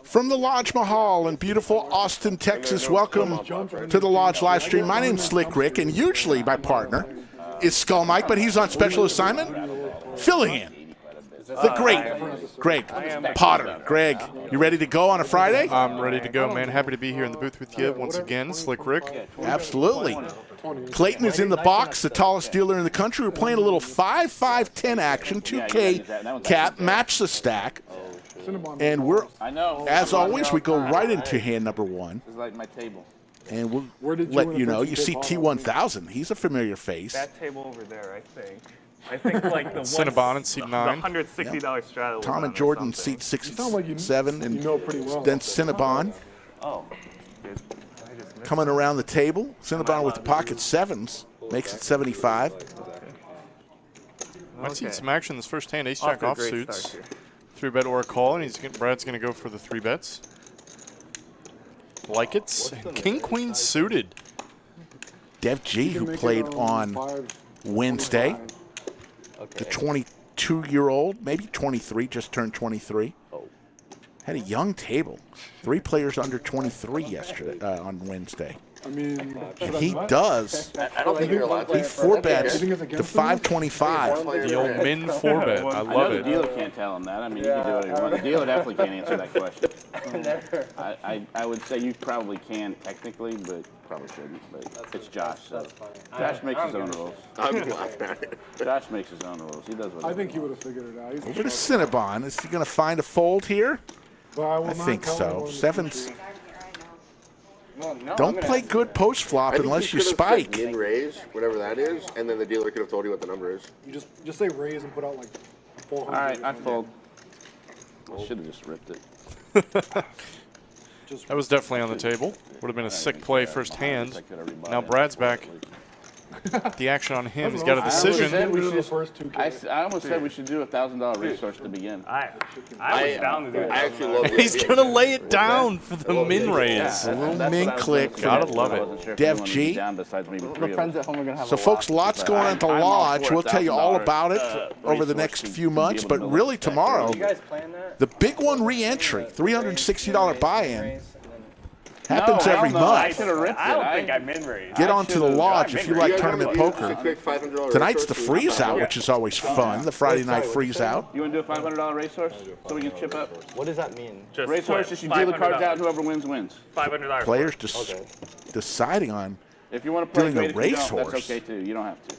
From the Lodge Mahal in beautiful Austin, Texas, welcome to the Lodge live stream. My name's Slick Rick, and usually my partner is Skull Mike, but he's on special assignment, filling in. The great Greg Potter. Greg, you ready to go on a Friday? I'm ready to go, man. Happy to be here in the booth with you once again, Slick Rick. Absolutely. Clayton is in the box, the tallest dealer in the country. We're playing a little 5-5-10 action, 2K cap, match the stack. And we're, as always, we go right into hand number one. It's like my table. And we'll let you know. You see T1000. He's a familiar face. That table over there, I think. I think like the Cinnabon in seat 9. $160 straddle. Tom and Jordan seat 6 and 7. And then Cinnabon. Oh. Coming around the table. Cinnabon with the pocket sevens. Makes it 75. Might see some action this first hand. Ace-Jack offsuits. 3-bet or a call, and Brad's going to go for the 3 bets. Like it. King-Queen suited. Dev G, who played on Wednesday. The 22-year-old, maybe 23, just turned 23. Had a young table. 3 players under 23 yesterday on Wednesday. I mean, and he does. I don't think you're allowed to. He 4-bets to 525. The old min 4-bet. I love it. The dealer can't tell him that. I mean, you can do whatever you want. The dealer definitely can't answer that question. I would say you probably can technically, but probably shouldn't. But it's Josh. So. Josh makes his own rules. I'm laughing at it. Josh makes his own rules. He does what I think he would have figured it out. Over to Cinnabon. Is he going to find a fold here? I think so. Sevens. Don't play good post flop unless you spike. Min raise, whatever that is, and then the dealer could have told you what the number is. You just say raise and put out like 400. All right, I'd fold. I should have just ripped it. That was definitely on the table. Would have been a sick play first hand. Now Brad's back. The action on him. He's got a decision. I almost said we should do a $1,000 resource to begin. I was down to do it. I actually love He's going to lay it down for the min raise. A little min click. Gotta love it. Dev G. So, folks, lots going on at the Lodge. We'll tell you all about it over the next few months. But really tomorrow, the big one re-entry, $360 buy-in. Happens every month. I don't think I min-raised. Get onto the Lodge if you like tournament poker. Tonight's the freeze-out, which is always fun, the Friday night freeze-out. You want to do a $500 racehorse so we can chip up? What does that mean? Racehorse is you deal the cards out, whoever wins, wins. $500. Players just deciding on if you want to play doing a racehorse. That's okay, too. You don't have to.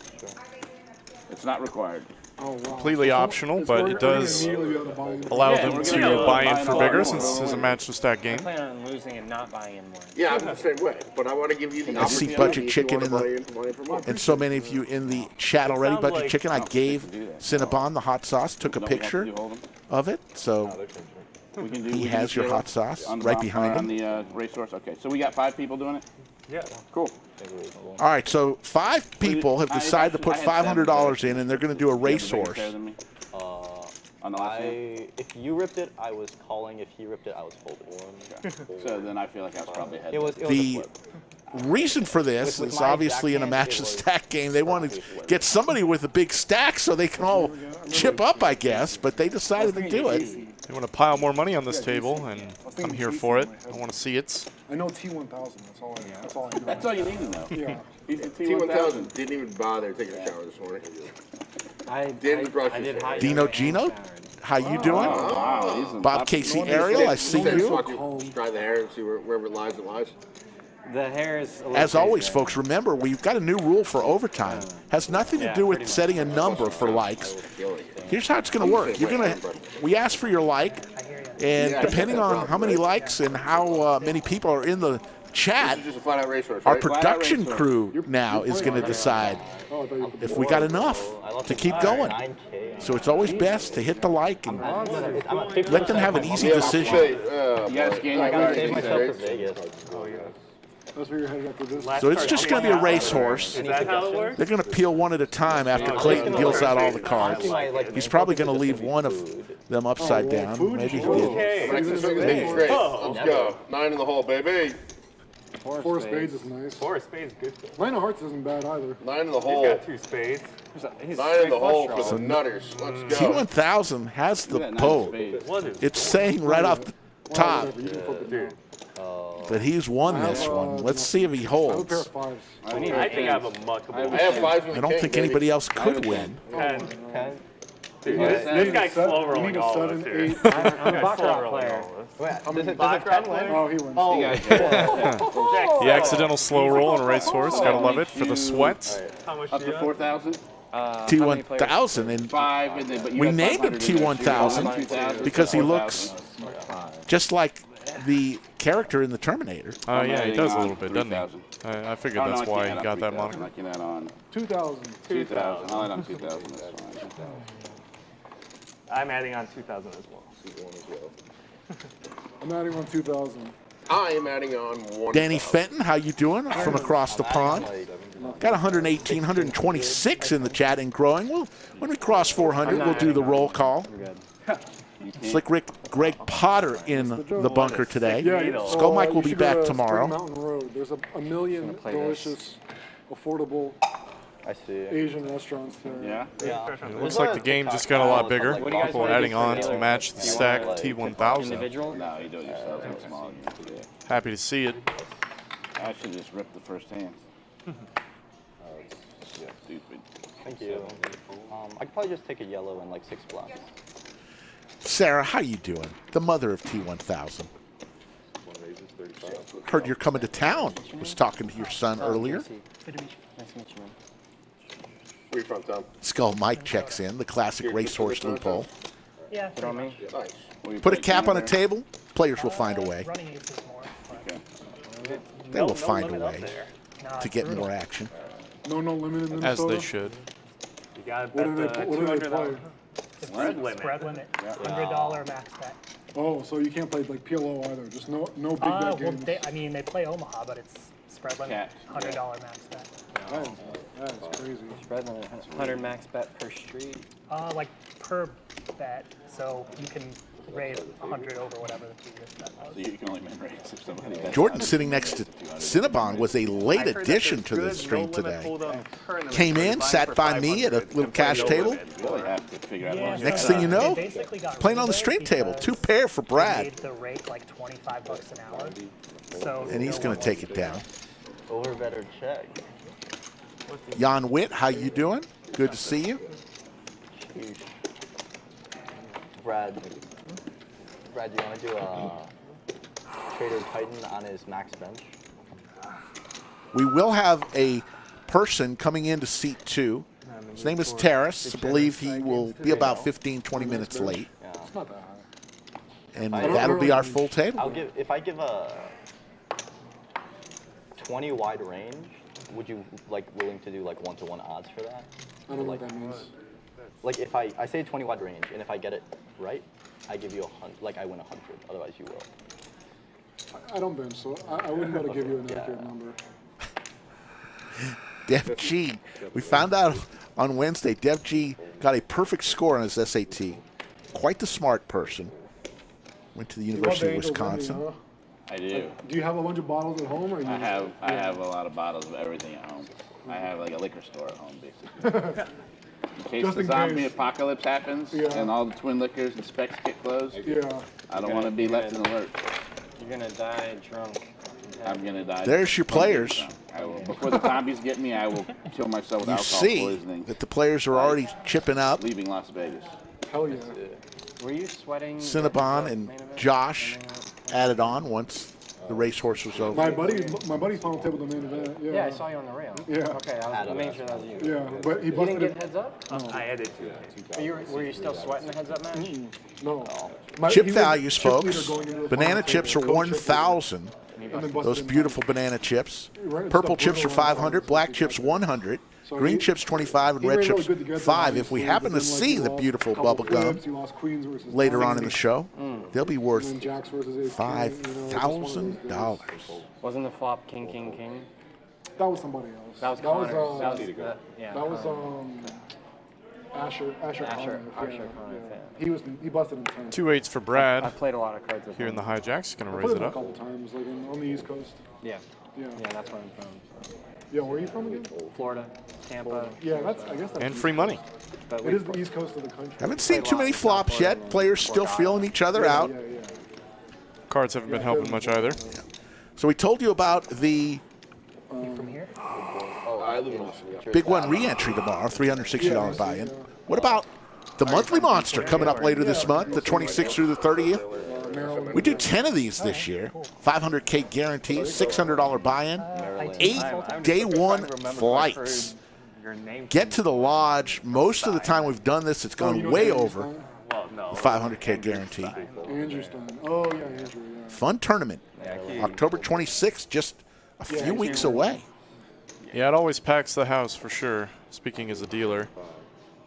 It's not required. Completely optional, but it does allow them to buy in for bigger since this is a match to stack game. I plan on losing and not buying in more. Yeah, I'm the same way, but I want to give you the I see Budget Chicken in the, and so many of you in the chat already. Budget Chicken, I gave Cinnabon the hot sauce, took a picture of it, so he has your hot sauce right behind him. On the racehorse, okay. So we got 5 people doing it? Yeah. Cool. All right, so 5 people have decided to put $500 in, and they're going to do a racehorse. If you ripped it, I was calling. If he ripped it, I was folding. So then I feel like I was probably ahead. The reason for this is obviously in a match and stack game. They want to get somebody with a big stack so they can all chip up, I guess, but they decided to do it. They want to pile more money on this table, and I'm here for it. I want to see it. I know T1000. That's all I know. That's all you need to know. Yeah. T1000 didn't even bother taking a shower this morning. Didn't brush his hair. Dino Gino, how you doing? Wow, Bob Casey Ariel, I see you. Try the hair and see wherever it lies, it lies. The hair is. As always, folks, remember, we've got a new rule for overtime. Has nothing to do with setting a number for likes. Here's how it's going to work. We ask for your like, and depending on how many likes and how many people are in the chat, our production crew now is going to decide if we got enough to keep going. So it's always best to hit the like and let them have an easy decision. So it's just going to be a racehorse. Is that how it works? They're going to peel one at a time after Clayton deals out all the cards. He's probably going to leave one of them upside down. Maybe he did. Let's go. 9 in the hole, baby. Four of spades is nice. 4 of spades, good. 9 of hearts isn't bad either. 9 in the He's hole. got 2 spades. 9 in the hole for the nutters. Let's go. T1000 has the boat. It's saying right off top. Whatever, you can flip it down. But he's won this one. Let's see if he I have a pair holds. of fives. I think I have a muckable. I have fives with I don't king, think baby. anybody else could win. 10. 10. Dude, You this need a guy's set- slow you rolling need a all of 7, us here. 8. This guy's slow rolling player. all of us. Does it Baccarat 10 player? win? Oh, he wins. You guys get The accidental slow roll on a racehorse. Gotta love it for the sweats. How much up do to you have? 4,000. T1000, and 5, and then but you we have named him 500 in there, so you T1000 have 2,000, because he 4,000. looks just like the character in the Terminator. Oh, yeah, he I'm does a adding little bit, on doesn't 3,000. he? I figured Oh, no, that's I can't why add he on got that 3,000. moniker. I can add on 2,000. 2,000. I'll add on 2,000. That's fine. I'm adding on 2,000 as well. I'm adding on 2,000. I am adding on 1. Danny Fenton, how you doing from across the pond? Got 118, 126 in the chat and growing. Well, when we cross 400, we'll do the roll call. Slick Rick, Greg Potter in the bunker today. Yeah, Skull Mike will you be should go back to tomorrow. Spring Mountain Road. There's a million delicious, affordable I see. Asian restaurants there. Yeah. Yeah. It looks like the game just got a lot bigger. People adding on to match the stack T1000. Individual? No, you do it yourself. It's small. Happy to see it. I should just rip the first hand. Stupid. Thank you. I could probably just take a yellow and like 6 blocks. Sarah, how you doing? The mother of T1000. Heard you're coming to town. Was talking to your son earlier. Nice to meet you, man. Where you from, Tom? Skull Mike checks in, the classic racehorse loophole. Yeah, Good on me. Nice. Put a cap on a table, players will find a way. running aces more. but They will find a limit up way there. no, to get more action. No limit in Minnesota. As they should. You gotta What do bet they, the what do they 200 play? on spread limit. Spread limit, $100 max bet. Oh, so you can't play like PLO either. Just no big bet Well, games. they play Omaha, but it's spread limit, Cat. $100 max bet. That is crazy. Spread limit, 100 max bet per street. Like per bet, so you can raise 100 over whatever the previous bet was. So you can only min raise if somebody bets Jordan 100. sitting next to Cinnabon was a late addition to this stream today. Came in, sat by me at a little cash table. You really have to figure out Yeah, what Next so thing you know, they basically got playing rid on of the it stream table. because 2 pair for they Brad. made the rate like $25 an hour. So And he's no going one to take wants it down. Over better check. Jan Witt, how you doing? Good to see you. Sheesh. Brad, do you want to do a Trader Titan on his max bench? We will have a person coming into seat 2. His name is Terrace. I believe he will be about 15, 20 minutes late. Yeah. It's not that high. And that'll be our full table. If I give a 20 wide range, would you like willing to do like 1-to-1 odds for that? I don't know what that means. Like if I say 20 wide range, and if I get it right, I give you 100. Like I win 100. Otherwise, you will. I don't bench, so I wouldn't be able to give you an accurate number. Dev G. We found out on Wednesday, Dev G got a perfect score on his SAT. Quite the smart person. Went to the You love University the of Angels Wisconsin. ending, huh? I do. Do you have a bunch of bottles at home, or you? I have a lot of bottles of everything at home. I have like a liquor store at home, basically. In case Just the in zombie case. apocalypse happens Yeah. and all the twin liquors and specs get closed, Yeah. I don't want to be left in the lurch. You're gonna die drunk. I'm gonna die. There's your players. I will, before the zombies get me, I will kill myself with You alcohol see poisoning, that the players are already chipping up. leaving Las Vegas. Hell yeah. Were you sweating? Cinnabon and Josh added on once the racehorse was over. My buddy final table the main event. Yeah. Yeah, I saw you on the rail. Yeah. Okay, I was making sure that was you. Yeah, but he You busted didn't get it. heads up? I added 2. Were you still sweating the heads up match? No. Chip he was values, chip leader folks. going into the Banana final chips are table, co-chip leader, 1,000. and then busted Those in beautiful banana chips. Right, Purple it's chips are the 500, black borderline chips 100, So green he- chips 25, and he red ran really chips good to get there, 5. If we obviously, happen but to then, like, see he the lost beautiful a couple bubble gum flips, he lost Queens versus later on in the Kings, show, they'll be and worth then Jacks versus Ace King, you know, it's just one of those $5,000. days. Wasn't the flop King, King, King? That was somebody else. That was Connor. Asher Asher Connor, Connor, yeah. He busted in 10. 2 8s for I Brad. played a lot of cards with Here in him. the hijacks. Going to I raise played it him a up. couple times, like on the East Coast. Yeah, Yeah. yeah, that's where I'm from. So. Yeah, where are you from again? Florida, Tampa. Yeah, I guess that's And free money. But It is the East Coast of the country. Haven't seen too many flops yet. Players still feeling each other out. Yeah. Cards haven't been helping much either. So we told you about the From here? I live in Austin, yeah. Big One re-entry tomorrow, $360 buy-in. What about the monthly monster coming up later this month, the 26th through the 30th? We do 10 of these this year. 500K guarantee, $600 buy-in, 8 day one flights. Get to the lodge. Most of the time we've done this, it's gone way over the 500K guarantee. Andrew Stein. Oh, yeah, Andrew, yeah. Fun tournament. October 26th, just a few weeks away. Yeah, it always packs the house for sure, speaking as a dealer.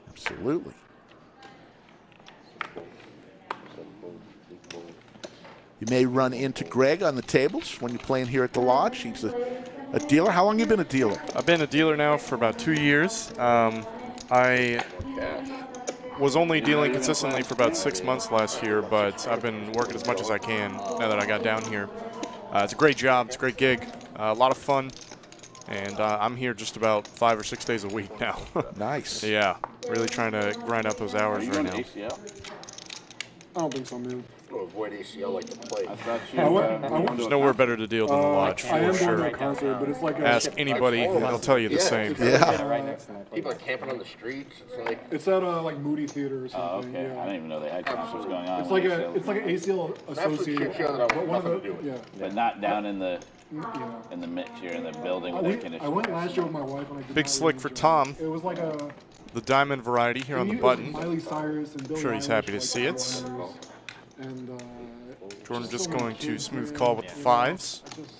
Absolutely. You may run into Greg on the tables when you're playing here at the lodge. He's a dealer. How long have you been a dealer? I've been a dealer now for about 2 years. I was only dealing consistently for about 6 months last year, but I've been working as much as I can now that I got down here. It's a great job. It's a great gig. A lot of fun. And I'm here just about 5 or 6 days a week now. Nice. Yeah, really trying to grind out those hours right now. ACL? I don't think so, man. To avoid ACL like the play. I thought you. There's nowhere better to deal than the lodge, I am for going to a sure. concert, but it's like a... Ask anybody, they'll tell you the same. Yeah. People are camping on the streets. It's like It's at like Moody Theater or something. Okay, I Yeah. didn't even know they had concerts going on. It's like an ACL associated. shit show that I but one of nothing to the, do with. yeah. But not down in the Yeah. mix here in the building I with air went, conditioning. I went last year with my wife and I did Big not slick really for enjoy Tom. it. It was like a... The diamond variety here on the it was buttons. Miley Cyrus and Billie Sure he's Eilish, happy to like, see it. headliners. And Jordan just so many going to kids smooth there. call with the fives. I just-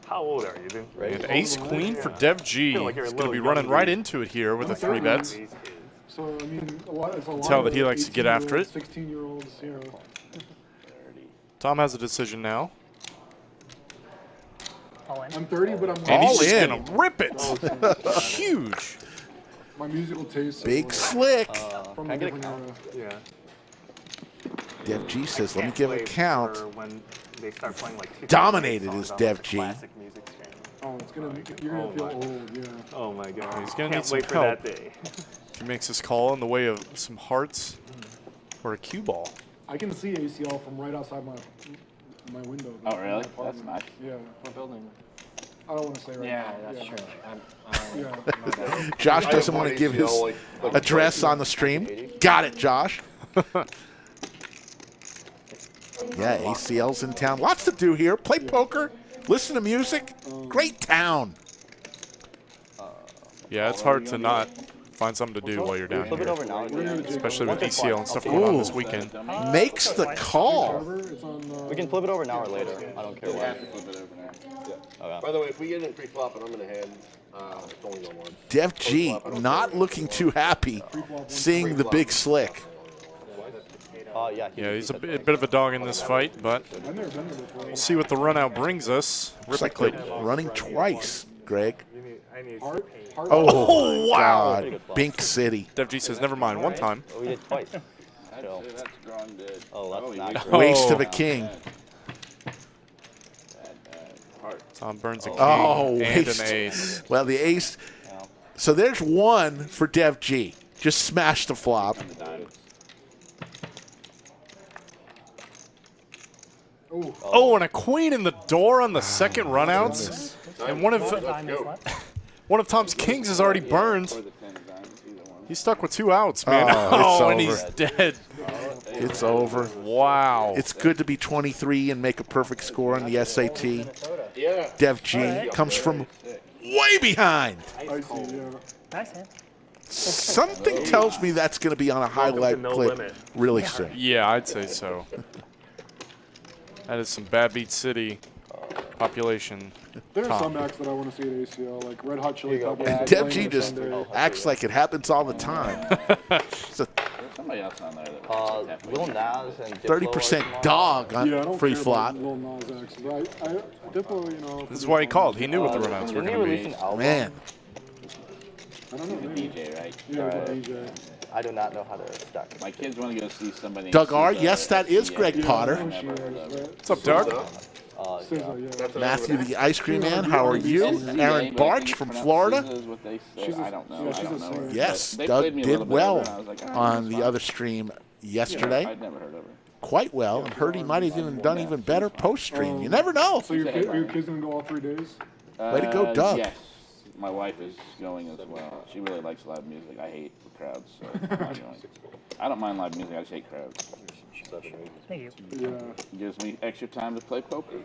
How old are you, dude? And ace queen for Dev G. feel like you're a He's going to little be running younger. right into it here with the 3 bets. So, I mean, it's a lot Tell of that he likes to get after it. 16-year-olds, you know. Tom has a decision now. All in. I'm 30, but I'm And he's All just in. going to rip it. Huge. my musical taste. Big slick. From Can I a get a different era. Yeah. Dev G says, let me give it a count. When they start playing like Dominated is songs on, Dev like, a G. classic music stream. Oh, it's gonna. You're gonna feel old, yeah. Oh my god. He's gonna need Can't some wait for help. that day. He makes his call in the way of some hearts or a cue ball. I can see ACL from right outside my window. Oh, really? That's nice. Yeah. What building? I don't want to say right Yeah, now. that's true. Yeah. Josh doesn't want to give his address on the stream. Got it, Josh. Yeah, ACL's in town. Lots to do here. Play poker, listen to music. Great town. Yeah, it's hard to not find something to do while you're down Flip it here, over now. especially with ECL and stuff going on this weekend. Makes the call. It's on, We can flip it over now or later. I don't care have what. to flip it over now. Okay. By the way, if we get in pre-flop and I'm in the hand, it's only going once. Dev G not looking too happy seeing the big slick. Yeah. Yeah, he's a bit of a dog in this fight, but I've never been there before. we'll see what the run out brings us. Looks like Ripple they're running twice, Greg. I need Heart, Oh, wow. God. Bink City. Dev G says, never mind, one time. Oh, we did twice. That's drawn dead. Oh, that's not Oh. great. Waste of a king. Tom burns a king Oh, and waste. an ace. Well, the ace. So there's one for Dev G. Just smashed the flop. Oh, and a queen in the door on the second runouts. And one of Tom's kings is already burned. He's stuck with 2 outs, man. Oh, it's and over. he's dead. It's over. Wow. It's good to be 23 and make a perfect score on the SAT. Yeah. Dev G comes from way behind. I see, yeah. Nice hand. Something tells me that's going to be on a highlight No clip Limit. really soon. Yeah, I'd say so. That is some Bad Beat City population. There are Top. some acts that I want to see at ACL, like Red Hot Chili Peppers. And are Dev playing G on just Sunday. acts like it happens all the time. It's a There's somebody else on there that Lil Nas and 30% dog Yeah, I on don't free care flop. about Lil Nas X, but Diplo, you know. This is why he called. He knew what the runouts were Didn't he going to release be. an album? Man, I don't know, maybe. DJ, right? Yeah, the DJ. I do not know how to stack. My kids want to go see somebody. Doug R. Yes, that is Greg Potter. What's up, Doug? SZA, yeah. Matthew, the ice cream man. How are you? Aaron Barch from Florida. I don't know. she's a singer. Yes, They Doug played me a little did bit well of it, and I was like, oh, on that's the fine. other stream Yeah, yesterday. I'd never heard of her. quite well, and heard he might have even done even better post-stream. You never know. So your kid's going to go all 3 days? Way to go, Doug. Yes. My wife is going as well. She really likes live music. I hate crowds, so I'm not going. I don't mind live music. I just hate crowds. Thank you. Yeah. It gives me extra time to play poker.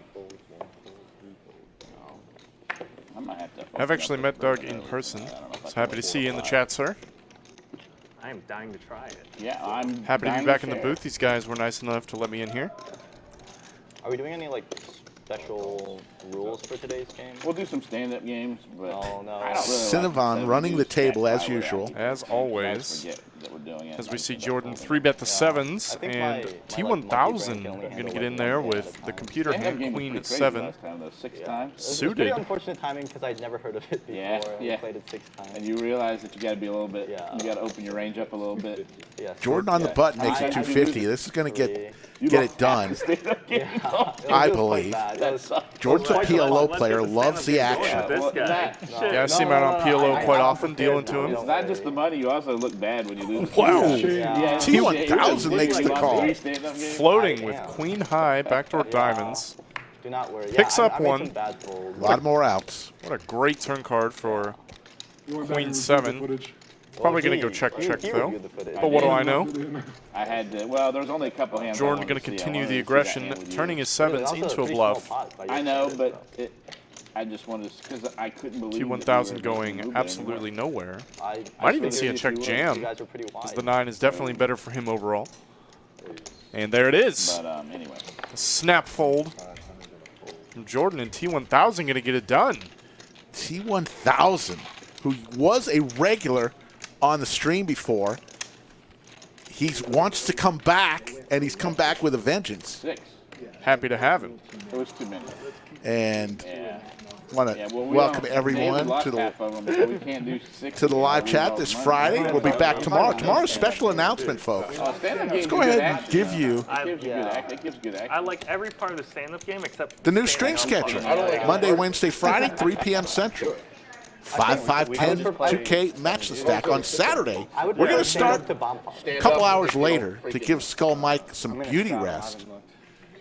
I might have to. I've actually met Doug in person. So happy to see you in the chat, sir. I am dying to try it. Yeah, I'm Happy to be dying back in the share. booth. These guys were nice enough to let me in here. Are we doing any like special rules for today's game? We'll do some stand-up games, but Oh, no. I don't really Cinnabon like running the table as I would usual. actually As always. forget that we're doing it. As we see Jordan 3-bet the sevens, I think and my T1000 monkey brain can only going to handle, get in like, there one hand with at a the time. computer Stand-up hand game was queen pretty at crazy 7. last time, though, 6 times. It's Suited. pretty unfortunate timing because I'd never heard of it before. Yeah, and yeah. we played it 6 times. And you realize that you got to be a little bit. Yeah. You got to open your range up a little bit. Yeah, Jordan on the Yeah. button makes I- it I- 250. This is going to get it done. Stand-up game. I believe. Jordan's a PLO player, loves the action. This well, guy. that- Shit. Yeah, I see him out on PLO quite often, dealing to It's him. not just the money. You also look bad when you lose. Wow. Yeah, T1000 makes the call. Floating with queen high, backdoor diamonds. Do not worry. Picks yeah, up I made one. some bad folds. A lot more outs. What a great turn card for You went back Queen and reviewed the 7. footage. Probably going to go check He though. reviewed the footage. But what do I know? I had to, well, there was only a couple hands. Jordan going to continue the aggression, turning his sevens into a bluff. I know, but I just wanted to, because I couldn't believe T1000 going absolutely nowhere. Might even see a check jam, You guys were pretty because wide. the 9 is definitely better for him overall. And there it is. But anyway, A snap fold from Jordan, and T1000 going to get it done. T1000, who was a regular on the stream before, he wants to come back, and he's come back with a vengeance. 6. Happy to have him. It was too many. And Yeah. want to Yeah, well, we welcome don't- everyone David lost to the half of them, so we can't do 6 to the live We chat lost this money. Friday. We'll be back tomorrow. Tomorrow's special announcement, folks. Stand-up Let's games go are ahead good and action, give though. you It gives you good act. It gives good action. I like every part of the stand-up game except the new string sketcher. Monday, Wednesday, Friday, 3 p.m. Central. 5, 5, 10, 2K match the stack on Saturday. We're going to start a couple hours later to give Skull Mike some beauty rest.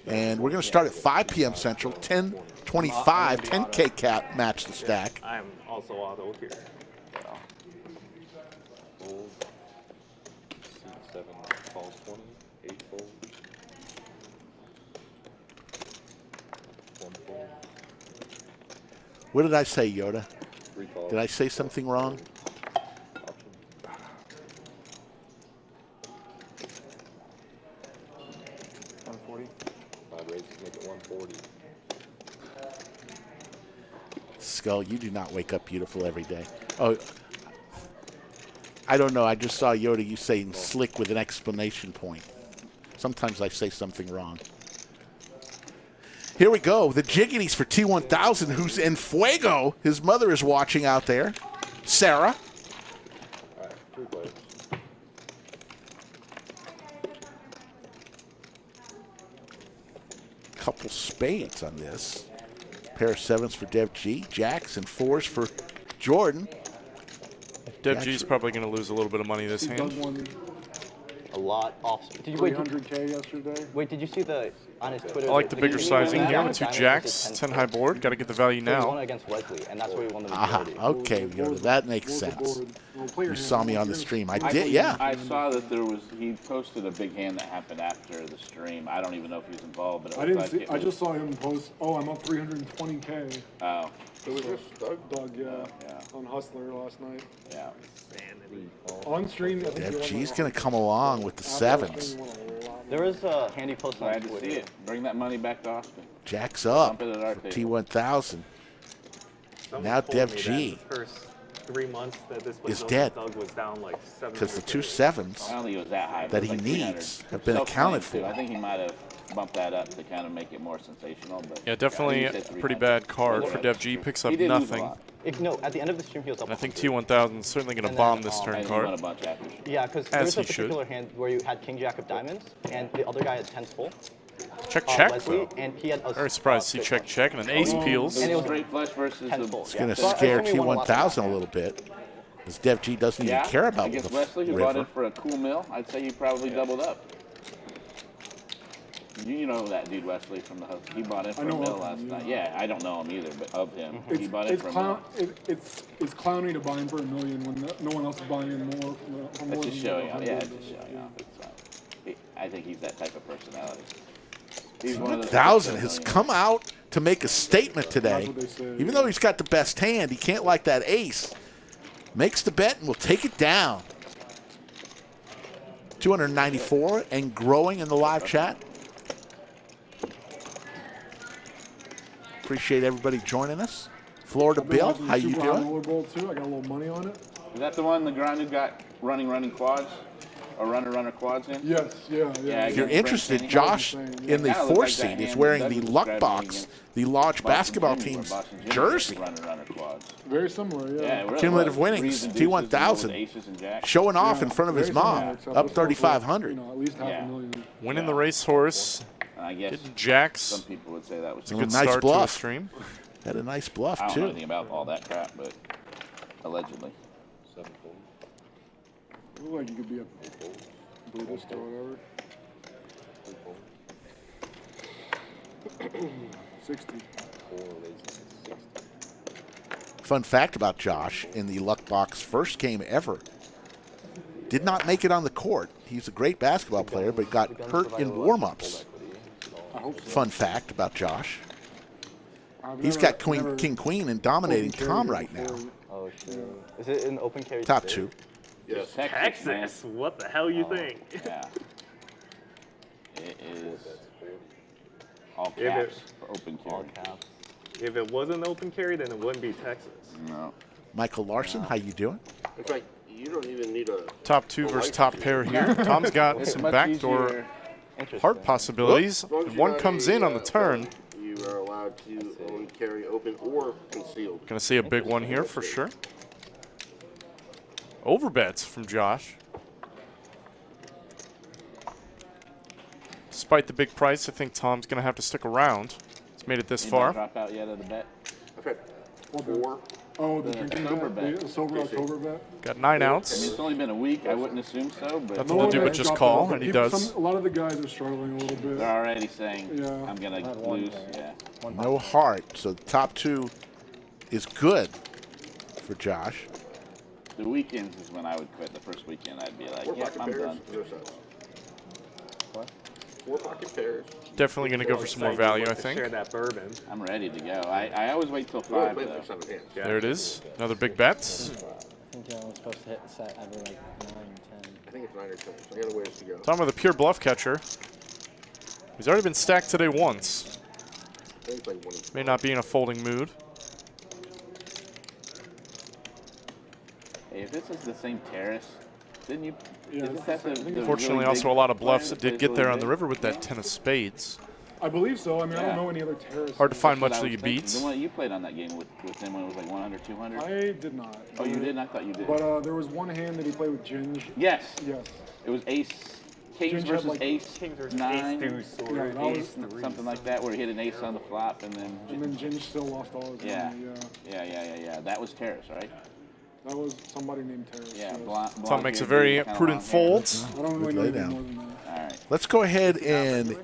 And we're going to start at 5 p.m. Central, 10:25, 10K cap match the stack. I'm also auto here. What did I say, Yoda? Did I say something wrong? Skull, you do not wake up beautiful every day. Oh, I don't know. I just saw Yoda, you saying slick with an exclamation point. Sometimes I say something wrong. Here we go. The jiggities for T1000, who's in fuego. His mother is watching out there. Sarah. Couple spades on this. Pair of 7s for Dev G. Jacks and 4s for Jordan. Dev G's probably going to lose a little bit of money this Doug hand. won A lot off. Did you wait? 300K yesterday. Wait, did you see the on his Twitter? I like the did bigger you see sizing that here Diamond with 2 versus jacks, 10 high board. Got to get the value So he won now. against Wesley, and that's where he won the Aha, majority. okay, Yoda, that makes sense. You saw me on the stream. I did, yeah. I saw that he posted a big hand that happened after the stream. I don't even know if he was involved, but it I was didn't like see. it I was- just saw him post. Oh, I'm up 320K. Oh, Who was this? Doug? Doug, yeah, yeah, on Hustler last night. yeah. On stream, I think Dev he won G's like going to come along with the after 7s. stream, he won a lot There was a handy post on Glad to Twitter. see it. Bring that money back to Austin. Jacks up Bump it at our for table. T1000. Someone Now told Dev me that G the first 3 months that this is was dead. Doug was down like 7. Because the 2 I 7s don't think it was that high. but that it he was like 300. needs have been Self-claimed, accounted too. for. I think he might have bumped that up to kind of make it more sensational. But Yeah, definitely I think a he said pretty 300. bad card for Dev G. Picks up He did lose a nothing. lot. No, at the end of the stream, he was up. And I think 100. T1000 is certainly going to And bomb then, this And turn he won a card. bunch after. Yeah, because As there's a he should. particular hand where you had King Jack of Diamonds, and the other guy had 10 full. Check, check, Wesley, though. and he had a Very surprised to see check, check, and an ace peels. And it was Straight flush versus 10 the full. It's going to So I scare assume he won a lot of T1000 a money. little bit. Because Dev G doesn't even yeah. care about Against the Wesley, who bought river. in for a cool mill, I'd say he probably doubled up. You know that dude Wesley from the host. He bought in from Mill last night. Yeah, I don't know him either, but of him, he bought in from Mill. It's clowny to buy in for $1 million when no one else is buying in more. It's just showing off. Yeah, it's just showing off. I think he's that type of personality. He's one of those 1,000 has come out to make a statement today. Even though he's got the best hand, he can't like that ace. Makes the bet and will take it down. 294 and growing in the live chat. Appreciate everybody joining us. Florida Bill, how you doing? Rollerball too. I got a little money on it. Is that the one the grinder got running quads? Or runner quads in? Yes, yeah. If you're interested, Josh in the 4 seat is wearing the Luck Box, the Lodge basketball team's jersey. Very similar, yeah. Cumulative winnings, T1000, showing off in front of his mom, up 3,500. At least $500,000. Winning the racehorse. I guess getting jacks. Some people would say that was a good start to the stream. Had a nice bluff, too. I don't know anything about all that crap, but allegedly. Look like you could be a Buddhist or whatever. 60. Fun fact about Josh, in the Luck Box first game ever, did not make it on the court. He's a great basketball player, but got hurt in warm-ups. Fun fact about Josh. He's got King Queen and dominating Tom right now. Oh, shit. Is it an open carry? Top 2. Yes. Texas, what the hell you think? Yeah. It is all caps for open carry. All caps. If it wasn't open carry, then it wouldn't be Texas. No. Michael Larson, how you doing? In fact, you don't even need a top 2 versus top pair here. Tom's got some backdoor hard possibilities. If one comes in on the turn, you are allowed to only carry open or concealed. Gonna see a big one here for sure. Overbets from Josh. Despite the big price, I think Tom's going to have to stick around. He's made it this far. Drop out yet of the bet? I've had 4. Oh, the October bet. The sober October bet. Got 9 outs. I mean, it's only been a week. I wouldn't assume so, but nothing to do but just call, and he does. A lot of the guys are struggling a little bit. They're already saying, I'm going to lose. Yeah. No heart, so the top 2 is good for Josh. The weekends is when I would quit. The first weekend, I'd be like, I'm done. What? 4 pocket pairs. Definitely going to go for some more value, I think. Share that bourbon. I'm ready to go. I always wait till 5, though. There it is. Another big bet. I think I was supposed to hit the set every like 9, 10. I think it's 9 or 10, so I got a ways to go. Tom with a pure bluff catcher. He's already been stacked today once. May not be in a folding mood. Hey, if this is the same terrace, didn't you? Unfortunately, also a lot of bluffs that did get there on the river with that 10 of spades. I believe so. I mean, I don't know any other terrace. Hard to find much that he beats. The one you played on that game with him when it was like 100, 200? I did not. Oh, you didn't? I thought you did. But there was one hand that he played with Ginge. Yes. Yes. It was ace, kings versus like ace, Kings versus 9, ace, deuce, yeah, that was something like that, where he hit an ace on the flop, and then Ginge still lost all his money. Yeah. That was terrace, right? That was somebody named Terrace. Yeah, Tom makes a very prudent fold. I don't really know anything more than that. All right. Let's go ahead and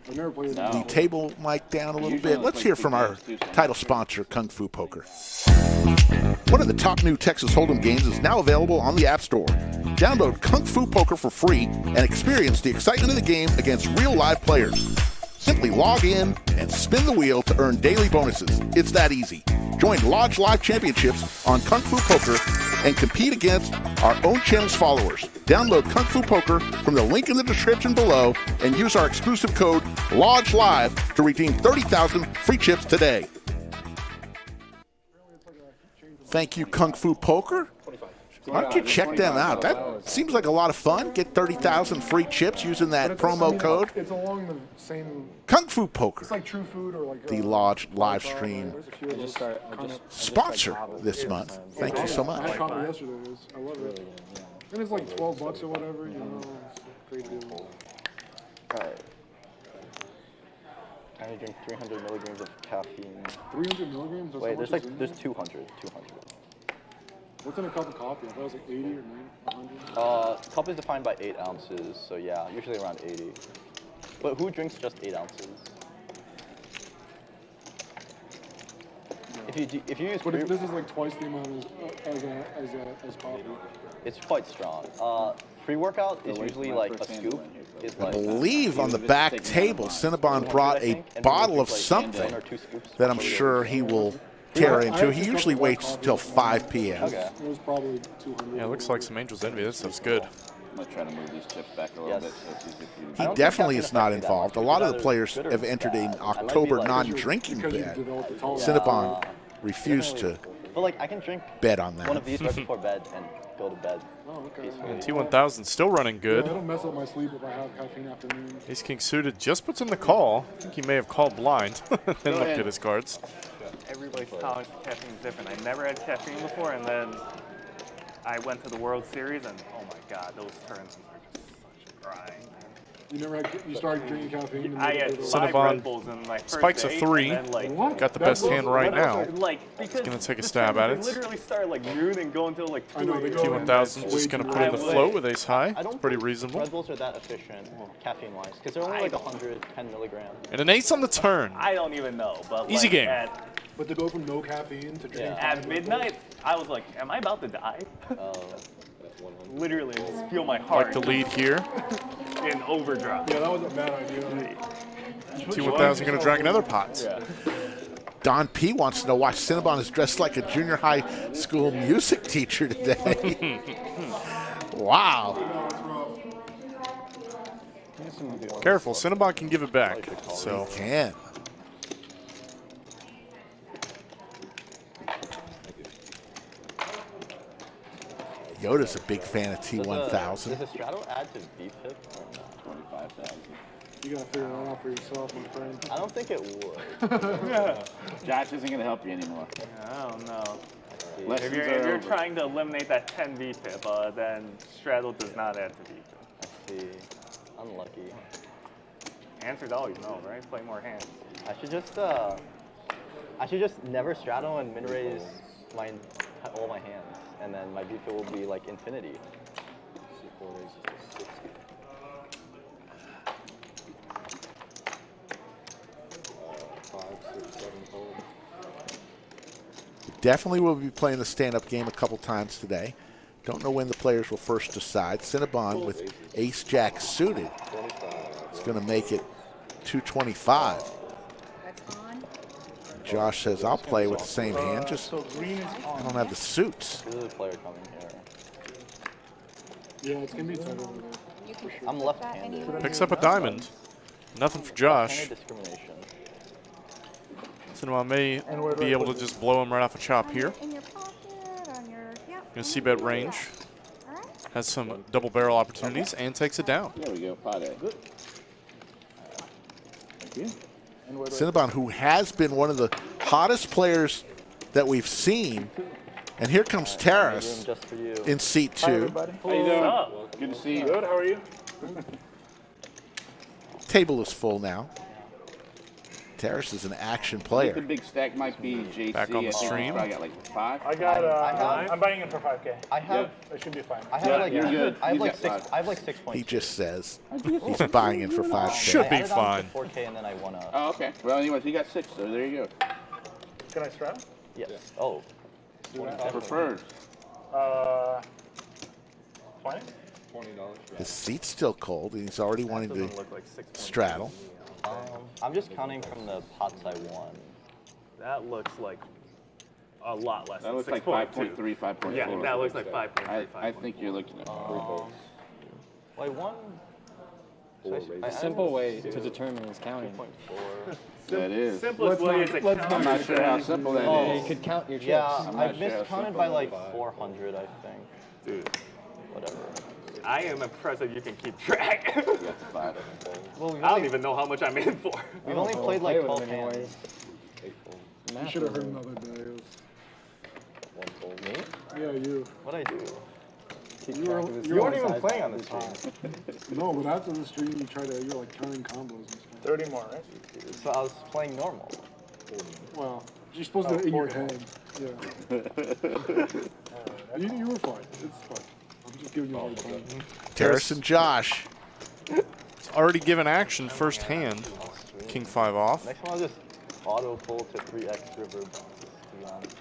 I've never played the table mic down a little bit. Let's hear from our title sponsor, Kung Fu Poker. One of the top new Texas Hold'em games is now available on the App Store. Download Kung Fu Poker for free and experience the excitement of the game against real live players. Simply log in and spin the wheel to earn daily bonuses. It's that easy. Join Lodge Live Championships on Kung Fu Poker and compete against our own channel's followers. Download Kung Fu Poker from the link in the description below and use our exclusive code LODGELIVE to redeem 30,000 free chips today. Thank you, Kung Fu Poker. Why don't you check them out? That seems like a lot of fun. Get 30,000 free chips using that promo code. It's along the same. Kung Fu Poker. It's like True Food or like the Lodge live stream sponsor started this month. Thank you so I much. had coffee yesterday. I love it. And it's like $12 or whatever. You know, it's a great deal. Alright. I only drink 300 milligrams of caffeine. 300 milligrams? Wait, there's 200. What's in a cup of coffee? I thought it was like 80 or 90, 100. Cup is defined by 8 ounces, so yeah, usually around 80. But who drinks just 8 ounces? If you use But if this is like twice the amount as coffee. it's quite strong. Pre-workout is usually like a scoop. Is I like believe on the back table, Cinnabon brought a bottle of something that I'm sure he will tear into. He usually waits till 5 p.m. Okay. It was probably 200. Yeah, it looks like some Angel's Envy. This stuff's good. I'm gonna try to move these chips back a little bit. So it's easy for you He to definitely is not involved. A lot of the players have entered an October non-drinking bet. Cinnabon refused to But like I can drink bet on one that. of these right before bed and go to bed. Oh, okay. And T1000 still running Yeah, good. I don't mess up my sleep if I have caffeine afternoon. Ace King suited just puts in the call. I think he may have called blind and looked at his cards. Everybody's tolerance to caffeine is different. I never had caffeine before, and then I went to the World Series, and oh my God, those tournaments are just such a grind. You never had, you started drinking caffeine? And I had 5 Cinnabon Red Bulls in my first spikes a day, 3. and then, like, What? Got the best hand right now. like, because He's gonna take a the stab at tournaments it. literally start like noon and go until like 2 I know, they go a.m. T1000 just gonna put in the float with ace high. I don't It's pretty think reasonable. Red Bulls are that efficient caffeine-wise because they're only like 110 milligrams. And an ace on the turn. I don't even know, but Easy like, game. But to go from no caffeine to drinking At midnight, I was like, am I about to die? Literally, I just feel my heart Like the lead here. in overdrive. Yeah, that was a bad idea. T1000 gonna drag another pot. Don P wants to know why Cinnabon is dressed like a junior high school music teacher today. Wow. Careful, Cinnabon can give it back. So Can. Yoda's a big fan of Does T1000. a straddle add to VPIP or not? 25,000. You gotta figure that out for yourself, my friend. I don't think it would. Josh isn't gonna help you anymore. I don't know. Lessons If are you're over. trying to eliminate that 10 VPIP, then straddle does not add to VPIP. I see. Unlucky. Answer's always no, right? Play more hands. I should just never straddle and min raise all my hands, and then my VPIP will be like infinity. Definitely will be playing the stand-up game a couple times today. Don't know when the players will first decide. Cinnabon with ace-jack suited is going to make it 225. Josh says, I'll play with the same hand, just I don't have the suits. This is a player coming here. Yeah, it's gonna be tight over there. I'm left-handed. picks up a diamond. Nothing for Josh. Left-handed discrimination. Cinnabon may be able to just blow him right off a chop here. In your pocket, on your, yep. Gonna see bet range. All right. Has some double barrel opportunities and takes it down. There we go, pot A. Good. Thank you. Cinnabon, who has been one of the hottest players that we've seen. And here comes Terrace Just for you. in seat 2. How you doing? Good to see you. Good. How are you? Table is full now. Terrace is an action I think player. the big stack might be JC. Back on the I think stream. I got like 5. I got. I'm buying it for 5K. I have. It should be fine. I have Yeah, like. you're good. I have He's like got 6. five. I have like 6 points. He just says he's buying in for 5K. Should I be added on fine. to 4K and then I won a. Oh, okay. Well, anyways, you got 6, so there you go. Can I straddle? Yes. Oh. Preferred. 20? His seat's still cold, and he's already wanting Doesn't to look like 6 points. straddle. I'm just counting from the pots I won. That looks like a lot less That than looks like 6.2. 5.3, 5.4. Yeah, that looks like 5.3. I think you're looking at Well, I won. A simple way to determine is counting. 3.4. that is. Simplest way is to I'm count. not sure how simple that Yeah, is. you could count your chips. Yeah, I'm I not sure how miscounted simple by that like is. 400, I think. Dude, Whatever. I am impressed that you can keep track. you got the 5. Well, we've I don't only, even know how much I'm in for. we've only played like 12 hands. You should have heard another day. Me? Yeah, you. What'd I do? You weren't even playing on this stream. No, but after the stream, you're like counting combos and stuff. 30 more, right? So I was playing normal. Well, you're supposed to in your head. Yeah. You were fine. It's fine. I'm just giving you all the time. Terrace and Josh. already given action firsthand. King 5 off. Next one I'll just auto pull to 3x river bounces, to be honest.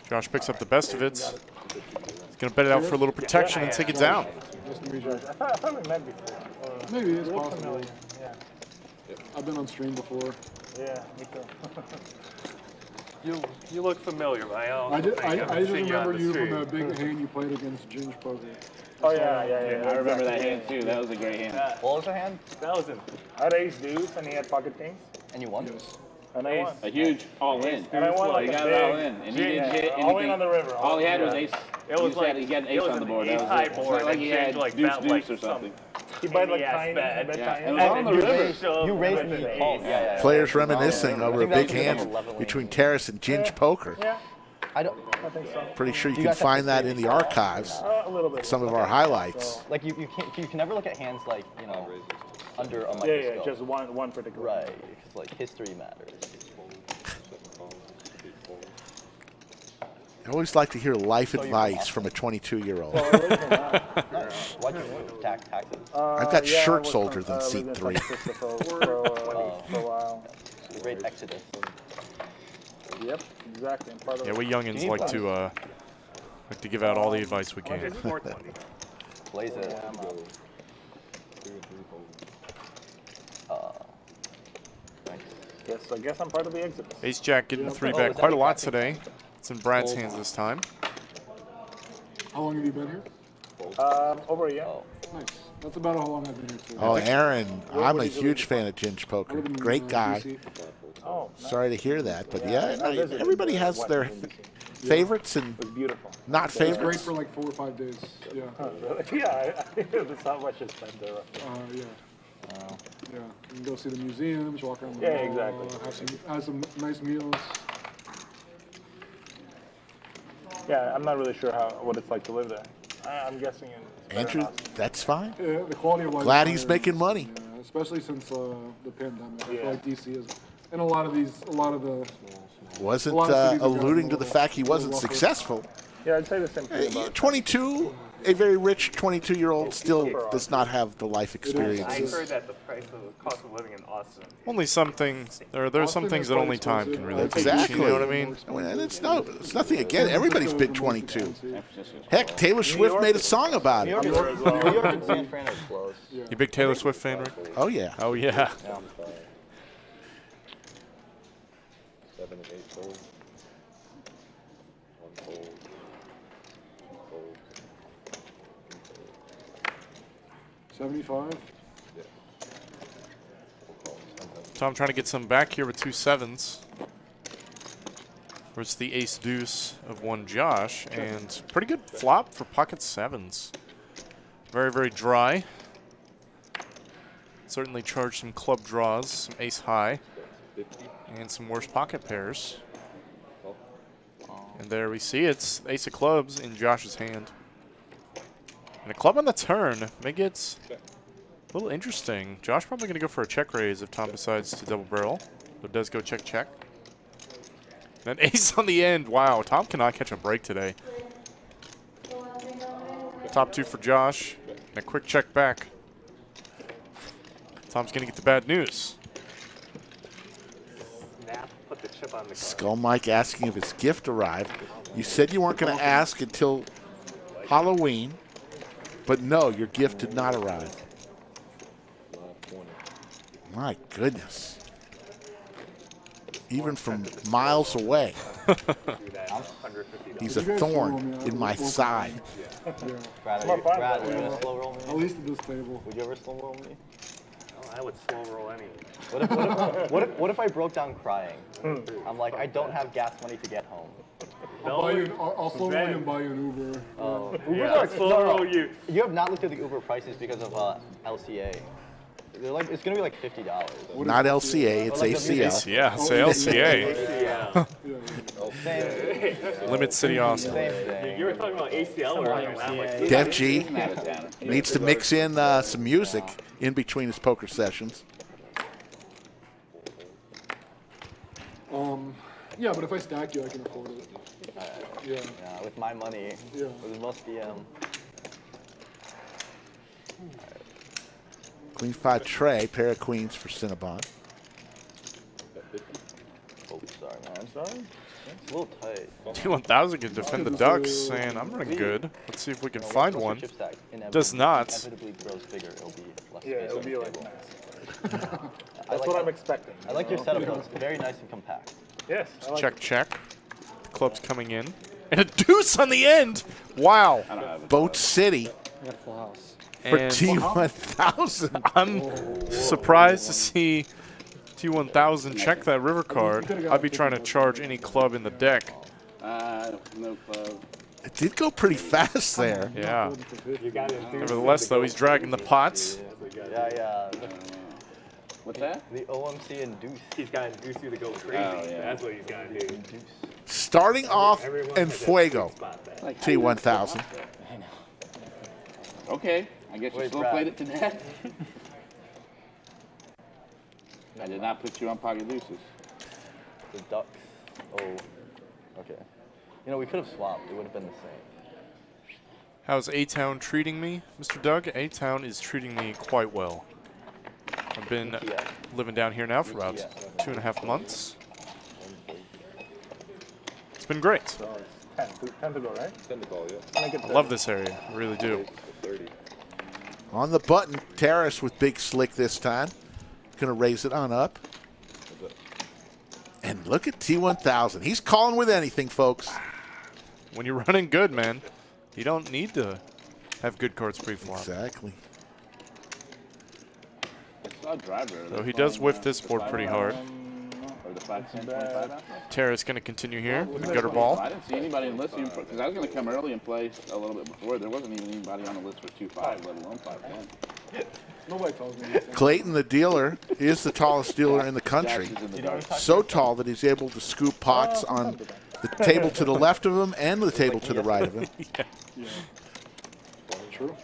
Josh picks up the best of it. He's going to bet it out for a little protection and take it down. I thought we met before. Maybe it's possible. Yeah. I've been on stream before. Yeah, me too. You look familiar, but I don't I think just I've seen remember on the you from stream. that big hand you played against Ginge Poker. Oh yeah. I remember that hand too. That was a great hand. What was the hand? That was him. I had ace deuce and he had pocket kings. And you won? Yes. And I won. A huge all-in. And I won like He a got big, it all in. And he didn't hit anything. all in on the river. All he had was ace. It was like he got an ace on the board. Ace That high was it. board. It's not like he had like deuce that, deuce like or something. He bet like Yeah, tiny. and And it was on the river. You raised me calls. Yeah. Players reminiscing over a think big that was hand number 11 between Terrace and Ginge Poker. Yeah, I don't. I think so. Pretty sure you You can guys have find to that see in the archives. A little bit. Some of our highlights. Like you can never look at hands like under a microscope. Yeah, just one particular. Right, because like history matters. I always like to hear life advice from a 22-year-old. Why'd you move? Taxes. I've got shirts older than seat 3. For a while. The great exodus. Yep, exactly. I'm part of Yeah, we youngins like to give out all the advice we can. Blaze it. Yes, I guess I'm part of the exodus. Ace Jack getting the 3-bet quite a lot today. It's in Brad's hands this time. How long have you been here? Over a year. Nice. That's about how long I've been here too. Oh, Aaron, I'm a huge fan of Ginge Poker. Great guy. Oh, Sorry to hear that, but yeah, everybody has their favorites and not It's great favorites. for like 4 or 5 days. Yeah. Yeah, there's not much to spend there. Yeah. Yeah. You can go see the museums, walk around the Yeah, mall, exactly. have some nice meals. Yeah, I'm not really sure what it's like to live there. I'm guessing it's better Andrew, not. that's fine. Yeah, the quality of life. Glad is he's higher. making money. Yeah, especially since the pandemic. I feel like DC is, and a lot of the Wasn't A lot of cities have alluding to gotten the fact he wasn't rougher. successful. Yeah, I'd say the same thing about 22, a very rich 22-year-old still does not have the life I experiences. heard that the cost of living in Austin. Only some things, there are some things that only time can really teach. Exactly. You know what I mean? And it's nothing again. Everybody's been 22. Heck, Taylor Swift made a song about it. New York and San Fran are close. You big Taylor Swift fan, Rick? Oh yeah. Oh yeah. 7 and 8 fold. 1 fold. 2 fold. 75. Tom trying to get some back here with 2 7s. Versus the ace deuce of 1 Josh, and pretty good flop for pocket 7s. Very, very dry. Certainly charged some club draws, some ace high, and some worse pocket pairs. And there we see it's ace of clubs in Josh's hand. And a club on the turn. Make it a little interesting. Josh probably going to go for a check raise if Tom decides to double barrel. But does go check, check. And an ace on the end. Wow, Tom cannot catch a break today. Top 2 for Josh. And a quick check back. Tom's going to get the bad news. Put the chip on the Skull Mike asking if his gift arrived. You said you weren't going to ask until Halloween, but no, your gift did not arrive. My goodness. Even from miles away. He's a thorn in my side. Brad, are you gonna slow roll me? At least at this table. Would you ever slow roll me? I would slow roll any. What if I broke down crying? I'm like, I don't have gas money to get home. I'll slow roll you and buy you an Uber. Ubers are slow roll you. You have not looked at the Uber prices because of LCA. They're like, it's gonna be like $50. Not LCA, it's ACL. Yeah, say LCA. Limit City Austin. You were talking about ACL earlier. Dev G needs to mix in some music in between his poker sessions. Yeah, but if I stack you, I can afford it. Yeah. Yeah, with my money, with the most DM. Queen 5 tray, pair of queens for Cinnabon. Oh, sorry, man. I'm sorry. It's a little tight. T1000 can defend the ducks, and I'm running good. Let's see if we can find one. Does not. Inevitably grows bigger. It'll be less Yeah, space it'll on be the like table. massive. That's what I'm expecting. I like your setup though. It's very nice and compact. Yes. I like Check, check. The club's coming in. And a deuce on the end! Wow. Boat City I got a full house. for And T1000. I'm surprised to see T1000 check that river card. I'd be trying to charge any club in the deck. No club. It did go pretty fast there. Yeah. You got it. Nevertheless, though, he's dragging the pots. Yeah. What's that? The OMC and deuce. He's got to induce you to go crazy. Oh, yeah. That's what he's got to do. Starting off Everyone en has a fuego, sweet spot there. Like, T1000. okay, I guess you Wait, still Brad. played it to death. I did not put you on pocket deuces. The ducks. Oh. Okay. You know, we could have swapped. It would have been the same. How's A-Town treating me, Mr. Doug? A-Town is treating me quite well. I've been living down here now for about 2.5 months. It's been great. 10 to go, right? 10 to call, yeah. I love this area. I really do. 30. On the button, Terrace with Big Slick this time. Going to raise it on up. And look at T1000. He's calling with anything, folks. When you're running good, man, you don't need to have good cards pre-flop. Exactly. So he does whiff this board pretty hard. Or the 5-10-25 out? Tara's going to continue here with the gutter ball. I didn't see anybody in the list because I was going to come early and play a little bit before. There wasn't even anybody on the list for 2-5, let alone 5-10. Nobody tells me. Clayton, the dealer, is the tallest dealer in the country. So tall that he's able to scoop pots on the table to the left of him and the table to the right of him. True.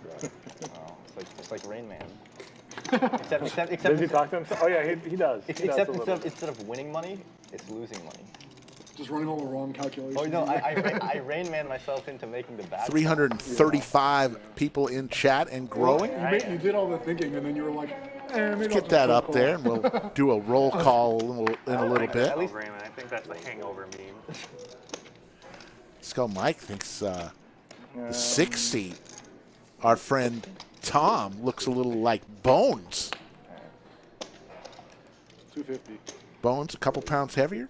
It's like Rain Man. except Does he talk to himself? Oh yeah, he does. Except instead of winning money, it's losing money. Just running all the wrong calculations. Oh no, I Rain Man myself into making the bad. 335 people in chat and growing. You did all the thinking, and then you were like, Let's get that up there, and we'll do a roll call in a little bit. At least Raymond, I think that's the hangover meme. Skull Mike thinks the 6 seat, our friend Tom, looks a little like Bones. 250. Bones a couple pounds heavier.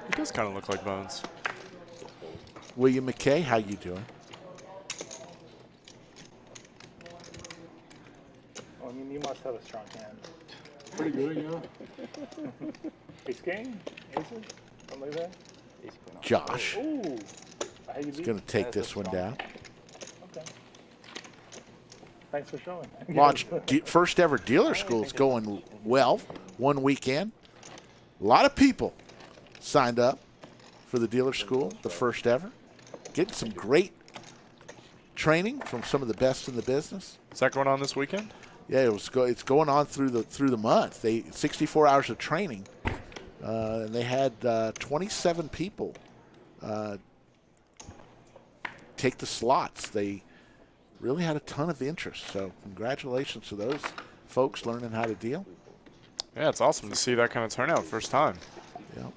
He does kind of look like Bones. William McKay, how you doing? I mean, you must have a strong hand. Pretty good, yeah. Ace king? Aces? Something like that? Josh Ooh. is going to take this one down. Okay. Thanks for showing. Lodge first ever dealer school is going well. 1 weekend. A lot of people signed up for the dealer school, the first ever. Getting some great training from some of the best in the business. Is that going on this weekend? Yeah, it's going on through the month. 64 hours of training, and they had 27 people take the slots. They really had a ton of interest. So congratulations to those folks learning how to deal. Yeah, it's awesome to see that kind of turnout first time. Yeah.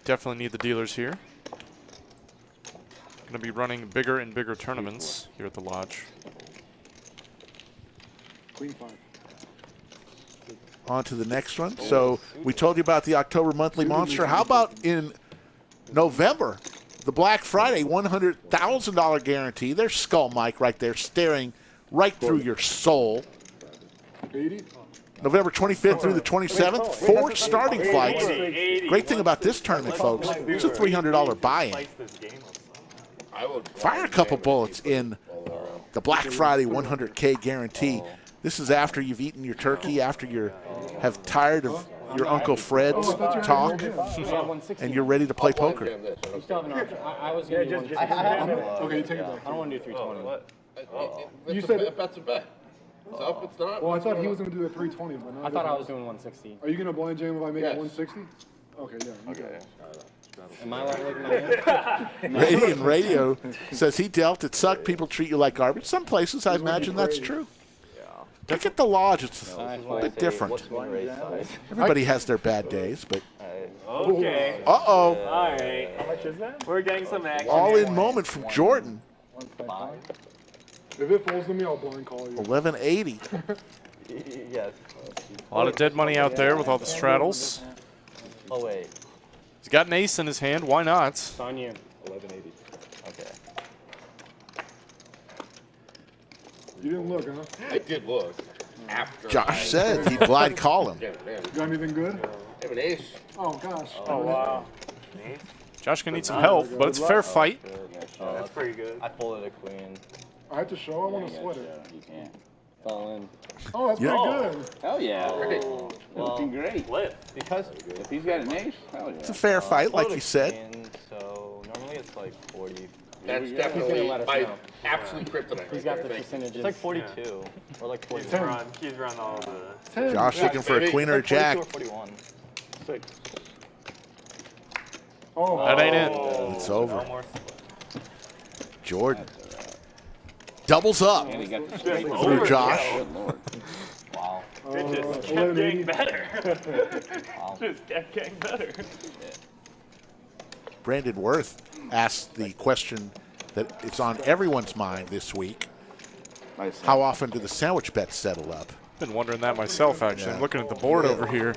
Definitely need the dealers here. Going to be running bigger and bigger tournaments here at the lodge. Queen 5. On to the next one. So we told you about the October monthly monster. How about in November, the Black Friday $100,000 guarantee? There's Skull Mike right there staring right through your soul. 80? November 25th through the 27th, 4 starting flights. Great thing about this tournament, folks, it's a $300 buy-in. Fire a couple bullets in the Black Friday 100K guarantee. This is after you've eaten your turkey, after you have tired of your Uncle Fred's talk, and you're ready to play poker. You still have an option. I was going to do Okay, you take it back. I don't want to do 320. You said that's a bet. It's up, it's not. Well, I thought he was going to do a 320, but not. I thought I was doing 160. Are you going to blind jam if I make it Yes. 160? Okay, yeah. Okay. Am I allowed to look at my hand? Radiant Radio says he dealt. It sucked. People treat you like garbage. Some places, I imagine that's true. Look at the Lodge. It's a bit different. What's win rate size? Everybody has their bad days, but Okay. uh-oh. All right. How much is that? We're getting some action. All-in moment from Jordan. 5. If it falls to me, I'll blind call you. 1180. Yes. A lot of dead money out there with all the straddles. Oh wait. He's got an ace in his hand. Why not? It's on you. 1180. Okay. You didn't look, huh? I did look. After Josh said he'd blind call him. Damn, damn. Got anything good? I have an ace. Oh, gosh. Oh, wow. Josh gonna need some help, but it's a fair fight. That's pretty good. I folded a queen. I have to show. I want to split Yeah, it. you can't. All in. Oh, that's pretty good. Hell yeah. Well, Looking great. Flip. because If he's got an ace, hell yeah. It's a fair fight, like folded you said. a queen, so normally it's like 40. That's He's definitely gonna let us my know. absolute kryptonite. He's got the Thank you. percentages. It's like 42 or like 40. He's run all the. Josh looking for a queen or a jack. 42 or 41. Oh, That ain't it. It's over. No more split. Jordan doubles up And he got the straight through Josh. Good Lord. Wow. It just kept 1180. getting better. Wow. Just kept getting better. Brandon Worth asked the question that it's on everyone's mind this week. How often do the sandwich bets settle up? Been wondering that myself, actually. I'm looking at the board over here.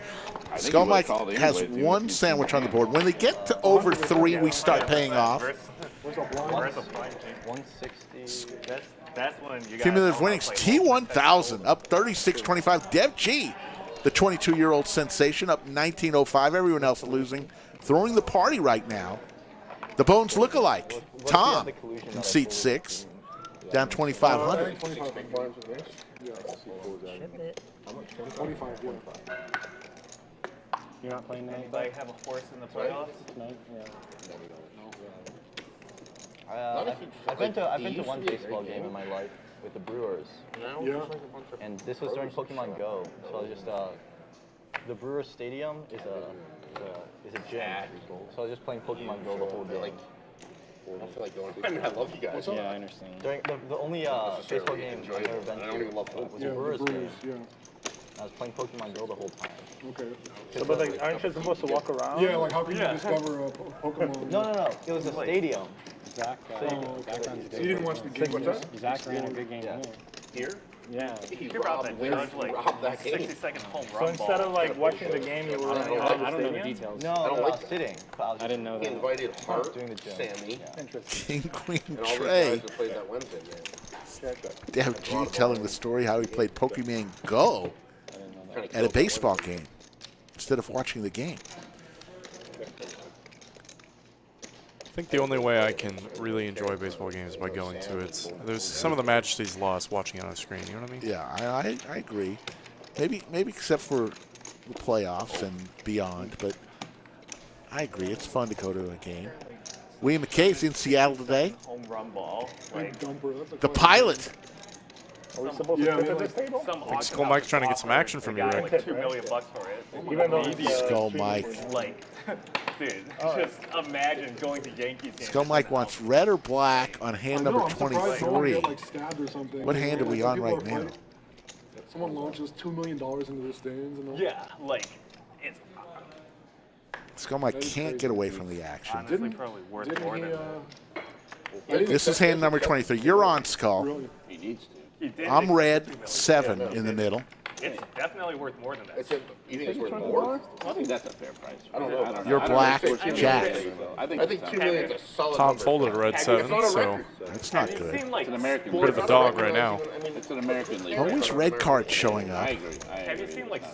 Skull Mike has one sandwich on the board. When they get to over 3, we start paying off. Where's the blind? 160. That's when you got. Cumulative winnings, T1000 up 36-25. Dev G, the 22-year-old sensation, up 19-05. Everyone else losing. Throwing the party right now. The Bones look-alike. Tom in seat 6, down 2,500. 25 blinds with this? Yeah. 25, yeah. You're not playing that? Anybody have a horse in the playoffs? Tonight? Yeah. I've been to one baseball game in my life with the Brewers, Yeah. and this was during Pokemon Go. So I was just the Brewers Stadium is a gym, so I was just playing Pokemon Go the whole day. I feel like going. I mean, I love you guys. Yeah, I understand. During the only baseball game I've ever been I don't even love to football. was Yeah, a the Brewers game. Brewers, yeah. I was playing Pokemon Go the whole time. Okay. So, but like, aren't you supposed to walk around? Yeah, like how can you discover a Pokemon? No. It was a stadium. Zach, Zach runs a So good you didn't watch the game? Zach ran a good game Yeah. here. Here? Yeah. He You're about robbed to judge like that game. 60-second home So run instead ball. of like watching the game, you were running around the I don't know the stadium? details. No, don't I like was that. sitting. I I didn't know He that. invited Hart, Doing the gym. Sammy, King, Queen, and all those Trey. guys that played that Wednesday game. Dev G telling the story how he played Pokemon Go at a baseball game instead of watching the game. I think the only way I can really enjoy baseball games is by going to it. There's some of the majesty's lost watching it on a screen. You know what I mean? Yeah, I agree. Maybe except for the playoffs and beyond, but I agree. It's fun to go to a game. William McKay's in Seattle today. Home run ball. Like, The pilot. Are we supposed to sit at this table? some I think Skull Mike's trying to get some action from you, got Rick. like $2 million for it. Even though Maybe Skull Mike. like, dude, just imagine going to Yankees games. Skull Mike wants red or black on hand number 23. Like stabbed or something. What hand are we on People right are now? fighting. Someone launches $2 million into the stands and all. Yeah, like it's Skull Mike can't get away from the action. honestly probably worth more Didn't than he? This is hand number 23. You're on, Skull. Really? He needs to. He did I'm take red, 2 million. 7 in the middle. It's definitely worth more than that. It's you think it's worth more? I think that's a fair price. I don't know. You're I don't black, think $2 million Jack. is, though. I think I think it's 2 million is a solid Tom number. folded a red 7, so That's not Have you good. seen like an American sports- bit of a dog right now. It's an American league. Always red cards showing up. I agree. Have you seen like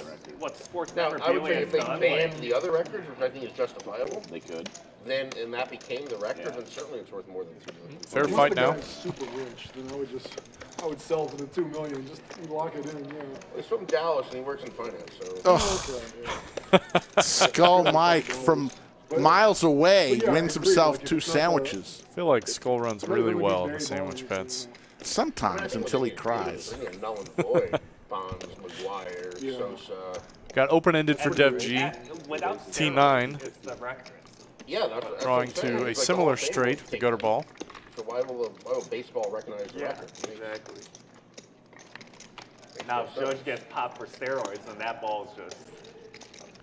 what sports Now, I would memorabilia say has if they done? banned Like, the other records, which I think is justifiable, They could. then and that became the record, then certainly it's worth more than 2 million. fair Unless fight the now. guy's super rich, then I would sell for the $2 million. Just lock it in. Yeah. He's from Dallas and he works in finance, so. Oh, Okay, yeah. Skull Mike from miles away But yeah, I wins agree, himself like, if 2 it's not the- sandwiches. I feel like Skull runs really well in the sandwich bets. sometimes until he cries. Null and void. Bonds, McGuire, Sosa. Got open-ended for Dev G. Without T9. It's the record. Yeah, that's Drawing what I'm saying. to a It's like similar the Hall of Fame straight will for the take gutter ball. Survival of baseball recognized the record. Exactly. Now, if Judge gets popped for steroids, then that ball's just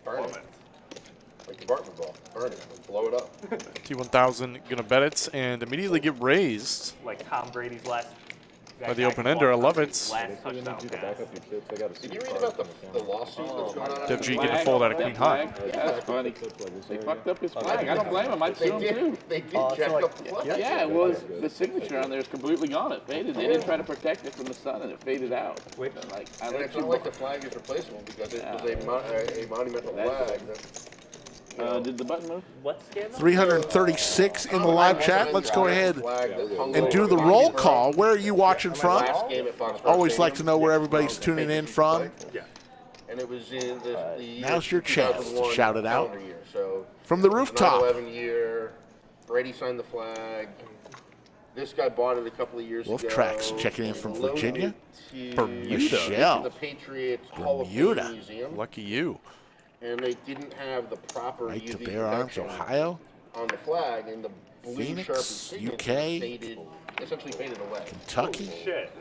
burning. Like the Bartman ball. Burn it. Blow it up. T1000 gonna bet it and immediately get raised like Tom Brady's last. by the open-ender. I love it. Last touchdown pass. Did you read about the lawsuit that's going on? Dev G getting a fold out of Queen High. That's funny. They fucked up his flag. I don't blame him. I'd sue him too. They did jack up the flag. Yeah, it was the signature on there is completely gone. It faded. They didn't try to protect it from the sun, and it faded out. Like, And it's not like the flag is replaceable because it was a monumental flag. Did the button move? What scandal? 336 in the live chat. Let's go ahead and do the roll call. Where are you watching from? Always like to know where everybody's tuning in from. And it was in the Now's your chance to shout it out. So From the rooftop. 9/11 year. Brady signed the flag. This guy bought it a couple of years Wolf ago. Tracks checking in from Virginia. Loaned it to Michelle. The Patriots Hall of Fame Bermuda. Museum. Lucky you. And they didn't have the proper Right to UV Bear Arms, protection Ohio. on the flag, and the blue Phoenix, Sharpie signature UK. essentially faded away. Kentucky.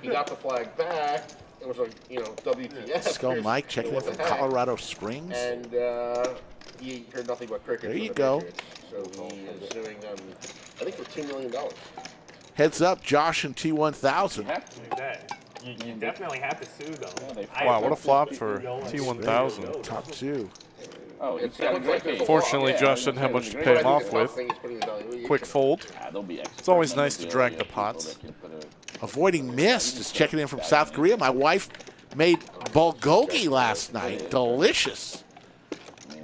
He got the flag back. It was like, WTF. Skull Mike checking in What the from heck? Colorado Springs. And he heard nothing but crickets. There from you the go. Patriots. So he is suing them, I think, for $2 million. Heads up, Josh and T1000. You definitely have to sue them. Wow, what a flop for T1000. Top two. Oh, It's like Fortunately, Josh doesn't have much to pay him off with. Quick fold. It's always nice to drag the pots. Avoiding mist is checking in from South Korea. My wife made bulgogi last night. Delicious.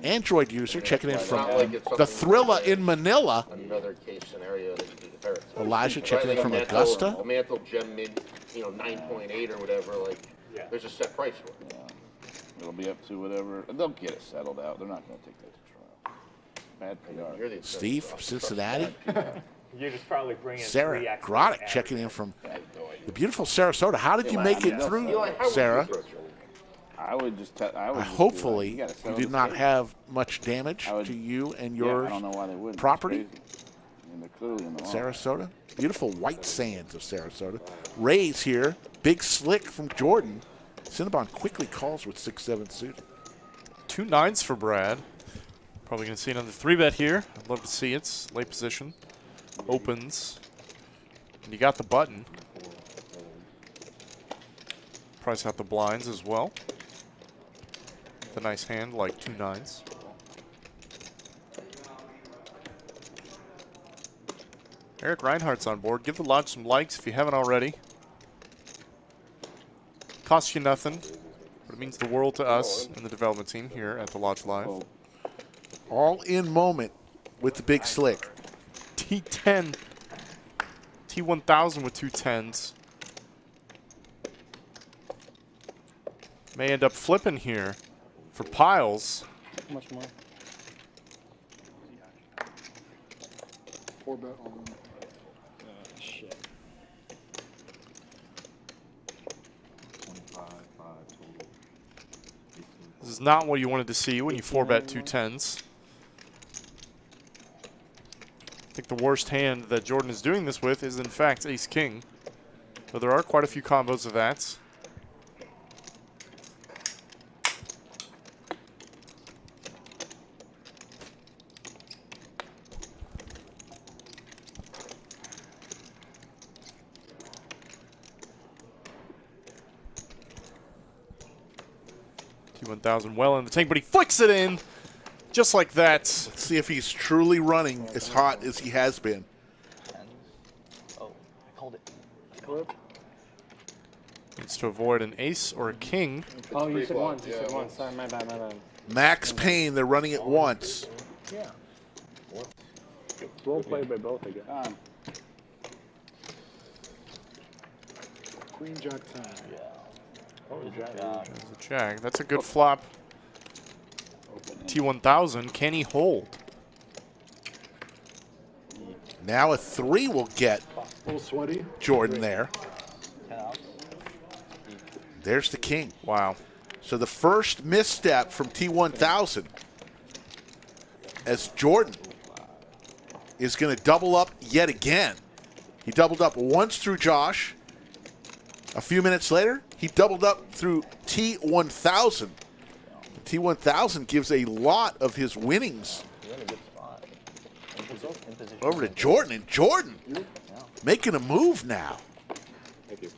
Android user checking in from the Thrilla in Manila. Another case scenario that you can compare it to. Elijah checking in from A Augusta. mantle gem mid, 9.8 or whatever. Like, there's a set price for it. It'll be up to whatever. They'll get it settled out. They're not going to take that to trial. Bad PR. Steve from Cincinnati. You just probably bring in Sarah 3x Grodick checking in from the beautiful Sarasota. How did you make it through, Sarah? I would just tell. Hopefully, you did not have much damage to you and your property. They're clearly in the wrong. Sarasota. Beautiful white sands of Sarasota. Rays here. Big slick from Jordan. Cinnabon quickly calls with 6-7 suit. 2 9s for Brad. Probably going to see another 3-bet here. I'd love to see it. Late position. Opens. And you got the button. Price out the blinds as well. With a nice hand like 2 9s. Eric Reinhardt's on board. Give the lodge some likes if you haven't already. Costs you nothing, but it means the world to us and the development team here at the Lodge Live. All in moment with the big slick. T10. T1000 with 2 10s. May end up flipping here for piles. How much more? 4-bet on Shit. This is not what you wanted to see when you 4-bet 2 10s. I think the worst hand that Jordan is doing this with is in fact Ace-King. Though there are quite a few combos of that. T1000 well in the tank, but he flicks it in just like that. Let's see if he's truly running as hot as he has been. Oh, I called it. Needs to avoid an ace or a king. Oh, you said one. You said one. Sorry, my bad, my bad. Max Payne, they're running it once. Yeah. Well played by both, I guess. Queen Jack 10. Yeah. Oh, Jack. There's a jack. That's a good flop. T1000, can he hold? Now a 3 will get A little sweaty. Jordan there. There's the king. Wow. So the first misstep from T1000 as Jordan is going to double up yet again. He doubled up once through Josh. A few minutes later, he doubled up through T1000. T1000 gives a lot of his winnings over to Jordan. And Jordan making a move now. Thank you.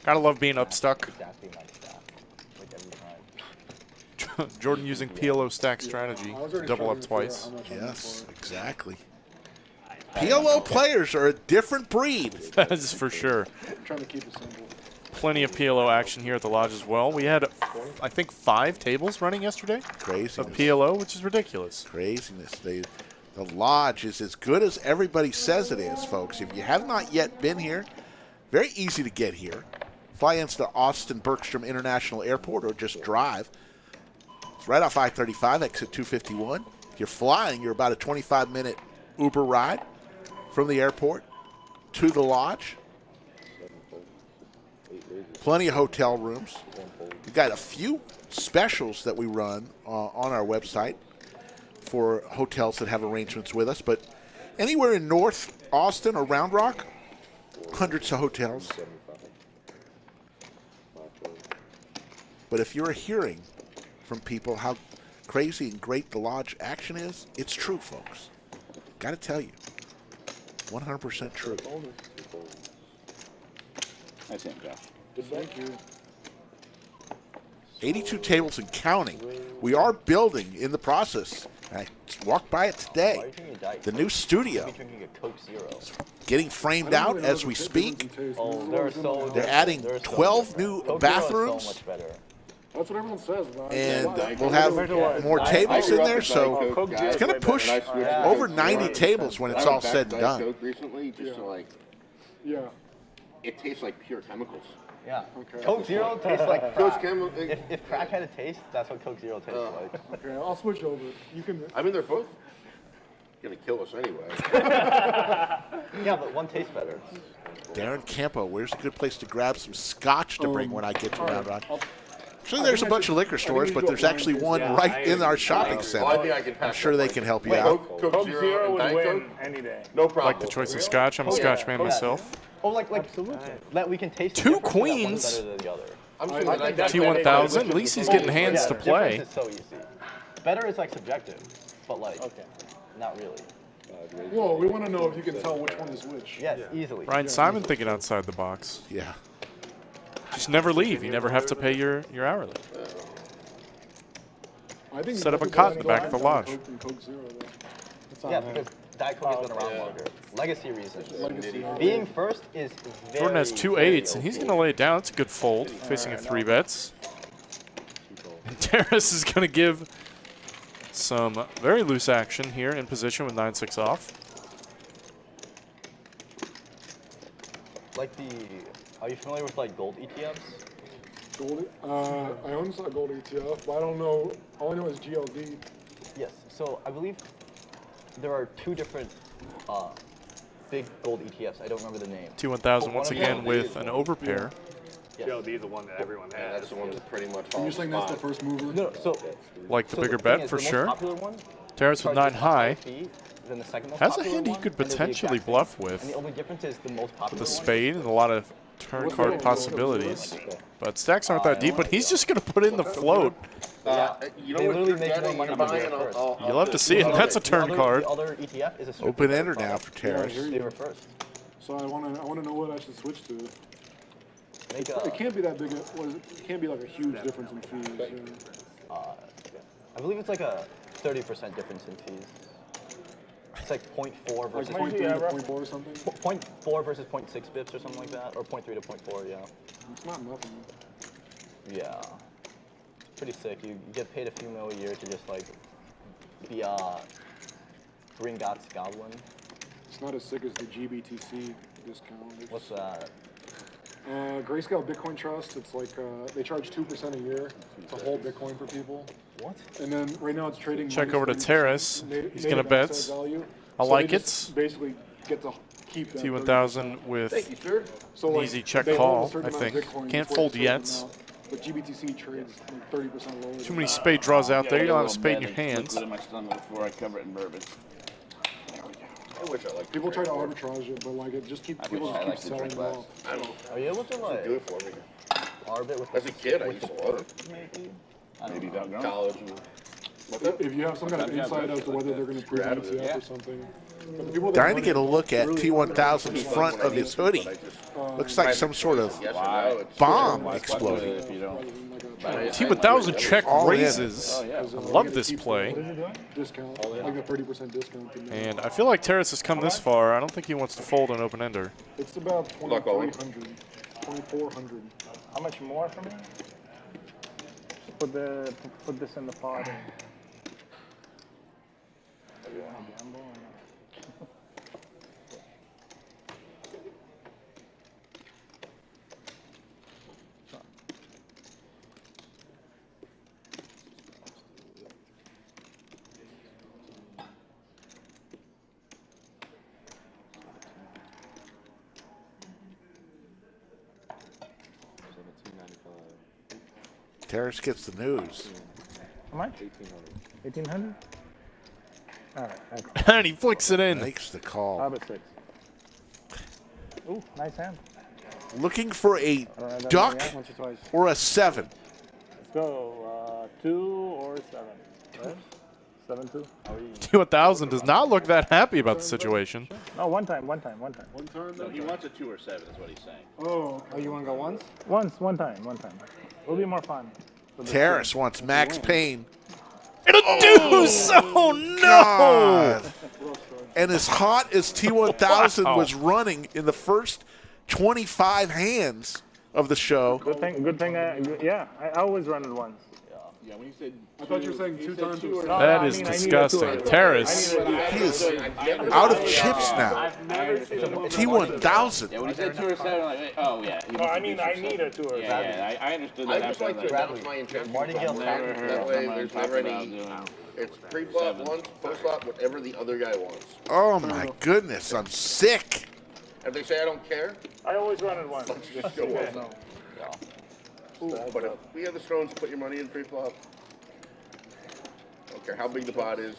Gotta love being up stuck. Jordan using PLO stack strategy to double up twice. Yes, exactly. PLO players are a different breed. That is for sure. Trying to keep it simple. Plenty of PLO action here at the Lodge as well. We had, I think, 5 tables running yesterday Craziness. of PLO, which is ridiculous. Craziness. The Lodge is as good as everybody says it is, folks. If you have not yet been here, very easy to get here. Fly into Austin Bergstrom International Airport or just drive. It's right off I-35, exit 251. If you're flying, you're about a 25-minute Uber ride from the airport to the Lodge. Plenty of hotel rooms. We've got a few specials that we run on our website for hotels that have arrangements with us. But anywhere in North Austin or Round Rock, hundreds of hotels. But if you're hearing from people how crazy and great the Lodge action is, it's true, folks. Got to tell you. 100% true. That's him, Josh. Thank you. 82 tables and counting. We are building in the process. I just walked by it today. The new studio. Getting framed out as we speak. They're adding 12 new bathrooms. That's what everyone says. And we'll have more tables in there, so it's going to push over 90 tables when it's all said and done. Coke recently, just to like, it tastes like pure chemicals. Yeah. Okay. Coke Zero tastes like Coke's crack. If crack had a taste, that's what Coke Zero tastes like. Okay, I'll switch over. You can. I mean, they're both gonna kill us anyway. Yeah, but one tastes better. Darren Campo, where's a good place to grab some scotch to bring when I get to Round Rock? Actually, there's a bunch of liquor stores, but there's actually one right in our shopping center. I'm sure they can help you out. Coke Zero would win any day. No problem. Like the choice of scotch. I'm a scotch man myself. Oh, like that we can taste. 2 queens. T1000. At least he's getting hands to play. Is so easy. Better is like subjective, but like not really. Well, we want to know if you can tell which one is which. Yes, easily. Ryan Simon thinking outside the box. Yeah. Just never leave. You never have to pay your hourly. Set up a cot in the back of the Lodge. Yeah, because Diet Coke has been around longer. Legacy reasons. Being first is very, Jordan has 2 8s, and he's going to lay it down. It's a good fold, facing a 3-bets. And Terrace is going to give some very loose action here in position with 9-6 off. Like the, are you familiar with like gold ETFs? Gold, I own a gold ETF, but I don't know. All I know is GLD. Yes. So I believe there are 2 different big gold ETFs. I don't remember the name. T1000 once again with an overpair. Yes. GLD is the one that everyone has. That's the one that pretty much. You're saying that's the first mover? No, so Like the bigger thing bet is, for the most sure. popular one Terrace with 9 high. Then the second most Has a popular hand he one, could and they're the potentially exact bluff same. with. And the only difference is the most popular With a one. spade and a lot of turn card possibilities. But stacks aren't that deep, but he's just going to put in the float. You They know literally what make more money than they did first. You'll have to see it. That's a turn card. The other ETF is a strictly Open ender product. now for Terrace. They were first. So I want to know what I should switch to. Make It can't be that big. It can't be like a huge difference in fees. I believe it's like a 30% difference in fees. It's like 0.4 versus Like 0.3 to 0.4 or something. 0.4 versus 0.6 bips or something like that, or 0.3 to 0.4. Yeah. It's not nothing. Yeah. Pretty sick. You get paid a few mil a year to just like be a Gringotts goblin. It's not as sick as the GBTC discount. What's that? Grayscale Bitcoin Trust. It's like they charge 2% a year to hold Bitcoin for people. What? And then right now it's trading. Check over to -30% Terrace. He's going to native bet. asset value. I So like they it. just basically get to keep that. T1000 with Thank you, sir. So an like, easy check they hold a call, certain I amount of think. Bitcoin Can't before fold they yet. certain amount, but GBTC trades like 30% lower. Too many spade draws out there. You don't have a spade in your Liquid hands. in my stomach before I cover it in bourbon. I wish I liked People try to arbitrage it, but like it just people wish I just keep liked to selling drink it less. off. I don't Are you able to like do it for me. arbit with As a kid, I used to love it. maybe? Maybe without growing. College and what's that? If you have some kind of Sometimes insight as to whether they're going to prove an Grab it, ETF yeah. or something. But the people that Dying to run get a it look at really T1000's front of his hoodie. Looks like some sort of Yes or no, it's bomb Why exploding. if you don't? T1000 check All in. raises. I love this play. discount, like a 30% discount. And I feel like Terrace has come this far. I don't think he wants to fold an open ender. It's about Luck all in. 2,300, 2,400. How much more for me? Put this in the pot. And... Terrace gets the news. How much? 1,800. All right. And he flicks it in. Makes the How call. about 6? Ooh, nice hand. Looking for a I don't know duck yet, once or twice. or a 7. Let's go. 2 or 7. Right? 7-2. How are you? T1000 does not look that happy about the situation. No, one time. One time, So he wants a 2 or 7 is what he's saying. Oh, you want to go once? One time. It'll be more fun. Terrace wants Max Payne. And a deuce! Oh, no! God. And as hot as T1000 Wow. was running in the first 25 hands of the show, Good thing. Yeah, I always run it once. Yeah, when you said I thought you were saying 2 times. No, That I is mean, I need a disgusting. tour. Terrace. he is out of chips now. T1000. Yeah, when he said 2 or 7, I'm like, wait, oh yeah. No, I mean, I need a tour. Yeah, I understood that I just after like to like, announce my intentions. Martingale That Never way heard there's someone never talk about any, doing it's pre-flop Seven. once, post-flop, whatever the other guy wants. Oh my goodness, I'm sick. If they say I don't care, I always run it once. let's just go once. But if we have the stones to put your money in pre-flop, I don't care how big the pot is.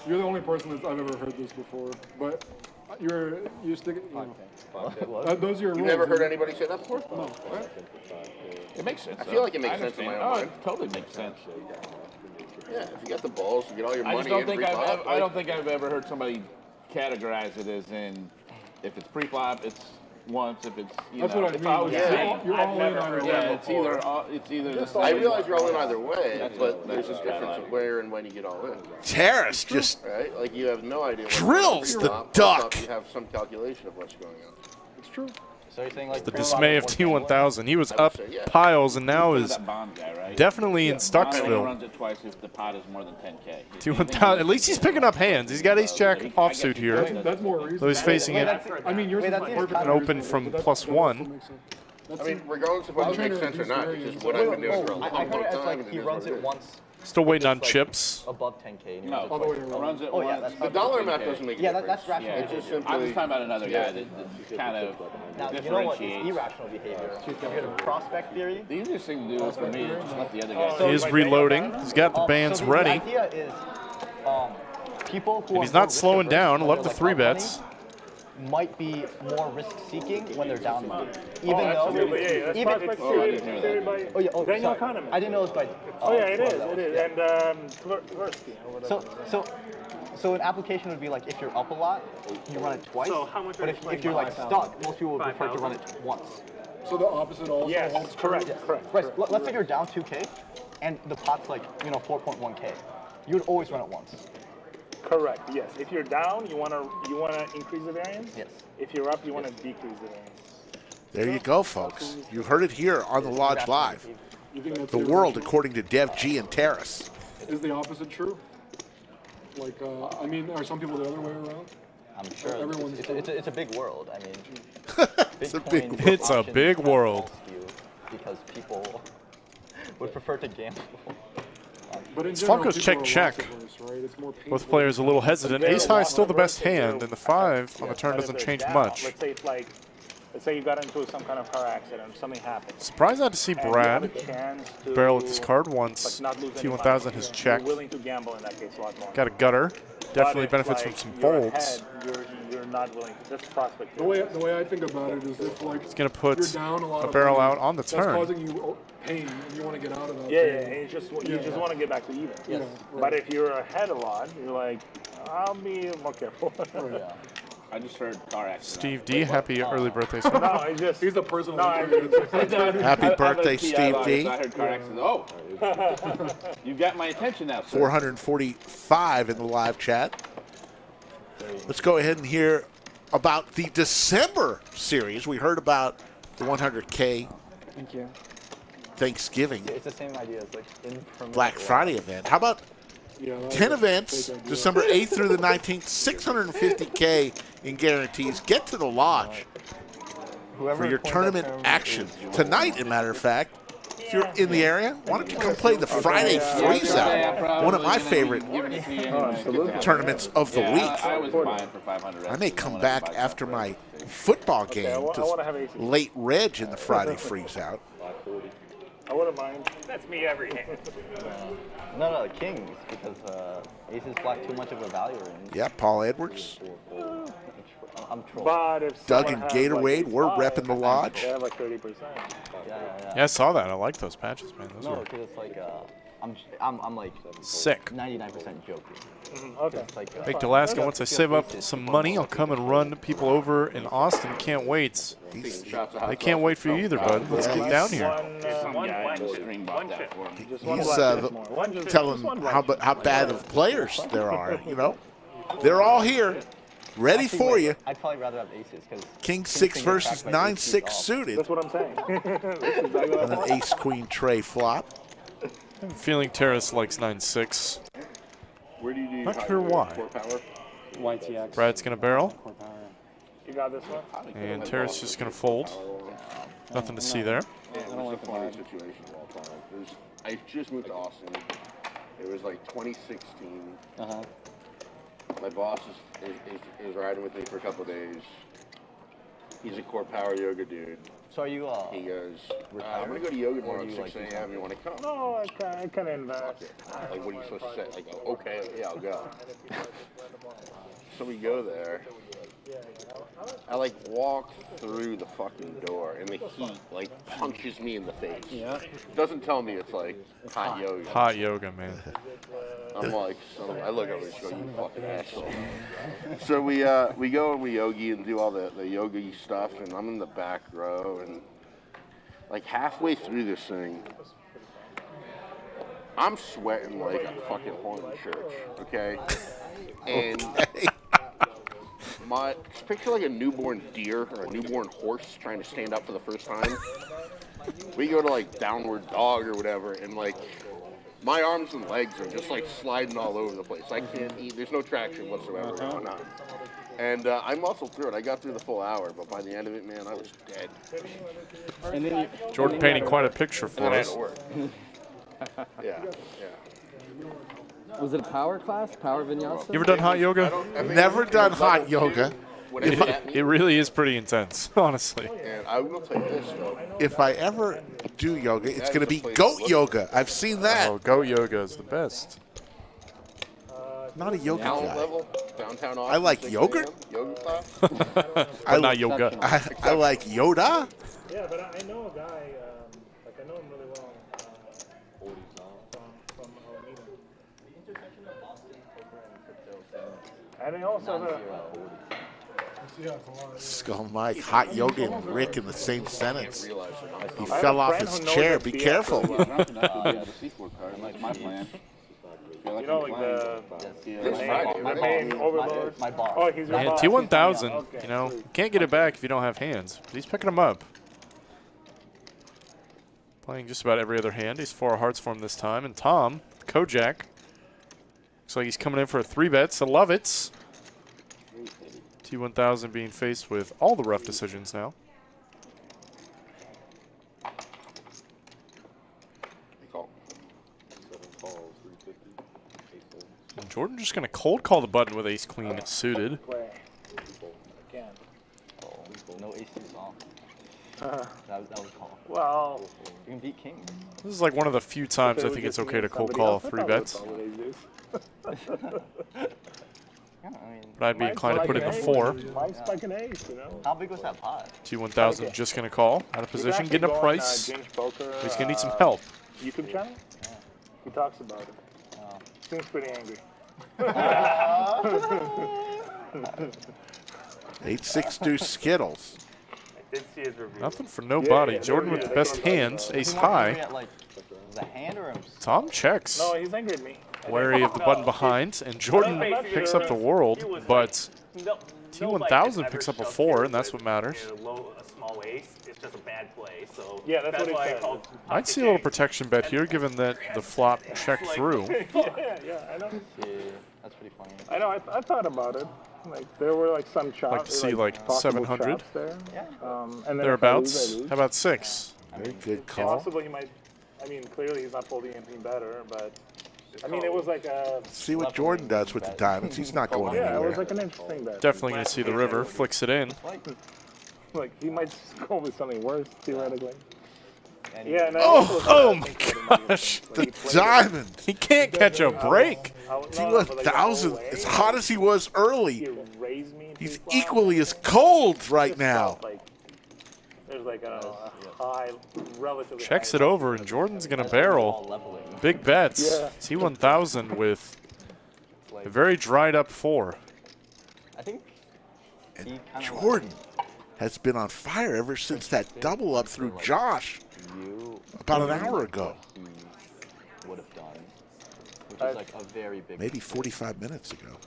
You're the only person that I've ever heard this before, but you stick it. You know, those are your You rules. never heard anybody say that before? No. It makes sense. I feel like it makes sense in my own mind. It totally makes sense. Yeah, if you got the balls, you get all your I just money don't in think pre-flop. I don't think I've ever heard somebody categorize it as in if it's pre-flop, it's once. If it's That's what I if mean. I was Yeah. saying, You're all in either way. yeah, it's either the I same. realize you're all in either way, That's but what- there's that's this what I difference like. of where and when you get all in. Terrace just Right? Like you have no idea what Drills the pre-flop, duck. post-flop, You have some calculation of what's going on. It's true. So you're saying like The dismay of T1000. He was I would up say, yeah. piles and now is that Bond guy, right? definitely in Bond only Stucksville. runs it twice if the pot is more than 10K. T1000. At least he's picking up hands. He's got ace jack offsuit here. That's more reason. Though he's facing it I mean, yours is that's perfect. an open from but that plus still one. makes sense. I mean, regardless of whether it makes sense or not, it's just what I've been doing for a long, I heard long it as time. like and he is runs what it once Still waiting on it's, like, chips. above 10K. And he No, runs it All the way twice. around. runs it Oh, yeah, once. that's The dollar amount doesn't make a Yeah, difference. that's rational. Yeah, It's just I'm simply, just talking about another guy that kind of Now, you know what is differentiates. irrational behavior? If you're in prospect theory. The easiest thing to do for me is just let the other guy. He is reloading. He's got the bands so ready. The idea is people who And are he's more not slowing risk-averse down. when Love they're, the three up money bets. might be more risk-seeking when they're down money. Even Absolutely, yeah. That's even prospect Oh, I theory, didn't hear theory that. by oh yeah, oh Daniel sorry. Kahneman. I didn't know it was by. Oh yeah, it is. that It was- is. yeah. And Tversky or whatever. So an application would be like if you're up a lot, you run it twice. So how much are but you if playing you're like 5,000? stuck, most people would prefer to run it once. So the opposite also Yes, holds correct. true? Correct. Right. So let's say you're down 2K, and the pot's like 4.1K. You would always run it once. Correct. Yes. If you're down, you wanna increase the variance. Yes. If you're up, you wanna decrease the variance. There you go, folks. You heard it here on the Lodge Live. You think that's The world according to Dev G and Terrace. Is the opposite true? Like, I mean, are some people the other way around? I'm sure Everyone's it's a big world. I mean, It's a big Bitcoin world. It's a options big kind of world. falls to you because people would prefer to gamble. But in It's general, Funko's people check, are loss averse, right? It's more Both painful. players a little hesitant. Ace high is still the best hand, and the 5 on the turn But if doesn't it's change down, much. Let's say it's like, let's say you got into some kind of car accident, something happened. Surprised not to see and you have a Brad chance to, barrel with this card once like, not lose any T1000 money. has You're checked. willing to gamble in that case a lot more. Got a gutter. Definitely But if, benefits like, from some you're folds. ahead, you're not willing to. That's prospect. The way I think about it is if like He's going to put you're down a lot a of barrel money, out on the that's turn. causing you pain, and you want to get out of that. Yeah, pain. and you just want to get back to even. Yeah, But right. if you're ahead a lot, you're like, I'll be more careful. Yeah. I just heard car accident. Steve D, happy early birthday. Sir. No, it's just He's the personal. Happy birthday, Steve D. I heard car accident. Oh, you got my attention now, sir. 445 in the live chat. Let's go ahead and hear about the December series. We heard about the 100K Thank you. It's Thanksgiving the same idea as like in Black Friday event. How about 10 events, December 8th through the 19th, 650K in guarantees. Get to the lodge for your tournament action. Tonight, as a matter of fact, if you're in the area, why don't you come play the Friday Freeze Out, one of my favorite tournaments of the week. I was buying for 500. I may come back after my football game to late reg in the Friday Freeze Out. I wouldn't mind. That's me every hand. No, the kings, because aces block too much of a value range. Yeah, Paul Edwards, I'm trolling. But if Doug someone and has, Gatorade, like, we're ace-5, repping the lodge. They have like 30%. Yeah, I saw that. I like those patches, man. Those No, were because it's like I'm like sick. 99% joking. Okay. It's like Big Alaska, once I save up some money, I'll come and run people over in Austin. Can't wait. They can't wait for you either, bud. Let's get down here. He's telling how bad of players there are. You know, they're all here, ready for you. I'd probably rather have aces because King 6 versus 9-6 suited, That's what I'm saying. and an ace queen tray flop. I'm feeling Terrace likes 9-6. Where do you do Not sure why. core power? YTX. Brad's going to barrel, Core power. You got this one? and Terrace just going to fold. Nothing to see there. Yeah, it was a funny situation all the time. I just moved to Austin. It was like 2016. My boss is riding with me for a couple of days. He's a core power yoga dude. So are you He goes, I'm going to go to yoga tomorrow at 6 a.m. You want to come? No, I kind of invest. Like, what are you supposed to say? Like, okay, yeah, I'll go. So we go there. I like walk through the fucking door, and the heat like punches me in the face. Yeah. Doesn't tell me it's like hot yoga. Hot yoga, man. I'm like, I look over and just go, you fucking asshole. So we go and we yogi and do all the yoga stuff, and I'm in the back row, and like halfway through this thing, I'm sweating like a fucking horn in church, okay? And picture like a newborn deer or a newborn horse trying to stand up for the first time. We go to like downward dog or whatever, and like my arms and legs are just like sliding all over the place. I can't eat. There's no traction whatsoever going on. And I muscled through it. I got through the full hour, but by the end of it, man, I was dead. And then Jordan painting quite a picture for And then I had us. to work. Yeah. was it a power class? Power vinyasa? You ever done hot yoga? Never done hot yoga. It really is pretty intense, honestly. And I will tell you this, though. If I ever do yoga, it's going to be goat yoga. I've seen that. Oh, goat yoga is the best. Not a yoga Talent guy. level, downtown I like 6 yogurt. a.m., yoga class. But not yoga. I like Yoda. Yeah, but I know a guy, like I know him really well from our meeting. And they also have Skull Mike, hot yoga, and Rick in the same sentence. He I have fell a off friend his who knows chair. that Be BS. careful. That's the C4 card. That's my plan. You know, like the main overlords. my boss. Oh, he's your Man, boss. T1000, Okay. you know, you can't get it back if you don't have hands. But he's picking them up. Playing just about every other hand. He's 4 hearts for him this time. And Tom, Kojak, looks like he's coming in for a 3-bet. I love it. T1000 being faced with all the rough decisions now. Call. 7 calls, 350. Jordan just going to cold call the button with ace queen suited. Play. Again. No ace off. That was call. Well, you can beat king. This is like one of the few times I think it's okay to cold call 3 bets. Yeah, I mean, But I'd be inclined to put in the 4. Mike's like an ace, you know. How big was that pot? T1000 just going to call. Out of position, He's getting a actually price. James Poker, He's going to need some help. YouTube channel? Yeah. He talks about it. Seems pretty angry. 8-6 deuce Skittles. I did see his review. Nothing for nobody. Jordan with the best hands, ace high. At, like, the hand or Tom checks. No, he's angry at me. Wary of the button behind, and Jordan picks up the world, but T1000 picks up a 4, and that's what matters. A small ace, it's just a bad play. So yeah, that's what he why said. I called I'd see a little protection bet here, given that the flop checked through. Yeah, I know. Yeah, that's pretty funny. I know. I thought about it. Like there were like some chops. Like to see like possible 700. chops there. Yeah. And then Thereabouts. if I lose, How about 6? Very good call. Possibly he might. I mean, clearly he's not folding anything better, but I mean, it was like a. See what Jordan does with the diamonds. He's not going Yeah, it anywhere. was like an interesting bet. Definitely going to see the river. Flicks it in. Like he might go with something worse theoretically. And Yeah. No, Oh my gosh. The diamond. He can't catch a break. T1000, as hot as he was early, He raised me. he's equally as cold right now. Like, there's like a high, relatively. Checks high it over, and Jordan's going to barrel. Big bets. Yeah. T1000 with a very dried up 4. I think And Jordan has been on fire ever since that double up through Josh about an hour ago. Would have done, which is like a very big. Maybe 45 minutes ago.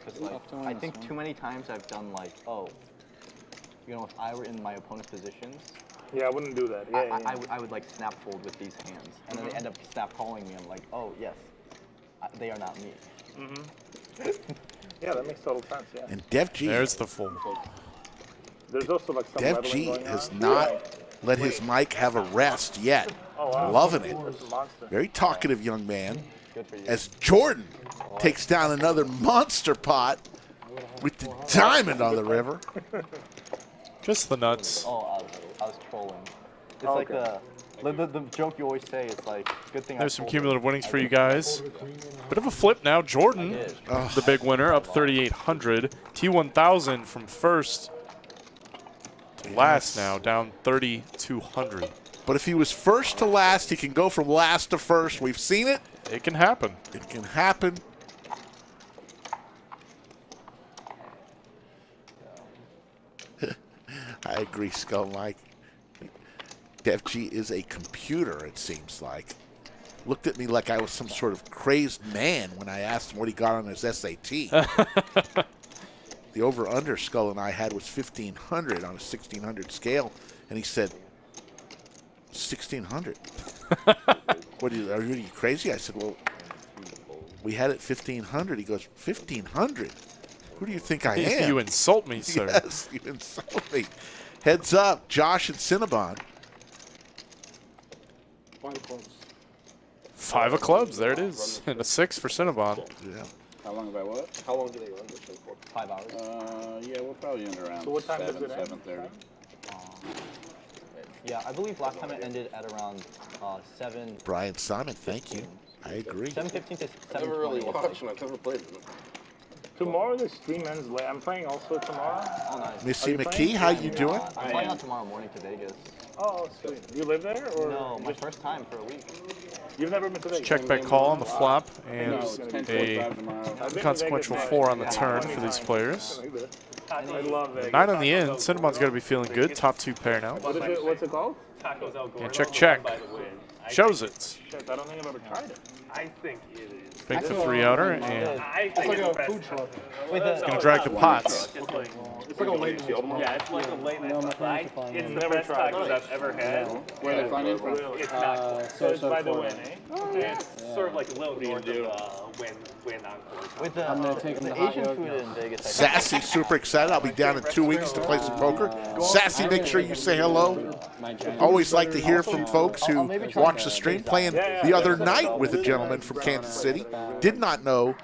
Because like, I think too many times I've done like, oh, you know, if I were in my opponent's positions, Yeah, I wouldn't do that. Yeah, I would like snap fold with these hands, and then they end up snap calling me. I'm like, oh yes, they are not me. Yeah, that makes total sense. Yeah. And Dev G, There's the full. There's also like some Dev leveling G going has on. not let his mic have a rest yet. Oh, wow. Loving it. That's a monster. Very talkative young man. Good for you. As Jordan takes down another monster pot with the diamond on the river. Just the nuts. Oh, I was trolling. It's like the joke you always say. It's like, good thing. There's some cumulative winnings for you guys. Bit of a flip now. Jordan, the big winner, up 3,800. T1000 from first to last now, down 3,200. But if he was first to last, he can go from last to first. We've seen it. It can happen. It can happen. I agree, Skull Mike. Def G is a computer, it seems like. Looked at me like I was some sort of crazed man when I asked him what he got on his SAT. The over-under Skull and I had was 1,500 on a 1,600 scale, and he said, 1,600? What are you crazy? I said, well, we had it 1,500. He goes, 1,500? Who do you think I am? You insult me, sir. Yes, you insult me. Heads up, Josh and Cinnabon. 5 clubs. 5 of clubs. There it is. And a 6 for Cinnabon. Yeah. How long have I what? How long do they run this thing for? 5 hours. Yeah, we'll probably end around So what time 7, does it end? 7:30. Yeah, I believe last time it ended at around 7. Brian Simon, thank you. I agree. 7:15 to 7:20. I've never really watched and I've never played it. Tomorrow the stream ends late. I'm playing also tomorrow. Oh, nice. Missy McKee, how you doing? I'm flying out tomorrow morning to Vegas. Oh, sweet. You live there, or No, my first time for a week. you've never been to Vegas? Check back call on the flop and No, it's a 10:45 tomorrow. I've been to consequential Vegas 4 on the twice. turn for these players. I love Vegas. 9 on the end. Cinnabon's got to be feeling good. Top 2 pair now. What is it? What's it called? Tacos El Gordo. And check. By the win. Shows it. Shit, I don't think I've ever tried it. I think it is. Fake the 3-outer and I It's think like it's a the best. food truck. it's going to drag the pots. It's like, It's like a late night. yeah, it's like a late night. It's the Never best tried tacos it. I've ever had. Where are they flying in from? It's not. So it's by the win, eh? It's sort of like a little north of win encore. With the, Asian food in Vegas. Sassy, super excited. I'll be down in 2 weeks to play some poker. Sassy, make sure you say hello. Always like to hear from folks who watch watched the stream playing the other night with a gentleman from Kansas City. Did not know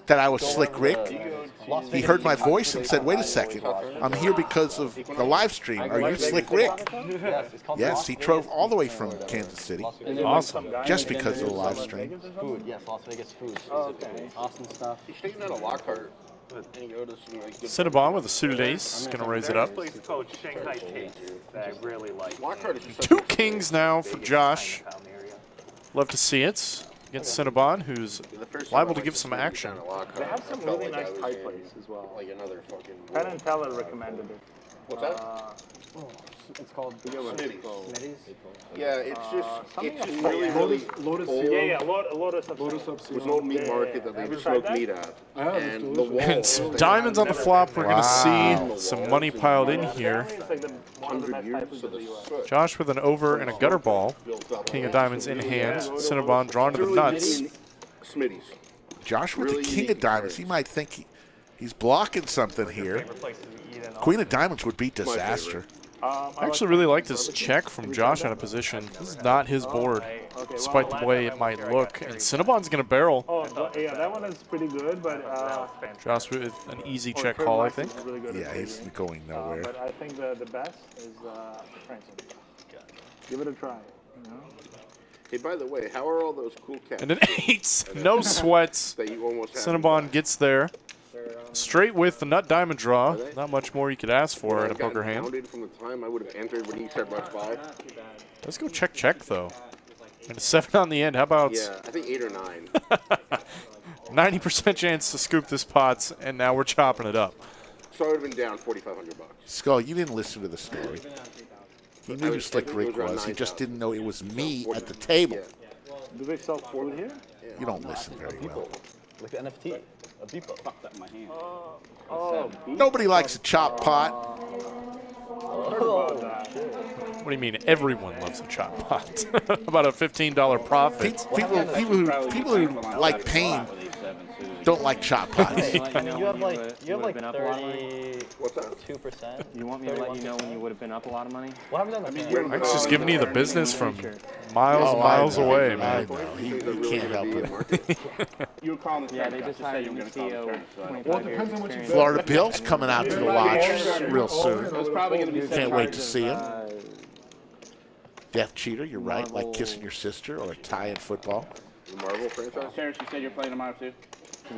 that I was Slick Rick. He heard my voice and said, wait a second, I'm here because of the live stream. Are you Slick Rick? Yes, he drove all the way from Kansas City. Awesome. Just because of the live stream. Food, yes, Las Vegas food. Awesome stuff. He's taking out a Lockhart. And go to some, like, good Cinnabon with a suited ace. Going to raise it up. This place called Shanghai Taste that I really like. Lockhart is just Two kings now for Josh. Love to see it against Cinnabon, who's liable to give some action. They have some really nice Thai places as well. like another fucking. Penn and Teller recommended it. What's that? It's called Smitty's. Yeah, it's just really, really Lotus old. Yeah, Lotus up. Lotus up. It was an old meat market that they smoked meat at. And the wall. And some diamonds on the flop. We're going to see some money piled in here. It's like one of the best Thai places in the U.S. Josh with an over and a gutter ball. King of diamonds in hand. Cinnabon drawn to the nuts. Smitty's. Josh with the king of diamonds. He might think he's blocking something here. Queen of diamonds would be disaster. I actually really like this check from Josh out of position. This is not his board, despite the way it might look. And Cinnabon's going to barrel. Oh, yeah, that one is pretty good, but Josh with an easy check call, I think. really good. Yeah, he's going nowhere. But I think the best is Franklin. Give it a try. You know? Hey, by the way, how are all those cool cats? And an 8. No sweats. That you almost have Cinnabon gets there. Straight with the nut diamond draw. Not much more you could ask for in a poker hand. From the time I would have entered when he said let's buy. Let's go check, though. And a 7 on the end. How about Yeah, I think 8 or 9. 90% chance to scoop this pot, and now we're chopping it up. So I would have been down $4,500. Skull, you didn't listen to the story. He knew who Slick Rick was. He just didn't know it was me at the table. Do they sell food here? You don't listen very well. Like the NFT. A beepo. Fucked up my hand. Nobody likes a chop pot. What do you mean? Everyone loves a chop pot. About a $15 profit. People who like pain don't like chop pots. I mean, you have like 32%. You want me to let you know when you would have been up a lot of money? What happened on the pan? Mike's just giving you the business from miles and miles away, man. I know. He can't help it. You were calling the Yeah, they just hired a new CEO. Florida Bill's coming out to the lodge real soon. It's probably going to be Can't wait to see him. Death cheater, you're right, like kissing your sister or a tie in football. The Marvel franchise? Terrence, you said you're playing tomorrow too?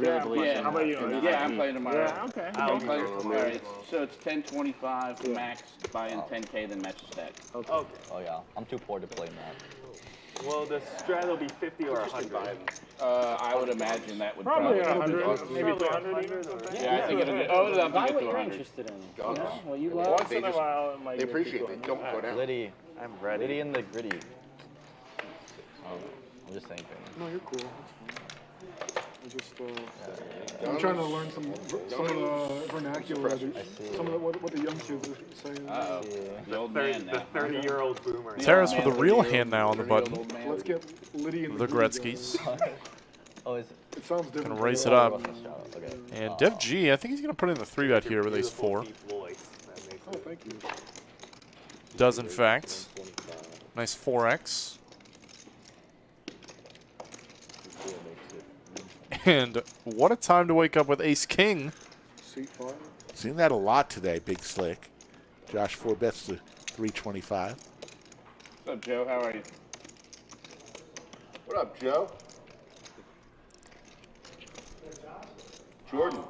Yeah, how about you? Yeah, I'm playing tomorrow. Yeah, okay. I'm playing, all right, so it's 10.25 max, buy-in 10K, then match the stack. Okay. Oh yeah, I'm too poor to play that. Well, the strat will be 50 or 100. I would imagine that would Probably probably 100, maybe 200 even. Yeah, I think it'll get over Buy to what you're 100. interested in. Guns. What you love. Once in a while, it might They get appreciate to it. They don't go down. Liddy. I'm ready. Liddy in the gritty. I'm just saying. No, you're cool. I just, I'm trying to learn some of the vernacular, some of what the young kids are saying. The old man The now. 30-year-old boomer. Terrace with a real hand now on the button. Let's get Liddy in The Gretzky's. Oh, is It sounds different. Gonna raise it up. okay. And Dev G, I think he's gonna put in the 3-bet here with ace 4. Oh, thank you. Does in fact. Nice 4x. And what a time to wake up with ace king. Seat 5. Seen that a lot today, Big Slick. Josh 4 bets to 325. What's up, Joe? How are you? What up, Joe? Jordan.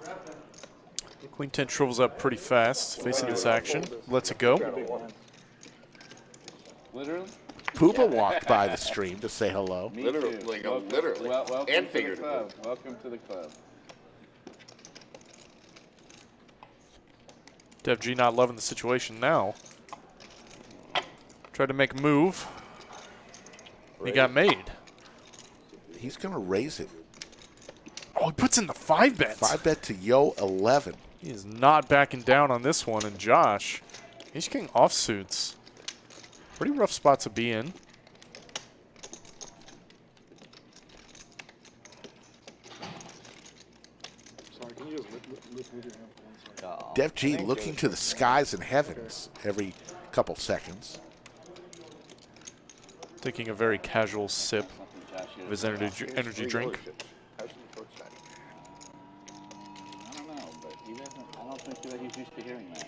Queen 10 shrivels up pretty fast, facing this action. Lets it go. Literally? Poopa walked by the stream to say hello. Me Literally, too. like, Welcome- literally. welcome And to the figuratively. club. Welcome to the club. Dev G not loving the situation now. Tried to make a move. He got made. He's going to raise it. Oh, he puts in the 5-bet. 5-bet to Yo 11. He is not backing down on this one. And Josh, ace king offsuits. Pretty rough spot to be in. Sorry, can you just lift your hand for 1 second? Dev G looking to the skies and heavens every couple seconds. Taking a very casual sip of his energy drink. How's the short stack? I don't know, but he doesn't. I don't think that he's used to hearing that.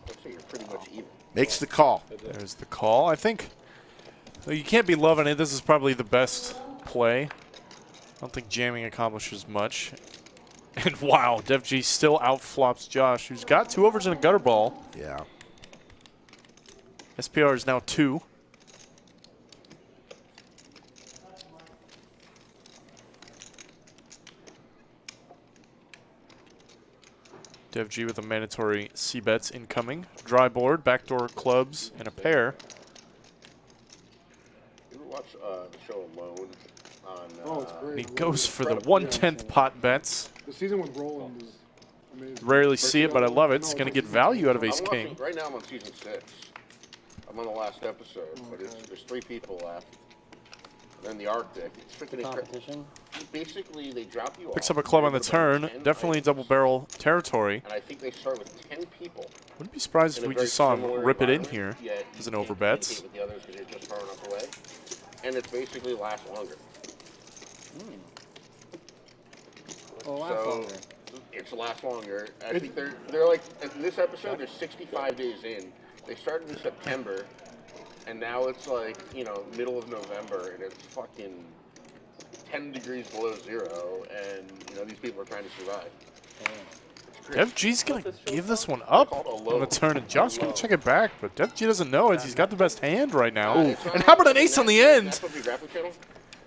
I'd say you're pretty much even. Makes the call. There's the call. I think well, you can't be loving it. This is probably the best play. I don't think jamming accomplishes much. And wow, Dev G still outflops Josh, who's got 2 overs and a gutter ball. Yeah. SPR is now 2. Dev G with a mandatory C-bets incoming. Dry board, backdoor clubs, and a pair. You ever watch the show Alone on? Oh, it's great. And he goes for the 1/10 pot bets. The season with Roland is amazing. Rarely see it, but I love it. It's going to get value out of Ace King. Right now I'm on season 6. I'm on the last episode, but there's 3 people left. And then the Arctic. It's freaking Competition. Basically, they drop you Picks off. up a club on the There's about turn. 10 Definitely items, double barrel territory. And I think they start with 10 people. Wouldn't be surprised if in a we very just saw him similar rip it in environment, here yet as an you can't overbets. communicate with the others because you're just far enough away. And it's basically lasts longer. Oh, last So longer. it's lasts longer. I think they're like in this episode they're 65 days in. They started in September, and now it's like middle of November, and it's fucking 10 degrees below 0, and these people are trying to survive. Dev G's going to give this one up on the turn, and Josh going to check it back, but Dev G doesn't know it. He's got the best hand right now. Ooh. And how about an ace on the end?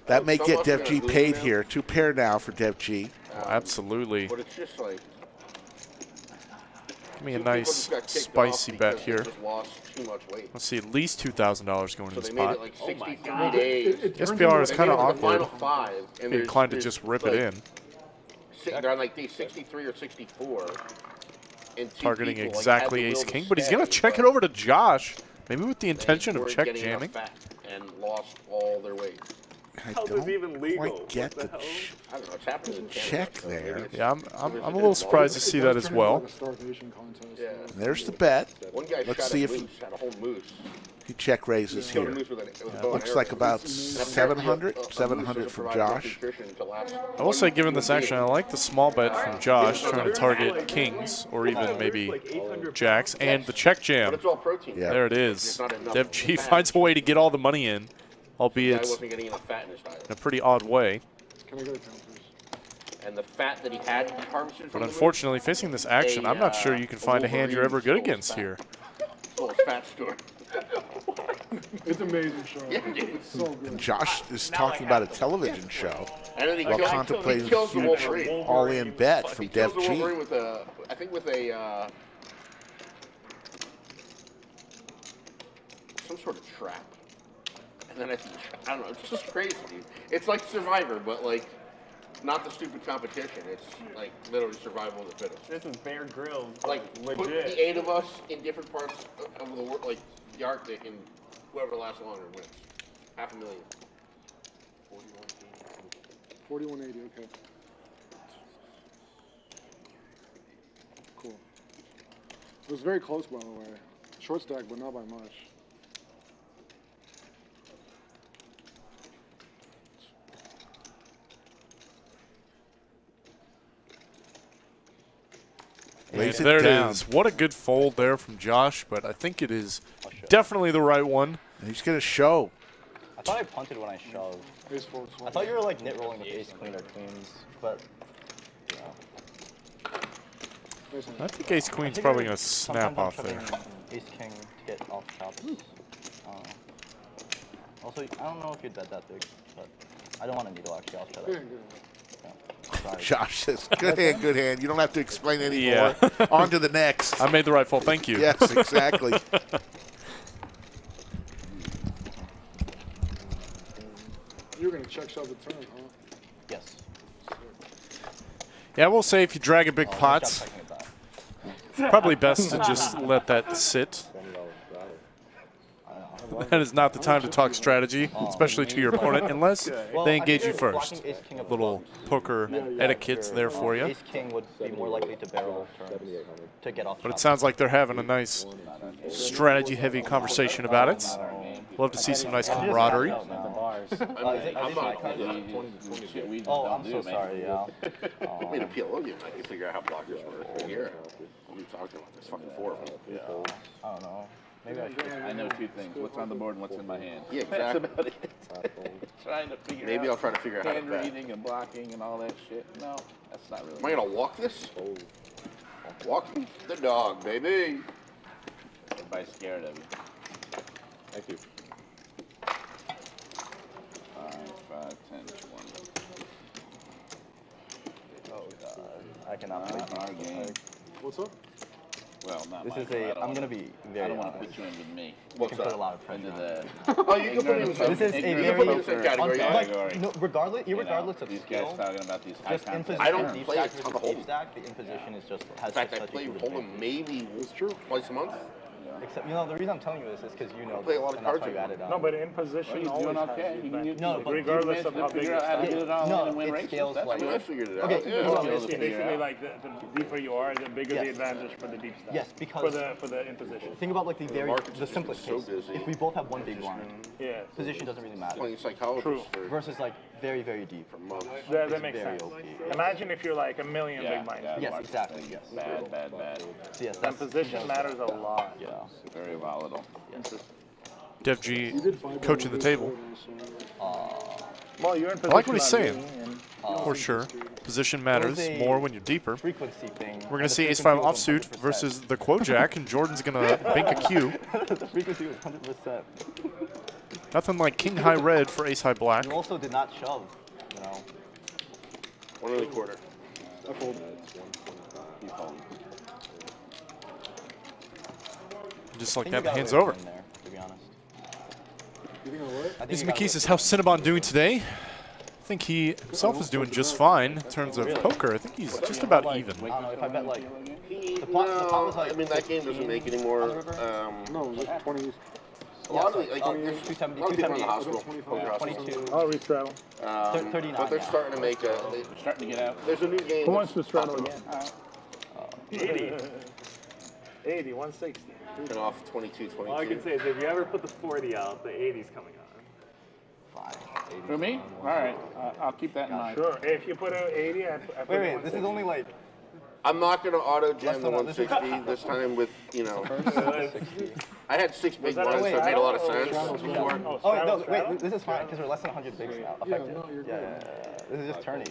That may get Dev G paid here. 2 pair now for Dev G. Oh, absolutely. But it's just like Give me a nice spicy bet here. just lost too much weight. Let's see, at least $2,000 going So in this they made pot. it like 63 days. SPR is kind of They made it to the awkward. final 5, and Be inclined to just rip it in. They're on like day 63 or 64. And Targeting exactly Ace King, but he's going to check it over to Josh. Maybe with the intention of check jamming. And lost all their weight. I How's don't this even legal? quite get What the the hell? I don't know. It's happening in Canada, check so there. maybe it's- Yeah, I'm a little surprised to see that as well. Like a starvation contest. Yeah. There's the bet. One guy Let's shot see a if moose, had a whole moose. he check raises Killed a here. moose with a bow and Looks arrow. like about And 700, apparently a moose 700 doesn't from provide enough Josh. nutrition to last I will say, given this action, I like the small bet from Josh, trying to target kings or even maybe jacks, and the check But jam. it's all protein. Yeah. There it There's is. not enough Dev G fat. finds a way to get all the money in, The guy albeit wasn't getting enough fat in his diet. in a pretty odd way. Can I go to counters? And the fat that he had harvested But from the moose, unfortunately, facing this action, I'm not sure you can find a hand you're ever good against here. full of fat store. It's an amazing show. Yeah, dude. It's so good. Josh is talking about a television show And then he while kills, contemplating he a kills the huge Wolverine. all-in bet from He kills Dev the G. Wolverine with a, I think with a, some sort of trap. And then I don't know, it's just crazy, dude. It's like Survivor, but like, not the stupid competition. It's like literally survival of the fittest. This is Bear Grylls. Like, put legit. the 8 of us in different parts of the world, like the Arctic, and whoever lasts longer wins. $500,000. 4180, okay. Cool. It was very close, by the way. Short stack, but not by much. And Lays it there it down. is. What a good fold there from Josh, but I think it is definitely the right one. And he's going to show. I thought I punted when I shoved. Ace 4 I thought you were like nit rolling with ace queen or queens, but I think ace queen's think probably you're- going to snap off sometimes there. I'm shoving ace king to get off chops. I don't know. Also, I don't know if you'd bet that big, but I don't want a needle actually. I'll try that. Yeah. Sorry. Josh says, good hand, good hand. You don't have to explain anymore. Yeah. On to the next. I made the right fold. Thank you. Yes, exactly. You're going to check shove the turn, huh? Yes. Yeah, I will say if you drag a big Oh, pot, nice job checking it back. probably best to just let that sit. That is not the time to talk strategy, especially to your opponent, unless they engage you first. Little poker etiquette there for you. Ace King would be more likely to barrel turns to get off. But it sounds like they're having a nice strategy-heavy conversation about it. Love to see some nice camaraderie. Oh, I'm so sorry, yeah. I made a PLO game. I can figure out how blockers work. Here, what are you talking about? There's fucking 4 of them. Yeah. I don't know. Maybe I should. I know 2 things: what's on the board and what's in my hand. Yeah, That's exactly. about it. Trying to figure Maybe out I'll try to figure out how to hand bet. reading and blocking and all that shit. No, that's not really. Am I gonna walk this? Walking the dog, baby. Everybody's scared of you. Thank you. 5, 10, 20. Oh God, I cannot play Our game. What's up? Well, not This my is fault. I a. don't I'm wanna- gonna be I very don't want to honest. put you in with me. You can put a lot of pressure Into on it. the Oh, you can put me in the This is a ignorant very same category. like, no, regardless, you know, irregardless of these skill, guys talking about these high just in concept position. I don't deep play stack a ton versus of deep Hold'em. stack, the imposition is just has In fact, I such a play huge Hold'em advantage. maybe twice a month. Except, you know, the reason I'm telling you this is because you know play a lot of and that's cards why you in added on. No, but in position Well, he's always doing has okay. the He can advantage. No, but regardless he of how big figure your out how to stack get is. it all No, in and win it races. scales That's like- good. I figured it out. Okay, Yeah. well, Skills to figure Basically, out. like the deeper you are, the bigger the Yes. advantage for the deep stack. Yes, because for the in position. think about like the market's the just simplest so case. busy. If we both have one big blind, Yeah, position doesn't really matter. Playing psychologist for Versus like very deep. months. that makes very sense. OP. Imagine if you're like a million Yeah, big blinds. yeah. Yes, exactly. Yes. Bad. So yes, And that's position matters a lot. Yeah. Very volatile. Dev G coaching the table. Well, you're in position. I like what he's on saying. me, and For sure. Position matters a more when you're deeper. frequency thing. We're going to see Ace-5 offsuit versus the Quo-Jack, and Jordan's going to bank a Q. The frequency was 100%. Nothing like King High Red for Ace High Black. You also did not shove, you know. 1 and a quarter. I fold. Just like I think that, you got hands away over. with one there, to be honest. You think I'm right? I think Mr. you got away McKee says, how's Cinnabon doing today? I think he himself is doing just fine in terms of poker. I think he's just about even. I don't know if I bet like the No, pot was like I mean that game doesn't make anymore. No, it was like 20. A lot of the, like, there's 270, a lot of people in the 278, hospital. Poker hospitals. 22, I'll restraddle. 39. But they're now. starting to make a. Starting to get out. There's a new game. Who wants to that's straddle popping again? 80. 80, 160. Taking off 22, 22. All I can say is if you ever put the 40 out, the 80's coming on. Fine. For me? All right. I'll keep that in mind. Sure. If you put an 80, I put Wait, this is only like I'm not going to auto jam the Less than 160 this time with, you know. I had 6 big that a blinds, so it made a lot of sense straddle? before. Oh, Oh, straddle, no, straddle? wait, this is fine because we're less than 100 bigs now. Effective. no, you're yeah. This is just tourney.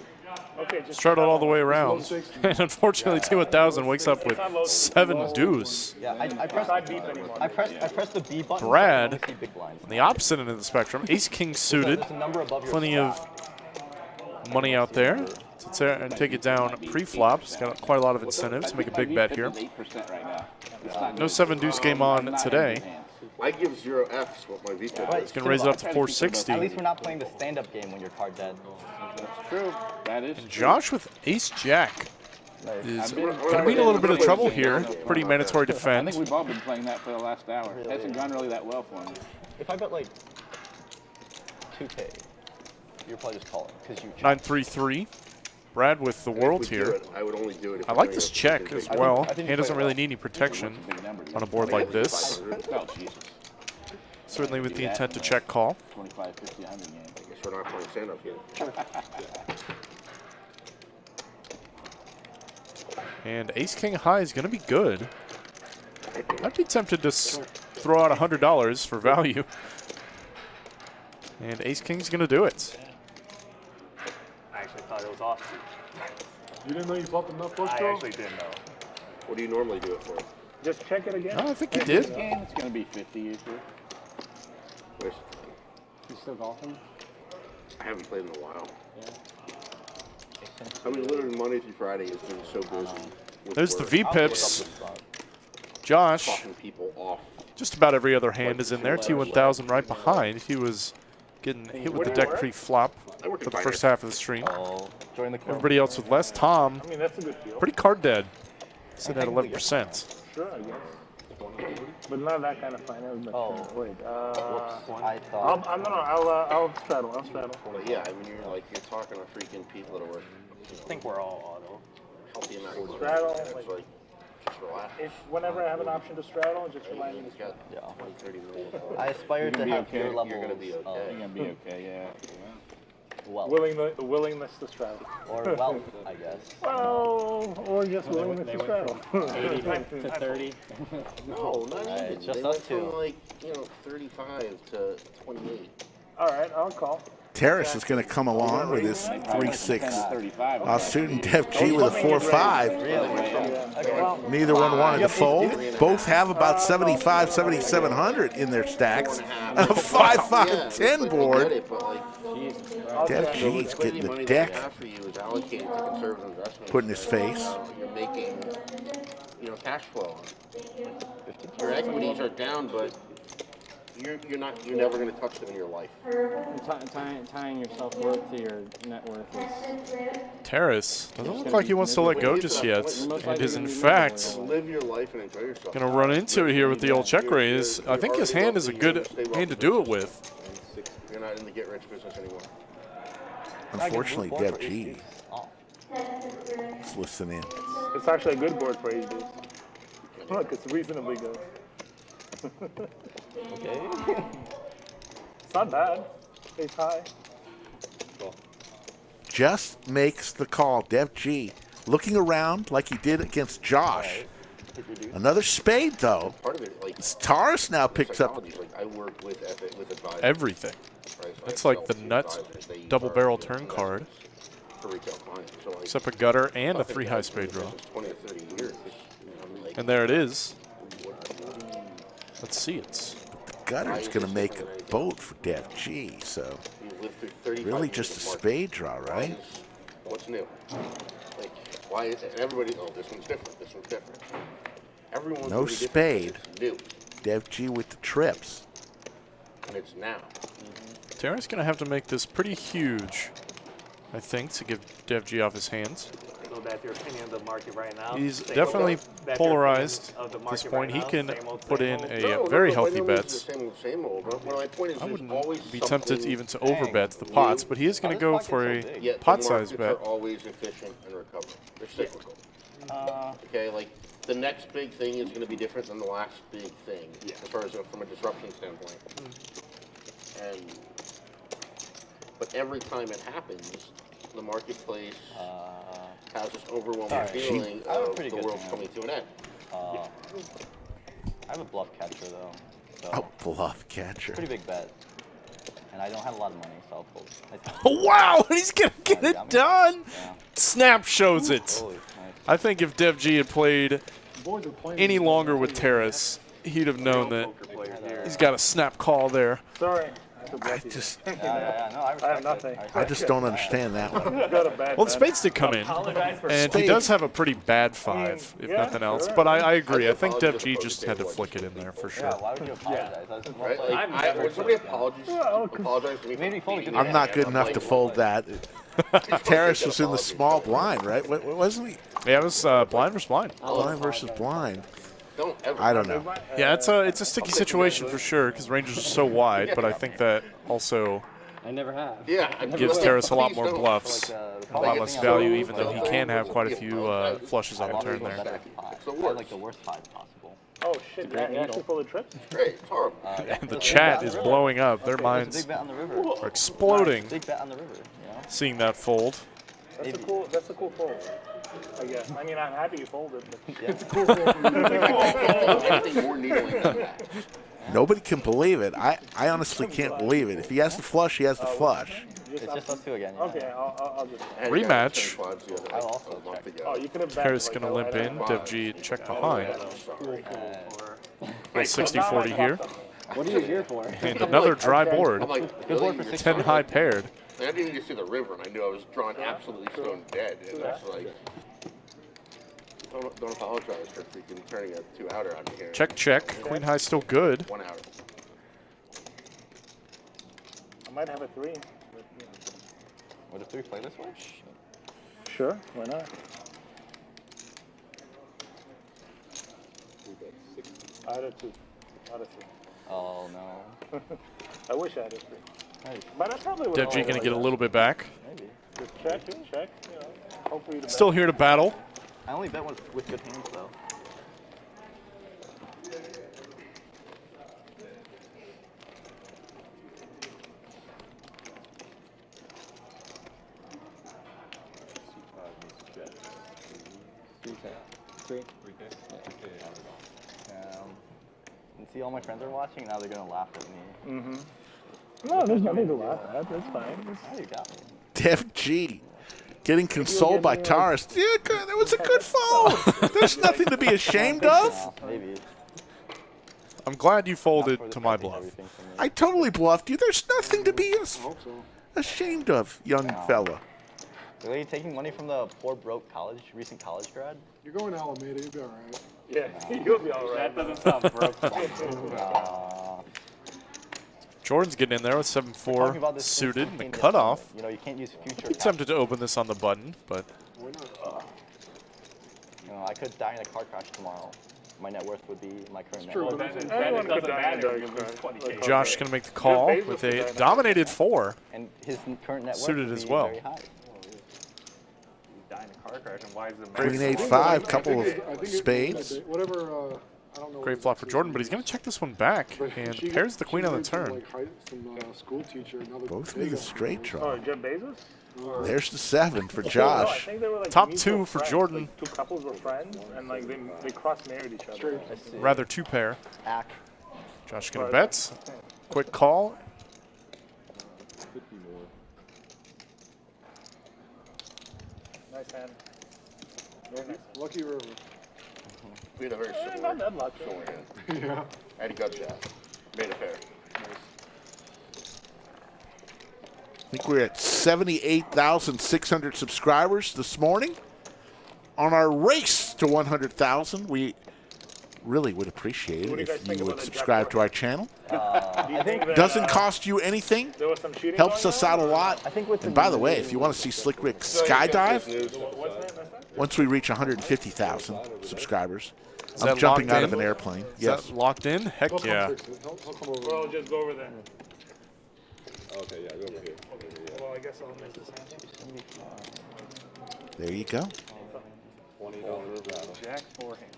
Okay, just Straddled all the way around. And unfortunately, 2,000 wakes up with 7 deuce. Yeah, I pressed not deep anymore. I pressed the B button. Brad. So I can only see big blinds. On the opposite end of the spectrum, Ace King suited. There's a number above your Plenty of money out there to take it down pre-flop. He's got quite a lot of incentives to make a big bet here. 8% right now. It's not No 7 deuce game on not in today. his hands. I give 0 Fs what my VPIP Right. is. He's going to raise it up to At 460. least we're not playing the stand-up game when you're card dead. That's true. That is true. Josh with Ace Jack Nice. is I've been- going to be in a little bit of trouble here. Pretty mandatory I defend. think we've all been playing that for the last hour. It hasn't gone really that well for me. If I bet like 2K, you're probably just calling because you. 9-3-3. Brad with the world If we here. do it, I would only do it if I we're like doing this it check because as they- well. I think He you doesn't play really well. need any protection Big number. on a board like this. Oh, Jesus. Certainly with the intent to check call. 25, 50, 100 game. I guess we're not playing stand-up game. And Ace King High is going to be good. I'd be tempted to throw out $100 for value. And Ace King's going to do it. I actually thought it was offsuit. You didn't know you flopped enough flush I draws? actually didn't know. What do you normally do it for? Just check it again. Oh, I think he did. Game, it's going to be 50 usually. Where's- You still golfing? I haven't played in a while. I mean, literally Monday through Friday has been so busy. with There's the work. V-pips. Josh, Fucking people off. just about every other hand is in there. T1000 right behind. He was getting hit with the deck pre-flop for the first half of the stream. Oh, join the club. Everybody else with less. Tom, I mean, that's a good deal. pretty card dead. Sitting at 11%. Sure, I guess. But not that kind of fine. That was much Oh. thinner. Wait. I thought. I'll straddle. I'll straddle. But yeah, I mean, you're talking to freaking people that are worth I think we're all auto. healthy amount of money. Straddle, It's like- like, just relax. Whenever I have an option to straddle, just remind me to You've got straddle. 20, 30 million. I aspire to have your levels. You're gonna be okay, yeah. Wealth. Willingness to straddle. Or wealth, I guess. Well, or just willingness to straddle. 85 to 30. No, not Alright, even. just They us went from two. like, 35 to 28. All right, I'll call. Terrace is going to come along with his 3-6 35. suiting Dev G with a 4-5. Okay. Neither one wanted to fold. Both have about 75, 7,700 in their stacks. And a 5-5-10 board. Dev G's getting the deck put in his face. You're making, cash flow. Your equities are down, but you're never going to touch them in your life. Tying your self-worth to your net worth is... Terrace doesn't look like he wants to let go just yet, and is in fact Live your life and enjoy yourself. going to run into it here with the old check raise. I think his hand is a good hand to do it with. You're not in the get-rich business anymore. Unfortunately, Dev G is listening in. It's actually a good board for AD. Look, it's reasonably good. Okay. It's not bad. It's high. Just makes the call. Dev G looking around like he did against Josh. Another spade, though. Part of it, like, Taurus now picks up psychology, like, I work with advisors. Everything. Right, so That's I like sell the to nut advisors. They double are barrel turn card, investments for retail clients. So, like, except a gutter and a I've been 3 in high this spade draw. business 20 or 30 years. Like, And there it is. what- Let's see it. gutter's going to make a boat for Dev G. So you lived through 35 really years just a of market. spade draw, right? What's new? Like, why is it? And everybody, oh, this one's different. This one's different. Everyone's No gonna be different spade. because it's new, Dev G with the trips. and it's now. Terra's going to have to make this pretty huge, I think, to get Dev G off his hands. So that's your opinion of the market right now? He's Same definitely old- that's your polarized opinion of the at this market point. right He now? can Same old, put same in old? a very by healthy no means bet. the same old. But my point is, I there's wouldn't always be tempted something even to overbet the new, pots, but he is going to go for a yet the pot-sized markets bet. are always efficient and recover. They're cyclical. Okay, like the next big thing is going to be different than the last big thing, as far as from a disruption standpoint. But every time it happens, the marketplace has this overwhelming feeling I have a of pretty the good world's hand. coming to an end. I have a bluff catcher though, so A bluff catcher. pretty big bet. And I don't have a lot of money, so I'll fold. Wow, he's going to get it got me. done. Yeah. Snap shows it. Holy, nice. I think if Dev G had played Boys are playing any longer with Terrace, he'd have known that he's got a snap call there. Sorry. I just Yeah, no, I respect have nothing. it. I just don't understand that one. Got a bad Well, the bet. spades did come in, Apologize for and he Spades. does have a pretty bad 5, if yeah, nothing else. sure. But I agree. I I think apologize Dev G for just the had to voice. flick it in there for Yeah, sure. why would you apologize? I was more Right? like, Like, when somebody apologizes to me, Maybe for fold beating good I'm me, not good I'm enough like, to fold that. Terrace was in the small blind, right? Wasn't he? Yeah, it was blind versus blind. Blind versus blind. Don't ever. I don't know. Yeah, it's a sticky situation for sure because Rangers are so wide, but I think that also I never have. Yeah, I gives never- Terrace a lot please more don't. bluffs, a lot less value, even though he can have quite a few flushes on the turn there. It's the I worst. like the worst 5 possible. Oh shit! great You actually needle. pulled a trip? Great, it's horrible. And the chat is blowing up. Their There's a minds big bet on the river. are exploding Big bet on the river, you know? seeing that fold. That's a cool fold. I guess. I mean, I'm happy you folded, but Yeah. it's a cool fold. Anything more needling than that. Nobody can believe it. I honestly can't believe it. If he has to flush, he has to flush. It's just us two again. Yeah. Okay, I'll just. And Rematch. yeah, 10 quads the other- I'll also a month check. ago. Oh, you could have. Terrace going to limp in. Dev G check behind. A 60-40 here. What are you here for? And another dry board. I'm like, Good board really? for You're 10 high paired. I didn't even see the river, and I knew I was drawn absolutely stone dead. And it's like, don't apologize for freaking turning a 2-outer on me here. Check, check. Queen high still good. 1 outer. I might have a 3. But, you know. Would a 3 play this way? Sure, why not? I had a 2 out of 3. Oh no. I wish I had a 3. Nice. But I probably would. Dev G going to get a little bit back. Maybe. Just check. You know, hopefully. The Still here to battle. I only bet with good hands though. And see, all my friends are watching. Now they're gonna laugh at me. No, there's nothing to laugh at. That's fine. Oh, you got me. Dev G getting consoled by Taurus. Yeah, that was a good fold. There's nothing to be ashamed of. Maybe. I'm glad you folded to my bluff. I totally bluffed you. There's nothing to be ashamed of, young fella. Really taking money from the poor broke recent college grad? You're going to Alameda, you'll be all right. Yeah, you'll be all right. That doesn't sound broke. Jordan's getting in there with 7-4 suited and the cutoff. You know, you can't use future. Be tempted to open this on the button, but You know, I could die in a car crash tomorrow. My net worth would be my current net worth. Anyone could die in a Josh going to make the call with a dominated 4. And his current net worth Suited would as be well. very high. Die in a car crash, and why is it Queen 8-5, couple of spades. Whatever, I don't know. Great flop for Jordan, but he's going to check this one back and pairs the queen on the turn. School teacher, Both need a straight Oh, draw. Jeff Bezos? There's the 7 for No, I Josh. think they were like Top mutual 2 for friends. Jordan. Like, 2 couples were friends, and like they cross-married each other. Rather 2 pair. Ack. Josh going to bet. Quick call. Nice hand. Very nice. Lucky River. We had a very Not similar that lucky. hand. Yeah. I had a gut shot. Made a pair. I think we're at 78,600 subscribers this morning. On our race to 100,000, we really would appreciate it if you would subscribe to our channel. Doesn't cost you anything. There was some cheating Helps going us on? out a lot. I think with And by the way, if you want to see Slick Rick skydive, once we reach 150,000 subscribers, I'm that jumping locked out of in? an airplane. Is Yes. that locked in? Heck He'll come yeah. fix it. He'll come over. Well, just go over there. Okay, yeah, go over here. Well, I guess I'll miss this hand. There you go. $20 battle. Jack 4 hand.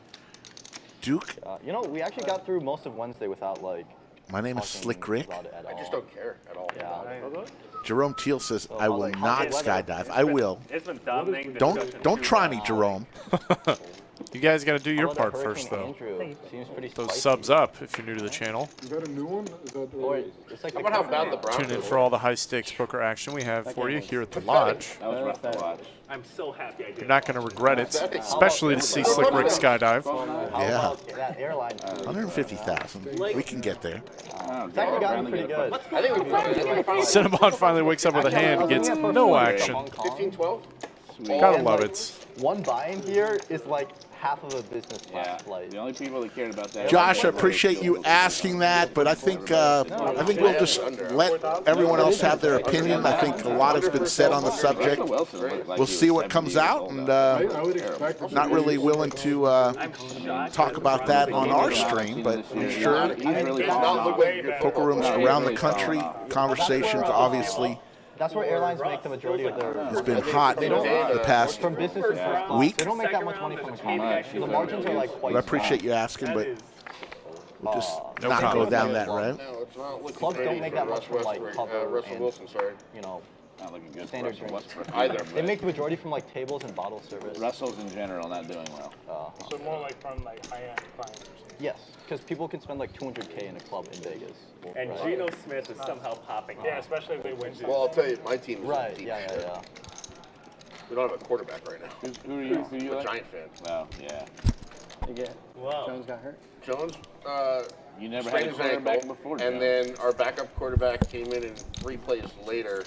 Duke, You know, we actually got through most of Wednesday without like. my name is talking Slick Rick. about it at I just all. don't care at all. Yeah. Jerome Teal says, I will like, not how's the weather? skydive. I will. It's been dominating the Don't discussion try too me, long. Jerome. You guys got to do your Although part that first, Hurricane though. Andrew seems pretty Those spicy. subs up if you're new to the channel. Is that a new one? Is that Boy, it's like How the about how bad the Broncos Tune in for all the high-stakes poker action we have for you here at the Lodge. That was rough to watch. I'm so happy I did. You're not going to regret it, especially to see Slick Rick skydive. How Yeah. about that airline? 150,000. We can get there. It's actually gotten pretty good. I think we finally Cinnabon finally wakes up with a hand and gets no action. 15, 12? Gotta love it. One buy in here is like half of a business Yeah. class flight. The only people that cared about that. Josh, I appreciate you asking that, but I think we'll just let everyone else have their opinion. I think a lot has been said on the subject. We'll see what comes out, and I would expect not really willing to talk about that on our stream, but I'm sure poker rooms around the country, conversations obviously That's where airlines make the majority of their. has been hot the past From businesses first class. week. They don't make that much money from a class. The margins are like quite. But I appreciate you asking, but we'll just No not go comment. down that route. No, it's not looking Clubs don't pretty make for that Russ much from, like, Westbrook, cover Russell and- Wilson, sorry. You know, Not looking good for standard Russell drinks. Westbrook. Either. They make the majority from like tables and bottle service. Russell's in general not doing well. So more like from like high-end clients or something. Yes, because people can spend like 200K in a club in Vegas. And Geno Smith is somehow popping Yeah, off. especially if they win. Well, I'll tell you, my team is Right. deep Yeah. shit. Yeah. We don't have a quarterback right now. Who are you? Who you I'm a like? Giant fan. Well, yeah. Wow. Jones got hurt. Jones, You never had a sprained his quarterback ankle, before, and Jones. then our backup quarterback came in and 3 plays later,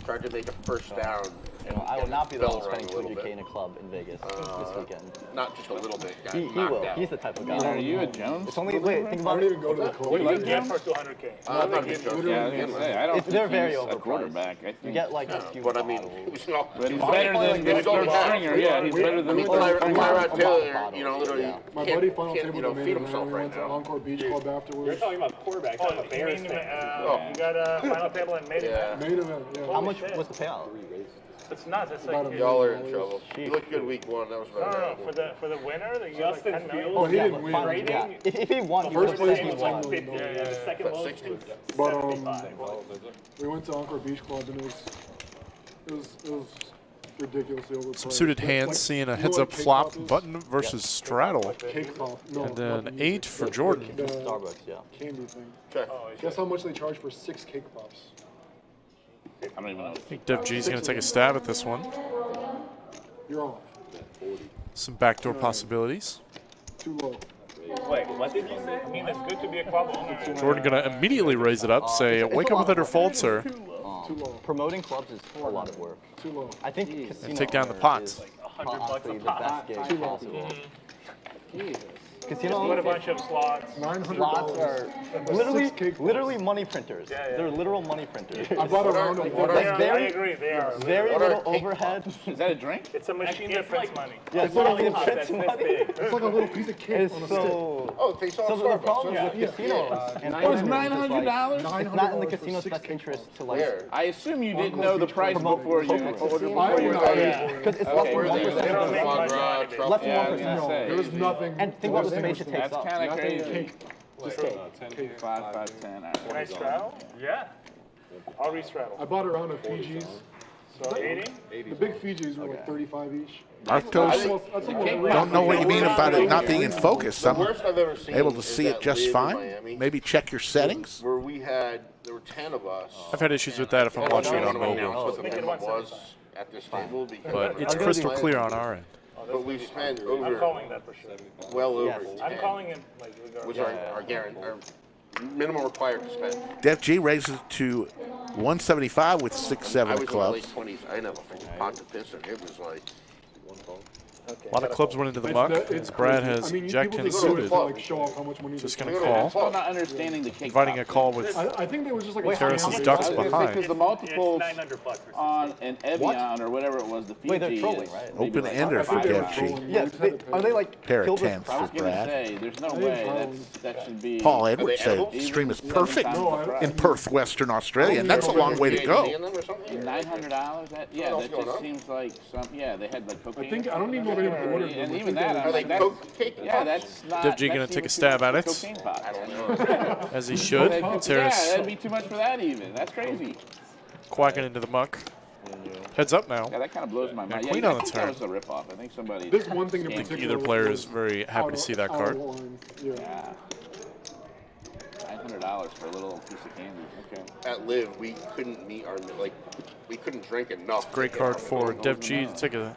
tried to make a first down, You know, I will not be the Bell one rung spending a little 200K bit. in a club in Vegas this weekend. Not just a little bit. Got He knocked will. out. He's the type of guy. Are you a Jones? It's only, wait, think I about don't it. even go to the club. What do you like get him? for 200K? I'm not even joking. Yeah, I was gonna say, I don't They're think very he's a overpriced. quarterback. I You think. get like a few But I mean, bottles. it was not. But he's better than It was only half. Stringer. Yeah, he's better I than mean, Tyrod Taylor, you know, literally My can't, buddy final can't, table you know, the feed main himself event. We right went to now. Encore Beach Club afterwards. You're talking about quarterback, not a Bears fan. You got a final table and made Yeah. it. Main event, yeah. How much was the payout? It's not. It's About like $1 Y'all are million. in trouble. You looked good week one. That was no, very for the winner, you got like 10 million. Oh, he Yeah, didn't but win. finally, yeah. If he won, he First would place have was said he like won. 50. Yeah, the second About most 60. was But 75. we went to Encore Beach Club and it was ridiculously overpriced. Some suited Like- hands, like, seeing a you know heads what up cake flop pop is? button versus straddle. Cake pop. No, And not then the 8 for Jordan. the Starbucks, yeah. candy thing. Okay. Guess how much they charge for 6 cake pops? I don't even know. I think Dev G's going to take a stab at this one. You're off. Some backdoor possibilities. Too low. Wait, what did you say? I mean, it's good to be a club owner. Jordan going to immediately raise it up, say, wake up with it or fold, sir. Too low. Promoting clubs is a lot of work. Too low. I think casino take down the owner pots. is honestly the best gig possible. Casino Put a owners, bunch of slots. slots are literally money printers. Yeah. They're literal money printers. I bought a round of What They are, are, I very- agree, they are. Very What are little cake overhead. Is that a drink? It's a machine that prints money. Yeah, it's literally That's prints this money. big. It's like a little piece of cake It's on a stick. so. oh, they saw So the Starbucks. problem Yeah. with casinos and It was owners is, like, $900. it's not in the $900 for casino's 6 best cake interest to like. Where? I assume you didn't know the price before you ordered. I Before you would not ordered. Because it's Okay, less than they 1%. They don't make Foie much gras, money. truffle. Less than Yeah, I was 1%. gonna No, say. there was nothing. And think about what the there was space it nothing. takes That's up. kind of Nothing. crazy. Cake. Just cake. 5, 5, 10. Can I straddle? Yeah. I'll restraddle. I bought a round of Fijis. So 80? The big Fijis were like 35 each. Marcos, That's almost don't know what you mean about it not being in focus. The I'm worst I've ever seen able to is see that it just live in fine. Miami, Maybe check your settings. where there were 10 of us. I've had issues with that if I'm And watching I it don't on wanna mobile. announce what the Make it minimum was 175. at this table because But it's crystal clear on our end. But we spent I'm over, calling that for sure. well over Yes. 10, I'm calling it like which regardless. our minimum required to spend. Def G raises it to 175 with 6-7 I was in my clubs. late 20s. I didn't have a freaking pot to piss in. It was like, A lot of clubs went into the muck. As Brad has Jack 10 people just suited. to like show off how much money Just they going to spend. call. Still not understanding the cake. Inviting a pop call thing. with I think they was just like Wait, a how Terrace's much? ducks I was gonna say, behind. because the It's multiples $900 for on an Evian or whatever it was, the Fiji Wait, they're trolling, is right? maybe Open like ender for 5 Dev bucks. G. Yes, are they like Pair of filled with 10s I was for gonna Brad. say, there's no way that should be. Paul Edwards said edible? the stream is Even perfect 7 times the price. in Perth, Western Australia, and that's a long way to go. $900? That, yeah, What else that going just on? seems like some. Yeah, they had like cocaine. I don't even know if anyone ordered them. And I even think that, they I'm Are they like, that's, Coke cake yeah, pops? that's not. Dev G gonna that's take even a stab too at much it. for cocaine pot. I don't know. As he should. Yeah, Terrace that'd be too much for that even. That's crazy. quacking into the muck. Heads up now. Yeah, that kind of blows my mind. queen Yeah, on I the think that turn. was a ripoff. I think somebody. This one thing in scammed particular. Either player is very happy to see that out card. of line. Yeah. Yeah. $900 for a little piece of candy. Okay. At Live, we couldn't meet our, we couldn't drink enough. Great card for Dev G to take a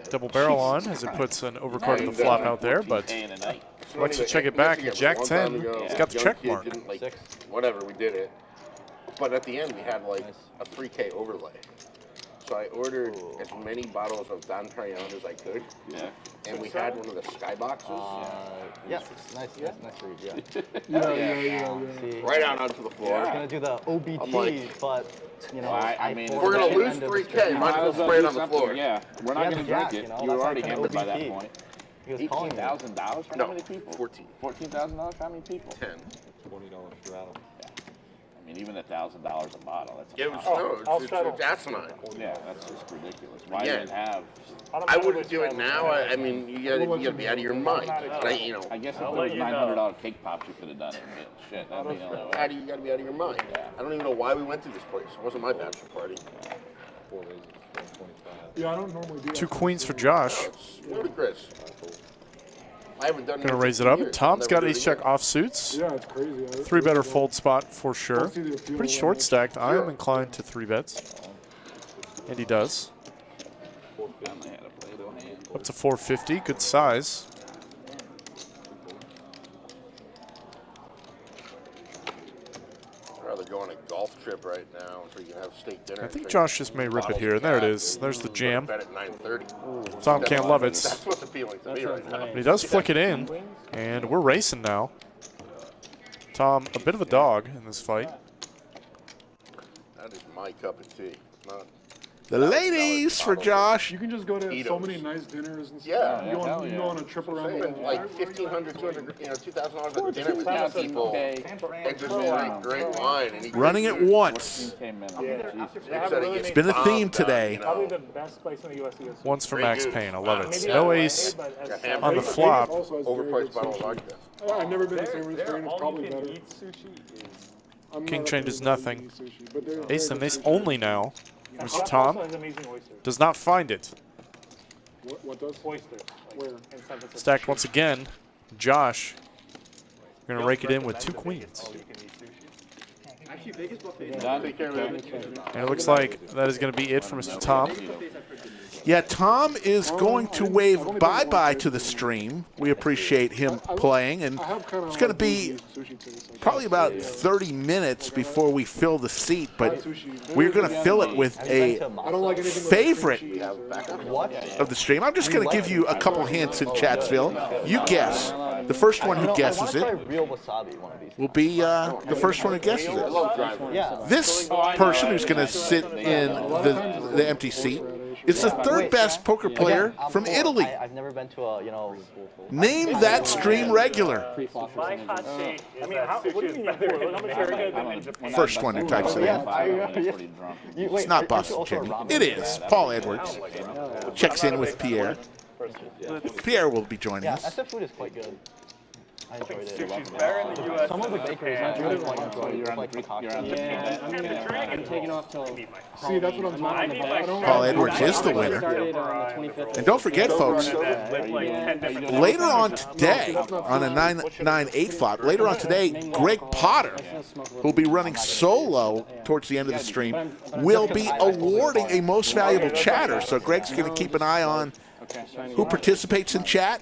double barrel on as it puts an overcard of the flop out there, but And a night. once you check it back, Jack 10, it's got the check mark. Whatever, we did it. But at the end, we had like a 3K overlay. So I ordered as many bottles of Don Perignon as I could. Yeah. And we had one of the skyboxes. Yeah, nice read, Yeah. See, Right out onto the floor. I was gonna do the OBT, I'm like, but you know, I mean, If we're gonna lose 3K, might as well spray it on the floor. Yeah, we're not Yeah, gonna Jack, drink it. you know, You were that's already like an hammered by that OBT. point. He was calling me. $18,000 for No, how many people? 14. $14,000 for how many people? 10. $20 straddle. I mean, even $1,000 a bottle. That's Yeah, a it was, lot. no, I'll it's settle. asinine. Yeah, that's just ridiculous. Why Yeah. even have? I wouldn't do it now. I mean, you gotta be out of your mind. But I I guess if I'll there was let you know. $900 cake pops, you could have done it. But shit, that'd be the only way. you gotta be out of your mind. I don't even know why we went to this place. It wasn't my bachelor party. 4 raises, 125. Yeah, I don't normally do that. 2 queens for Josh. It's ludicrous. I haven't done Gonna this raise in it up. years. Tom's I'll got never do ace it check again. offsuits. Yeah, it's crazy. 3 better fold spot for sure. see the appeal Pretty of short that. stacked. I am inclined to 3 bets. And he does. Finally had a Play-Doh hand. Up to 450. Good size. I'd rather go on a golf trip right now, so you can have steak dinner. I think Josh just may rip it here. There it is. There's the jam. Bed at 9:30. Tom can't love it. That's what's appealing to me right now. But he does flick it in, and we're racing now. Tom, a bit of a dog in this fight. That is my cup of tea. Not The ladies for Josh. You can just go to so many nice dinners and stuff. Yeah, you go on a trip around the world. like $1,500, $200, $2,000 at dinner with these people, and just like great wine. And Running it once. It's been a theme today. Probably the best place in the U.S. is. Once for Max Payne. I love it. No ace on the flop. Overpriced bottle of vodka. I've never been to San Francisco. It's probably better. King changes nothing. Ace and ace only now. Mr. Tom does not find it. What does? Oyster. Where? Stacked once again. Josh going to rake it in with 2 queens. And it looks like that is going to be it for Mr. Tom. Yeah, Tom is going to wave bye-bye to the stream. We appreciate him playing, and it's going to be probably about 30 minutes before we fill the seat, but we're going to fill it with a favorite of the stream. I'm just going to give you a couple hints in Chatsville. You guess. The first one who guesses it will be the first one who guesses it. This person who's going to sit in the empty seat is the third best poker player from Italy. I've never been to a, Name that stream regular. My hot take is that sushi is better in America than Japan. First one who types it in. It's not Boston Jimmy. It is Paul Edwards. Checks in with Pierre. Pierre will be joining us. SF food is quite good. I enjoyed it. Sushi's better in the U.S. Some of the bakeries I enjoyed I'm taking off till. See, that's what I'm talking about. Paul Edwards is the winner. And don't forget, folks, later on today, on a 9-8 flop, later on today, Greg Potter, who will be running solo towards the end of the stream, will be awarding a most valuable chatter. So Greg's going to keep an eye on who participates in chat,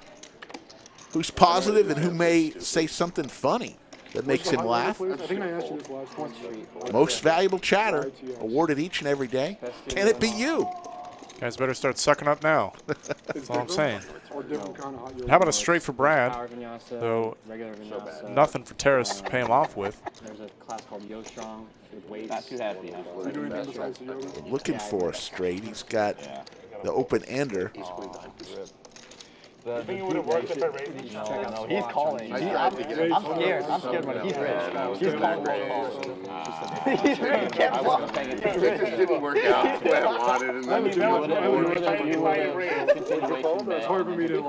who's positive, and who may say something funny that makes him laugh. I think I asked you this last time. Most valuable chatter, awarded each and every day. Can it be you? Guys better start sucking up now. That's all I'm saying. How about a straight for Brad? Though nothing for Terrace to pay him off with. There's a class called Yo Strong with weights. Not too happy. Looking for a straight. He's got the open-ender. I think it would have worked if I raised. No, he's calling. I'm scared. I'm scared when he's rich. He's calling. He's rich. It just didn't work out the way I wanted. And then It's hard for me to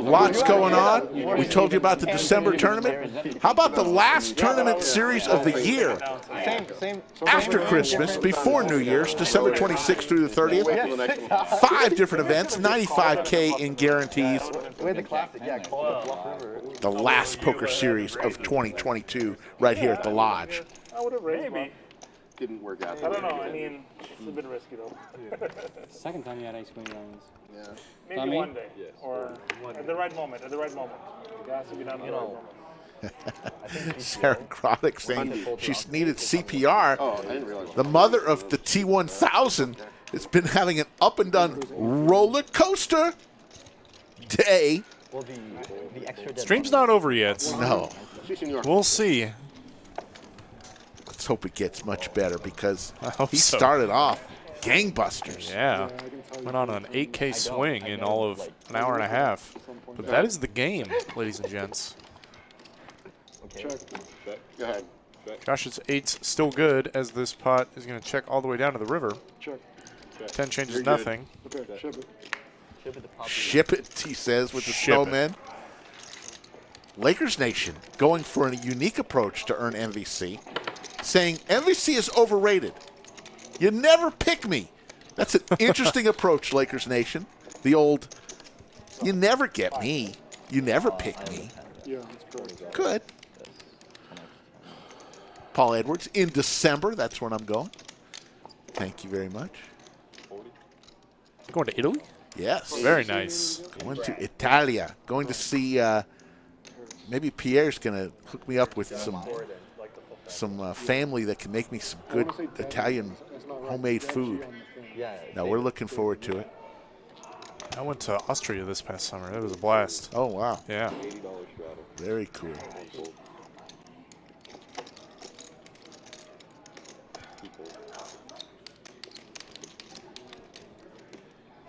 Lots going on. We told you about the December tournament. How about the last tournament series of the year? After Christmas, before New Year's, December 26th through the 30th. 5 different events, 95K in guarantees. The last poker series of 2022 right here at the Lodge. I would have raised. Maybe. Didn't work out. I don't know. I mean, it's a bit risky though. Second time you had ice cream runs. Yeah. Maybe one day, or at the right moment. At the right moment. It has to be done at the right moment. Sarah Croddick saying she's needed CPR. The mother of the T1000 has been having an up and down roller coaster day. Stream's not over yet. No. We'll see. Let's hope it gets much better because he started off gangbusters. Yeah. Went on an 8K swing in all of an hour and a half. But that is the game, ladies and gents. Check. Go ahead. Josh's 8's still good as this pot is going to check all the way down to the river. Check. 10 changes nothing. Okay, ship it. Ship it, he says, with the Ship snowmen. Lakers Nation going for a unique approach to earn MVC, saying MVC is overrated. You never pick me. That's an interesting approach, Lakers Nation. The old, you never get me. You never pick me. Yeah, that's correct. Good. Paul Edwards in December. That's when I'm going. Thank you very much. Going to Italy? Yes. Very nice. Going to Italia. Going to see maybe Pierre's gonna hook me up with some family that can make me some good Italian homemade food. No, we're looking forward to it. I went to Austria this past summer. It was a blast. Oh wow! Yeah. Very cool.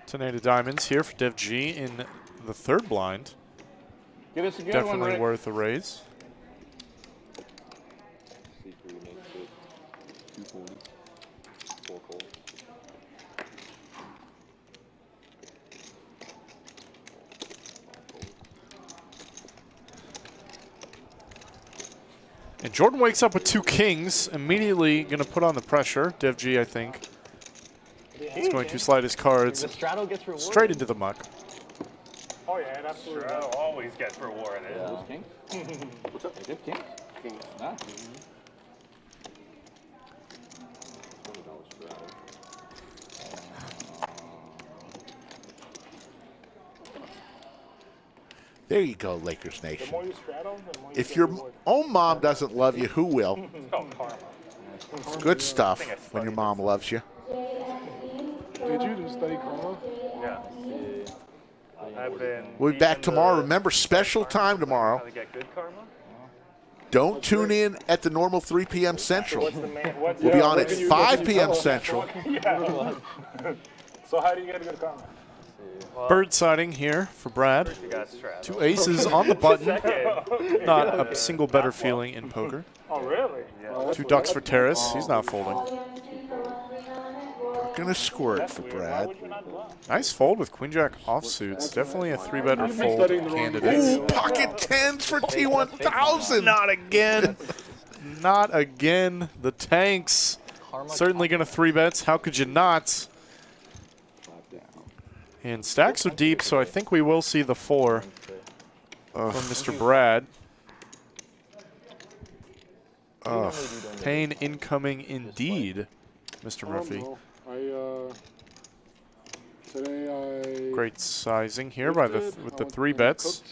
10-8 of diamonds here for Dev G in the third blind. Give us a good Definitely one, Rick. worth a raise. And Jordan wakes up with 2 kings, immediately going to put on the pressure. Dev G, I think, is going to slide his cards straight into the muck. Oh yeah, it absolutely. Straddle always gets rewarded. Those kings? What's up? Good kings? Kings. Nice. There you go, Lakers The Nation. more you straddle, the more you If get your rewarded. own mom doesn't love you, who will? Oh, karma. It's good stuff when your mom loves you. Did you just study karma? Yeah. I've been. We'll be back teaching tomorrow. the Remember, special time tomorrow. How to get good karma? Don't tune in at the normal 3 p.m. Central. What's the main? What's We'll be yeah, on what at can you- 5 what can you p.m. tell us? Central. Yeah. So how do you get good karma? Bird siding here for Brad. You got straddle. 2 aces on the button. Second. Not a single better feeling in poker. Oh really? Yeah. 2 ducks for Terrace. He's not folding. Gonna squirt for Why Brad. would you not bluff? Nice fold with queen jack offsuits. Definitely a 3-better fold studying the wrong candidate. Ooh, pocket tens for T1000. Not again. Not again. The tanks. Certainly going to 3-bets. How could you not? And stacks are deep, so I think we will see the 4 from Mr. Brad. Pain incoming indeed, Mr. Murphy. Today I Great sizing here by the with the 3-bets.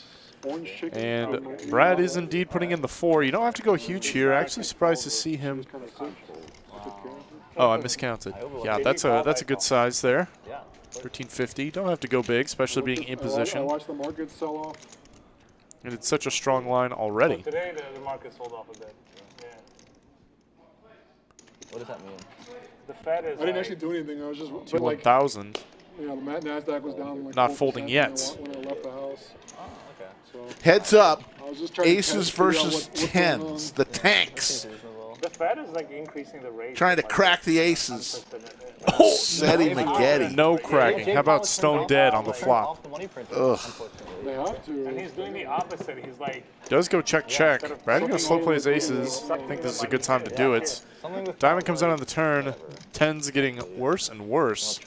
orange chicken. And Brad is indeed putting in the 4. You don't have to go huge here. Actually surprised to see him. Oh, I miscounted. Yeah, that's a good size there. 1350. Don't have to go big, especially being in I position. watched the market sell off. And it's such a strong line already. Today the market sold off a bit. Yeah. What does that mean? The Fed is. I didn't like, actually do anything. I was just but like T1000. yeah, the Nasdaq was down like Not 4% folding yet. when I left the house. Oh, okay. So Heads up. I was just trying to Aces figure out versus what's going tens. on. The tanks. The Fed is like increasing the rate. Trying to like, crack the aces. unprecedented. Oh, Seti McGetty. No cracking. How about Stone Dead on the flop? Ugh. They have to. And he's doing the opposite. He's like, Does go check, check. Brad's going to slow play his aces. I think this is a good time to do it. Diamond comes out on the turn. Tens getting worse and worse.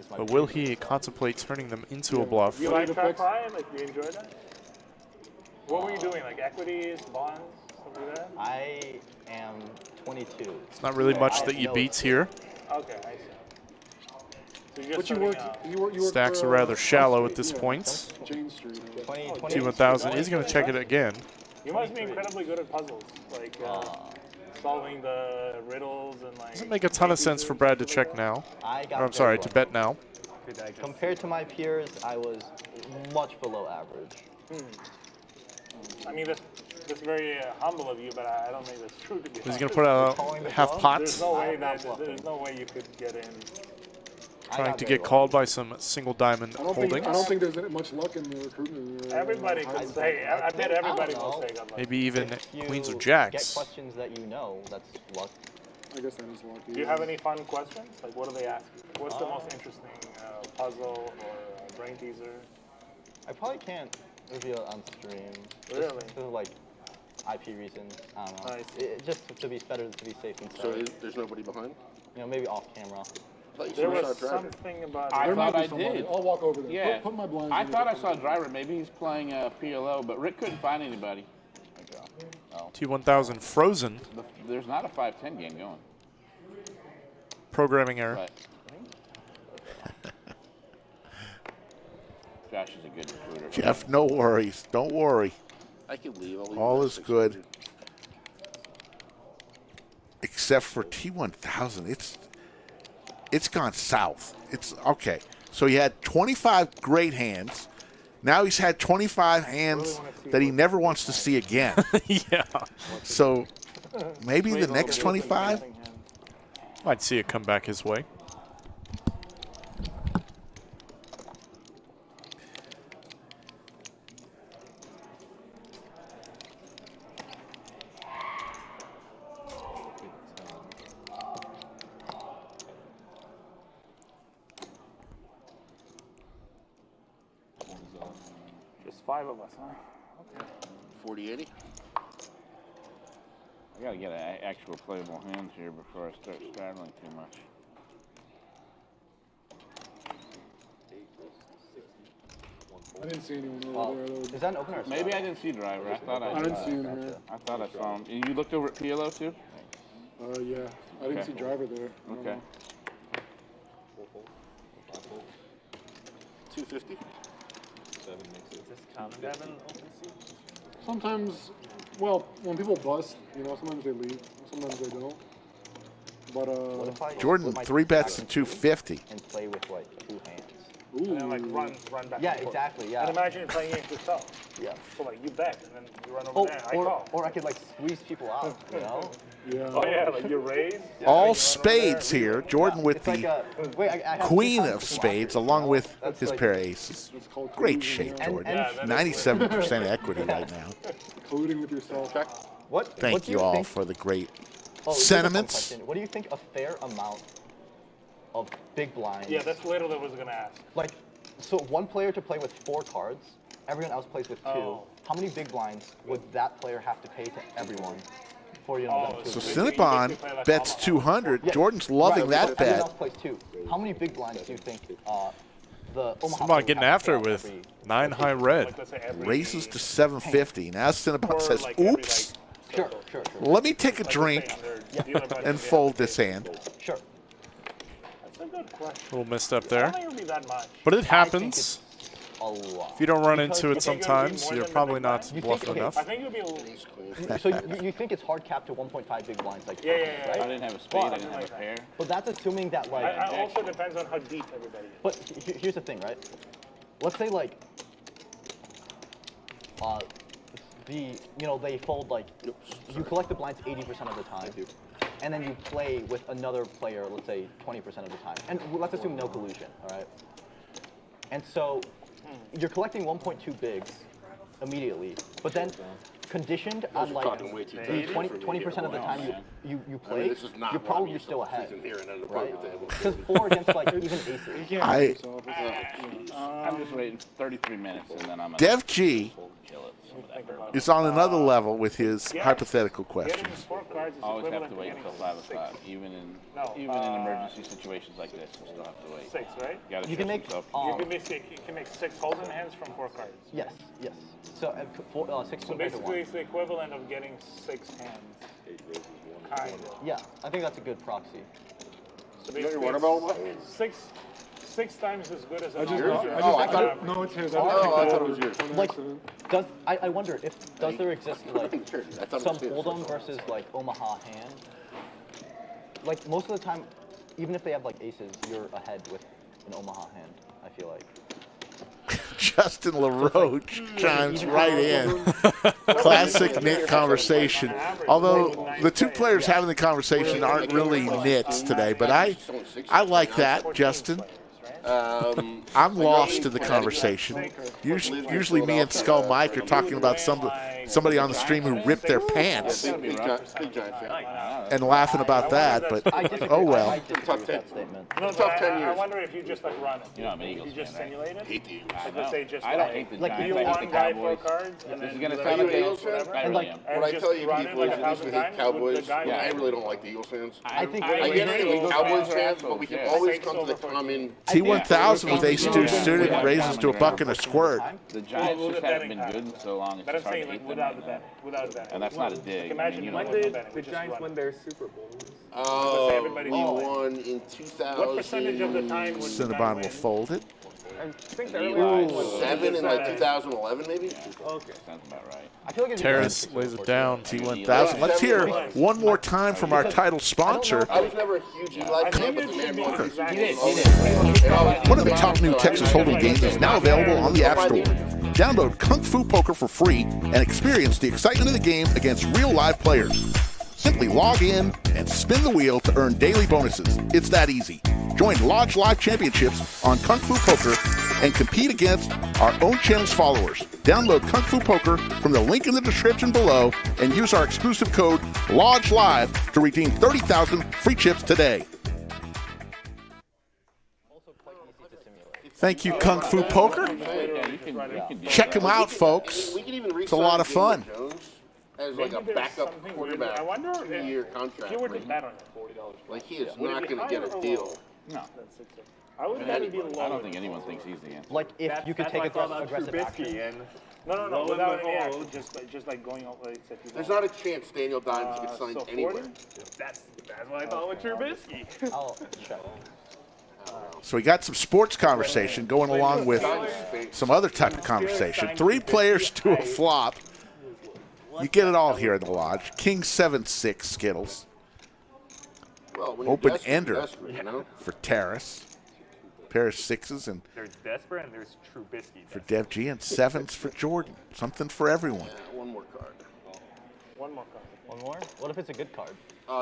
But will he contemplate turning them into a bluff? you like trap pie? Like, you enjoy that? What were you doing? Like equities, bonds, stuff like that? I am 22. It's not really much that you beats here. Okay, I see. So you're But just you starting worked. out. You worked Stacks for, are rather shallow Front at this Street, point. Jane Street. 20. T1000 is going to check it again. You must be incredibly good at puzzles, like solving the riddles and like. Doesn't make a ton of sense for Brad to check now. Or, I'm sorry, to bet now. Compared to my peers, I was much below average. I mean, that's very humble of you, but I don't think that's true to be. He's going to put out half pot. There's no way there's no way you could get in. Trying to get called by some single diamond I don't holdings. think there's much luck in the recruitment. Everybody could say. I bet everybody will say good luck. Maybe even If you queens or Get jacks. questions that you know, that's luck. I guess that is lucky. Do you have any fun questions? Like, what do they ask you? What's the most interesting puzzle or brain teaser? I probably can't reveal it on stream. Really? Just because of like IP reasons. I don't know. I see. Just to be better to be safe and So sorry. there's nobody behind? You know, maybe off camera. There was something about. I There might thought be I somebody. did. I'll walk over there. Yeah. Put my blinds. I in thought I there. saw a driver. Maybe he's playing PLO, but Rick couldn't find anybody. T1000 frozen. There's not a 5-10 game going. Programming error. But Josh is a good recruiter. Jeff, no worries. Don't worry. I can leave. I'll leave All at is 600. good. Except for T1000. It's gone south. It's okay. So he had 25 great hands. Now he's had 25 hands that he never wants to see again. Yeah. So maybe the next 25? I'd see it come back his way. Just 5 of us, huh? Okay. 40-80. I gotta get actual playable hands here before I start straddling too much. I didn't see anyone over there. Is that an opener? Maybe I didn't see Driver. I thought I didn't see him here. I thought I saw him. And you looked over at PLO too? Yeah. I didn't Okay. see driver there. Okay. 250. 7 makes it. Is this common to have an open seat? Sometimes, well, when people bust, you know, sometimes they leave, sometimes they don't. But What if I Jordan, split my 3 bets stack to 250. and play with like 2 hands? And then like run back. Yeah, and forth. exactly. Yeah. And imagine you're playing against yourself. Yeah. So like you bet, and then you run over there. I call. Or I could like squeeze people out, you know? Yeah. Oh yeah, like you raise. All spades here. Jordan with It's like the wait, I have queen 2 times of the spades block, along you know? with That's his like- pair of aces. It's called Great colluding, shape, you know? Jordan. Yeah, that is 97% equity right now. Colluding with yourself. What? what Thank do you all think- for the great Oh, here's a fun sentiments. question. What do you think a fair amount of big blinds? Yeah, that's literally what I was gonna ask. Like, so one player to play with 4 cards, everyone else plays with 2. Oh. How many big blinds would that player have to pay to everyone for them to So agree? Cinnabon bets 200. Yeah, Jordan's loving right, that everyone bet. else plays 2. How many big blinds do you think the Omaha Cinnabon player getting has after to it pay with every- 9 high red. Like let's say every Raises to 750. Now Cinnabon says, like every, oops, Sure. let me take a like, let's drink say under dealer budget, and yeah. fold this hand. Sure. That's a good question. Little misstep I there. don't think it would be that much. But it happens. A lot. If you don't run Because into it you think it would be sometimes, more you're than the probably big not blind? You think- bluffing okay, enough. I think it would be a little. So you think it's hard cap to 1.5 big blinds, like Yeah, right? I didn't have a spade. I didn't have a pair. But that's assuming that like. I also depends on how deep everybody is. But here's the thing, right? Let's say like, they fold like, you collect the blinds 80% of the time, and then you play with another player, let's say 20% of the time, and let's assume no collusion, all right? And so you're collecting 1.2 bigs immediately, but then conditioned on like talking way too the fast for me 20% of the here. time you I mean, play, this is not you're one probably of these still ahead, in here and at the right? poker table. Because 4 against like even aces. I'm just waiting 33 minutes and then I'm gonna Dev G kill it. is on another level with his hypothetical Getting questions. the scorecards is Always have equivalent to wait getting until 5 6. o'clock, even in No, emergency situations like this. You still have to wait. 6, right? Gotta You can stress make yourself. You can make 6 holes in hands from 4 cards. Yes. So 6 So compared to basically, 1. it's the equivalent of getting 6 hands. Kind of. Yeah, I think that's a good proxy. So You got your basically, water bottle left? it's 6 times as good as I an just, average. no, it's his. Oh, I thought it was yours. Like, I wonder does there exist like I thought it some was his. hold'em versus like Omaha hand? Like most of the time, even if they have like aces, you're ahead with an Omaha hand. I feel like. Justin LaRoche chimes right in. Classic knit conversation. Although the 2 players having the conversation aren't really knits today, but I like that, Justin. I'm lost in the conversation. Usually me and Skull Mike are talking about somebody on the stream who ripped their pants Big giant fan. and laughing about that, but oh well. I disagree with that statement. No, but Tough 10 I years. wonder if you just like run it. You know I'm an If Eagles you just fan, right? simulate it. Hate the Eagles. Like, let's say just I don't hate the Like, Giants. you I hate one the guy 4 Cowboys. cards, and This then is gonna the sound like other a goes Eagles whatever. I And, really like, am. And What I just tell you run it people is like at least 1,000 we hate times, Cowboys. the guy Yeah. I really don't like the Eagles fans. I think I get it, Eagles Cowboys fans fans, but we can always come to the common. T1000 with ace-2 suited raises to a buck and a squirt. The Giants Well, just the haven't betting been good in so long. It's But I'm just hard to saying like hate them without right the now. bet, without the bet. And that's not a dig. Imagine you you know, went the betting. The Giants win their Super Bowls. Oh, everybody we won. won in 2000. What percentage of the time would the guy Cinnabon win? will fold it. I think the earlier one was 7 in like 2011, maybe. Okay, sounds about right. I feel like Terrace lays it down. T1000. Let's hear one more time from our title sponsor. I was never a huge Eli fan, but the man wanted to. He did. One of the top new Texas Hold'em games is now available on the App Store. Download Kung Fu Poker for free and experience the excitement of the game against real live players. Simply log in and spin the wheel to earn daily bonuses. It's that easy. Join Lodge Live Championships on Kung Fu Poker and compete against our own channel's followers. Download Kung Fu Poker from the link in the description below and use our exclusive code LODGELIVE to redeem 30,000 free chips today. Thank you, Kung Fu Poker. Check them out, folks. It's a lot of fun. As like a backup quarterback, I wonder 2-year contract. if you were to bet on it, Like he is not going to get a deal. No. I would bet it'd be lower. I don't think anyone thinks he's the answer. Like if you could take aggressive action. No, without any action, just like going out like if you There's not a chance Daniel Dimes gets signed so anywhere. 40? That's what I thought with Trubisky. I'll check. So we got some sports conversation going along with some other type of conversation. 3 players to a flop. You get it all here in the Lodge. King 7-6 Skittles. Well, when you're Open desperate, ender you're desperate, you know? for Terrace. Pair of 6s and There's Desperate and there's Trubisky. for Dev G and 7s for Jordan. Something for everyone. Yeah, one more card. One more card. One more? What if it's a good card?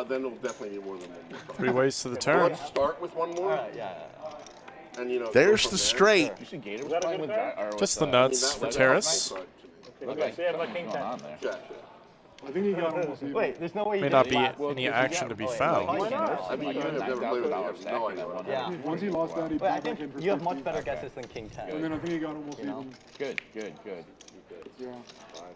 Then we'll definitely need more than one more card. 3 ways to the Well, turn. let's start with one more. Alright, yeah. And, you know, There's go the from straight. You see Gator Was was that a playing good with card? or with, Just the I mean, nuts that for was Terrace. a nice card to me. Okay, so you have like King What's 10. going on there? Yeah, I think he got almost even. Wait, there's no way May you not can be any action to be found. Why not? I mean, you have never played with him. You have no idea. Yeah. Once he lost that, he Wait, I brought back in think for you have 50. much better guesses than King 10. And then I think he got almost You know? even. Good. Yeah,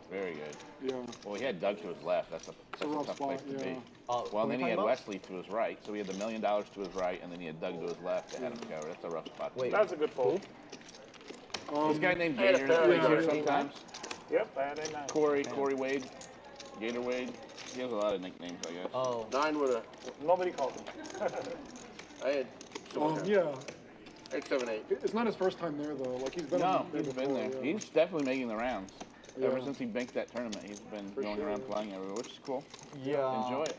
Very good. yeah. Well, he had Doug to his left. That's a rough tough spot, place to be. Oh, Well, who then we he had talking about? Wesley to his right, so he had the $1 million to his right, and then he had Doug to his left that had him covered. That's a rough spot. to Wait. be. That's a good fold. This guy named I had a Gator pair plays of here Gators. sometimes. Yep, I had a 9. Corey Wade, Gator Wade. He has a lot of nicknames, I guess. Oh. 9 with a. Nobody called him. I had. Yeah. I had 7-8. It's not his first time there, though. Like, he's been No, there he's before, been there. yeah. He's definitely making the rounds. Ever Yeah. since he banked that tournament, he's been going around playing everywhere, which is cool. Yeah. Enjoy it.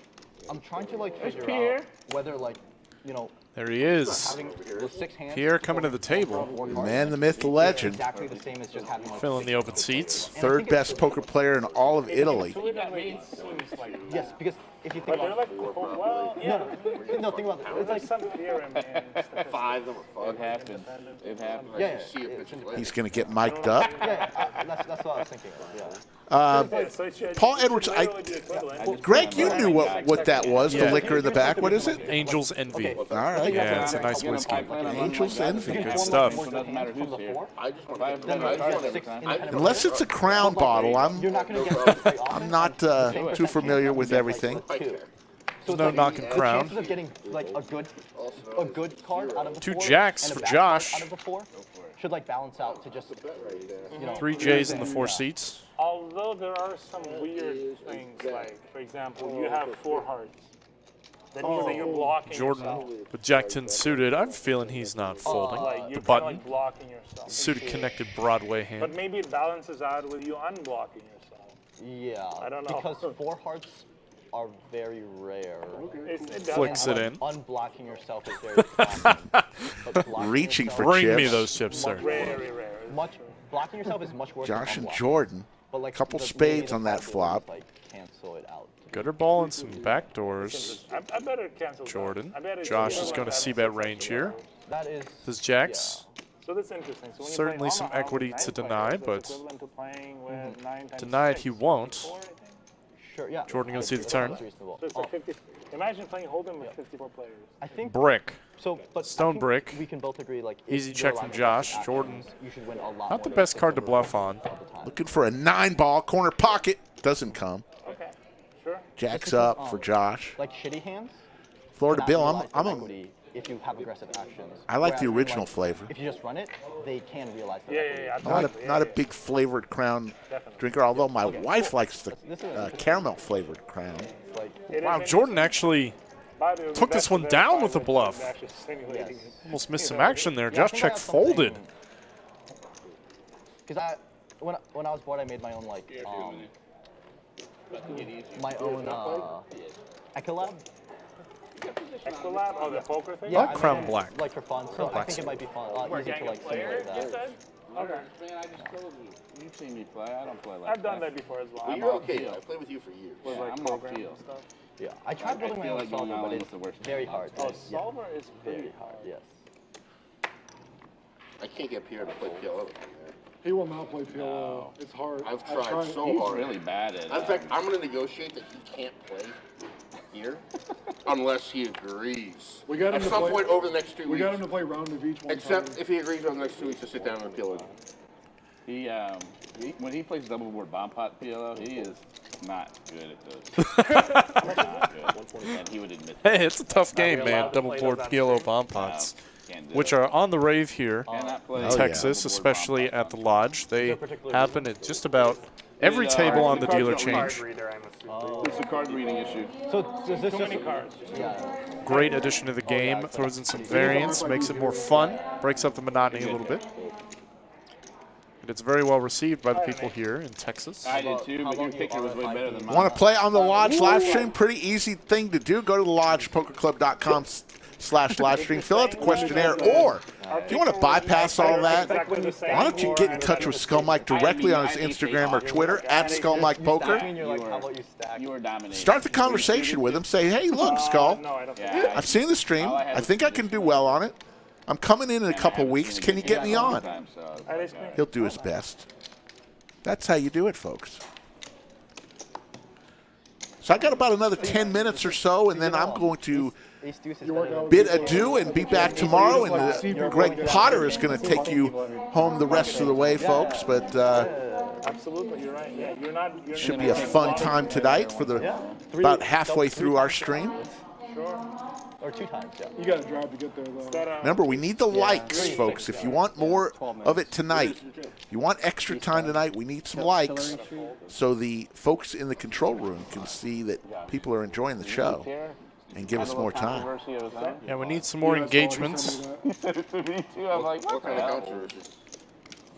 I'm trying to like figure Pierre. out whether like, you know, There he is. having the 6 hands. Pierre coming to the table. The man, the myth, the legend. Exactly the same as just having like Filling the open seats. 3rd best poker player in all of Italy. Two of them it seems like. Yes, because if you think But they're about like, well, yeah. no, think about it. It's like There's some theorem in statistics. 5 them are It fun. happens. It happens. yeah, See a picture later. He's going to get mic'd up. that's what I was thinking. Yeah. So it should- Paul it should Edwards, literally be equivalent. Greg, you knew what that was, the Yeah. liquor in the back. What is it? Angel's Envy. All right. Yeah, it's a nice whiskey. Angel's Envy. Good stuff. So it doesn't matter who's here. I just want Five to then I just you want have to 6 independent Unless it's a Crown bottle, You're not going to get this very often. I'm not too familiar with everything. So No it's like, knocking the Crown. chances of getting like a good card out of the 2 4 jacks and a for bad Josh. card out of the 4 should like balance out to just 3 J's in the 4 seats. Although there are some weird things, like, for example, you have 4 hearts. That means that you're blocking Jordan yourself. with Jack 10 suited. I'm feeling he's not folding. Like, The you're kind of button. like blocking yourself. Suited connected Broadway But hand. maybe it balances out with you unblocking yourself. yeah. I don't know. Because 4 hearts are very rare. It does. Flicks it in. Unblocking yourself is very common. But blocking Reaching yourself for Bring chips. me those chips, sir. Very rare. blocking yourself is much worse. Josh than and unblocking. Jordan. But like Couple the- spades maybe on the that possibilities, flop. Like cancel it out. Gutter ball and some backdoors. I better cancel that. Jordan. I bet it's Josh is equivalent going to having see 6 bet hearts range here. That is. His jacks. So that's interesting. So when Certainly you're some playing equity Omaha to with 9 deny, players, but that's equivalent to playing with 9 times Denied 6, he won't. 54, I think. Sure, yeah. Jordan going to see the turn. That's reasonable. So it's like 50. Imagine playing Hold'em with 54 players. I think. Brick. So, but Stone I think brick. We can both agree, like Easy if check you're from allowed Josh. actions, Jordan. You should win a lot. Not the more best than card to 6 bluff over on. all the time. Looking for a 9-ball corner pocket. Doesn't come. Okay, sure. Jacks up for Josh. Like shitty hands. Florida cannot Bill, realize I'm their a, equity if you have aggressive actions. I like the Whereas, original like, flavor. If you just run it, they can realize their Yeah, equity. yeah. Not a big flavored Crown drinker, although my wife likes the caramel flavored Crown. Like, Wow, Jordan actually took this one down with a bluff. Almost missed some action there. Josh check folded. Because when I was bored, I made my own like my own Ecolab. Ecolab? Oh, the poker thing? Yeah, I like Crown Black. Like for fun, so I think it might be fun. Easy to like simulate that. Okay. Man, I just told you. You've seen me play. I don't play like I've done that before as well. Well, you're okay. I played with you for years. With like I'm all programs feel. and stuff. Yeah, I tried building my feel own like going solver, all but in it's with the worst very thing hard. Oh, solver is pretty hard. Yes. I can't get Pierre to play PLO. He will not play PLO. It's hard. I've tried so He's hard. really bad at it. In fact, I'm going to negotiate that he can't play here unless he agrees. We got him At to some play, point over the next 2 weeks. We got him to play round of each one. Except time. if he agrees over the next 2 weeks to sit down and PLO. He when he plays double board bomb pot PLO, he is not good at those. Not good. And he would admit that. Hey, it's a tough game, man. Double board PLO bomb pots, which are on the rave here in Texas, especially at the lodge. They happen at just about every table on the dealer change. It's a card reading issue. So is this Too many cards. Great addition to the game. Throws in some variance, makes it more fun, breaks up the monotony a little bit. And it's very well received by the people here in Texas. I did too, but your picture was way better than mine. Want to play on the Lodge live stream? Pretty easy thing to do. Go to the lodgepokerclub.com/live stream. Fill out the questionnaire, or if you want to bypass all that, why don't you get in touch with Skull Mike directly on his Instagram or Twitter at Skull Mike Poker. You were dominating. Start the conversation with him. Say, hey, look, Skull, I've seen the stream. I think I can do well on it. I'm coming in a couple weeks. Can you get me on? He'll do his best. That's how you do it, folks. So I got about another 10 minutes or so, and then I'm going to bid adieu and be back tomorrow. And Greg Potter is going to take you home the rest of the way, folks. But Absolutely, you're right. Yeah, you're not. should be a fun time tonight for the about halfway through our stream. Sure. Or 2 times, yeah. You got to drive to get there, though. Remember, we need the likes, folks. If you want more of it tonight, if you want extra time tonight, we need some likes so the folks in the control room can see that people are enjoying the show and give us more time. Yeah, we need some more engagements. Me too. I'm like, what the hell?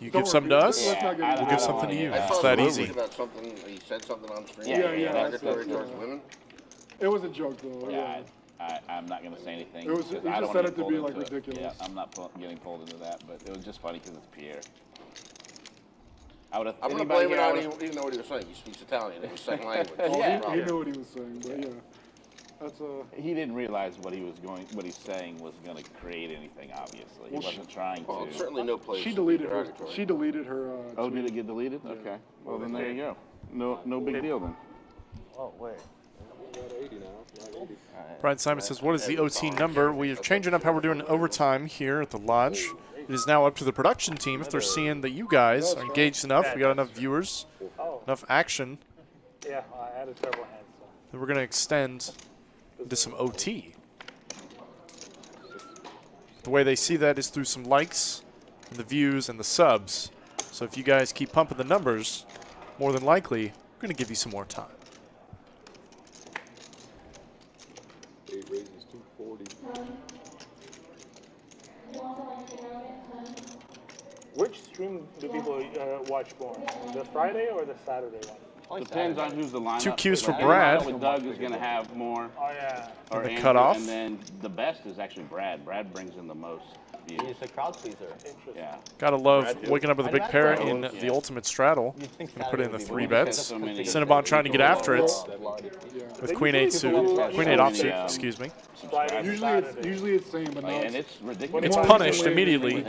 You give something to us, we'll give something to you. It's that easy. About something, he said something on stream. Yeah. Derogatory towards women. It was a joke, though. Yeah, I'm not going to say anything. It was- because he I just don't said wanna it to get be, pulled like, into it. ridiculous. Yeah, I'm not getting pulled into that, but it was just funny because it's Pierre. I would have. I'm going to blame it out. He didn't know what he was saying. He speaks Italian. It was second language. He knew what he was saying, but yeah. That's He didn't realize what he's saying was going to create anything. Obviously, he wasn't trying to. Certainly no place. She deleted her. She deleted her. Oh, did it get deleted? Okay. Well, then there you go. No big deal then. Oh, wait. Brian Simon says, what is the OT number? We are changing up how we're doing overtime here at the lodge. It is now up to the production team if they're seeing that you guys are engaged enough, we got enough viewers, enough action, Yeah, I had a terrible hand. then we're going to extend into some OT. The way they see that is through some likes and the views and the subs. So if you guys keep pumping the numbers, more than likely, we're going to give you some more time. 8 raises 240. Which stream do people watch more? The Friday or the Saturday one? Depends on who's the lineup. 2 Qs for Like, Brad. with Doug is going to have more. Oh, yeah. Or The Andrew, cutoff. And then the best is actually Brad. Brad brings in the most views. He's a crowd pleaser. Yeah. Gotta love waking up with a big pair in the ultimate straddle. Gonna put in the 3 bets. Cinnabon trying to get after it with Queen 8 suit, Queen 8 offsuit, excuse me. Usually it's same, but And not. it's ridiculous. It's punished immediately.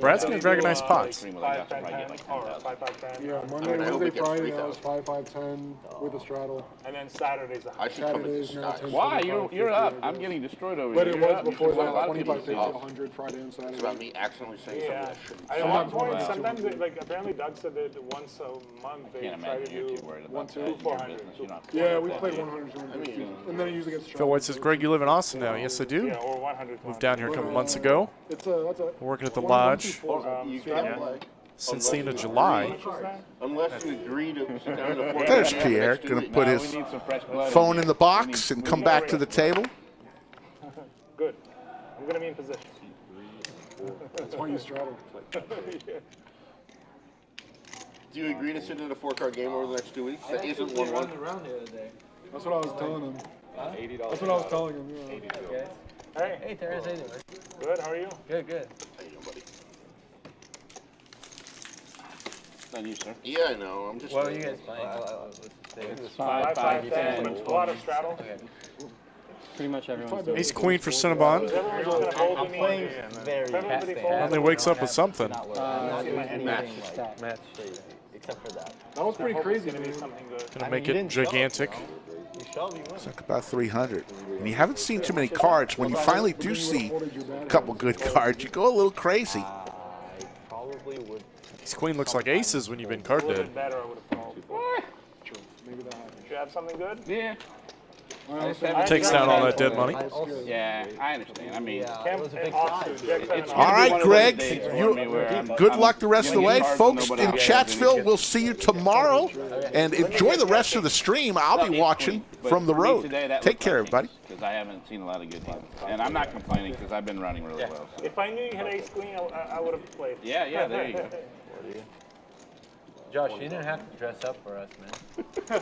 Brad's gonna drag a nice pot. 5, 10, 10, or 5, 5, 10. Yeah, Monday, Wednesday, Friday, I was 5, 5, 10 with a straddle. And then Saturday's a high. Saturdays now 10. Why? 25, You're up. 50, I'm getting destroyed over But here. it You're was up. before You should play a that, lot of 25, people 50, too. 100 Friday and Saturday. It's about me accidentally saying Yeah. something. At one point, sometimes, like, apparently Doug said that once a month they Can't try to imagine you're do too worried about 1, that 2, in your 400. business. You're not Yeah, we play 100, 250. And then it usually gets Phil White says, Greg, you live in Austin now. Yes, I do. Yeah, or 100. Moved down here a couple months ago. That's a Working at the lodge You can't play. since the end of July. Unless you agree to sit down and There's Pierre, going to put his phone in the box and come back to the table. Good. I'm going to be in position. That's why you straddle. Do you agree to sit in a 4-card game over the next 2 weeks? That isn't 1-1. That's what I was telling him. That's what I was telling him. Yeah. Hey. Hey, Terrence, how you doing? Good, how are you? Good, good. How you doing, buddy? Not you, sir. Yeah, I know. I'm just. What are you guys playing? It's 5, 5, 10. A lot of straddle. Okay. Pretty much everyone's Ace Queen for Cinnabon. Everyone's just gonna fold with me. Playing very Everybody fast. fold. Finally wakes up with something. Not doing anything match. like except for that. That was pretty crazy. It's gonna be something good. Gonna I make mean, you it didn't shove, gigantic. You shove, you win. It's like about 300. And you haven't seen too many cards. When you finally do see a couple good cards, you go a little crazy. I probably would. Ace Queen looks like aces when you've been card A little dead. bit better, I would have called. Maybe that happened. Should you have something good? Yeah. Takes down all that dead money. Yeah, I understand. I mean, It was a big Awesome. size. it's All right, one of those Greg, days for you- me where I'm- Good I'm luck the rest of the way. getting cards Folks nobody in else has, Chatsville, and it we'll see you tomorrow. And enjoy the rest of the stream. I'll be watching from the road. Take care, everybody. Because I haven't seen a lot of good hands. And I'm not complaining because I've been running really well. So. If I knew you had ace queen, I would have played. Yeah, there you go. Josh, you didn't have to dress up for us, man.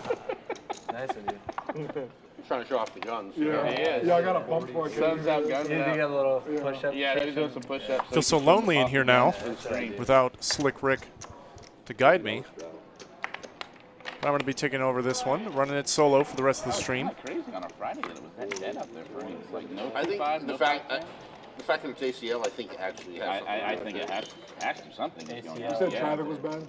Nice of you. Trying to show off the guns. Yeah, He is. yeah, I got a bump for it. Sun's out, guns You out. got a little push-up? Yeah, he's doing some push-ups. Feel so lonely in here now without Slick Rick to guide me. I'm going to be taking over this one, running it solo for the rest of the stream. It's crazy on a Friday that it was that dead up there for me. It's like no I think 2-5, the no fact 5-10. the fact that it's ACL, I think actually has something I to do think with it has to something. Is going You on. said Yeah. traffic was bad?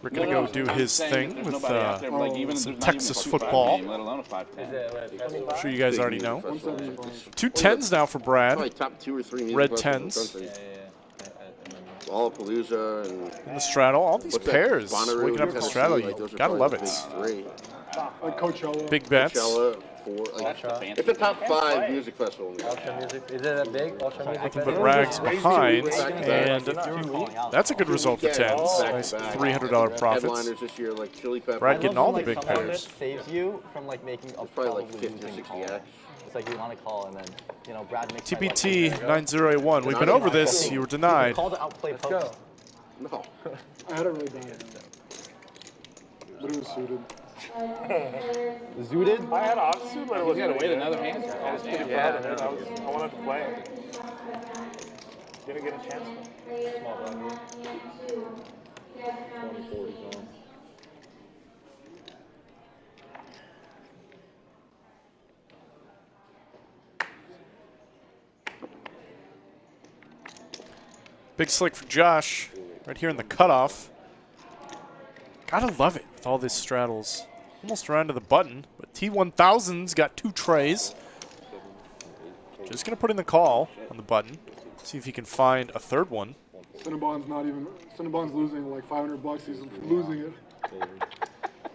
We're going to go do I'm his saying thing there's with nobody out there, like, even some if there's not Texas even a 2-5 football. game, let alone a 5-10. I'm sure you guys already know. Festival. 2 10s now for Probably Brad. top 2 or 3 music Red festivals in the 10s. country. Lollapalooza and In the straddle, all these what's that? pairs. Bonnaroo, Waking up in the Tennessee, straddle, like, you those are gotta probably love the it. big 3. Like Coachella. Big bets. Coachella, 4. Like, it's a top 5 music festival in the country. Ultra music. Is it a big ultra music? Nothing but festival? rags behind, and that's a good result for 10s. Nice $300 profits. Headliners this year, like Chili Peppers. Brad getting all the big Some of it pairs. saves you from like making a probably like probably 50 or losing 60 call. acts. It's like you want to call and then, you know, Brad makes TPT 9081. We've been over this. You were denied. Call to outplay post. No. I had it really bad. But it was suited. Zooted? I had offsuit, but it was. You gotta wait another hand. I was pretty proud of it. I wanted to play it. Didn't get a chance. Small value. 2040 zone. Big slick for Josh, right here in the cutoff. Gotta love it with all these straddles. Almost around to the button, but T1000's got 2 trays. Just gonna put in the call on the button. See if he can find a third one. Cinnabon's losing like $500. He's losing it.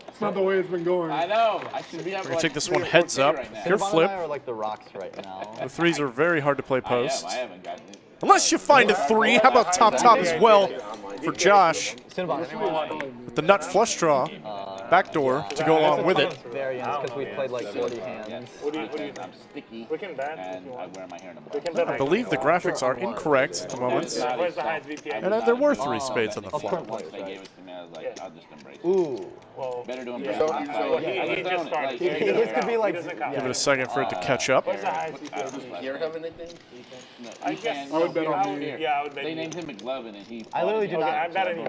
It's not the way it's been going. I know. I should be up. We're gonna take this one heads up. Pure Cinnabon flip. and I are like the rocks right now. The 3s are very hard to play post. I haven't gotten it. Unless you find a 3. How about top as well for Josh? Cinnabon. With the nut flush draw. Backdoor to go along with it. Variants because we played like 40 hands. What do you I'm sticky. We can bet if And you I want. wear my hair in a We box. can bet. I believe the graphics are incorrect at the moment. Where's the highest VPA? And there were 3 spades on the flop. Once they gave it to me, I was like, I'll just embrace it. Ooh. Well, Better to yeah. embrace it. He just started. His could be like. He doesn't count. Give it a second for it to catch up. Where's the highest VPA? Does Pierre have anything? No, I you guess. can. I would bet on Here. you. Yeah, I would bet They you. named him McLovin, and he. I literally do Okay, not. I'm betting you.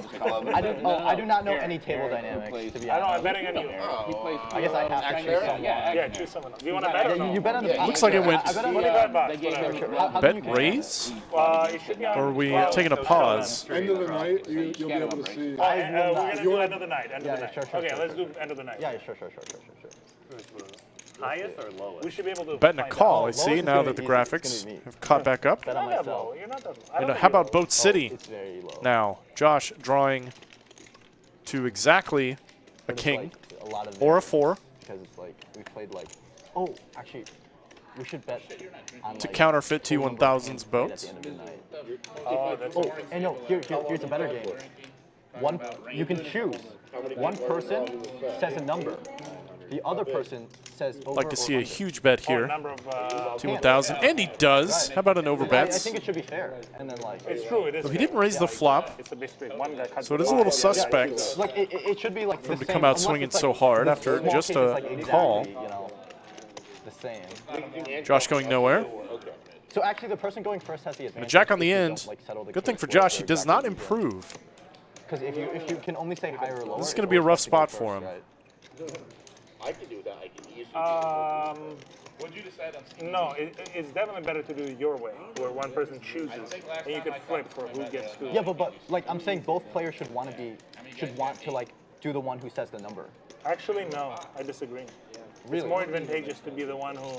I do not know any table Eric, who dynamics plays- to be I know. I'm honest. betting on you. He plays. I guess I have to choose someone. Yeah, choose someone else. Do you want to bet or Yeah, no? you bet on the. Looks like it went I bet on What do you the. bet box? They gave him Whatever. How Bet do you raise? It should be on. Or are we well, taking a pause? End of the night, you'll be able to see. We're gonna do end of the night. End of the Yeah, night. sure, Okay, sure, let's do end of the night. Yeah, sure. Highest or lowest? We should be able to. Betting a find call, I out. see, is now gonna that the be easy. It's graphics gonna be me. have caught back up. Bet on Not that myself. low. You're not that low. I And don't how think about Boat City? It's very low. Now, Josh drawing to exactly a But it's king like a lot of or a variants 4 because it's like we played like. Oh, actually, we should bet on to like, counterfeit total number of T1000's hands played boats. At the end of the night. Oh, that's Oh, and no, here's a better game. You can choose. One person says a number, The other person says over Like to see or a huge bet here. Number of, T1000, and he does. How about an I overbet? think it should be fair. And then like. It's true. It is. Well, he didn't raise the flop, It's a big straight. One guy cuts so it is a little suspect Like it should be like for him the to same, come out unless swinging it's, like, so hard the after small just case is, a like, exactly, call. You know, the same. Josh going nowhere. So actually, the person going first has the And a advantage. jack on the if you end. don't, like, settle the Good thing case for where Josh, they're he does exactly not equal. improve. Because if you can only say higher or lower. This is going to be a rough spot for him. I can do that. I can easily. Would you decide on? No, it's definitely better to do it your way, where one person chooses, and you can flip for who gets to. Yeah, but like I'm saying, both players should want to like do the one who says the number. Actually, no, I disagree. Really? It's more advantageous to be the one who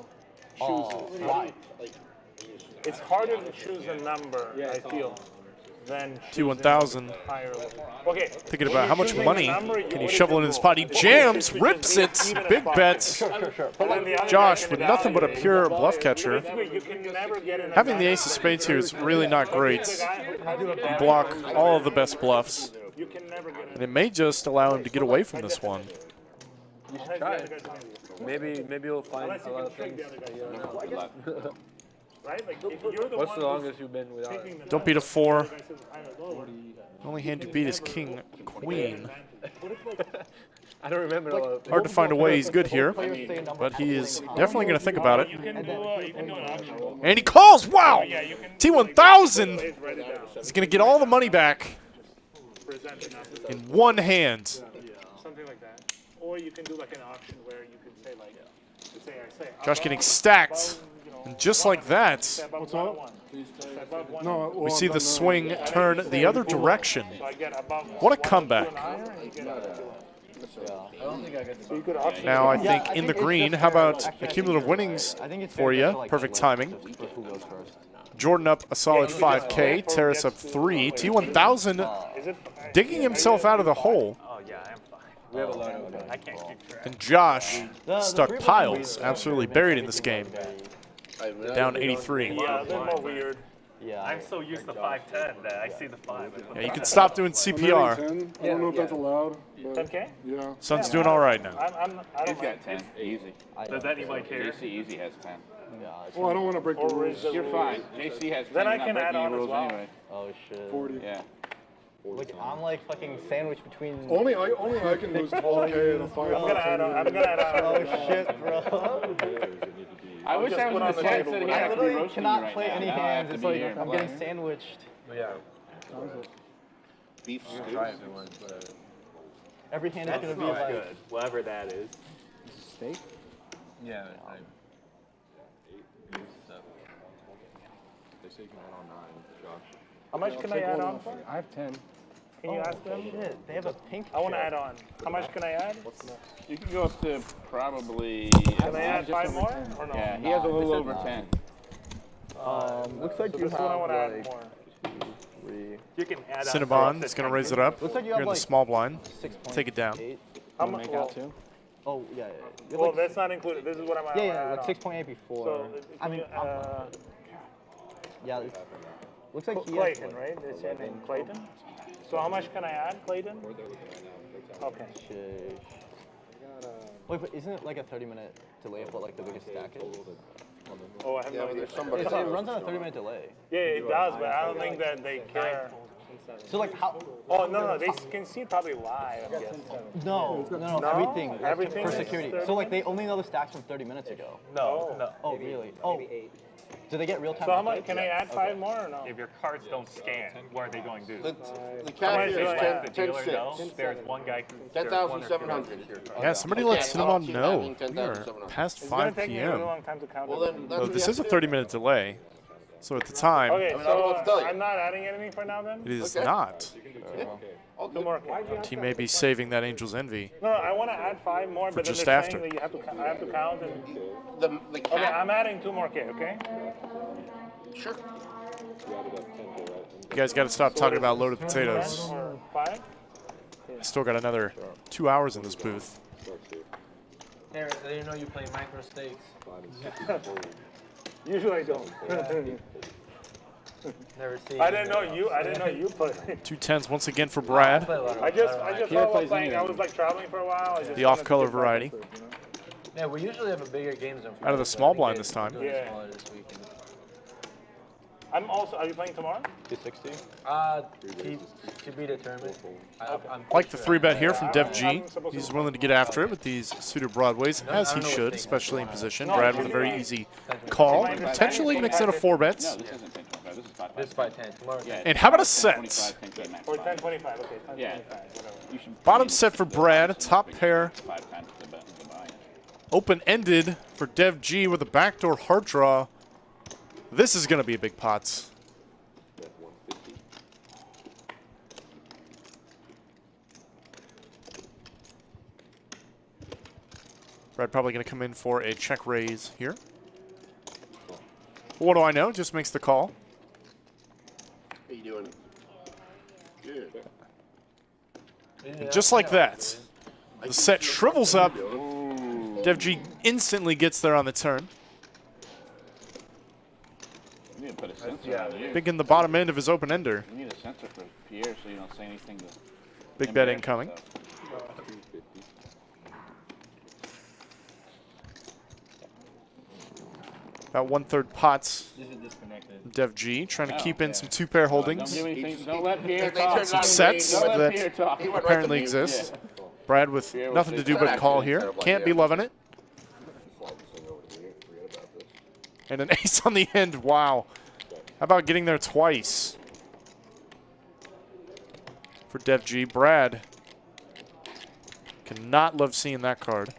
chooses. Why? It's harder to choose a number, I feel, than T1000. higher level. Okay. Thinking about how much money can he shovel into this pot. He jams, rips it, big bet. Sure. Josh with nothing but a pure bluff catcher. You can never get in a Having the ace of spades here is really not great. You block all of the best bluffs. You can never get in. And it may just allow him to get away from this one. You should try it. Maybe you'll find a lot of things. Right? Like if you're the What's one the longest you've been without it? Don't beat a 4. The only hand you beat is king, queen. I don't remember a lot. Hard to find a way he's good here, but he is definitely going to think about it. you can do an auction roll. And he calls! Wow! T1000 is going to get all the money back in one hand. Something like that. Or you can do like an auction where you can say like, Josh getting stacked. And just like that, What's up? No, we see the swing turn the other direction. What a comeback. Now I think in the green, how about the cumulative winnings for you? Perfect timing. Jordan up a solid 5K, Terrace up 3. T1000 digging himself out of the hole. And Josh stuck piles, absolutely buried in this game. Down 83. Yeah, they're more weird. Yeah. I'm so used to 5'10" that I see the 5. Yeah, you can stop doing CPR. 10. I don't know if that's allowed. But 10K? yeah. Son's doing all right now. I He's don't got 10. Easy. Does anybody care? JC easy has 10. Well, I don't want to break the rules. You're fine. JC has 10. Then I You're not can add breaking on your as rules well. anyway. Oh shit. 40. Yeah. Like I'm like fucking sandwiched between. Only I can lose 12K in a 5. I'm gonna add on. Oh shit, bro. I wish I was in the chat said he I had to be literally roasting you cannot right play now. any Now I have hands. to It's be like here. I'm getting sandwiched. Yeah. Beef stew. Try it if you want. But Every hand is That's gonna be not like. good, whatever that is. steak? Yeah. They say you can add on 9, Josh. How much can I add on for? I have 10. Can you ask them? Shit, they have a pink. I want to chip. add on. How much can I add? You can go up to probably. Can I add 5 more or no? Yeah, he has a little over 10. Looks like So you this one I have want to add like more. 3. You can add on. Cinnabon is going to raise it up. Looks like you You're have in the like small blind. 6.8. Take it down. How much? Well, Oh yeah. You have well, like, that's not included. This is what I'm yeah, adding. yeah, like 6.8 before. So, I mean, yeah. Looks like he has, Clayton, like, right? Is your name Clayton? So how much can I add, Clayton? Okay. Wait, but isn't it like a 30-minute delay of what like the biggest stack is? Oh, I have no idea. It runs on a 30-minute delay. Yeah, it does, but I don't think that they care. So like how? Oh no, they can see it probably live. I'm guessing. No, everything. Everything for is security. 30 So like they only know the stacks from 30 minutes ago. No. Oh really? Oh. Do they get real time? So how much? Can I add 5 more or no? If your cards don't scan, what are they going to do? The cap much here do I is add? The dealer 10 knows 6. there's one guy. There's one or two 10,700. Yeah, somebody let Cinnabon keep know. adding We are 10,700. past It's gonna 5 take me a really p.m. long time to count. Well, then that's So what this you is a have to do. 30-minute delay. So at the time, Okay, I don't know what to tell so you. I'm not adding anything for now then? it is Okay. not. Two more. He may be saving that Angel's Envy. No, I want to add 5 more, but then just they're after. saying that you have to, I have to count. And, The okay, cap. I'm adding 2 more K, okay? Sure. You guys got to stop talking about loaded potatoes. Or 5? Still got another 2 hours in this booth. Eric, I didn't know you play micro stakes. Usually I don't. Never seen. I didn't know you played. 2 10s once again for Brad. I just thought about playing. I was like traveling for a while. I just The wanted to off-color get back variety. into it, you know? Yeah, we usually have a bigger games on Friday. Out of the small blind this time. Yeah. Smaller this weekend. I'm also. Are you playing tomorrow? 260. To be determined. I'm Like the 3-bet here from Dev I'm G. supposed He's to- willing to get after it with these suited broadways, as he should, especially in position. Brad with a very easy call. Potentially mix in a 4-bets. No, this isn't 10, 25. This is 5, 5. This is by 10. Tomorrow. Yeah, And how about a 10, set? 25, 10K max Or 5. 1025. Okay, 1025. Yeah. Whatever. You should- Bottom set for Brad. Top pair 5 times the bet to buy. open-ended for Dev G with a backdoor heart draw. This is going to be a big pot. Brad probably going to come in for a check raise here. What do I know? Just makes the call. How you doing? Good. And just like that, the set shrivels up. Dev G instantly gets there on the turn. You need to put a sensor on you. Big in the bottom end of his open-ender. You need a sensor for Pierre so you don't say anything to Big bet embarrass incoming. yourself. About 1/3 pots. This is disconnected. Dev G trying to keep in some 2-pair holdings. Don't give anything. Don't let Pierre talk. Some sets Don't let Pierre that talk. apparently exist. Brad with nothing to do but call here. Can't be loving it. And an ace on the end. Wow. How about getting there twice for Dev G? Brad cannot love seeing that card.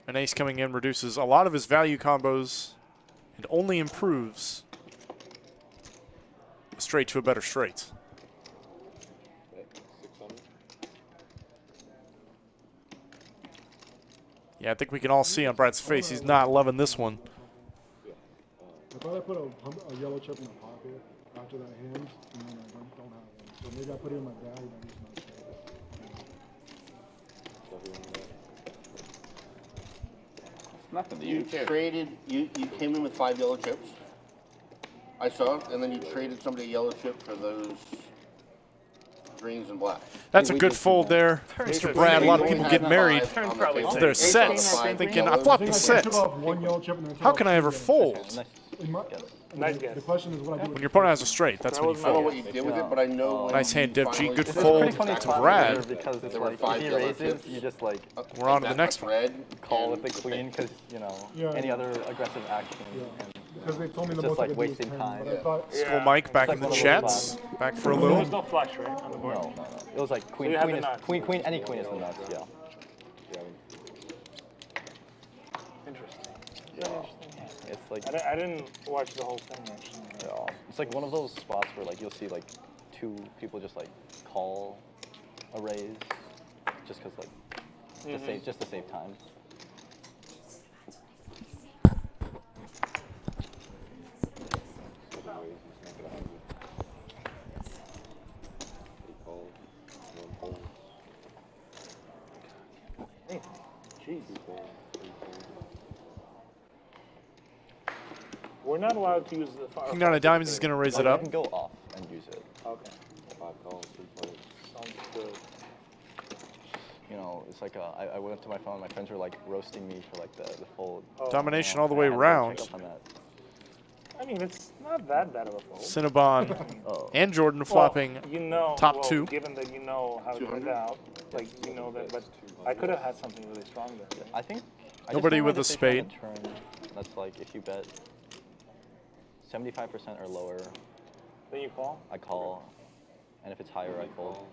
An ace coming in reduces a lot of his value combos and only improves a straight to a better straight. Yeah, I think we can all see on Brad's face he's not loving this one. I thought I put a yellow chip in my pocket after that hand, and then I don't have one. So maybe I put it in my bag and I just not straight. Nothing to You traded, you came in with 5 yellow chips. I saw, and then you traded somebody a yellow chip for those greens and black. That's a good fold there, Mr. Brad. A lot of people get married to their sets, thinking, I flopped the set. How can I ever fold? Nice guess. The question is what I do When your opponent has a straight, that's when you I don't know what fold. you did with it, but I know when Nice hand, you Dev G. finally Good did fold it. to Brad. Because it's There were like, 5 if he yellow raises, chips. you just like We're on to the next one. red call and with the queen because, you know, Yeah. any other aggressive action. And Because they told me it's the just most I like could do was wasting 10, time. but I thought, School Mike back in the chats. Back for a little. There's no flush, right, on the board? No. It was like queen, you have queen, the is, nuts. queen, any queen is the nuts, yeah. Interesting. It's like, I didn't watch the whole thing, actually. yeah, it's like one of those spots where like you'll see like 2 people just like call a raise just because like just to save time. Jeez. We're not allowed to use the fire. King down of diamonds is going to raise it You up. can go off and use it. Okay. Sounds good. You know, it's like I went to my phone. My friends were like roasting me for like the fold. Domination all the way I had to around. check up on that. I mean, it's not that bad of a fold. Cinnabon and Jordan flopping Well, you know, top well, 2. Given that you know how it turned out, like you know that, but I could have had something really strong there. I think I just Nobody made my with a decision on spade. the turn. That's like if you bet 75% or lower, Then you call. I call, and if it's higher, I fold.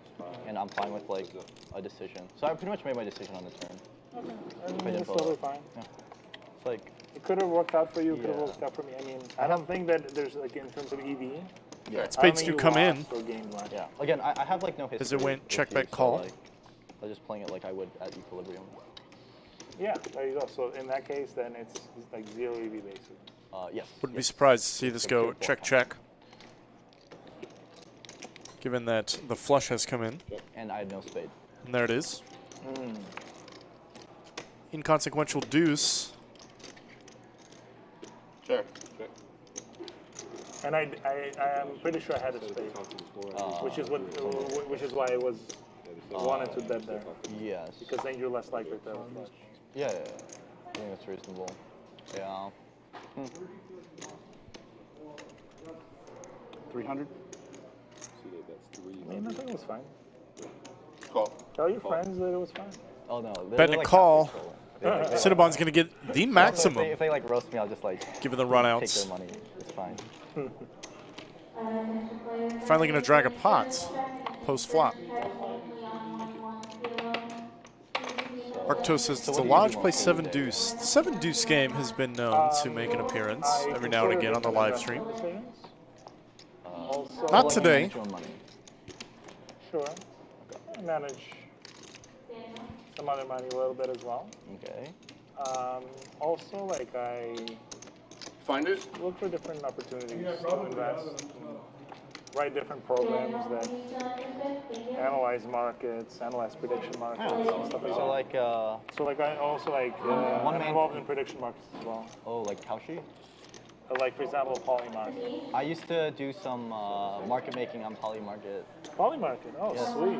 And I'm fine with like a decision. So I pretty much made my decision on the turn. Okay. I I mean, didn't it's fold. totally fine. Yeah. It's like It could have worked out for you. Could have Yeah. worked out for me. I mean, I don't think that there's like in terms of EV. yeah. I don't Spades think do you come in. lost or gained much. Yeah. Again, I have like no history. As it went with check, these, bet, so, call. like, I was just playing it like I would at equilibrium. Yeah, there you go. So in that case, then it's like 0 EV basically. Yes. Wouldn't be yes. surprised to see this go check, check. Given that the flush has come in. And I had no spade. And there it is. Inconsequential deuce. Sure. And I am pretty sure I had a spade, which is why it was 1 and 2 dead there. Yes. Because then you're less likely to have a flush. Yeah, I think that's reasonable. Yeah. 300. I mean, I think it was fine. Call. Tell your friends that it was fine. Oh no. Betting a call. Cinnabon's going to get the maximum. If they like roast me, I'll just like give it the take runouts. their money. It's fine. Finally going to drag a pot post flop. Arctos says, does the Lodge play 7 deuce? The 7 deuce game has been known to make an appearance every now and again on the live stream. Not today. Sure. I manage some other money a little bit as well. Okay. Also, like I Finders? look for different opportunities to invest. Write different programs that analyze markets, analyze prediction markets, and stuff like So that. like I also like I'm involved in prediction markets as well. oh, like Kaushi? Like for example, Polymarket. I used to do some market making on Polymarket. Polymarket, oh Yes. sweet.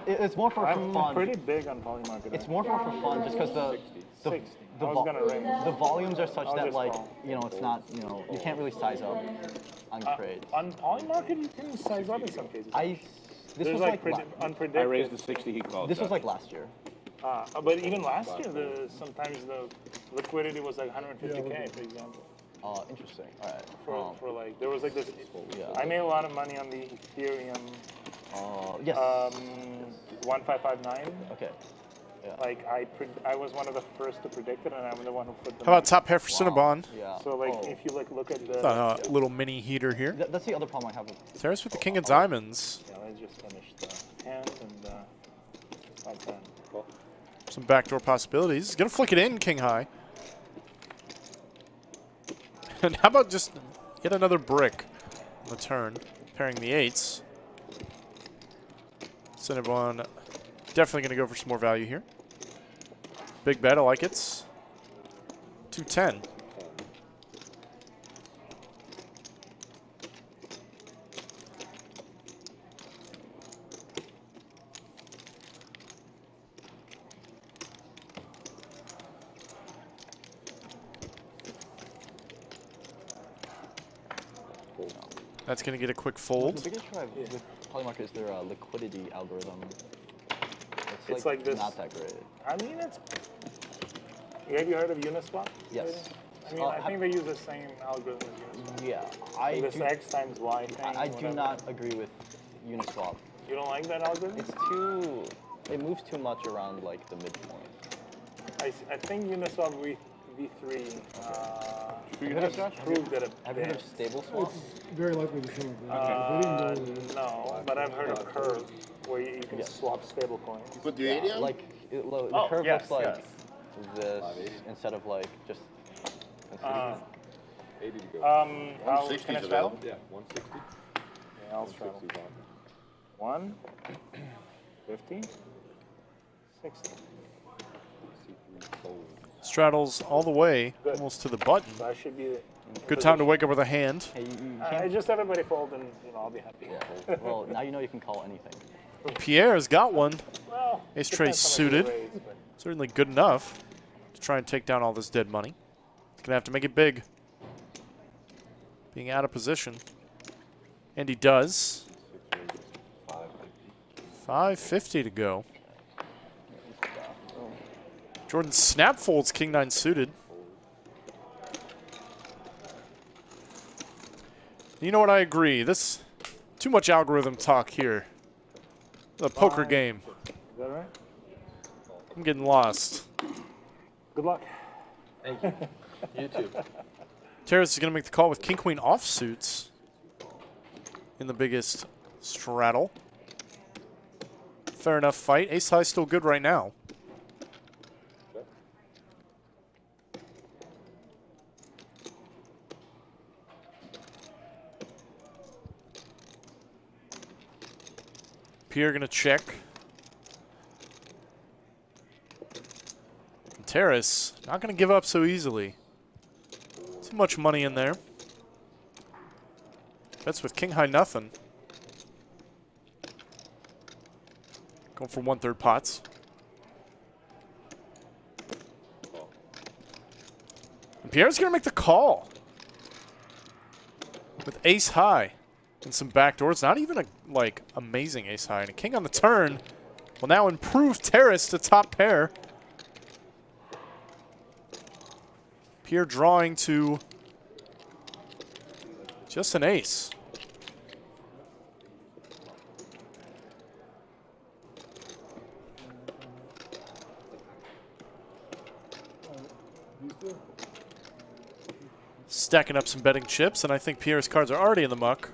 It's more for I'm fun. pretty big on Polymarket. It's more for fun, just because the I was gonna ring. the volumes are such I'll that just like call. it's not you can't really size up on trades. On Polymarket, you can size up in some cases. This There's was like like unpredicted. I raised the 60, he called. this was like last year. But even last year, sometimes the liquidity was like 150K, for example. Interesting. All right. For like, there was like this. Yeah. I made a lot of money on the Ethereum. Yes. 1559. Okay. Yeah. Like I was one of the first to predict it, and I'm the one who put the. How about top pair for Cinnabon? Yeah. So like, if you like look at the. A little mini heater here. That's the other problem I have with. There's with the king of diamonds. Yeah, let's just finish the hand and like that. Some backdoor possibilities. He's going to flick it in, king high. And how about just yet another brick on the turn, pairing the 8s. Cinnabon definitely going to go for some more value here. Big bet, I like it. 210. That's going to get a quick fold. The biggest issue I have with Polymarket is their liquidity algorithm. It's like this. Not that great. I mean, have you heard of Uniswap? Yes. I mean, I think they use the same algorithm as Uniswap. Yeah, This X times Y thing. I do not agree with Uniswap. You don't like that algorithm? It's too. It moves too much around like the midpoint. I think Uniswap V3 proved it a Have you heard of stable swap? Very likely to show up. No, but I've heard of Curve, where you can swap stable coins. Put the 80 on? Like the curve looks like this instead of like just. 80 to go. Can I straddle? Yeah, 160. Yeah, I'll straddle. 1, 50, 60. Straddles all the way, almost to the button. So I should be. Good time to wake up with a hand. Hey, you I just everybody fold, and I'll be happy. Yeah. Well, now you know you can call anything. Pierre's got one. Well, Ace trade suited. Certainly good enough to try and take down all this dead money. He's going to have to make it big. Being out of position. And he does. 550 to go. Jordan snap folds king 9 suited. You know what? I agree. This too much algorithm talk here. The poker game. Is that right? I'm getting lost. Good luck. Thank you. You too. Terrace is going to make the call with king queen offsuits in the biggest straddle. Fair enough fight. Ace high still good right now. Pierre going to check. And Terrace not going to give up so easily. Too much money in there. That's with king high nothing. Going for 1/3 pots. And Pierre's going to make the call. With ace high and some backdoors. Not even a, like, amazing ace high. And a king on the turn will now improve Terrace to top pair. Pierre drawing to just an ace. Stacking up some betting chips, and I think Pierre's cards are already in the muck.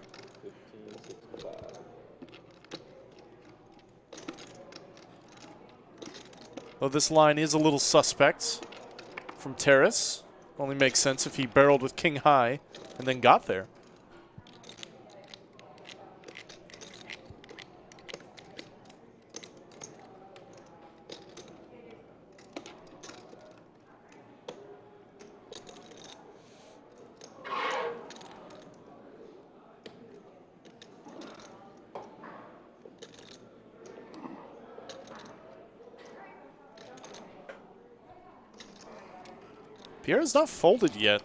Though this line is a little suspect from Terrace. Only makes sense if he barreled with king high and then got there. Pierre's not folded yet.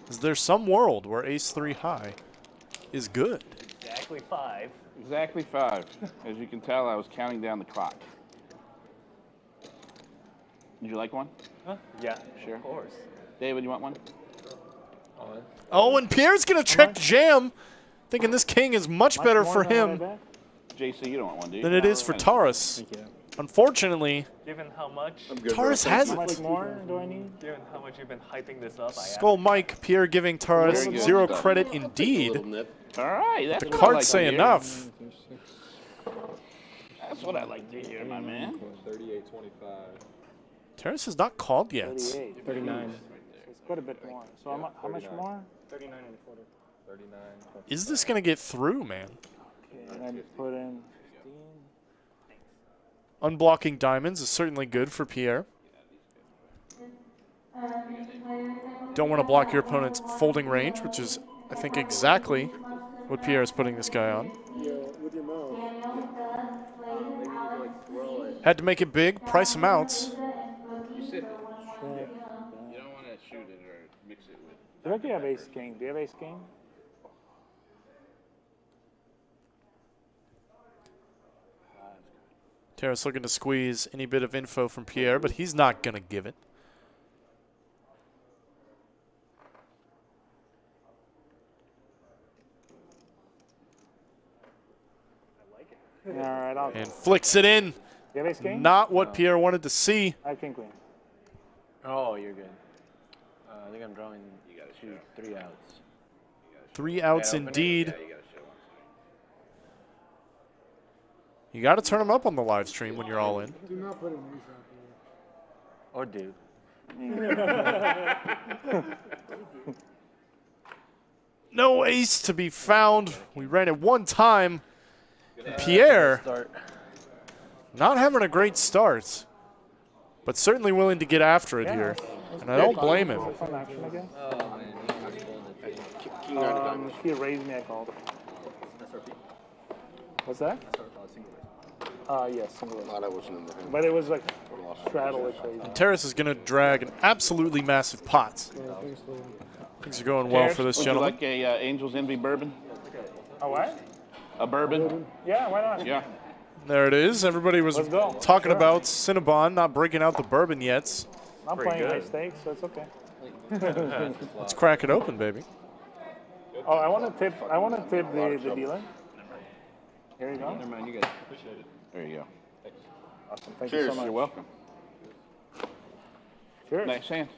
Is there some world where ace-3 high is good? Exactly 5. Exactly 5. As you can tell, I was counting down the clock. Would you like one? Huh? Yeah, Sure. of course. David, you want one? Oh, and Pierre's going to check jam, thinking this king is much better for him JC, you don't want one, do you? than it is for Taurus. Unfortunately, Given how much, Taurus has How much it. more do I need? given how much you've been hyping this up, Skull Mike, Pierre giving Taurus Very good 0 stuff. credit indeed. All right, that's The what I cards like say to hear. enough. That's what I like to hear, my man. 38.25. Terrace has not called yet. 38. 39. It's quite a bit more. So how much more? 39 and a quarter. 39. Is this going to get through, man? Okay, and then put in 15. Unblocking diamonds is certainly good for Pierre. Don't want to block your opponent's folding range, which is, I think, exactly what Pierre is putting this guy on. Yeah, with your mouth. Had to make it big, price him out. You sit it. You don't want to shoot it or mix it with. Do I think you have ace king? Do you have ace king? Terrace looking to squeeze any bit of info from Pierre, but he's not going to give it. All right, I'll. And flicks it in. You have ace king? Not what Pierre wanted to see. I have king queen. Oh, you're good. I think I'm drawing 3 outs. 3 outs open it? indeed. Yeah, you gotta show one. You got to turn them up on the live stream when you're all in. Do not put an ace out Or dude. No ace to be found. We ran it one time. Pierre not having a great start, but certainly willing to get after it here. And I don't blame him. Fun action, I guess. Oh, man. King nine of diamonds. He raised me, I called. What's that? Yes, single. Glad I wasn't in the hand. But it was like straddle it crazy. Terrace is going to drag an absolutely massive pot. Things are going well for this Would gentleman. you like a Angel's Envy bourbon? A what? A bourbon? Yeah, why not? Yeah. There it is. Everybody was Let's go. talking Sure. about Cinnabon not breaking out the bourbon yet. I'm playing high stakes, so it's okay. Let's crack it open, baby. Oh, I want to tip. I want to tip the dealer. Here you go. Never mind, you guys. Appreciate it. There you go. Awesome. Thank Cheers. you so much. You're welcome. Cheers. Nice hand.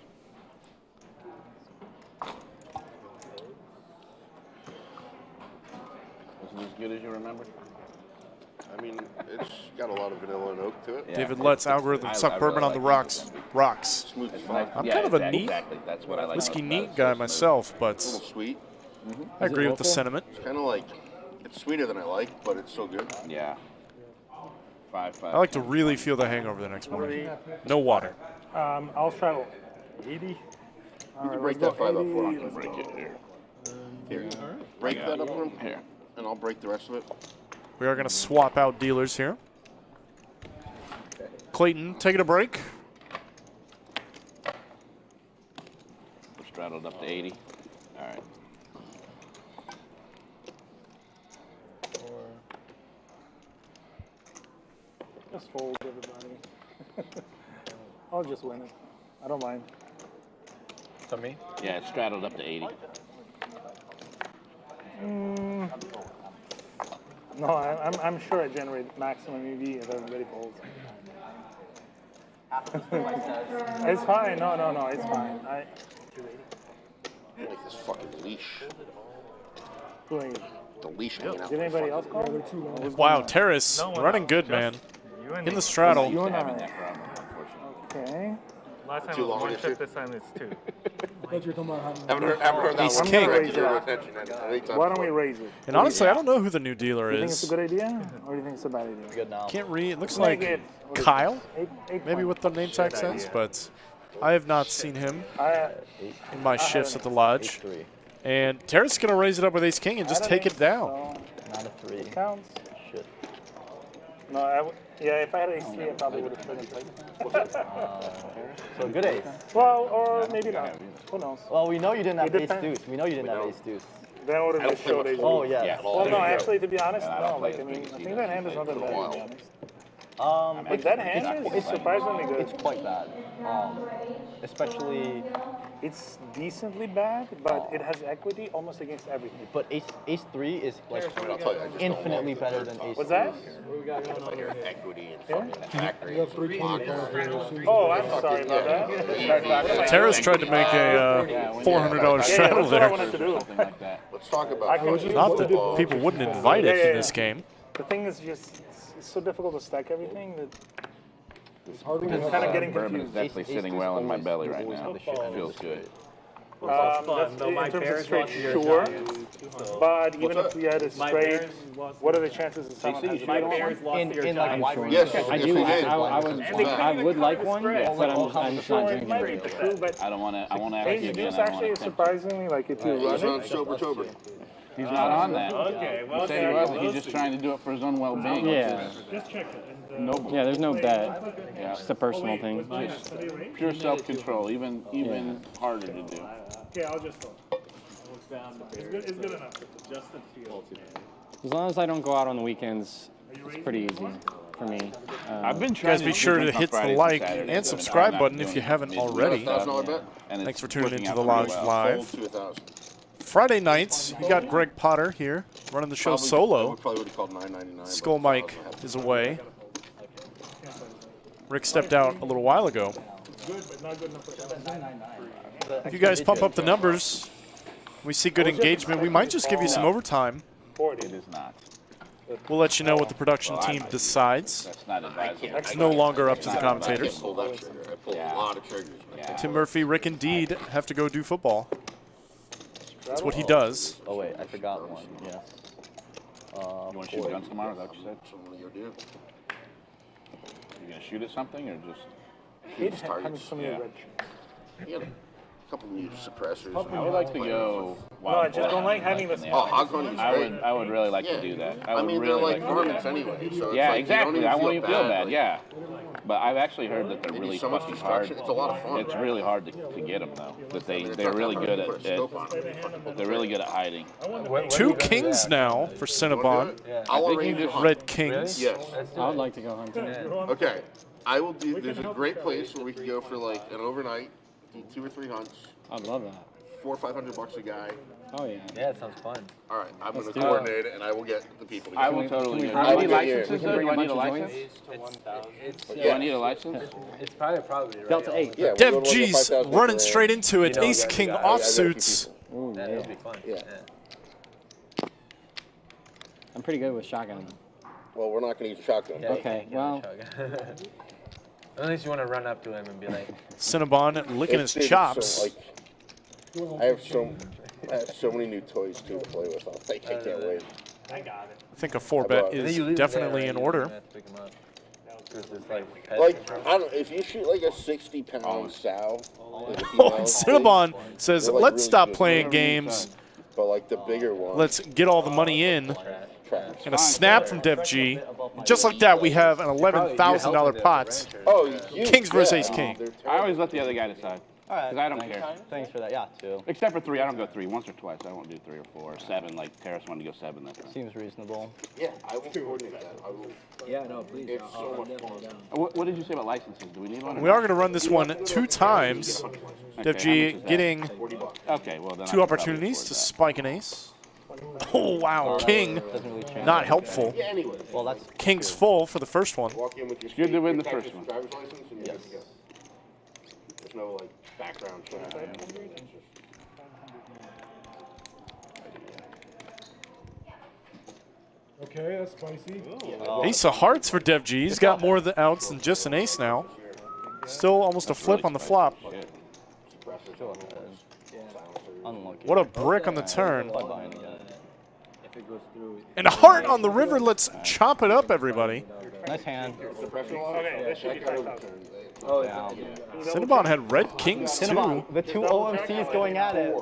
Was it as good as you remember? I mean, it's got a lot of vanilla and oak to it. Yeah. David Lutz, algorithm, suck bourbon on the rocks. Rocks. Smooth as fuck. I'm kind of a neat Exactly. That's what I like. whiskey about neat it. guy So myself, A but little sweet. I agree with the sentiment. It's kind of like, it's sweeter than I like, but it's so good. smooth. Yeah. 5. I like to really feel the hangover the next morning. No water. I'll straddle. 80. You can break that 5 up for me. I'll break it here. Here. Break that up for him. Here. And I'll break the rest of it. We are going to swap out dealers here. Clayton taking a break. We're straddled up to 80. All right. Just fold, everybody. I'll just win it. I don't mind. So me? Yeah, it's straddled up to 80. No, I'm sure I generate maximum EV if everybody folds. It's fine. No, it's fine. Like this fucking leash. Doing. The leash hanging out. Did anybody else call? Wow, Terrace running good, man. In the straddle. You and Having I. that problem, unfortunately. Okay. Last time Too it was long one issue? chip, this time it's two. Haven't heard that Ace one. king. Raise your attention anytime Why don't we before. raise it? And honestly, I don't know who the new dealer Do you think it's a is. good idea, or do you think it's a bad idea? Good now. Can't read. It looks Make like it, what is it? Kyle, Eight maybe what the name tag says, but I have not seen him in my shifts at the lodge. Ace-3. And Terrace is going to raise it up with Ace King and just take it down. Not a 3. Counts. Shit. No, yeah, if I had ace 3, I probably would have taken play. So good ace. Well, or maybe not. Who knows? Well, we know you didn't have It ace depends. deuce. We know you didn't have ace deuce. Then I would have just showed ace 3. Oh, yeah. Well, no, There you go. actually, to be honest, Yeah, I don't no. play Like, I as mean, big as I he think does. that hand is not that For a bad, to while. be honest. But that hand is surprisingly good. It's quite bad. Especially, It's decently bad, but it has equity almost against everything. but ace 3 is like I'll tell you, I just don't infinitely like better than ace. What's that? equity and fucking factory. Oh, I'm sorry about that. Terrace tried to make a $400 Yeah, straddle that's what I there. wanted to do. Something like that. Let's talk about I can- Not that people wouldn't invite it in this game. The thing is just, it's so difficult to stack everything that it's hard it's kind of getting Bourbon is confused. definitely sitting well in my belly right now. It feels good. That's, in terms of straight, sure. But even if we had a straight, what are the chances that someone has a My straight Bears one? lost In, to your in like Giants. wide Yes, range. I yes, do. they did. I would like one, but I'm just not So it drinking might be it. true, but I don't want to. I won't ask you ace again. deuce I don't actually want is to. surprisingly, like if you He's run on it, sober. He's not on that. Okay, well, He said he wasn't. He's just trying to do it for his own well-being. Yeah. Noble. Yeah, there's no bet. Yeah. It's just a personal thing. Just pure self-control. Even harder to do. okay, I'll just go. It's good enough. As long as I don't go out on the weekends, it's pretty easy for me. I've been You trying guys be to sure drink to on hit the Fridays and like Saturdays, and but subscribe I'm not button if doing you haven't it. already. $1,000 bet. And Thanks it's for tuning working into out the pretty Lodge well. Live. Fold to 1,000. Friday nights, you got Greg Potter here running the show solo. Probably would have called $9.99. Skull Mike is away. Rick stepped out a little while ago. If you guys pump up the numbers, we see good engagement. We might just give you some overtime. It is not. We'll let you know what the production team decides. That's not advisable. It's no longer up to the I commentators. pulled that trigger. I pulled a lot of triggers. Man. Tim Murphy, Rick, and Deed have to go do football. That's what he does. Oh wait, I forgot one. Yes. You want to shoot guns tomorrow? Is that what you said? Something you do. You gonna shoot at something or just? Hate Just targets. having so many Yeah. red chips. He had a couple new suppressors. I would like to go. No, I just don't like having this. Oh, hog hunting is great. I would really like Yeah. to do that. I would mean, really they're like to do varmints that. anyway. So it's Yeah, like, exactly. I won't even feel bad. like, Yeah, but I've actually heard that they're They really need so much fucking hard. destruction. It's a lot of fun. It's really hard to get them though. That they're really good at. They're really good at hiding. 2 kings now for Cinnabon. I'll think arrange you a just- hunt. Red Kings. Yes. I would like to go hunting. Okay. I will do. There's a great place where we can go for like an overnight, do 2 or 3 hunts, I'd love that. $400 or $500 a guy. Oh yeah. Yeah, it sounds fun. All right, I'm going to do it. coordinate it, and I will get the people. I together. will totally. Do I I will need get you. licenses? We can though? bring Do I a need a bunch of license? joints. Do I need a license? It's probably right. Delta 8. Yeah, Dev G's running straight into it. Ace King offsuits. Ooh, That yeah. would be fun. Yeah. I'm pretty good with shotgun. Well, we're not going to use a shotgun. Okay, well. Unless you want to run up to him and be like, Cinnabon licking his chops. I have so many new toys too to play with. I can't wait. I think a 4-bet is definitely in order. Like, I don't. If you shoot like a 60-pound sow, like a Oh, and female, Cinnabon says, they're, like, let's really stop good. playing games. but like the bigger one. Let's get all the money in. And a snap from Dev G. And just like that, we have an $11,000 pot. Oh, Kings versus Ace King. I always let the other guy decide. All right. Because I don't care. Thanks for that. Yeah, 2. Except for 3, I don't go 3. Once or twice, I won't do 3 or 4 or 7. Like Terrace wanted to go 7 that time. Seems reasonable. Yeah, I will coordinate that. I will. Yeah, no, please. It's so much fun. What did you say about licenses? Do we need one? We are going to run this one 2 times. Dev G getting Okay, well then 2 opportunities to spike an ace. Oh, wow. King, not helpful. Yeah, anyway. Well, that's King's full for the first one. Walk in with your Good to win the first one. driver's license and you're good to go. There's no like background check. Okay, that's spicy. Ace of hearts for Dev G. He's got more outs than just an ace now. Still almost a flip on the flop. unlucky. What a brick on the turn. If it goes through. And a heart on the river. Let's chop it up, everybody. Nice hand. Okay, this should be 5,000. Oh, yeah. Cinnabon had red kings, too. Cinnabon, the 2 OMCs going at it.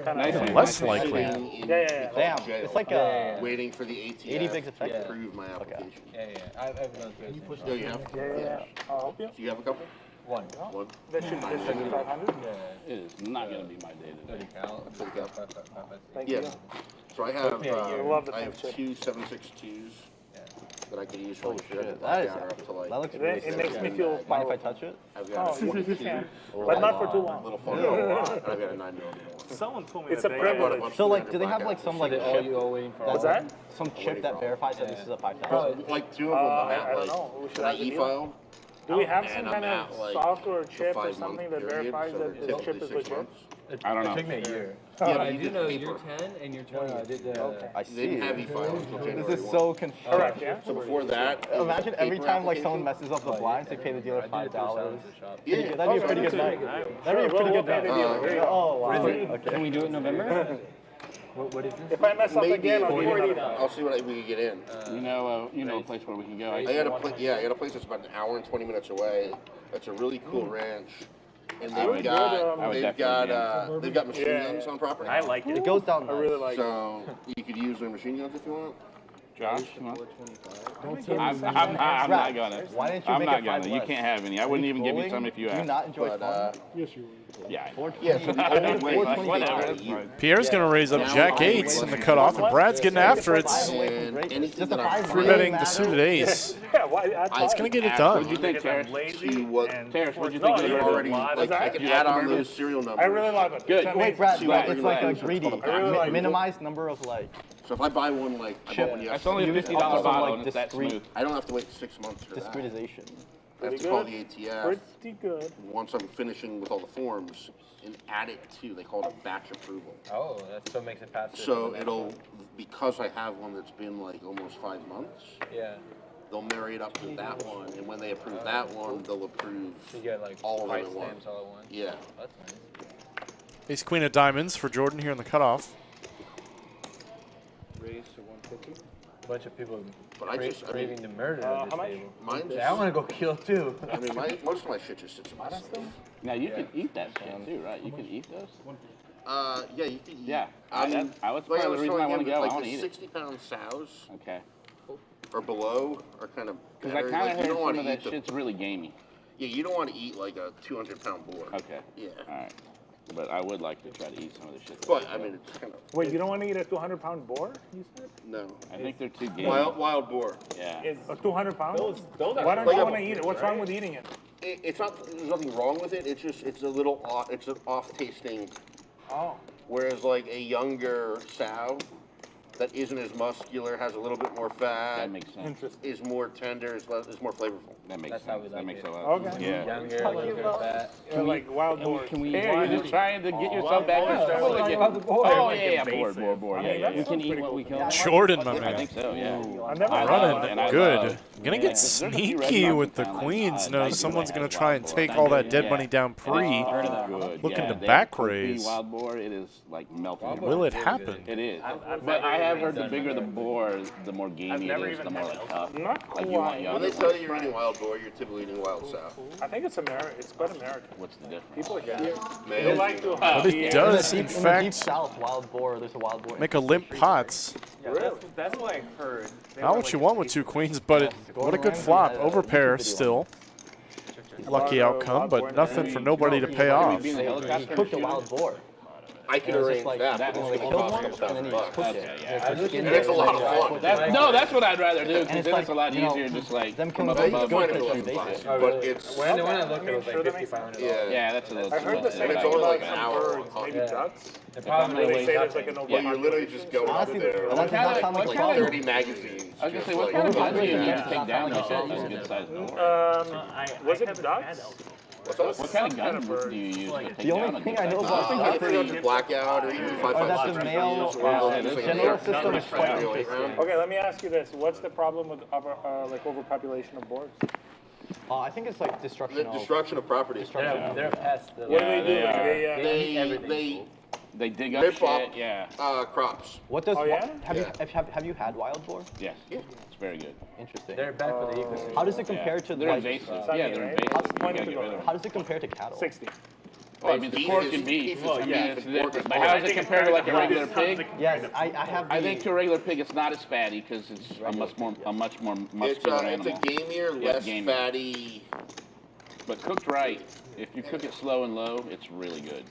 Nice. Less likely. Yeah. Damn, it's like a waiting for the ATF 80 bigs effect. to approve my application. Yeah. I've done this. Oh, you have? Yeah. I'll help you. Do you have a couple? One. One. That should be 500. It is not going to be my day today. Thank Yeah. you. So I have, love the I have picture. 2 7.62s that I could use for like Shit, black that counter up to like. looks really It sick. makes me feel Mind if I powerful. touch it? I've got a You 42, can, but not for too long. little photo, and I've got a 9mm one. Someone told me It's that a they privilege. So like, do they have like some like All chip? you are waiting for. What's that? Some chip that verifies that this is a 5,000? Like 2 of them, I'm I at don't like know. We should an have the deal. e-file. Do we have some And kind I'm of at, like, software or the chip or 5-month something that period, verifies so that they're this chip is typically 6 legit? months. I don't know. It took me a year. Yeah, I but you do did know paper. you're 10 and you're 20. I did the. Okay. I They didn't see. have e-file until January This is 1. so confusing. Correct, yeah? So before that, it was Imagine a every paper time like someone application. messes up the blinds, they pay the dealer $5. Yeah. That'd be a pretty good night. That'd be a pretty good night. Oh wow. Okay. Can we do it in November? What is this? If I mess up Maybe again, I'll give you another I'll see what we can get in. You know a place where we can go. I got a place that's about an hour and 20 minutes away. That's a really cool ranch. And I would they've got machine guns on property. I like it. It goes down. I really like it. So you could use their machine guns if you want. Josh, come on. I'm not gonna. Why didn't you I'm make not it gonna. 5 You less? can't have any. I wouldn't even give you some if you Do you asked. not enjoy But fun? Yes, you would. Yeah. Yeah, so the old way, Whatever. that's fine. Pierre's going to raise up Jack 8s in the cutoff, and Brad's getting after it. And anything that I'm Free betting the suited ace. Yeah, why? He's going to get it What'd done. you think, Terrace? see what Terrace, what'd you No, think? you of the already What's like that? I can add on those serial numbers. I really love it. Good. It's Wait, Brad, See Brad, what it's we're like a like. greedy, I really like it. minimized number of like. So if I buy one like I bought one That's yesterday, only a $50 Also, bottle, like, and it's that discreet. smooth. I don't have to wait 6 months for that. Discretization. I have to call the ATF Pretty good. once I'm finishing with all the forms and add it to, they call it a batch approval. Oh, that still makes it faster. So it'll, because I have one that's been like almost 5 months, Yeah. they'll marry it up to that one, and when they approve that one, they'll approve So you get like all of them price at once. stamps all at once. Yeah. That's nice. Ace Queen of Diamonds for Jordan here in the cutoff. Race to 150. A bunch of people But I just, I craving mean, the murder how of this much? table. mine Yeah, I want just, to go kill too. I mean, most of my shit just sits in my safe. Now you can eat that shit too, right? You can eat those. Yeah, you can eat. Yeah. I mean, I was like part of the reason I want to go. I like want to the eat it. 60-pound sows Okay. or below are kind of Because I better. kind Like, of you heard don't some want of to that eat the, shit's really gamey. yeah, you don't want to eat like a 200-pound boar. Okay. Yeah. All right. But I would like to try to eat some of the shit. But I mean, it's kind of Wait, you don't want to eat a 200-pound boar? You said no I think they're too gamey. wild boar. Yeah. a 200 pounds. Those are Why don't like you a- want to eat it? What's wrong with eating it? It's not. There's nothing wrong with it. It's just it's a little off. It's an off-tasting. Oh, Whereas like a younger sow that isn't as muscular, has a little bit more fat, That makes sense. interesting. is more tender, is more flavorful. That makes That's how we sense. That like makes it. a lot. Okay. Yeah. Younger, longer, fat. Yeah, like wild boars. Can we? Hey, you're just trying to get yourself back boar. in trouble Talking again. about the boar. Oh Like yeah, invasive. boar. I Yeah, mean, yeah. that We can sounds eat pretty what cool. we kill. Jordan, my I man. think so. Yeah. I've never I had love one. and I Good. love Gonna get sneaky with the queens. No, someone's gonna try and take all that dead money down pre. Looking to back raise. Wild boar, it is like melting. Will it happen? It is. But I have heard the bigger the boar, the more gamey it is, the more like tough. Like you want When they tell you you're eating wild boar, you're typically eating wild sow. I think it's American. It's quite American. What's the difference? People here, Male. they like to. But it does, in In the deep fact, south, wild boar. There's a wild boar. make a limp pots. Yeah, that's what I heard. They Not were what like you want with two queens, but what a good flop. Overpair still. Lucky outcome, but nothing for nobody to pay off. He cooked a wild boar. I can And it's arrange just like, that. you know, they killed one, and then he just cooked it. And it's a lot of fun. No, that's what I'd rather do, And because it's then like, it's a lot you know, easier just like them from killing above. Kind of It's like basic. fun, but it's When I looked, it was like $5,500. yeah. That's a little I heard the too same much. it's thing only about like an some hour birds, long. maybe ducks. The They problem say is there's like an Yeah, you're literally just going out Honestly, there that with does not sound like 30 magazines. I was gonna just say, what like kind of going guns do you like need that. to take down? You said use a good sized door. Was it ducks? What kind of guns do you use to take The only down a thing good I know sized about I think 300 blackout or even or that 5.56 the male just like general a system is quite interesting. Okay, let me ask you this: what's the problem with like overpopulation of boars? I think it's like destruction The of... destruction of property. they're pests. What do they do? they are. They, They dig up rip up shit, yeah. crops. What does... Oh, yeah? Have you had wild boar? Yes. It's very good. Interesting. They're bad for the ecosystem. How does it compare to They're like... invasive. Sunny, Yeah, they're right? invasive. You How's gotta get rid of them. How does it compare to cattle? 60. Well, I mean, the pork and beef. Well, yeah, it's different. But how does it compare to like a regular pig? Yes, I have the... I think to a regular pig, it's not as fatty because it's a much more It's muscular a animal. gamier, Yeah, less gamier. fatty. But cooked right, if you cook it slow and low, it's really good.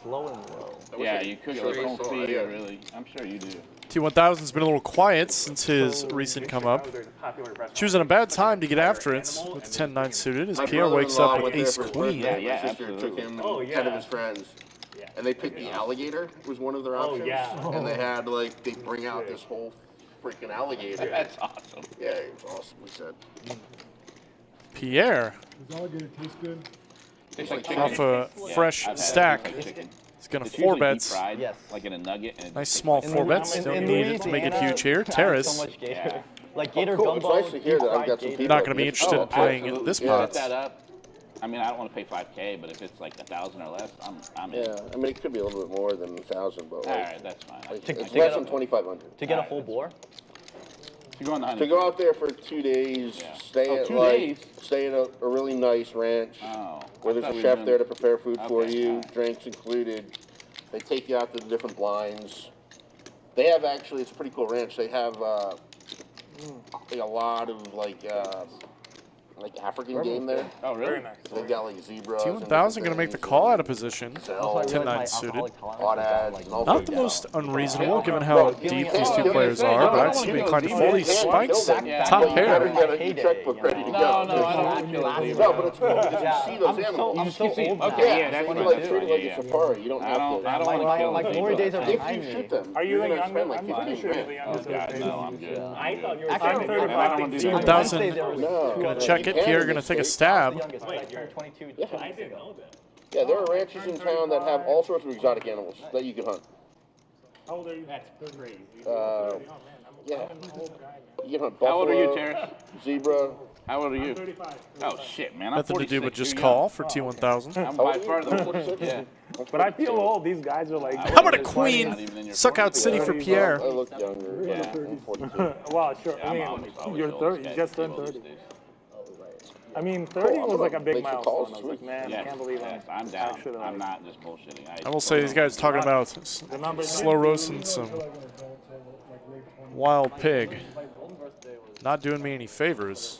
Slow and low. Yeah, you cook it like confit, yeah. really. I'm sure you do. T1000's been a little quiet since his recent come up. Choosing a bad time to get after it with the 10-9 suited as My Pierre wakes brother-in-law up with went there ace for his queen. birthday. Yeah, My sister took him and 10 of his friends. And they picked the alligator was one of their options. And they had like, they bring out this whole freaking alligator. That's awesome. Yeah, it was awesome, we said. Pierre Does alligator taste good? It's like off a fresh stack. He's going to 4-bets. Yes. Like in a nugget. And Nice small 4-bets. Don't need it to make it huge here. So Terrace. much gator. Yeah. Like gator Cool, it's gumbo. nice to hear that I've got some people. Not going to be interested in playing in this Yeah. pot. Set that up. I mean, I don't want to pay $5K, but if it's like 1,000 or less, I'm in. Yeah, I mean, it could be a little bit more than 1,000, but All like, right, that's fine. it's less than 2,500. To get a whole boar? You go on the To honeymoon. go out there for 2 days, Yeah. stay Oh, at 2 like, days? stay in a really nice ranch Oh. where I there's thought a we chef were there to doing- prepare food for Okay, you, alright. drinks included. They take you out to the different blinds. They have actually, it's a pretty cool ranch. They have like a lot of like African game there. Oh, really? Very nice. They've got like zebras. and T1000 different going to make the things. call out of position. Sell 10-9 suited. hot ads and all Not sorts the of most stuff. unreasonable given how deep these two players are, but I'd still be inclined to fold these spikes. Top You better pair. get a checkbook ready to go. No, I don't want to kill a zebra. No, but it's cool because you see those animals. I'm so old now. Okay, yeah, that's You what like I treat it like do. a safari. You don't I have don't to. want to kill Like a glory zebra. days are If behind you me. shoot them, Are you you're the gonna younger? spend like I'm 50 pretty sure you're the grand. youngest. Oh, God, no, I'm good. I thought you were I I'm think 35. I don't want to do that. 1000 No. going to check it. Pierre going to take a stab. Youngest, I turned 22 2 weeks ago. Yeah, there are ranches in town that have all sorts of exotic animals that you can hunt. How old are you? That's crazy. Yeah. You can hunt How old are you, buffalo, Terrence? zebra. How old are you? 35. Oh, shit, man. I'm Nothing to do 46. but just You're call young. for T1000. I'm by far the oldest. Yeah. But I feel old. These guys are like. How about a queen? Suck out city for Pierre. I look younger. Yeah. I'm 42. Wow, sure. I'm I always mean, you're old. 30. You Guys just do turned all these 30. days. I mean, 30 was like a big Make some milestone. calls, I was like, sweet. man, I Yes, can't believe yes, I'm I'm down. actually I'm like- not just bullshitting. I will say these guys talking about The number slow roasting some wild pig. Not doing me any favors.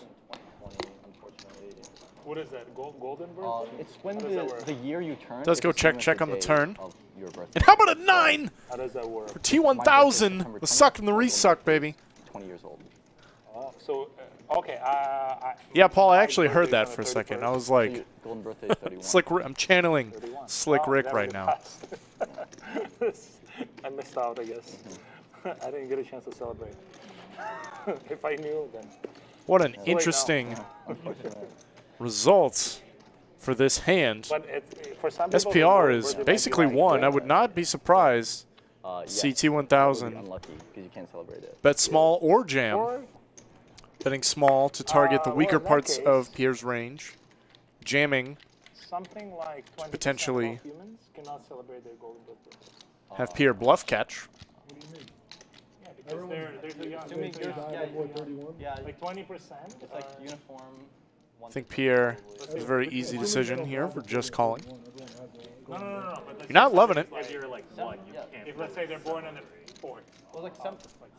What is that? Golden bird? It's when How does that work? the year you turn. Does is go the check, same as check the on the day turn. of your birthday. And how about a 9 How does that work? for T1000? The suck and the resuck, baby. 20 years old. So, okay. Yeah, Paul, I my actually heard birthday's that on for a the second. I 31st. was like, Golden birthday is 31. Slick. I'm channeling Slick Oh, Rick never right even now. passed. I missed out, I guess. I didn't get a chance to celebrate. If I knew, then. What an now. interesting result for this hand. But for some people, SPR the is birthday might be basically like, won. I would not be surprised. Yeah, CT1000 unlucky because you can't celebrate it. bet small or jam. Or Betting small to target the weaker well, in that parts case- of Pierre's range. Jamming, Something like 20% potentially of humans cannot celebrate their golden birthday. have Pierre bluff catch. Yeah, because they're too young. Assuming They're too young. Yeah, Like 20%. it's like uniform. I think Pierre is a very easy decision here for just calling. No. But You're not loving it. If you're like one, you can't. if let's say they're born on the 4th. Well, like some.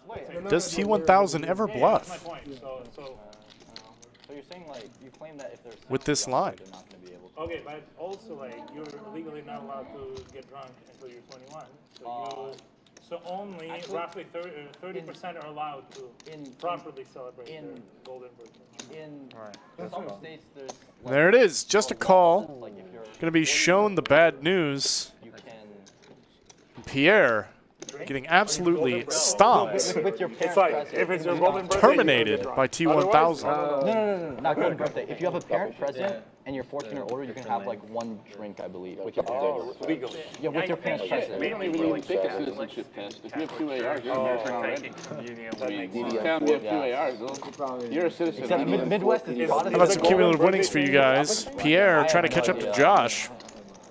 Wait. Does T1000 ever That's my bluff point. So So you're saying like you claim that if there's with this line? they're not going to be able to. okay, but also like you're legally not allowed to get drunk until you're 21. So only actually, roughly 30% are allowed to properly celebrate their golden birthday. In some states, there's There it is, just a call. like if you're Going to be shown the bad news. you can Pierre getting absolutely stomped, with your It's parents. like if it's your golden birthday, terminated by T1000. No, not golden birthday. If you have a parent present and you're 14 or older, you can have like one drink, I believe, with your parents. legally. Yeah, with your parents present. Mainly when you take a citizenship test, if you have 2 ARs, you're American already. You have 2 ARs, you're a citizen. Except Midwest is How Protestant. about some cumulative winnings for you guys? Pierre trying to catch up to Josh.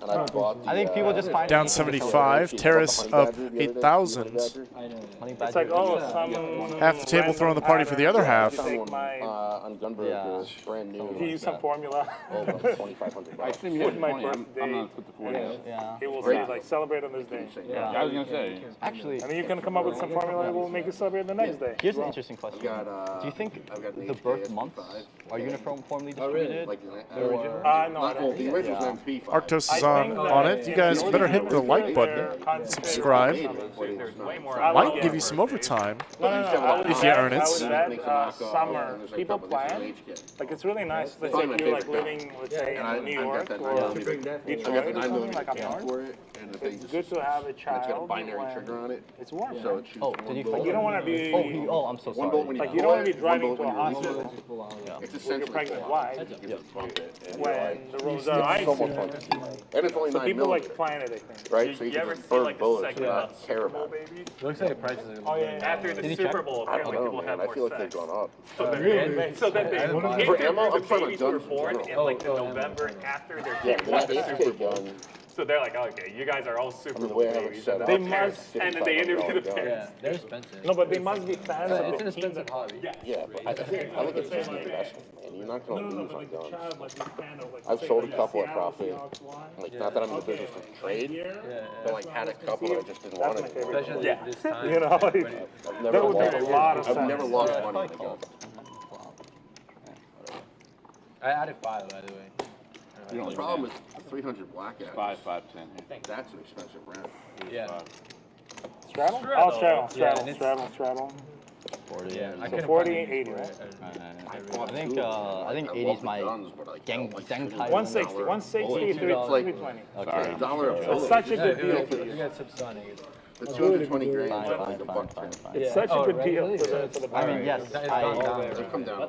I think people just find Down 75. Terrace up 8,000. It's like, oh, some Half the table throwing the party for the other half. take my, on Gunberg, brand new. if you use some formula, I assume you with have my 20. I'm birthday, not put the 40 out. Yeah. it will say like celebrate on this day. I was going to say. Actually, I mean, you can come up with some formula that will make you celebrate the next day. here's an interesting question. got, Do you think I've got an the HK birth months are uniformly distributed? Like the Or- original? No, Not, well, the original's MP5. Arctos is on it. You guys better hit the like button. Subscribe. Might give you some overtime if you earn I was it. at summer. People plan. Like, it's really nice. Let's say if you're like living, let's say, in New York or Detroit or something like up north. for it, and the thing It's good to have a it's got a child. binary when trigger on it, It's warm. so it shoots Oh, one did you bolt. forget? You don't want to be I'm so One bolt sorry. when you like you don't want to be pull it, one driving bolt to a when you release hospital it. It's with your essentially pregnant flat. wife You just bump it, and you're when like, the roads are it's so much icy. fun to see. And it's only So 9 people like millimeter, plan it, I think. right? So you You can ever just see burn like a bullets segment and about not care Super Bowl about it. babies? Looks like the prices are Oh yeah. After the Super Bowl, I don't apparently know, people man. have I more feel like they've sex. gone up. So then they For the ammo, I'm talking about babies were guns in born in general. like the November after their Yeah, kid that won the HK Super Bowl. gun, So they're like, okay, you guys are all Super the Bowl way I have it babies. set up, They it's must- And then they interview the $5,500 gun. parents. they're expensive. No, but they must be fans of It's the an team. expensive hobby. Yeah, but I think it's just an investment, man. You're not gonna lose on guns. Child must be fan of, like, I've say, sold a like, couple at Seattle profit. Seahawks won. Like, not that I'm in the business to trade, but like had a couple that I just didn't want That's my anymore. favorite. Especially this time. You know, like, I've never that would make a lot of I've sense. never lost money on a gun. I added 5, by the way. The problem is 300 blackout. 5, 5, 10. That's an expensive round. Yeah. Straddle? Oh, straddle, Yeah, straddle, and it's- straddle, straddle. 40. Yeah, I So couldn't 40, find any 80, right? I think 80 is my gang type. 160, 160, 320. Okay. $1 a It's bullet. such a good Yeah, deal for you you. got subsonic. The 220 grand Fine, is like fine, a fine, buck. fine, fine. It's such a Oh, good right, deal really? for So the it's- buyer. I mean, yes, It's I. They've come down.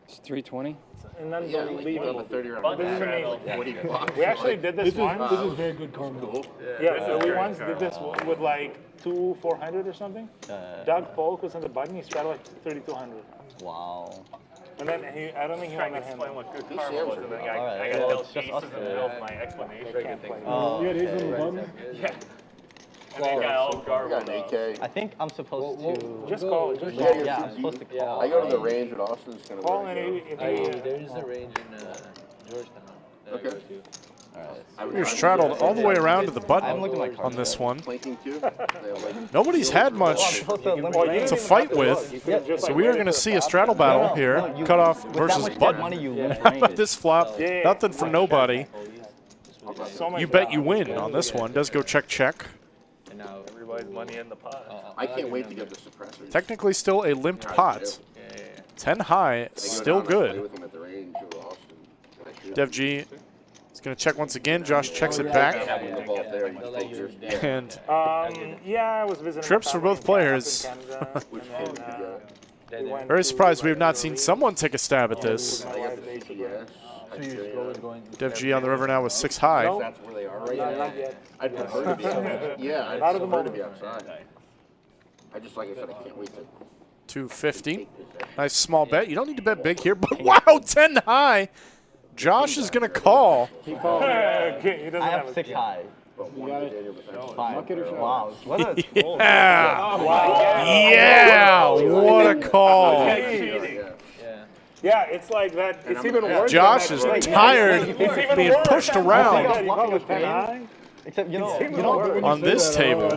It's 320. And Yeah, like you unbelievable. have a 30 round. This is amazing. 40 bucks. We actually did this one. This is very good karma. Yeah, so we once did this with like 400 or something. Doug Polk was on the button. He straddled like 3,200. Wow. And then I don't think he won Trying to that explain hand. what good karma was, and then I Alright, got well, dealt it's just aces us in the then. middle of my explanation. Can't play. Oh, Yeah, it is on the okay. button. Yeah. And then got all I got garbled an up. AK. I think I'm supposed to. Just call it. Just Yeah, call yeah. it. Yeah, I'm supposed to call. I go to the range at Austin. It's kind of Call where and I go. There's a range in Georgetown that I go Okay. to. You're straddled all the way around to the I haven't looked button at my on this one. Planking too. They have like Nobody's had much to fight with, so we are going to see a straddle battle here. Cutoff versus button. Money you lose How about ranges. this flop? Nothing for nobody. So much You bet you win on this one. Does go check, check. And now, Everybody's money in the pot. I can't wait to get the suppressors. Technically still a limped pot. 10 high, still good. With them at the range of Austin. I should. Dev G is going to check once again. Josh checks it back. Having the vault there, you take yours. And yeah, I was visiting. Trips my for family both players. up in Canada, and then, we went very to, surprised we have not seen someone take a stab at this. my wife's Instagram. Dev G on the river now with 6 high. That's where they are right Not now. yet. I'd prefer to be outside. Yeah, I'd Not at the prefer to be moment. outside. I just, like I said, I can't wait to 250. Nice small bet. You don't need to bet big here, but wow, 10 high. Josh is going to call. He called. He doesn't I have a 6 key. high. Fine. Wow. What a Yeah, what a call. Yeah, it's like that. It's even worse. Josh is tired of being pushed around You call it 10 high? Except you know on this table.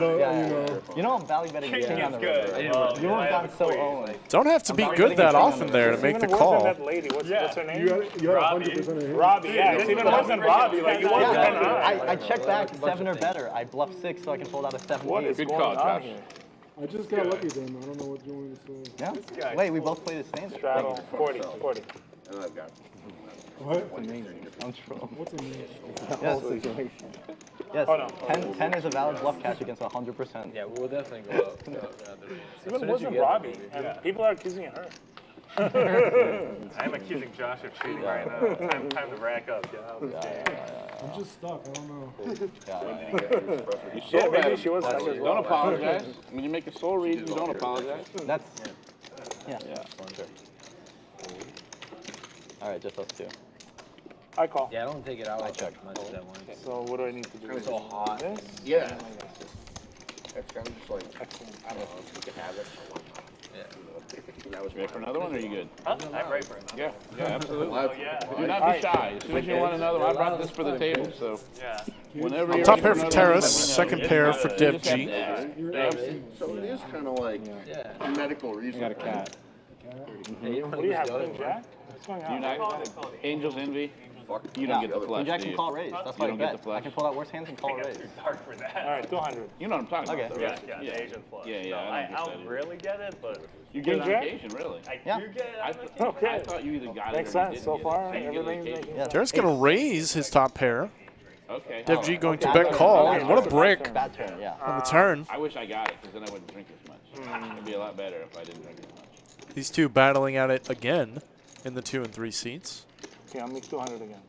You know I'm value betting the king on the river. You have gotten so owned. Don't have to be good that often there to make the Even worse call. than that lady. What's her name? You had 100% of him. Robbie. Yeah, it's even worse than Robbie. Like you want 10 high. I check back 7 or better. I bluff 6 so I can fold out a 7. What is going on here? I just got lucky then. I don't know what you want to say. Yeah. Wait, we both played the same. Straddle 40. And I've got. What? I'm true. What's a name? Yes. Oh, no. 10 is a valid bluff catch against 100%. Yeah, we'll definitely go up. Even worse than Robbie. And people are accusing her. I'm accusing Josh of cheating right now. Time to rack up. I'm just stuck. I don't know. Yeah, maybe she was stuck as Don't well. apologize. When you make a soul read, you don't apologize. That's yeah. Sure. All right, just us 2. I call. Yeah, I don't take it out. I check much that one. So what do I need to do? It's so hot. Yeah. It's kind of just like, I don't know if you can have it. That was ready for another one, or are you good? I'm ready for another. Yeah, absolutely. Yeah. Do not be shy. As soon as you want another one, I brought this for the table, so Yeah. whenever you're Top ready pair for for another Terrace, one, second pair for Dev G. So it is kind of like a medical reason. Got a cat. What do you have, Queen Jack? What's going Do you on? not, Angel's Envy? You don't get the flush, Jack do can you? call raise. That's why I don't get bet. the flush. I can pull out worse hands and call raise. Dark for that. All right, 200. You know what I'm talking Okay. about, though, Yeah, right? yeah, Asian flush. Yeah, No, I I don't don't really get it, but You get it on Jack? occasion, really. Yeah. you get it. I, I'm like, Okay. I thought you either got Makes it or you sense. didn't So get far, it. You get it on everything's occasion. making Yeah. Terrace going to raise his top pair. Okay. Dev G going to Okay. bet call. Okay. And what a brick Bad turn, yeah. on the turn. I wish I got it, because then I wouldn't drink as much. It'd be a lot better if I didn't drink as much. These two battling at it again in the 2 and 3 seats. Okay, I'll make 200 again.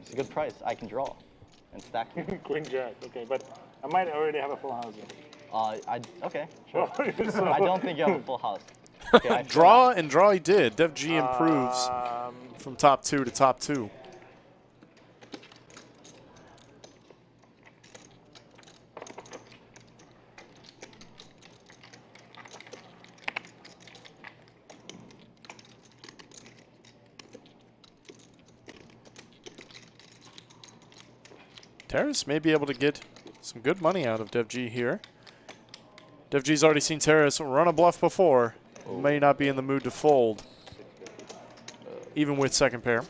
It's a good price. I can draw and stack. Queen Jack. Okay, but I might already have a full house. Okay, sure. So, I don't think you have a full house. Okay, I Draw and draw he did. Dev G improves from top 2 to top 2. Terrace may be able to get some good money out of Dev G here. Dev G's already seen Terrace run a bluff before. May not be in the mood to fold, even with second pair.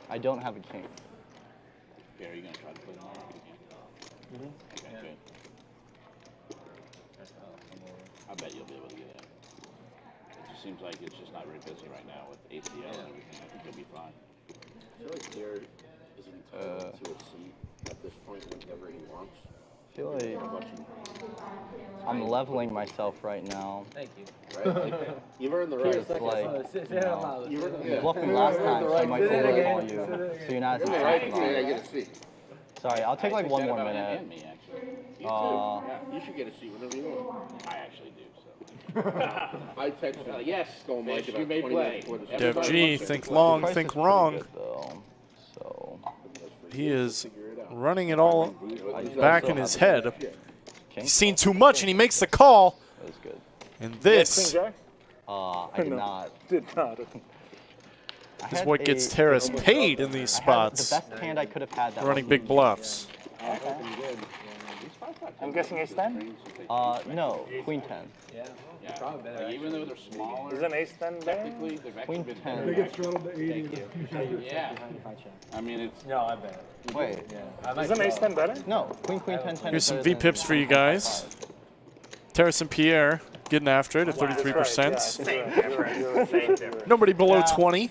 I don't have a king. Yeah, are you going to try to play tomorrow? Okay, good. I bet you'll be able to get in. It just seems like it's just not very busy right now with ACL and everything. I think you'll be fine. I feel like Jared is entitled to a seat at this point whenever he wants. I feel like I'm leveling myself right now. Thank you. Right? You were in the right. It's like, Say it out loud. You were you bluffed me last time, so I might overcall you. So you're not as in the right. excited Say I about get it. a seat. Sorry, I'll take like one more And minute. me, actually. You too. You should get a seat whenever you want. I actually do, so. I text you. Yes, Go Mike you about may 20 play. minutes before the show. Dev Everybody G, wants it. think long, Price is think pretty wrong. good, though. So He is running it all I back also in his have a head. king. He's seen too much, and he makes the call. That was good. And Queen this Jack? I did No. not. Did not. I is had what gets a- Terrace paid in these I had spots. the best hand I could have had. That Running wasn't big a bluffs. I'm guessing ace 10? No, queen 10. Yeah. Yeah. Probably better. Like, even though they're smaller, Is an ace 10 there? technically, they've actually Queen been 10. They get straddled to 80. Yeah. I mean, it's. No, I bet. Wait, Yeah. Is an ace 10 better? no, queen 10 10. Here's is some better than V-pips for you guys. Terrace and Pierre getting after it at 33%. Nobody below 20.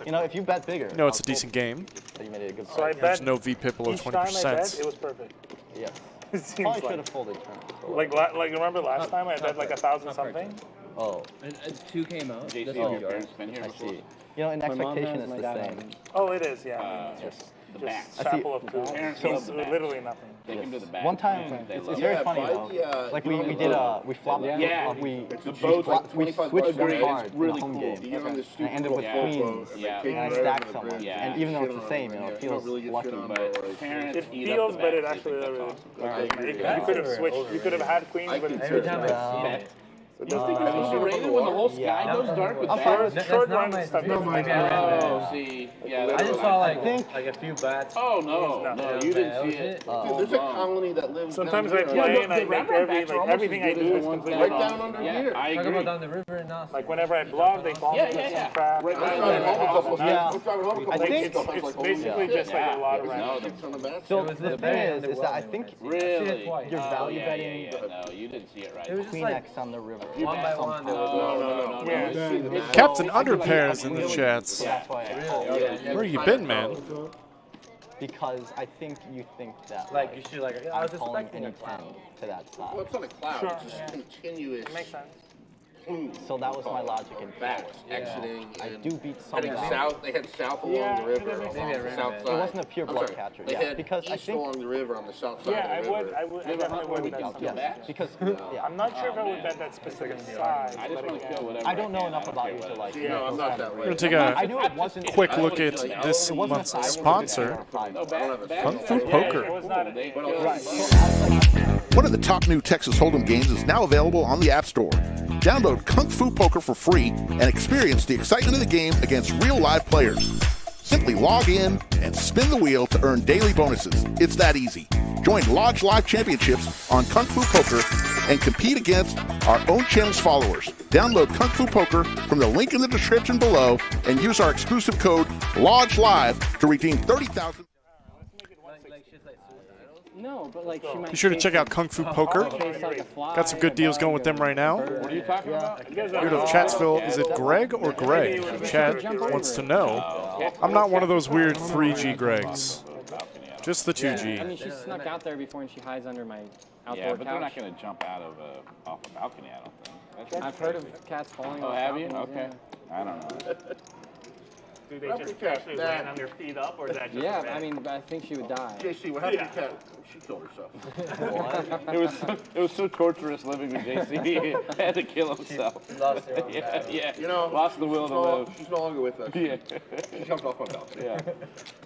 You know, if you bet bigger, No, it's a decent game. you made it a good So I price. There's bet no V-pip below each time I bet, 20%. it was perfect. Yes. It seems Probably should like. have folded turn. Like remember last time I bet like 1,000 something? Oh. And 2 came out. JC, That's have all your yours. parents been here I before? see. You know, in My mom expectation, has, it's my the dad same. hasn't. Oh, it is, yeah. I mean, just bats. sample of 2. Parents So love the bats. literally nothing. Take him to the back. One time, They it's love very it. funny though. Like we did we flopped. Yeah. We The boat's like we 25 switched bucks. one card It's in really the home cool. game. You get on this And I stupid ended with Yeah. queens, Yeah. and I stacked someone. Yeah. And even though it's the same, you know, it feels lucky. But parents It eat feels, up but the it bats. actually They think really. that's awesome. You could have switched. You could have had queens, but can Every time I Yeah. see it. Have you seen Raven when the whole sky Yeah. goes dark with I'm bats? That's short not run my stuff. stream. my Maybe I read Oh, that. see. Yeah, I that's just what saw I like a few bats. Oh, no. No, you didn't see it. There's a colony that lives Sometimes I down play here. and I make everything I do is completely Right wrong. down under Yeah, here. I Talk agree. about down the river and not. Like whenever I blog, they call me Yeah, for yeah, some yeah. crap. Right, I'm right, driving home a right. couple Yeah. I'm driving home a couple I think weeks ago. I was It's like, holy basically shit. just like a lot of No, random. that's Ton of bats. So It was the the thing very is that I underwhelming think when I see it. Really? twice. you're value yeah, betting yeah, yeah. No, you didn't see it right. It was just Queen like X on the river. one by one. There was No. Yeah. It's- Captain I feel like Underpairs I in the really- chats. So that's why Where you been, man? because I think you think that like you should like. I I'm was calling expecting any a cloud. 10 to that side. Well, it's not a cloud. It's just continuous. Makes sense. plume So that was my logic in bats exiting I and do beat some heading bats. south. They head south along the river. Maybe On I the read south that. side. It wasn't a pure I'm blood sorry. catcher, They yeah, head because I east think- along the river on the south side Yeah, of the river. I definitely would bet Yes, something. because yeah. I'm not sure if I would bet that specific side. I just want to kill whatever I don't know can. enough don't about care you to what like. it is. No, I'm not that way. We're gonna take I a knew it wasn't quick look at this it wasn't a month's side sponsor, No, bats Kung Fu are Poker. It was not a They- One of the top new Texas Hold'em games is now available on the App Store. Download Kung Fu Poker for free and experience the excitement of the game against real live players. Simply log in and spin the wheel to earn daily bonuses. It's that easy. Join LODGELIVE Championships on Kung Fu Poker and compete against our own channel's followers. Download Kung Fu Poker from the link in the description below and use our exclusive code LODGELIVE to redeem 30,000. No, but like she might. Be sure to check out Kung Fu Poker. chase like a fly, Got some good deals going with them right now. What are you talking about? Here to Chatsville, is it Greg or Greg? Chad wants to know. I'm not one of those weird 3G Gregs. Just the I 2G. mean, she snuck out there before and she hides under my outdoor Yeah, but they're not couch. going to jump out of off a balcony, I don't think. That's I've heard of cats falling Oh, off have you? balconies, Okay. I don't know. Do they just actually land on their feet up, or is that just Yeah, a myth? I mean, I think she would die. JC, what happened to Kat? She killed herself. It was so torturous living with JC. He had to kill himself. Lost her own Yeah, battle. yeah. You know, Lost the will to live. she's no longer with us. Yeah. She jumped off my balcony. Yeah.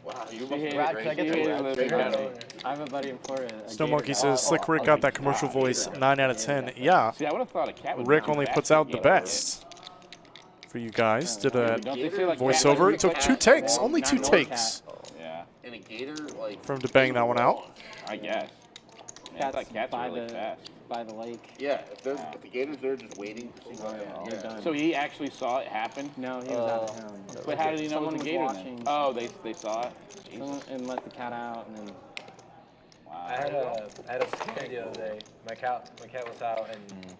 Wow, you She must hated, be Brad, can I get she the hated Brad? living Brad? with me. I have a buddy in Florida. a Snow gator Monkey guy. says, Slick Rick got that commercial voice, 9 out of 10. Yeah, See, I would have thought a cat would Rick bounce only back puts to out the gator. best for you guys. Did a Don't they say like voiceover. It took 2 takes, Well, only not 2 an old takes Yeah, And a gator, like. for him to bang that one out. I guess. Yeah, I Cats thought cats by are really the fast. by the lake. Yeah, if the gator's there just waiting to see what You're done. So he actually saw it happen? No, he was out of town. But how did he know Someone it was a was gator watching. then? Oh, they saw it? Someone, and let the cat out, and then Wow. I had a scare the other day. My cat was out, and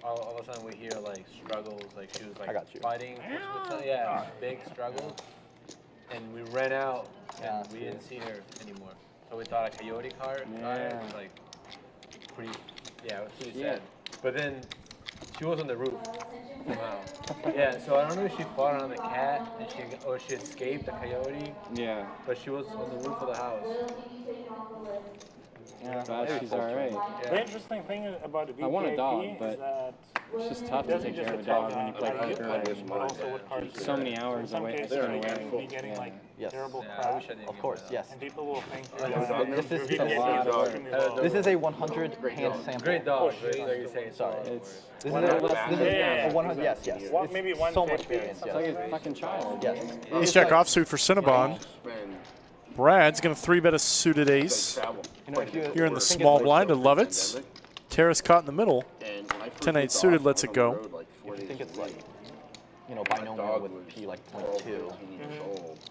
all of a sudden we hear like struggles, like she was like I got you. fighting. Yeah, big struggles. And we ran out, and we didn't see her anymore. So we thought a coyote caught her. It was like pretty, it was pretty sad. But then she was on the roof somehow. Yeah, so I don't know if she fought on the cat or she escaped the coyote. yeah, But she was on the roof of the house. but she's all right. The interesting thing about the VPAP I want a dog, is but that it's just tough it to doesn't take care just of a dog when you affect play like poker. players, And but also what cards so many hours In some away, cases, spent you away. can be getting like Yes. terrible Yeah, I crap, wish I didn't. Of course, yes. and people will think This is your a VPAP lot is of extremely low. This is a 100 hand sample. Great dog. Like you say, Sorry. It's This is Yeah. a 100. Yes, yes. What, maybe It's 150, so much variance. like Yes. a fucking child. Yes. Ace Jack offsuit for Cinnabon. Brad's going to 3-bet a suited ace. You know, if you Here in the think small it's blind, I love it. Terrace caught in the middle. 10-8 suited lets it go. If you think it's like, binomial with P like 0.2,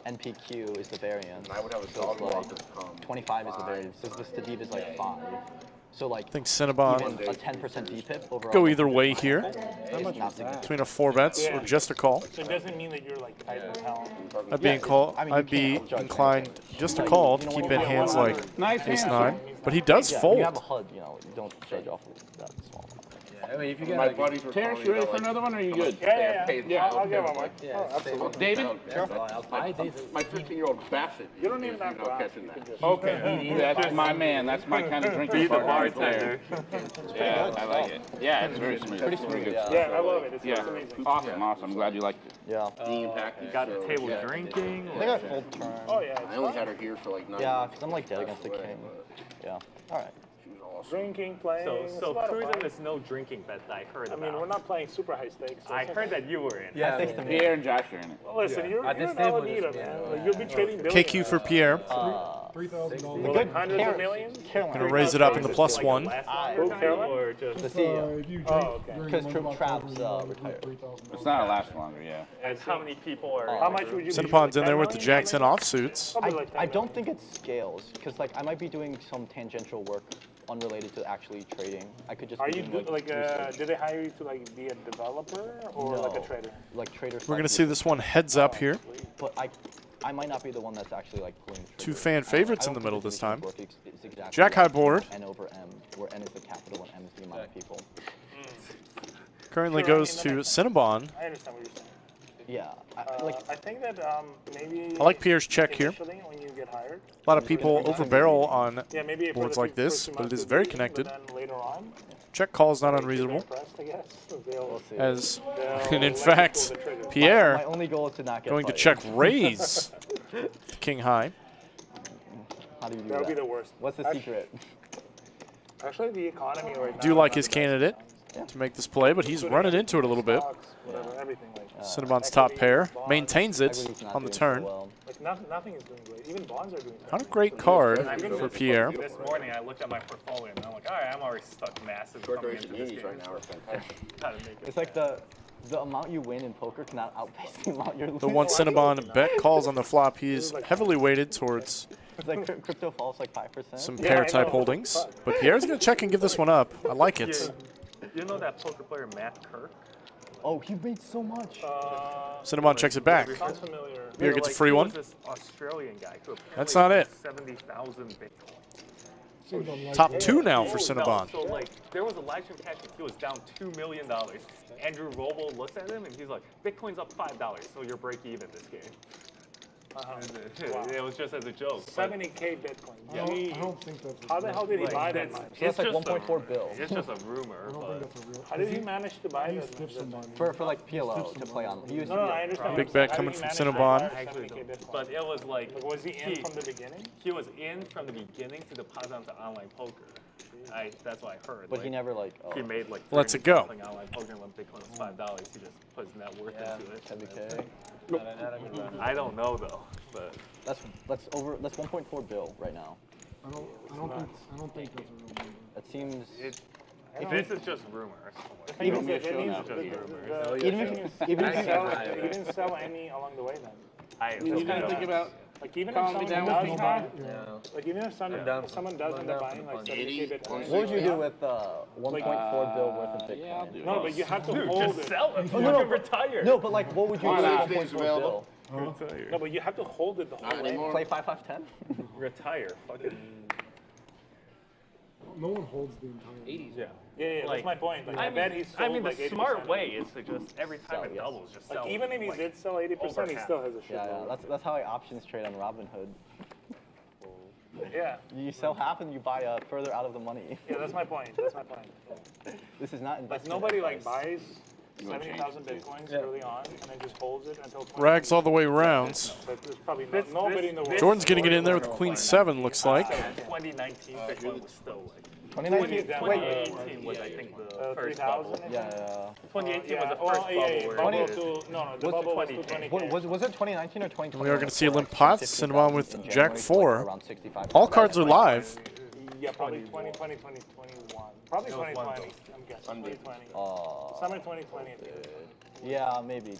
NPQ is the variance. I would have a So dog it's like walker come. 25 is the variance. So the Stadiv is like 5. So like I think Cinnabon even a 10% VPIP overall. go either way here. Is not significant. Between a 4-bets or just a call. So it doesn't mean that you're like tight as hell. I'd be inclined just to call to keep in hands like Nice Ace hand. 9. But he does Yeah, when you have a fold. HUD, you don't judge off of that small. I mean, if you get My like, buddies were Terrence, telling you me ready that, for another one, or are you good? Yeah, I'll give him one. yeah, Oh, absolutely. David? My 15-year-old Bassett. You don't even have to ask. catching You can that. just- Okay, that's my man. That's my kind of drinking. Be the partner right bartender. there. Yeah, I like it. Yeah, it's very smooth. Pretty smooth, yeah. Yeah, I love it. It's Yeah, amazing. awesome, awesome. I'm glad you liked it. Yeah. Being packaged, Got the so, table yeah. drinking. I think I full turn. Oh yeah, I it's only fun. had her here for like 9 Yeah, months. because I'm like dead against the Passed king. away, Yeah. All right. but she was awesome. Drinking, playing. So it's a lot of cruising fun. is no drinking bet that I heard I about. mean, we're not playing super high stakes. So I it's heard okay. that you were in. yeah, Thanks to me. Pierre and Josh are in it. Well, listen, you're At an this table, Alameda, this- man. yeah. Like, you'll be trading billions. KQ for Pierre. Well, Good like hundreds of Karen- millions. Caroline. Gonna raise it up in the plus Like one. last Who, longer time, Caroline? or just The CEO. okay. Because Traps retired. It's not a last longer, yeah. and how many people are? How much would you be? Cinnabon's in 10 there with the million? Jackson offsuits. Probably like 10 I don't million. think it scales because like I might be doing some tangential work unrelated to actually trading. I could just Are be you doing, like research. did they hire you to like be a developer or like a No. trader? Like trader. We're gonna see this one heads up here. But I might not be the one that's actually like pulling the Two trigger. fan I don't- favorites I in the don't middle think this the time. work is exactly Jack high like board. N over M, where N is the capital and M is the amount of people. Currently Sure, I goes mean, to Cinnabon. I understand what you're saying. Yeah. I think that maybe. I like Pierre's check here. Initially, when you get hired. A lot of people over barrel on Yeah, maybe for boards the like this, first 2 but it months is of very the season, connected. But then later on, Check call is not they'll be unreasonable. impressed, I guess. They'll, As, they'll and in let you fact, pull the trigger. My Pierre only goal is to not get going to fired. check raise King high. How do you do That would be that? the worst. What's the Actu- secret? Actually, the economy right now. Do like is his not the best. candidate to make this play, but he's running into it a little bit. Stocks, whatever, everything like Cinnabon's top pair bonds. maintains it Equity's not on the doing so turn. well. Like nothing is doing great. Even bonds are doing bad. Not a great card I'm gonna for look Pierre. This morning I looked at my portfolio and I'm like, all right, I'm already stuck massive Short coming duration into this minis game. right now are fantastic. Gotta make it. It's like the amount you win in poker cannot outpace the amount you're losing. The one Cinnabon bet calls on the flop. He's heavily weighted towards It's like crypto falls like 5%. some Yeah, pair I type know. holdings. But Pierre's going to check and give this one up. I like it. You know that poker player Matt Kirk? Oh, he made so much. Cinnabon checks it back. Sounds familiar. Pierre gets a free one. He was this Australian guy who That's apparently not it. had 70,000 Bitcoin. Top two now for No, Cinnabon. so like there was a live stream catch and he was down $2 million. Andrew Roble looks at him and he's like, Bitcoin's up $5, so you're break even this game. It was just as a joke. but 70K Bitcoin. Yeah. Gee. I don't think that's. How the hell did he like, buy that that's- much? So that's like just a- 1.4 bill. It's just a rumor, I don't think but that's a real. How did he manage to buy He that? stiffs some money. For like PLO to play on. He used No, to no, be I understand. Big what bet you're saying. coming How from did he manage Cinnabon. to buy actually 70K Bitcoin? but it was like Was he in from the beginning? he was in from the beginning to deposit onto online poker. That's what I heard. But he never like. Oh, He made like Lets it go. playing online poker and when Bitcoin was $5, he just put his net worth into it. Heavy K. Not a good run. I don't know though, but That's 1.4 bill right now. I don't think that's a real number. That seems. this is just rumors. Even The if thing is, just rumors. even if he even didn't sell any along the way then. I You kind of think about Like even if calming someone down with does me, buy, No. like even if someone does end up buying like 70K Bitcoin. what would you do with 1.4 bill worth of Bitcoin? yeah, I'll do No, but you have to Dude, hold just it. sell it. no, no, Fucking retire. No, but like, what would you do with Finance 1.4 days available. bill? No, but you have to hold it the whole Not way. anymore. Play 5-5-10? Retire. Fucking. No one holds the entire. 80s. Yeah. Yeah, Like, that's my point. Like, I bet mean, he sold the like 80%. smart way is to just every time it yes. doubles, just Like sell. even if he like, did sell 80%, he over still has a shit Yeah, load. that's how I options trade on Robinhood. Yeah, You sell half and you buy further out of the money. yeah, that's my point. That's my point. This is not Like investment nobody like advice. buys 70,000 Bitcoins early on and then just holds it until. Rags all the way rounds. But there's probably nobody in the world. Jordan's getting it in there with Queen 7, looks like. 2019 Bitcoin was still like. 2019. 2018 was I think the first bubble. 3,000. Yeah, yeah. 2018 Yeah, was the well, first yeah, bubble yeah, where bubble it to, no, the bubble was to 2010. 20K. Was it 2019 or 2020? We are going to see a limp pot. Cinnabon with In Jack January, 4. around 65. All cards are live. Yeah, probably 2020, 2021. Probably 2020, I'm guessing. 2020. Summer 2020. Yeah, maybe.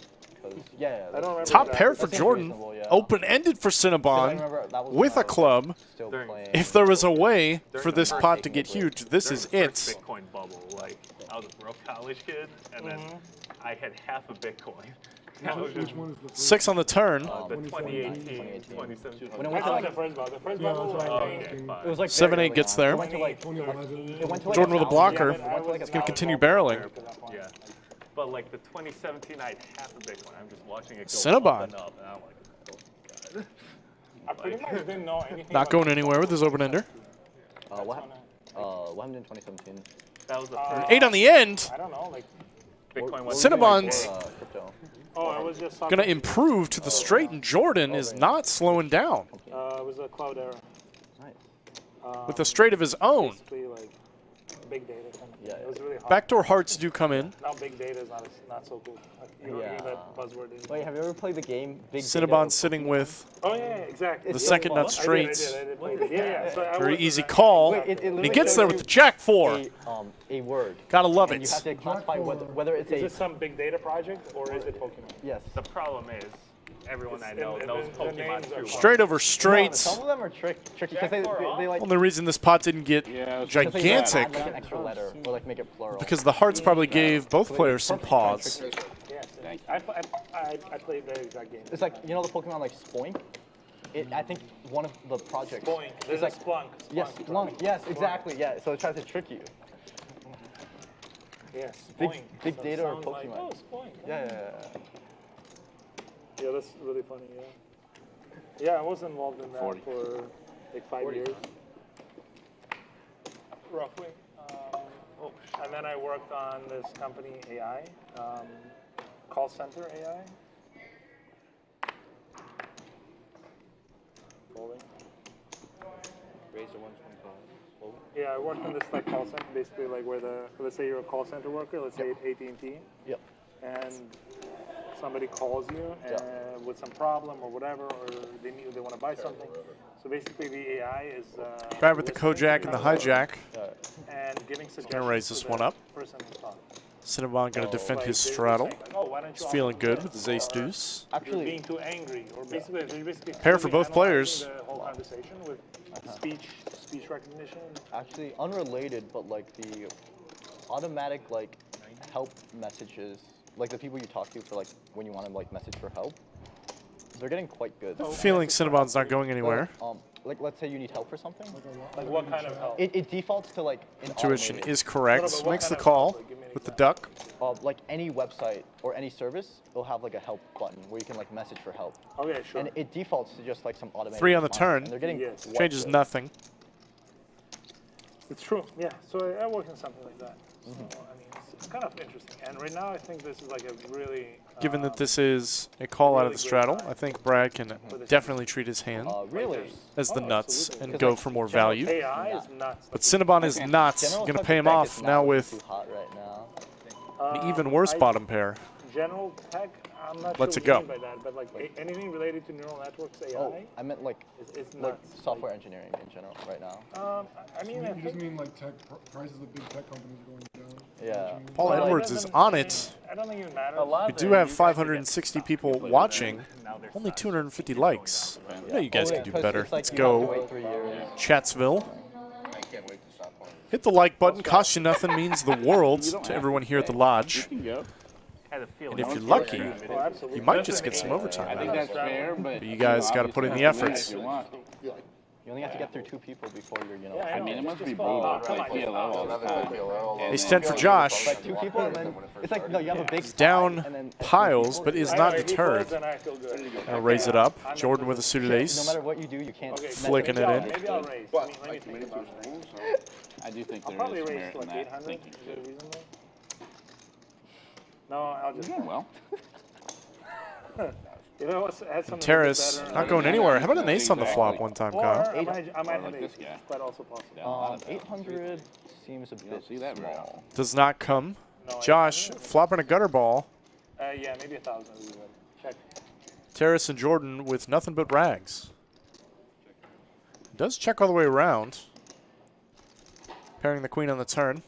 Yeah, I don't remember. Top exactly. pair for That seems Jordan. reasonable, yeah. Open-ended for I Cinnabon remember that was with when a I was club. still During- playing. If there was a way During for the this first pot to get huge, this During is the first it. Bitcoin bubble. Like I was a broke college kid, and then I had half a Bitcoin, Which one is the first? 6 on the turn. The 2018, 2017. When it went to like, the first ball. The first Yeah, ball that's was what I like, was asking. it was like 7-8 very gets early there. on. It went to like, 2011. it went to like Jordan with a 1,000. blocker. It went to like He's going to 1,000. continue barreling. Yeah. But like the 2017, I had half a Bitcoin. I'm just watching it go Cinnabon. up and up, and I'm like, oh my god. I pretty much didn't know anything. Not going anywhere with his open ender. What happened in 2017? That was the first 8 on the end. I don't know, like, Bitcoin went Cinnabon's Crypto. oh, it was just going to improve to the straight, and Jordan is not slowing down it was a cloud era. Nice. with a straight of his own. Basically, like, big data. Yeah, It was really hard. Backdoor hearts do come in. Now big data is not so cool. Like, you don't hear that buzzword anymore. Wait, have you ever played the game Big Cinnabon sitting with Oh yeah, exactly. the second nut I straights. did play it. Yeah. So I Very was- easy call. Wait, it He literally gets shows there you with the Jack 4. a word. Gotta love And you have it. to classify whether it's Is a this some big data project or is it Pokemon? yes. The problem is, everyone I It's- know and knows the Pokemon names are too. Straight over straights. Some of them are tricky because they like Only reason this pot didn't get because gigantic they add, like, an extra letter or like make it plural. because the hearts probably gave both players some pause. Yes. I played the exact game. It's like, you know the Pokemon like Spoink? I think one of the projects Boing. There's is like a Splunk. yes, Splunk. Yes, exactly. Yeah. So it tries to trick you. Yes. Big So data or sounds like, Pokemon. oh, Splunk. Yeah. Yeah, that's really funny. Yeah. I was involved in that for like 5 years, roughly. And then I worked on this company AI, call center AI. Folding. Raise the 125. Yeah, I worked in this like call center, basically like where let's say you're a call center worker, let's say AT&T. Yep. And somebody calls you with some problem or whatever, or they want to buy something. So basically, the AI is Grab with the listening to Kojak and the hijack. and giving suggestions. Gonna raise this to one the up. Person who's talking. Cinnabon gonna defend Like, his they were straddle. saying, like, oh, why don't you He's offer feeling me good this? with his ace Or deuce. you're being too angry, or basically they're basically Pair for clearly both players. analyzing the whole conversation with speech recognition. Actually, unrelated, but like the automatic like help messages, like the people you talk to for like when you want to like message for help, they're getting quite good. Feeling Cinnabon's not going anywhere. Like let's say you need help for something. Like what kind of help? It defaults to like an Intuition automated- is correct. Makes the call with the duck. Like any website or any service, it'll have like a help button where you can like message for help. Okay, sure. And it defaults to just like some automated. 3 on the response, turn. and they're getting Yes. quite Changes good. nothing. It's true, yeah. So I work in something like that. So, I mean, it's kind of interesting. And right now, I think this is like a really... Given that this is a call out of the straddle, I think Brad can definitely treat his hand Really? as the nuts absolutely. and go for more value. AI is nuts. But Cinnabon is not General going to Tuck pay him Tech off is now not with too hot right now. an even worse bottom pair. General tech, I'm not Let's sure it go. what you mean by that, but like anything related to neural networks, AI, Oh, I meant like it's like nuts. software engineering in general right now. I mean, I You just think... mean like tech prices of big tech companies are going down. Yeah. Paul Well, it Edwards is doesn't- on I mean, it. I don't think it matters. We do have 560 people watching. Only 250 likes. I know you guys can do better. Let's go. Chatsville. I can't wait to stop playing. Hit the like button. Costs you nothing. Means the world to everyone here at the lodge. Had a feeling. And if you're lucky, Oh, absolutely. you might just get some I overtime. think that's fair, but You guys got to put in the efforts. You only have to get through 2 people before you're, you know. I mean, it must be brutal to play PLO all the time. Ace 10 for Josh. Like 2 people, and then it's like no, you have a big He's down tie, and then piles, but is not deterred. Then I feel good. Gonna raise it up. Jordan with a suited no ace. matter what you do, you can't. Okay, Flicking maybe it I'll- in. Maybe I'll raise. But Let me like think committed about to it. his rules, so I do think I'll there probably is raise merit to in like that 800. thinking. Is it reasonable? No, I'll just... Yeah, well. You know, what's- had something Terrace better. not going anywhere. How about an ace on the flop one time, Or Kyle? I might have like an this ace. guy. It's quite also possible. 800 seems a You bit don't see that very often. small. Does not come. Josh flopping a gutter ball. Yeah, maybe 1,000 would be good. Check. Terrace and Jordan with nothing but rags. Does check all the way around. Pairing the queen on the turn.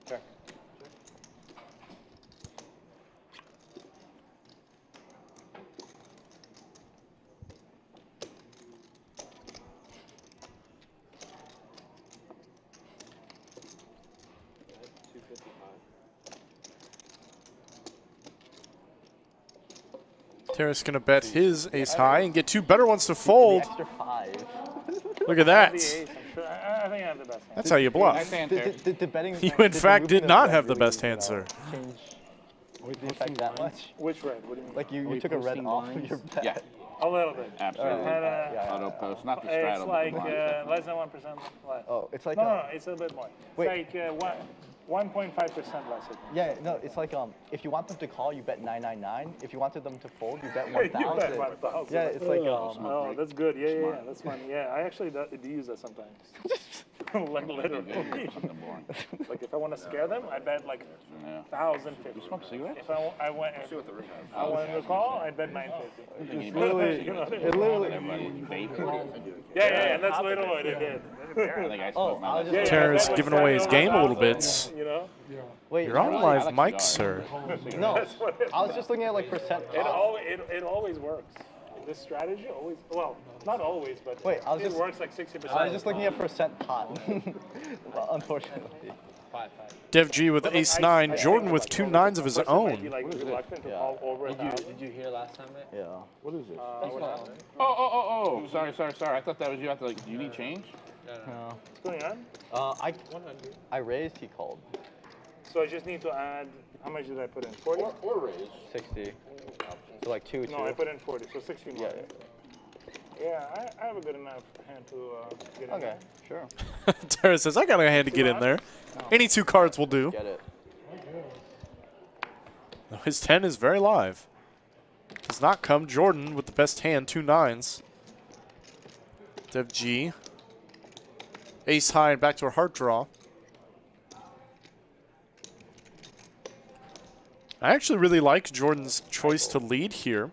Check. Terrace going to bet his ace high and get two better ones to fold. Extra 5. Look at that. I think I have the best hand. That's how you bluff. Nice hand, Terry. The betting. You, in fact, did not have the best hand, sir. Change the effect that much. Which red? What do you mean? Like you took a red off of your bet. Yeah, A little bit. absolutely. Yeah. Auto post, not the It's straddle. like but the blind. less than 1% less. Oh, it's like No, it's a bit more. Wait. It's like 1.5% less. I think. yeah, no, it's like if you want them to call, you bet 999. If you wanted them to fold, you bet You 1,000. bet 1,000. Yeah, it's like Oh, that's good. Yeah, that's fun. Yeah, I actually do use that sometimes. Like literally. Like if I want to scare them, I bet like 1,050. You smoke cigarettes? If I want to call, I bet 950. It's literally, it literally. Yeah, and that's literally what it did. I think I smoked my last Yeah, Terrace that giving was away his game a little bit. You know? Wait, You're on live mic, sir. No, I was just looking at like percent. It always works. This strategy always, well, not always, but Wait, I was it just- works like 60%. I was just looking at percent pot. Well, unfortunately. Dev G with ace 9, Jordan with 2 9s of his Might be own. like reluctant to call over and out. Did you hear last time, mate? Yeah. What is it? What happened? Oh. Sorry. I thought that was you. I thought, like, do you need change? No. What's going on? I raised. He called. So I just need to add, how much did I put in? 40? Or raise. 60. So like 2. No, I put in 40, so 60 more. Yeah. Yeah, I have a good enough hand to get in Okay, there. sure. Terrace says, I got a hand to get in there. Any 2 cards will do. Get it. His 10 is very live. Does not come. Jordan with the best hand, 2 9s. Dev G. Ace high and back to a heart draw. I actually really like Jordan's choice to lead here.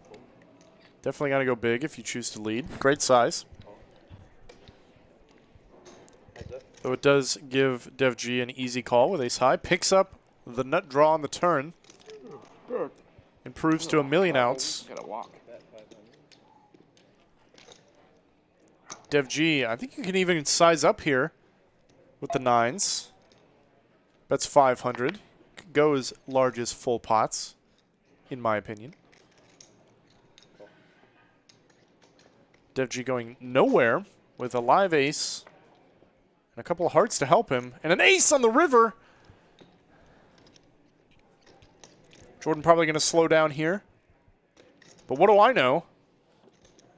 Definitely got to go big if you choose to lead. Great size. Though it does give Dev G an easy call with ace high. Picks up the nut draw on the turn. Improves to a million outs. Gotta walk. Dev G, I think you can even size up here with the 9s. That's 500. Could go as large as full pots, in my opinion. Dev G going nowhere with a live ace and a couple of hearts to help him. And an ace on the river. Jordan probably going to slow down here. But what do I know?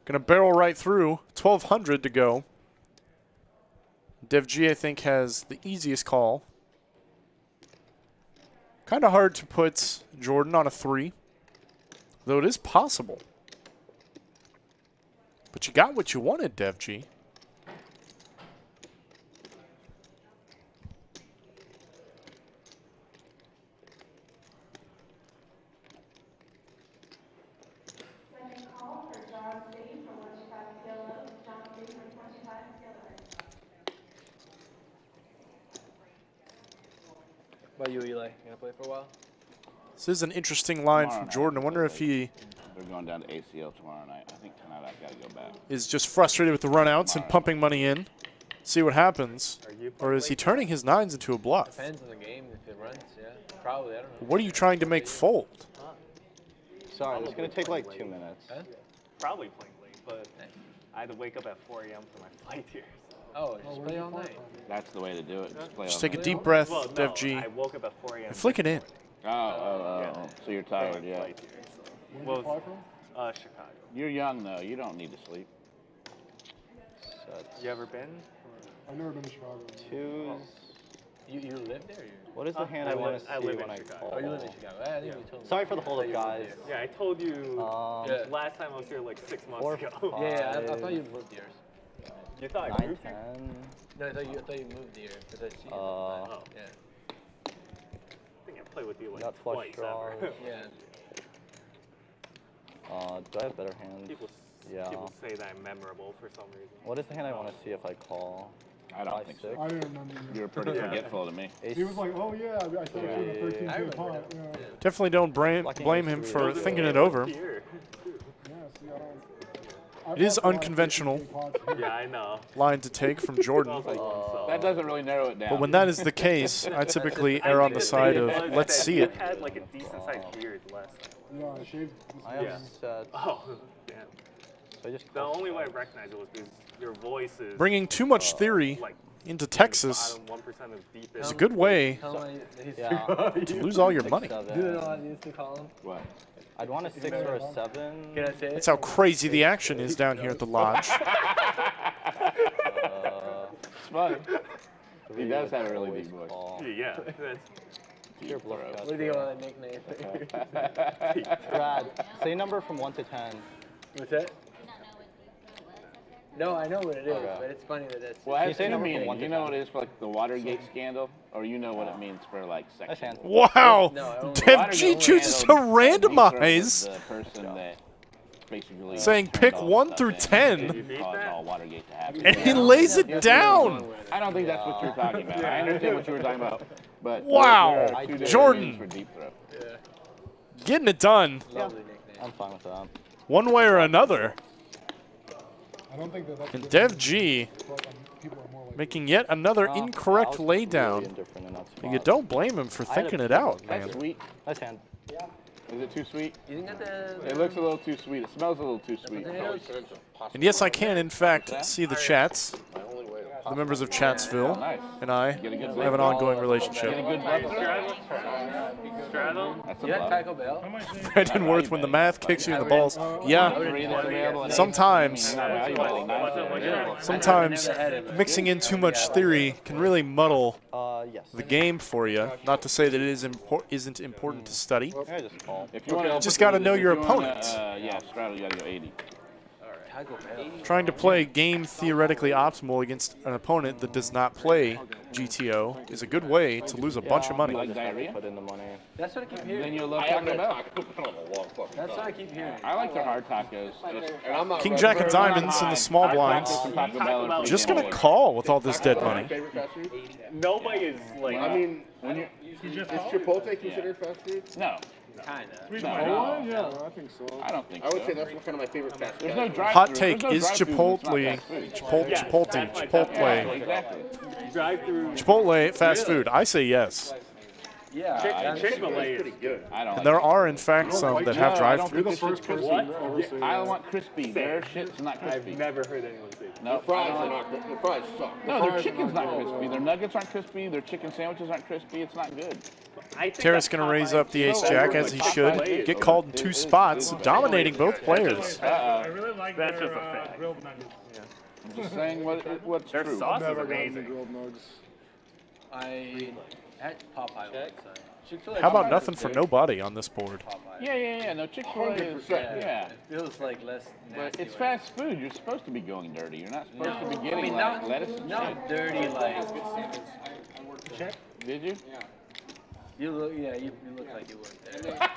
Going to barrel right through. 1,200 to go. Dev G, I think, has the easiest call. Kind of hard to put Jordan on a 3. Though it is possible. But you got what you wanted, Dev G. What about you, Eli? You gonna play for a while? This is an interesting line Tomorrow from night, Jordan. I wonder if he They're going down to ACL tomorrow night. I think tonight I've got to go back. is just frustrated with the runouts and pumping money in. See what happens. Or is he turning his 9s into a bluff? Depends on the game. If it runs, yeah. Probably, I don't know. What are you trying to make fold? Sorry, it's going to take like 2 minutes. Huh? Probably playing late, but I had to wake up at 4 a.m. for my flight here. Oh, just play all night. That's the way to do it. Just play Just all take a night. deep breath, Well, Dev no, G. I woke up at 4 a.m. And flick it in. Oh. So you're tired, yeah. Well, Chicago. You're young, though. You don't need to sleep. You ever been? I've never been to Chicago. 2s. You live there? Or What is the hand I want to see live when in I Chicago. call? Oh, you live in Chicago. I think you told me. Sorry for the hold-up, guys. Yeah, I told you Yeah. last time I was here like 6 months 4, ago. 5, Yeah, I thought you moved here. You thought I 9, moved here? 10. No, I thought you moved here. Because I see you. Oh. Yeah. I think I played with you like Got flush twice draws. ever. Yeah. Do I have better hands? People say that I'm memorable for some reason. What is the hand I want to see if I call? I don't 5, think 6? so. I didn't remember. You're pretty forgetful to me. Ace. He was like, oh yeah, I thought it was a 13 I K remember pot. that. Yeah. Definitely don't blame him for thinking it over. Here. Yeah, see, I It is bought a lot of unconventional 13K pots here. Yeah, I know. line to take from Jordan. That doesn't really narrow it down. But when that is the case, I typically err on the side of let's see You it. had like a decent sized beard last time. Yeah, I shaved this I have Yeah. set. Oh, damn. So I just The only way I recognize it was because your voice is Bringing too much theory like into Texas bottom 1% of deep is a good way yeah. to lose all your money. 6, Do you know what I used to call him? What? I'd want a 6 or a 7. Can I say it? That's how crazy the action is down here at the lodge. It's fun. He does have a really big voice. Yeah. That's, Pure bluff What do you want a nickname? Brad, say number from 1 to 10. What's that? No, I know what it is, Okay. but it's funny that that's. Well, it has say two number from meanings. 1 to You know 10? what it is for like the Watergate scandal, or you know what it means for like sex. That's hand. Wow! No, only Dev G chooses to randomize, The person that basically saying turned pick all 1 the through stuff 10, in, caused all Watergate to happen. and he lays it down. I don't think that's what you're talking about. I understand what you were talking about, but Wow. there are two different Jordan. meanings for deep throat. Getting it done, Lovely nickname. I'm fine with that. one way or another. I don't think that's And Dev G people are more like making yet another Oh, incorrect I was laydown. really indifferent in that You spot. don't blame him for I had a thinking it trouble out, with man. That's sweet. That's hand. Is it too sweet? You think that It looks a little too sweet. It smells a little too sweet. And yes, I can, in fact, see the chats. The members of Chatsville Nice. and I Get a good have an ongoing Get a relationship. good bluff throw. straddle. That's a You had bluff. Taco Bell? Brandon Worth, when the math kicks you in the balls. Yeah, sometimes. Sometimes mixing in too much theory can really muddle Yes. the game for you. Not to say that it isn't important to study. I just call. If you want Just gotta know your opponent. Yeah, straddle, you gotta go 80. Taco Bell. Trying to play a game theoretically optimal against an opponent that does not play GTO is a good way to lose a bunch of money. Like diarrhea? Put in the money. That's what I keep Then hearing. you'll love Taco Bell. That's what I keep hearing. I like their hard tacos. And I'm not King Jack of diamonds in the small blinds. Taco Bell are Just pretty gonna good. call with all this dead money. Favorite fast food? Nobody is like. I mean, When you is Chipotle considered fast food? no, Kinda. no, yeah, I think so. I don't think I would so. say that's kind of my favorite fast food. There's no drive. Hot take, is Chipotle, Chipotle, Exactly. Chipotle fast food? I say yes. Yeah. Chick-fil-A is pretty good. I don't. And there are, in fact, some that have No, I don't drive-through. think this shit's crispy. I don't want crispy. Their shit's not I've crispy. never heard anyone say. No, Fries I are don't not good. The fries suck. No, their chicken's not crispy. Their nuggets aren't crispy. Their chicken sandwiches aren't crispy. It's not good. Terrace going to raise up the ace-jack, as he should. Get called in 2 spots, dominating both players. I really like That's their just a fact. grilled nuggets. I'm just saying what's Their true. sauce is Never gotten the amazing. grilled nugs. I had Popeye once. Chick-fil-A. How about nothing for nobody on this board? Yeah. No, Chick-fil-A is, yeah. It feels like less But nasty. it's fast food. You're supposed to be going dirty. You're not supposed to be getting not, like lettuce and shit. not dirty like. Did you? You look, yeah, you look like you worked there.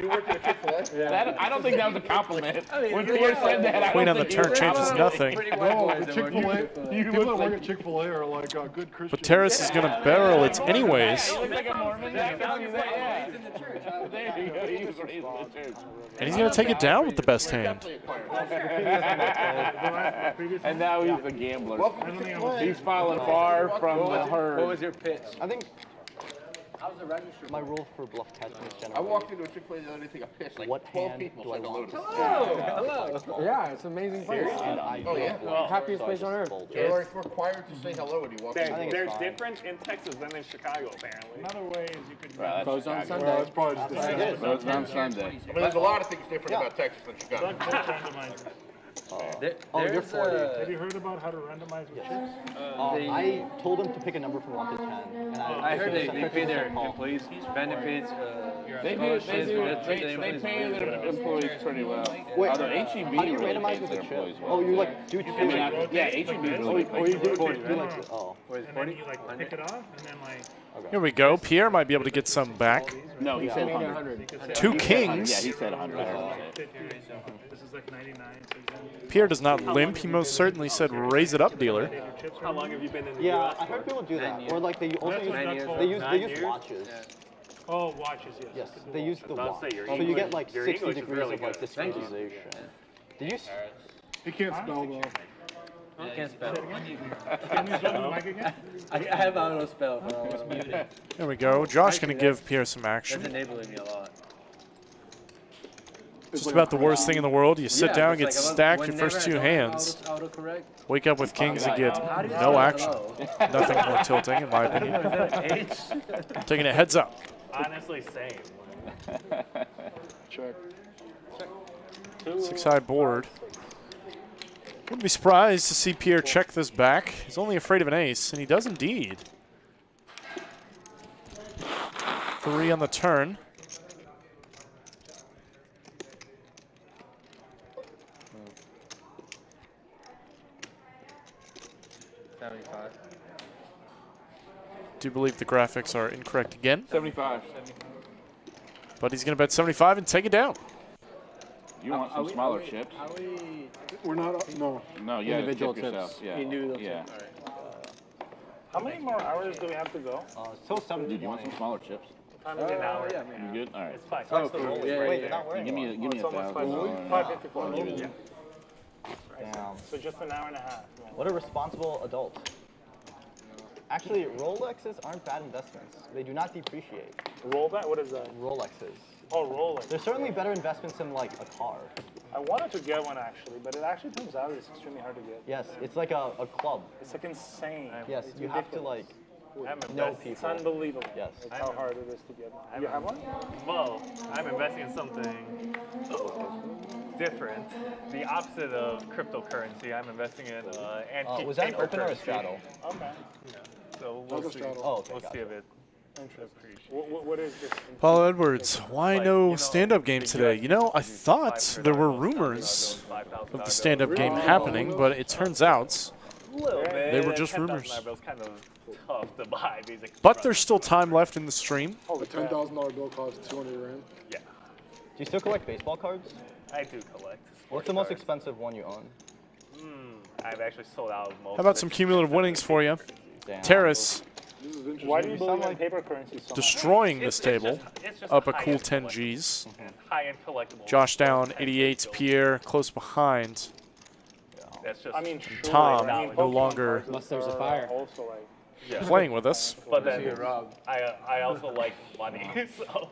You worked at Chick-fil-A? That, I don't think that was a compliment. I mean, When yeah. Pierre said that, I Queen don't on the think turn changes nothing. Pretty white No, boys the that work Chick-fil-A, at Chick-fil-A. people that work at Chick-fil-A are like good Christians. But Terrace is going to barrel it anyways. You look like a Mormon. Yeah. There you go. He was raised in the church. And he's going to take it down with the best hand. And now he's a gambler. He's filing far from the What herd. was your pitch? I think my rule for bluff catching is I generally walked into a Chick-fil-A the other day, take a piss, like what 12 hand people do I said want hello to to see? Yeah, it's an amazing place. And I Oh, yeah? well, Happiest so I place on just earth. fold it. You're like required to say hello when you walk in. think it's There's fine. difference in Texas than in Chicago, apparently. Another way is you could. Right, Closed on that's Sunday. Well, it's probably just the same. Closed on Sunday. I mean, there's a lot of things different about Texas than Chicago. Doug Cook randomized. You're 40. Have you heard about how to randomize with chips? I told him to pick a number from 1 to 10. And I heard they pay their 50% call. employees benefits. They pay their employees pretty well. Wait, Although HEB how do you really randomize pays with their the chip? employees well. Oh, you like do I mean, yeah, HEB really Oh, you pays do, well. do like oh. And then you like pick it off, and then like. Here we go. Pierre might be able to get some back. No, he said 100. 2 Yeah, kings. he said 100. This is like 99. So Pierre does not limp. He most certainly said raise it up, dealer. How long have you been in the Yeah, US? I heard people do that. Or like they also use they use watches. Oh, watches, yes. Yes, they use the about to watch. say, your So you English- get like your 60 English is degrees really of like good. discretization. Did you? He can't spell though. I can't spell. Can you spell the mic again? I have auto spell, bro. There we go. Josh going to give Pierre some That's action. enabling me a lot. Just about the worst thing in the world. You sit down, get it's like stacked your first two hands, wake up with kings and get no action. Nothing more tilting, in my opinion. Taking it heads up. Honestly, same. Check. 6-high board. Wouldn't be surprised to see Pierre check this back. He's only afraid of an ace, and he does indeed. 3 on the turn. Do believe the graphics are incorrect again. 75. But he's going to bet 75 and take it down. You want some smaller chips? We're not, no. No, you gotta Individual tip yourself. chips. Yeah. Individual Yeah. chips. How many more hours do we have to go? Still 7. Dude, you want some smaller chips? Time to get an hour. Yeah, You good? All right. It's fine. Oh, The cool. roll is Yeah, right Wait, there. you're not wearing Give me one. a It's almost $1,000. 5:54. Yeah. Damn. So just an hour and a half. What a responsible adult. Actually, Rolexes aren't bad investments. They do not depreciate. Roll that? What is that? Rolexes. Oh, roll it. They're certainly better investments than like a car. I wanted to get one actually, but it actually turns out it's extremely hard to get. Yes, it's like a club. It's like insane. Yes, It's you have to ridiculous. like know It's people. unbelievable. Yes. Like how hard it is to get one. You have one? Well, I'm investing in something different. The opposite of cryptocurrency. I'm investing in antique Was that an paper open or a currency. straddle? Okay. Yeah. So we'll That was see. a straddle. Oh, okay, We'll gotcha. see if it. Interesting. What is this? Paul Edwards, why Like, no you know, stand-up game the today? US You know, I used to use thought $500 there were bills, rumors $5,000 of the stand-up game Really? happening, but it turns out Little bit. they were and just $10,000 rumors. bills kind of tough to buy. Basically. But there's still time left in the stream. A $10,000 bill costs 200 grand. Yeah, Do you still collect baseball cards? I do collect. What's the most expensive one you own? I've actually sold out of most. How about of some the cumulative winnings for you? Damn. Terrace This is interesting. Why do you believe in paper currency so much? destroying this table. It's just Up a cool high-end 10 collectibles. Gs. High-end collectibles. Josh down, Those 88. types of Pierre close behind. That's just. I mean, sure, Tom, I mean, no Pokemon longer cards Unless there's a are fire. Also, like, yeah. Playing with us. But then Get robbed. I also like money, so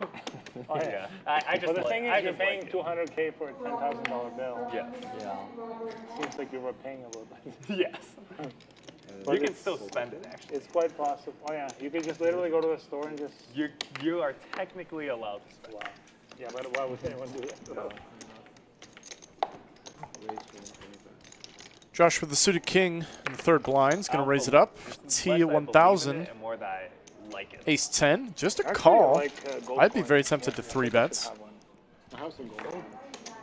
oh, yeah. I just But the like, thing I is, you're just paying like it. $200K for a $10,000 bill. Yeah. Yeah. Seems like you were paying a little bit. Yes. But You can it's- still spend it actually. It's quite possible. Oh yeah, you could just literally go to the store and just. You are technically allowed to spend. Wow. Yeah, but why would anyone do that? Josh with the suited king in the third blind is going to raise it up. T Less I at believe in 1,000. it, and more that I like it. Ace 10. Just a Actually, call. I like, gold I'd be coins. very tempted to Yeah, 3 I think I should bets have one. I have some gold.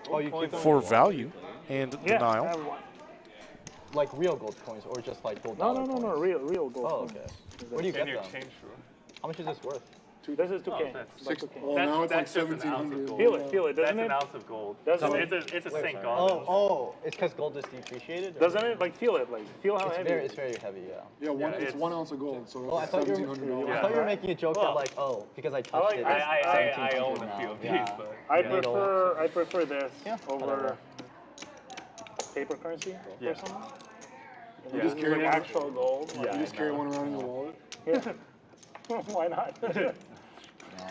Oh, you keep them for value and Yeah, I denial. have one. like real gold coins or just like gold No, dollar no, no, coins? real gold. Oh, coins. okay. Where do you And get your them? change room. How much is this worth? This is 2K. Oh, that's It's like 2K. Well, now it's like that's just an ounce of 1,700. gold. Feel it, That's doesn't an it? ounce of gold. Doesn't it's it? a St. Oh, Gaudens. oh, it's because gold is depreciated? or- Doesn't it? Like, feel it. Like, feel how It's heavy. very, it's very heavy, yeah. Yeah, it's- it's 1 ounce of gold, so Oh, I it's thought you were, $1,700. I thought you were making a joke Well, that like, oh, because I touched like- it. I it's own 1,700 a few now. of these, Yeah. but I prefer this Yeah, over whatever. paper currency Yeah. or something. Yeah. Just carry actual gold. Yeah, You just carry one around in your wallet. Yeah. Why not?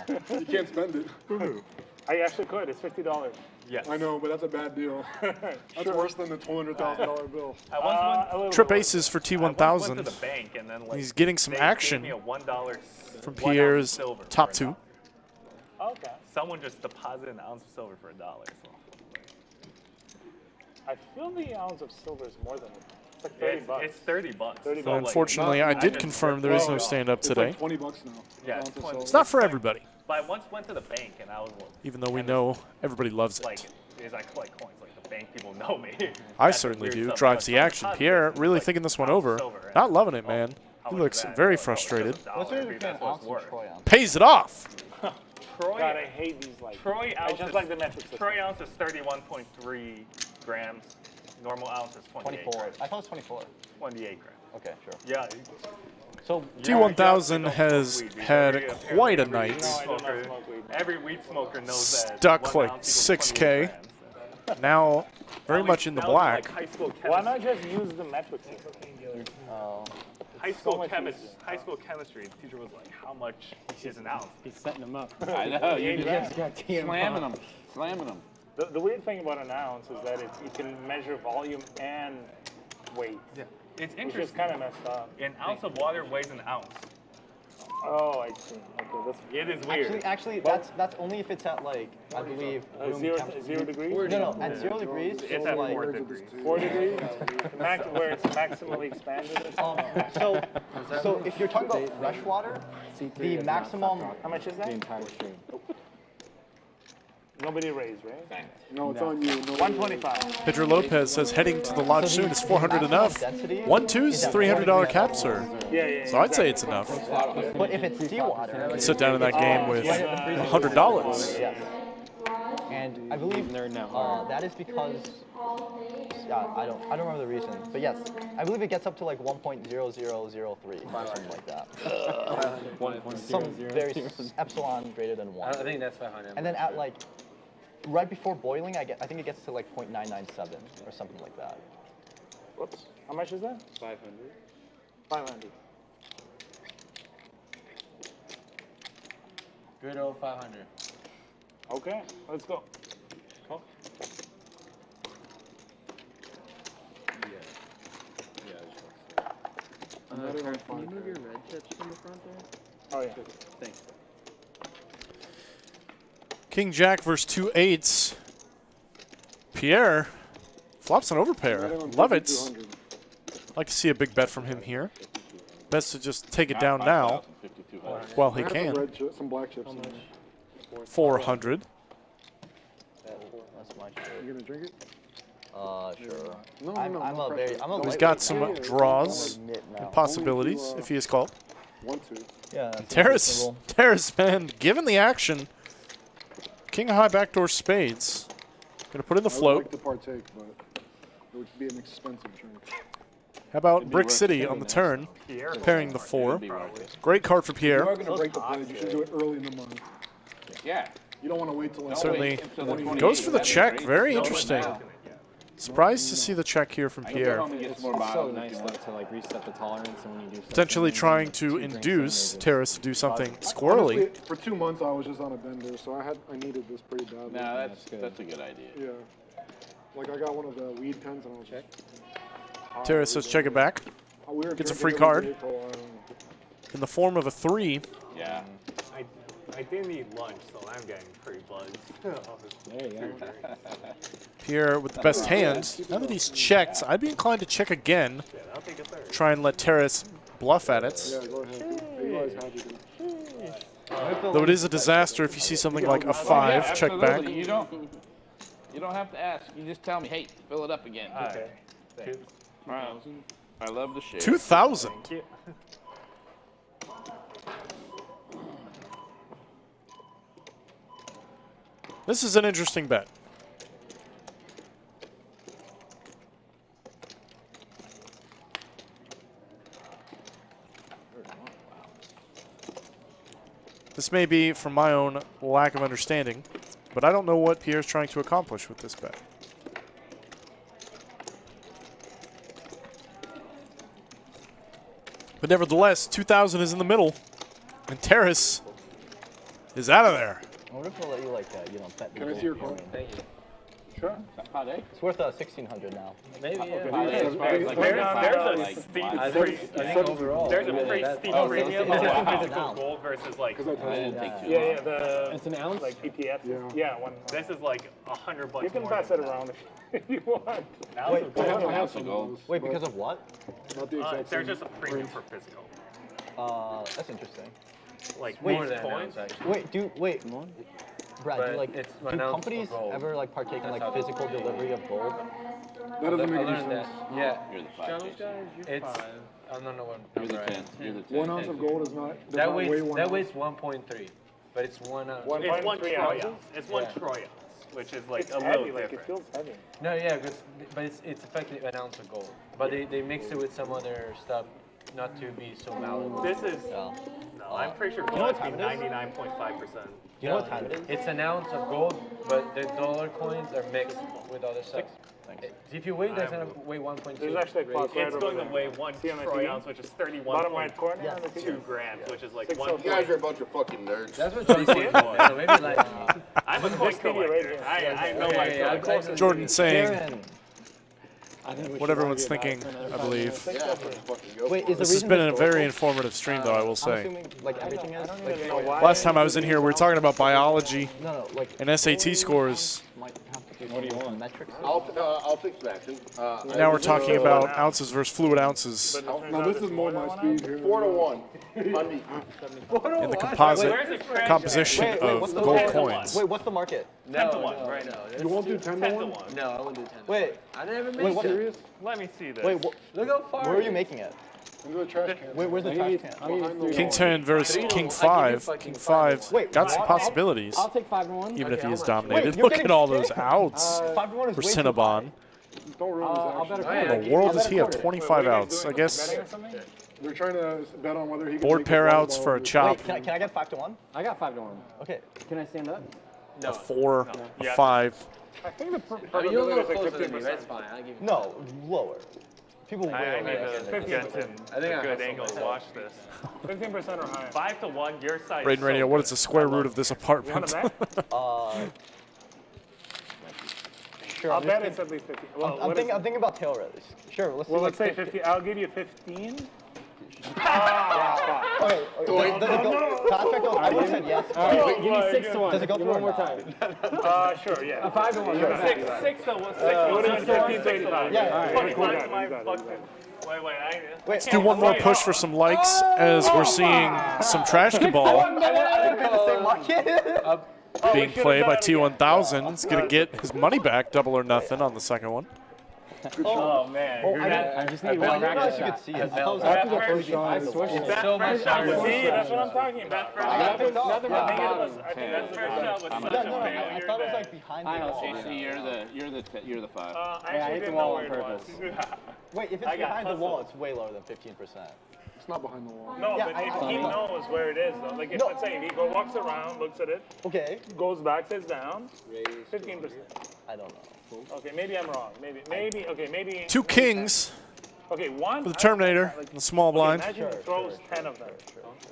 You can't spend it. I actually could. It's $50. yes. I know, but that's a bad deal. That's worse than the $200,000 bill. I once went, A little Trip bit more. aces for I once went T1000. to the bank and then like He's getting some they action gave me a $1 from 1 ounce Pierre's of silver top for two. $1. Okay. Someone just deposited an ounce of silver for $1. So. I feel the ounce of silver is more than it. It's like 30 bucks. It's $30. 30 So, bucks. Unfortunately, I did confirm there is no stand-up It's today. like 20 bucks now. Yeah, Ounce of it's 20. silver. It's not for everybody, But I once went to the bank and I was even though we know everybody loves like, it. because I collect coins, like the bank people know me. I That's certainly weird do. stuff, Drives but the someone action. deposited Pierre it, really like, thinking this one ounce of over. silver, and Not loving it, man. how He much looks is that? very Oh, it's just frustrated. $1, What's the because difference between an that's what ounce it's and worth. troy ounce? Pays it off. Troy, God, I hate these like. Troy I ounce just is, like the metric system. Troy ounce is 31.3 grams. Normal ounce is 28 24. grams. I thought it was 24. 28 grams. Okay, sure. Yeah. So T1000 don't has smoke weed. These had are quite a every night. weed No, I do not smoker- smoke weed. Every weed smoker knows that. Stuck 1 like ounce equals 6K. 28 grams. Now very much in the That was black. Like high school Why chemistry. not just use the metric system? High school much chemistry. easier. High school chemistry. The teacher was like, "How much is an ounce?" He's setting them up. I know. You You just just got teeing slamming them. them. Slamming them. The weird thing about an ounce is that you can measure volume and weight. Yeah. It's Which interesting. is kind of messed up. An ounce of water weighs an ounce. Oh, I see. Okay, that's. It is weird. Actually, that's only if it's at like I believe room 0 degrees. No, at 0 degrees It's at like 4 degrees. 4 degrees, where it's maximally expanded. So if you're talking about fresh water, the maximum. How much is that? The entire stream. Nobody raised, right? No, it's on you. No, 125. Pedro Lopez says heading to the lodge soon is 400 enough. 1-2's $300 cap, sir. Yeah. So I'd say it's enough. But if it's seawater, You can sit down in that game with $100. yes. And I believe that is because I don't remember the reason, but yes, I believe it gets up to like 1.0003 or something like that. Some very epsilon greater than 1. I think that's 500. And then at like right before boiling, I think it gets to like 0.997 or something like that. Whoops. How much is that? 500. 500. Good old 500. Okay, let's go. Cool. Can you move your red chips from the front there? Oh yeah. Thanks. King Jack versus 2 8s. Pierre flops an overpair. Love it. Like to see a big bet from him here. Best to just take it down now while he can. Some black chips in there. 400. That's my shit. You gonna drink it? Sure. No, I'm a very. He's got some draws and possibilities if he is called. 1-2. Yeah. Terrace, man, given the action. King of high backdoor spades. Gonna put in the I would float. like to partake, but it would be an expensive drink. How about Brick City on the turn? Pairing the 4. Great card for Pierre. You are gonna break the pledge. You should do it early in the month. Yeah. You don't want to wait till like Certainly goes for the check. Very interesting. Surprised to see the check here from Pierre. It's so nice to like reset the tolerance and when you do Potentially trying to induce Terrace to do something squirrely. Honestly, for 2 months I was just on a bender, so I needed this pretty badly. No, that's a good idea. Yeah. Like I got one of the weed pens and I was check. Terrace says check it back. Gets a free card in the form of a 3. Yeah. I didn't eat lunch, so I'm getting pretty buzzed. There you go. Pierre with the best hand. Now that he's checked, I'd be inclined to check again. I'll take a third. Try and let Terrace bluff at it. Yeah, go ahead. You guys have to do. Though it is a disaster if you see something like a 5, Yeah, check back. absolutely. You don't have to ask. You just tell me, hey, fill it up again. Okay. Wow. I love the share. 2,000. This is an interesting bet. This may be from my own lack of understanding, but I don't know what Pierre's trying to accomplish with this bet. But nevertheless, 2,000 is in the middle, and Terrace is out of there. I wonder if they'll let you like bet. Can I see your card? Thank you. Sure. It's worth 1,600 now. Maybe, yeah. There's a steep overall. There's a pretty steep premium of physical gold versus like. I didn't take too long. Yeah. It's an ounce? Like PPF. Yeah. One. This is like $100 You can more pass than it around if you want. I have some gold. Wait, because of what? Not the exact There's same. just a premium for physical. That's interesting. Like More these than an coins. ounce, actually. Wait. Brad, But it's do an ounce companies of gold. ever like partake in like physical delivery of gold? That doesn't make I any learned sense. that. Yeah. You're the 5. It's, I don't know what You're the number I 10. am. You're the 10. 1 ounce of gold is not. does That not weigh weighs 1 that ounce. weighs 1.3, but it's 1 ounce. It's 1 1.3 troy. ounces? It's 1 Yeah. troy ounce, which is like It's a heavy. little Like it different. feels heavy. No, yeah, but it's effectively an ounce of gold. But they mix it with some other stuff, not to be so malleable. This is No. no. I'm pretty sure gold what has to be time it is? 99.5%. You know what time it is? It's an ounce of gold, but the dollar coins are mixed with other stuff. Thanks. If you weigh, that's gonna weigh 1.2. There's actually a clock right It's over going to there. weigh 1 See on the troy TV? ounce, which is Bottom right corner. 31.2 grams, which is like 6 1. You guys are a bunch of fucking nerds. That's what John said. So maybe like. I'm a big collector. I know my stuff. Jordan saying Darren. what everyone's thinking, I believe. Yeah, let's fucking go Wait, for is it. the This has reason been this a very informative stream, though, I will I'm say. assuming like everything is. Last time I was in here, we were talking about biology No, like. and SAT scores. Might have to do what do you want? Metrics. I'll take some action. Now we're talking about ounces versus fluid ounces Now this is more my speed here. 4-1. Undy. in the composite composition Wait, of what's the gold market? coins. Wait, what's the market? 10 to 1 right now. You won't do 10 to 1? No, I wouldn't do 10. Wait, I never made wait, what? Serious? Let me see this. Wait, Look how far. where are you making it? Into the trash can. Where's the trash can? King 10 versus King 5. King 5 Wait, got some what? possibilities, I'll take 5 to 1. even if he is Wait, dominated. you're Look getting at all those six? outs 5 to 1 is for way too Cinnabon. Don't ruin this I'll action. bet a How quarter. in the world does I'll he bet a have quarter. 25 outs? I guess They're trying to bet on whether he can board take pair the outs for a volleyball. chop, Wait, can I get 5 to 1? I got 5 to 1. Okay. Can I stand up? a 4, a Yeah. 5. I think the Oh, you're a little probability is like closer than me. 15%. That's fine. I'll give you. No, lower. People I way need over. to get to I think a I good have angle to some watch this. 15% or higher. 5 to 1, your side. Braden Radio, what is the square root of this You want apartment? to bet? Sure. I'll I'm bet just it's at least 15. Well, I'm what is thinking about tail raise. Sure, let's Well, do let's like say 50. I'll give you 15. Okay, does it go? Contract goes. I would have said yes. Wait, give me 6 to 1. Does it go through One or more not? time. Sure, yeah. A 5 to 1. Sure. 6 to 1. 6 It to would 1. have been 15 to 85. Yeah, yeah. 25 to my You got it. fucking. Wait, Wait, Do one more push for some likes as we're seeing some trash ball I didn't pay the same market. being played by T1000. He's going to get his money back, double or nothing on the second one. Oh, man. You're I just need I one didn't realize practice you shot. could see it. After the first shot, I switched it. That So first much shot was shot. See, that's what I'm talking about. That first shot. Nothing I but think it bottom. was. I think that first shot was such No, a no, I failure. thought it was that- like behind the I wall. JC, you're the 5. I I actually hit the didn't wall know on where it was. purpose. Wait, if it's I got behind the wall, hustled. it's way lower than 15%. it's not behind the wall. No, Yeah, but I if thought he that. knows where it is, though. Like, if, No. let's say, if he walks around, looks at it, Okay, goes back, sits down, 15%. I don't know. Okay, maybe I'm wrong. Maybe. Two kings Okay, one. for the Terminator, the small blind. Imagine he throws 10 of them.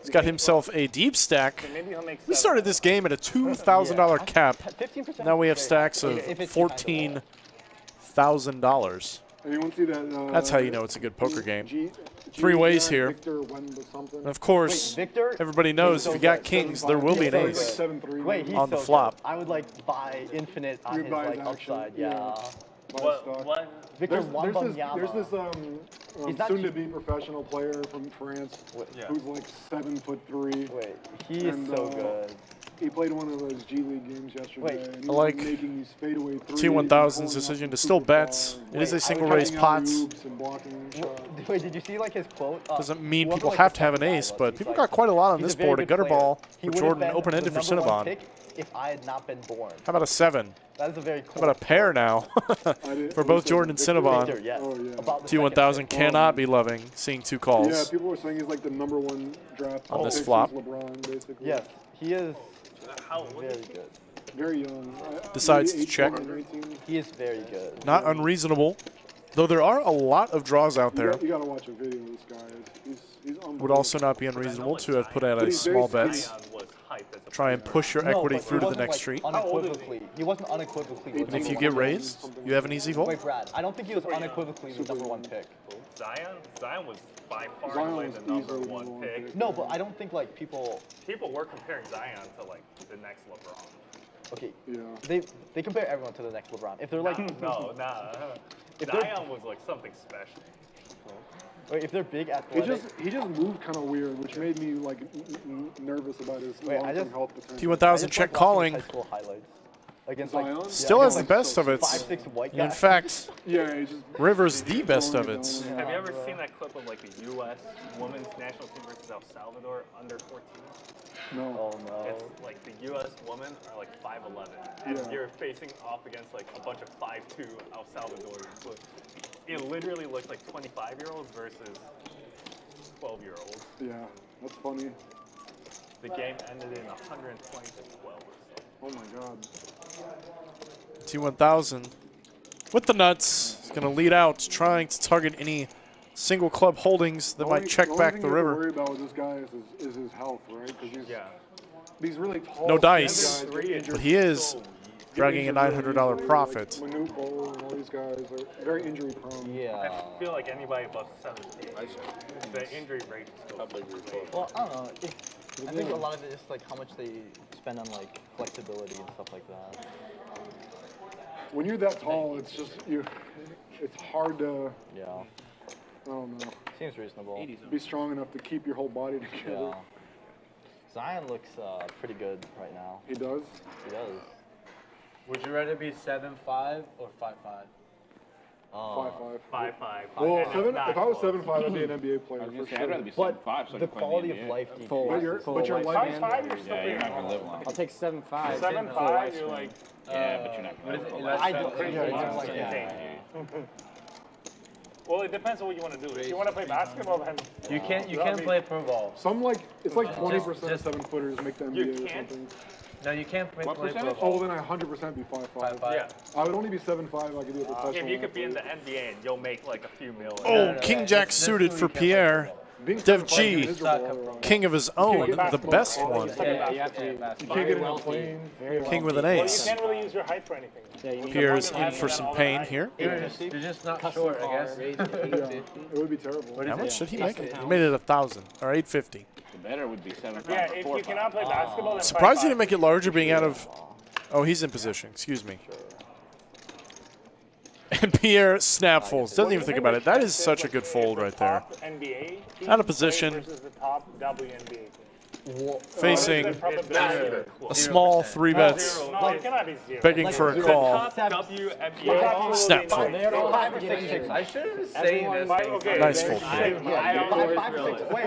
He's got himself a deep stack. Okay, maybe he'll make 7. We started this game at a $2,000 cap. 15%. Now we have stacks of If it's behind the wall. $14,000. Anyone see that? That's how you know it's a good poker game. G- 3 ways here. Victor Wemba something. And of course, Victor? everybody knows if you got kings, there will be an Like ace. 7-3. Wait, he's on the so flop. good. I would like buy infinite on You his buy like his action, upside. yeah. Yeah. Buy What? stock. What? Victor There's this Wembanyama. He's not soon-to-be professional player from France Yeah. who's like 7'3". Wait, he is And, so good. He played one of those G League games yesterday. Wait. and he I like was making these fadeaway threes, T1000's pulling decision up to the still super bets. far, It is a and single cutting raise out pot. loops and blocking shots. Wait, did you see like his quote? Doesn't mean whoever, people like, have the to have an second guy ace, was, but he's people like- got quite a lot on he's this a very board. A good gutter player. ball He with would have Jordan been open-ended the for number one Cinnabon. pick if I had not been born. How about a 7? That is a very cool. How about a pair now for both Jordan and Victor, Cinnabon? yes. Oh, yeah. About the T1000 second pick. cannot be loving seeing 2 Yeah, calls. people were saying he's like the #1 draft On this pick flop. since LeBron, basically. Yes, he is How? very good. Very young. Decides Maybe to check. 18, 19. He is very good. Not unreasonable, though there are a lot of draws out there. You gotta watch a video of this guy. He's unbelievable. Would also not be unreasonable to have put out a small bets. Try and push your equity but he through to the wasn't, next like, street. Unequivocally, he wasn't unequivocally. And if you get raised, you have an easy vote. Wait, Brad, I don't think he was unequivocally the #1 pick. Zion was by far Zion and away was the number easily the one #1 pick. pick. No, but I don't think like people. People were comparing Zion to like the next LeBron. Okay, Yeah. they compare everyone to the next LeBron. If they're like, No, nah. If they're- Zion was like something special. wait, if they're big He athletic. just moved kind of weird, which made me like nervous about his Wait, I long-term just- health potential. I T1000 just check like watching calling. high school highlights against Zion? like Still yeah, has the against, best of like, its. 5'6" white And in guys. fact, Yeah, he just Rivers the best of throwing it its. down. Have you ever seen that clip of like the U.S. women's national team versus El Salvador under 14? No. Oh no. It's like the U.S. women are like 5'11", and Yeah. you're facing off against like a bunch of 5'2" El Salvadorians. So it literally looks like 25-year-olds versus 12-year-olds. Yeah, that's funny. The game ended in 120 to 12 or so. Oh my God. T1000 with the nuts. He's going to lead out, trying to target any single club holdings that might check back the river. The only thing you have to worry about with this guy is his health, right? Because these really tall. No dice, guys but he is dragging a $900 profit. Like Manute Bol and all these guys are very injury prone. Yeah. I feel like anybody above 17, the injury rate is still. Well, I don't know. I think a lot of it is like how much they spend on like flexibility and stuff like that. When you're that tall, it's just it's hard to. Yeah. I don't know. Seems reasonable. Be strong enough to keep your whole body together. Yeah. Zion looks pretty good right now. He does? He does. Would you rather be 7'5" or 5'5"? 5'5". 5'5". Well, if I was 7'5", I'd be an NBA player. I was gonna for say, sure. I'd rather be But 7'5", so I the can play in quality the of NBA. life But your life. 5'5", you're still Yeah, you're pretty not gonna live long. I'll take 7'5". 7'5", you're like. Yeah, but you're not gonna live long. I don't. Crazy Yeah, long like, Well, it depends on what you want to do. If you want to play basketball, then You can't play pro ball. Some it's like 20% of Just- 7-footers make the You NBA or can't? something. No, you can't play, What play pro percentage? ball. Oh, then I 100% be 5'5". 5'5". yeah. I would only be 7'5". I could be a professional. If you could be in the NBA and you'll make like a few million. Oh, King Jack suited for Pierre. Being Dev 7'5" G, is miserable. king of his own, the best one. Yeah, you have to be You can't get in a plane. King with an Well, you ace. can't really use your height for anything. Pierre's in for some pain here. You're just not short, I guess. Yeah, it would be terrible. How much did he make? He made it 1,000 or 850. The better would be 7'5". Yeah, if you cannot play basketball, then Surprised he 5'5". didn't make it larger, being out of. Oh, he's in position. Excuse me. And Pierre snap folds. Doesn't even think about it. That is such a good fold right there. NBA Out of position. versus the top WNBA. Facing a small 3-bets, No, it cannot be 0. begging for a call. WNBA. Snap fold. I shouldn't be saying this. Okay, Nice fold. I don't know. Wait.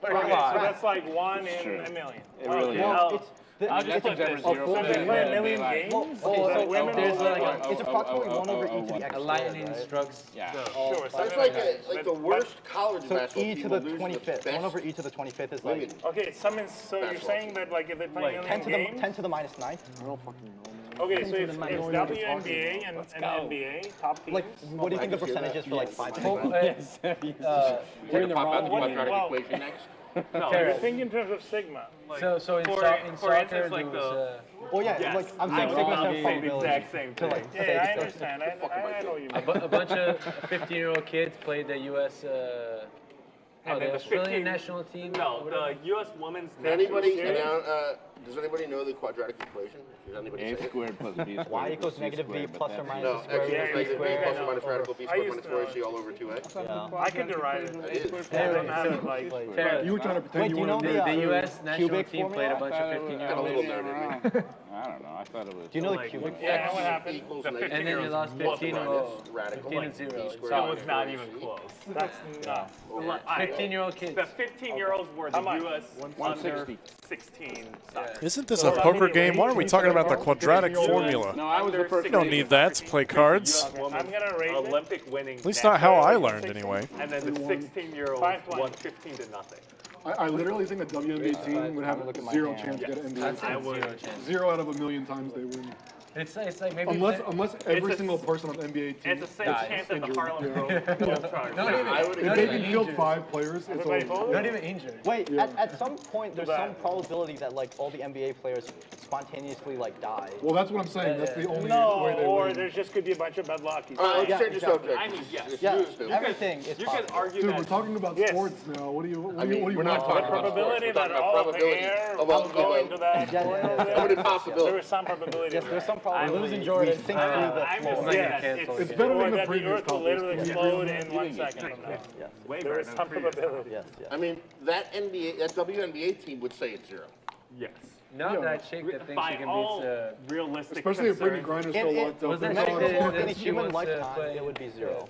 Okay, so that's like 1 in a million. It really Well, is. I'll just flip this. Zero So they play a million games? Women There's also- like It's approximately 1 over e to the x a squared, lightning right? strokes. Yeah. Sure, It's something like that. like the worst college So basketball e team to the will lose 25th. best 1 over e to the 25th is like Okay, so you're saying that like if they play a 10 million to the games? 10 to the minus 9. I don't fucking know, man. Okay, so if WNBA and NBA top teams. Like, what do you think the percentage is for like 5 Yes. You're in the Pop out the wrong quadratic Well- equation next. No, you're thinking in terms of sigma. Like, So in for soccer, instance, like there was, Well, yeah, Yes, like I'm I saying would sigma not has be saying the probability. exact same To, thing. like, Yeah, say I it's understand. I know you mean. a bunch of 15-year-old kids played the U.S. And then the the Australian 15 national team. No, the U.S. women's Does anybody, national series. does anybody know the quadratic equation? Does anybody A say it? squared plus B squared. Y equals C negative b squared, but plus or that's- minus No, a square x root equals of b negative b squared. plus or minus radical b I squared used minus to 4ac all over 2a. Yeah. I can derive it. It is. I don't have it like. Tara, You were trying to pretend Wait, you do you know wanted the, to the U.S. national cubic team played a formula? bunch of Got a 15-year-olds. little nerd in me. I don't know. I thought it was. Do you know the Like, cubic yeah, and what X happened? equals The negative And then they 15-year-olds lost plus 15 or minus to radical 15 and 0. b squared That minus was not 4ac. even close. That's not. 15-year-old kids. The 15-year-olds were the U.S. under 160. 16 soccer. Isn't this a poker game? Why are we talking about the quadratic formula? No, I was the first. You don't need that to play cards. I'm gonna rate Olympic winning. At least not how I learned anyway. And then the 16-year-olds won 15 to nothing. I literally think a WNBA team would have Look at my zero hand. chance to get an NBA. I would. 0 out of a million times they win. It's like maybe Unless every a- single person on the NBA team It's the same chance that the Harlem Globetrotters. If they can field 5 players, it's over. not even injured. Wait, at some point there's some probability that like all the NBA players spontaneously like die. Well, that's what I'm saying. That's the only No, way they or win. there just could be a bunch of bad lucky. All right, let's Yeah, change the exactly. subject. I mean, yes. It's Yeah, used to. everything is You can possible. argue Dude, that we're talking about Yes. sports now. What do you I mean, we're not want? talking about probability sports. We're that talking about all probability air of will go into that. limited possibility. There is some probability. Yes, there's some probability. I'm losing Jordan. We think through the I'm floor. just saying cancel It's better or than the that the previous Earth will topics. literally explode in 1 second from now. Yes, There is some probability. yes, yes. I mean, that WNBA team would say it's 0. Yes. Not that chick that thinks By she can all beat. realistic Especially if Brittany concerns. Griner's still locked up. Was that Then chick it's that, all- that in a she human wants to lifetime, play, it would be 0.